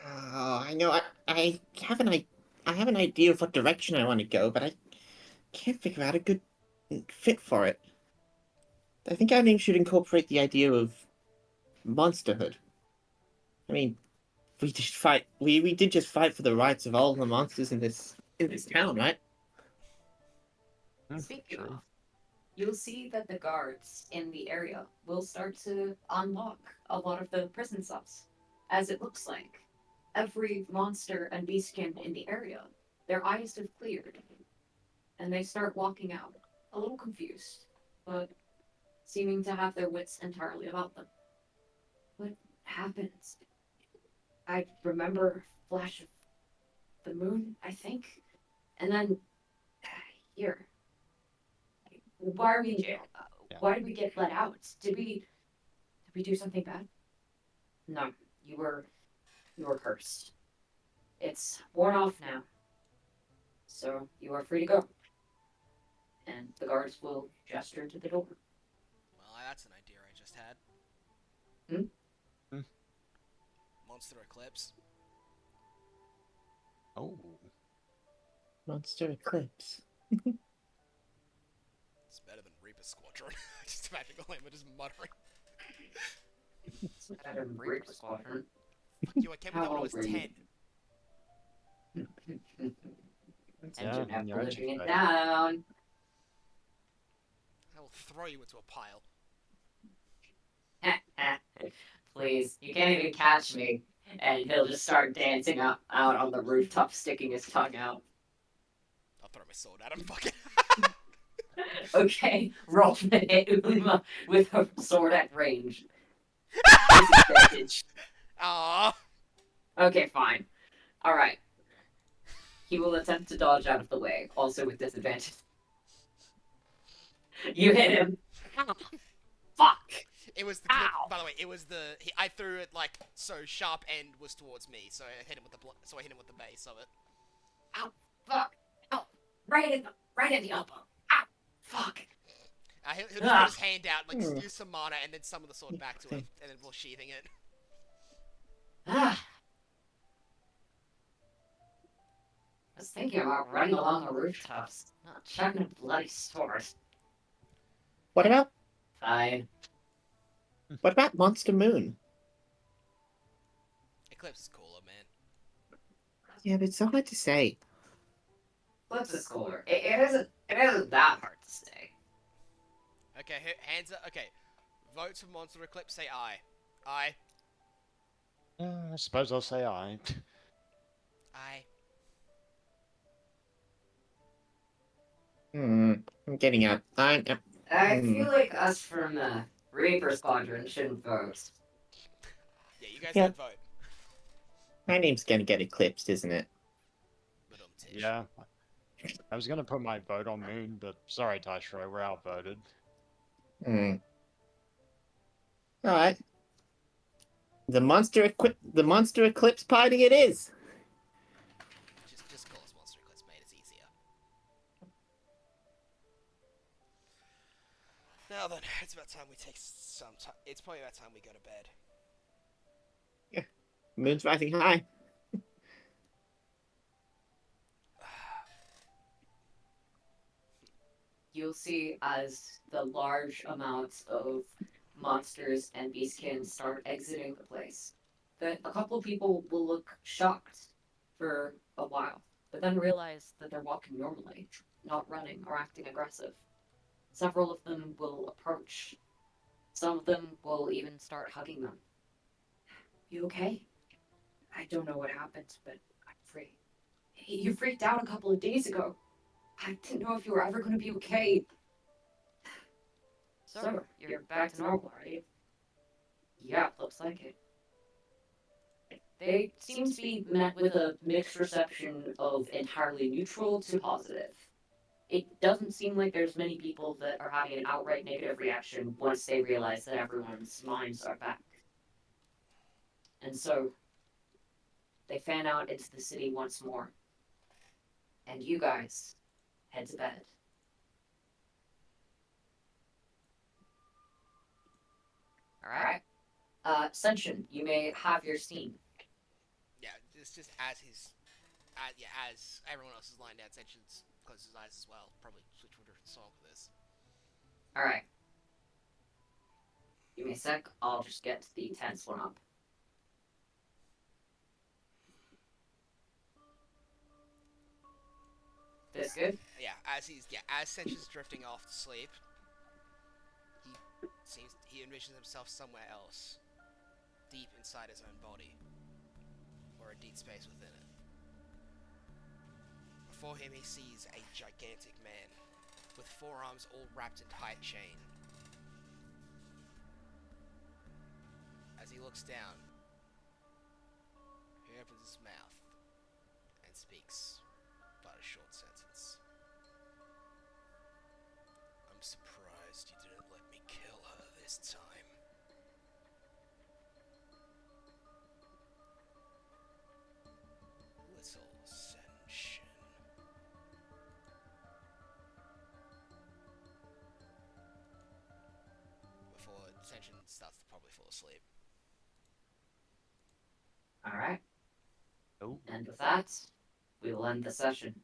Oh, I know. I have I have an idea of what direction I want to go, but I can't figure out a good fit for it. I think our name should incorporate the idea of monsterhood. I mean, we did just fight for the rights of all the monsters in this town, right? Speaking True. of, you'll see that the guards in the area will start to unlock a lot of the prison cells. As it looks like, every monster and beastkin in the area, their eyes have cleared, and they start walking out, a little confused, but seeming to have their wits entirely about them. What happens? I remember a flash of the moon, I think, and then here. Why are we in jail? Yeah. Why did we get let out? Did we do something bad? No, you were cursed. It's worn off now. So you are free to go. And the guards will gesture to the door. Well, that's an idea I just had. Hmm? Monster Eclipse. Oh. Monster Eclipse. It's better than Reaper Squadron. Just imagine all him just muttering. Better than Reaper Squadron. Fuck you, I came with that when I was How old were 10. you? Yeah, Engine have you're living it educated. down. I will throw you into a pile. Please, you can't even catch me. And he'll just start dancing out on the rooftop, sticking his tongue out. I'll throw my sword at him, fuck it. Okay, roll to hit Ulima with her sword at range. Disadvantage. Aww. Okay, fine. Alright. He will attempt to dodge out of the way, also with disadvantage. You hit him. Fuck! It was the Ow. by the way, it was the I threw it like so sharp end was towards me, so I hit him with the base of it. Ow! Fuck! Ow! Right in the elbow. Ow! Fuck! He'll just put his hand out, like Hmm. use some mana, and then summon the sword back to him, and then we'll sheathing it. Ah. I was thinking about running along the rooftops, not chucking a bloody sword. What about Fine. What about Monster Moon? Eclipse is cooler, man. Yeah, but it's so hard to say. Eclipse is cooler. It isn't that hard to say. Okay, hands up. Okay, votes for Monster Eclipse. Say aye. Aye. I suppose I'll say aye. Aye. I'm getting out. I feel like us from the Reaper Squadron shouldn't vote. Yeah, you guys Yeah. don't vote. My name's gonna get eclipsed, isn't it? But tish. Yeah. I was gonna put my vote on Moon, but sorry, Taishro, we're outvoted. Hmm. All right. The monster eclipse party it is. Just call us Monster Eclipse, mate. It's easier. Now then, it's about time we take some time. It's probably about time we go to bed. Moon's rising high. You'll see as the large amounts of monsters and beastkin start exiting the place that a couple of people will look shocked for a while, but then realize that they're walking normally, not running or acting aggressive. Several of them will approach. Some of them will even start hugging them. You okay? I don't know what happened, but I'm free. Hey, you freaked out a couple of days ago. I didn't know if you were ever going to be okay. So, you're back to normal, are you? Yeah, looks like it. They seem to be met with a mixed reception of entirely neutral to positive. It doesn't seem like there's many people that are having an outright negative reaction once they realize that everyone's minds are back. And so, they fan out into the city once more. And you guys head to bed. Alright? Senshin, you may have your scene. Yeah, it's just as as everyone else is lying down, Senshin's closes his eyes as well. Probably switch to a different song for this. Alright. Give me a sec, I'll just get the tense one up. This good? Yeah, as Senshin's drifting off to sleep, he envisions himself somewhere else, deep inside his own body, or a deep space within it. Before him, he sees a gigantic man with forearms all wrapped in tight chain. As he looks down, he opens his mouth and speaks but a short sentence. I'm surprised you didn't let me kill her this time. Little Senshin. Before Senshin starts to probably fall asleep. Alright. Oh. And with that, we will end the session.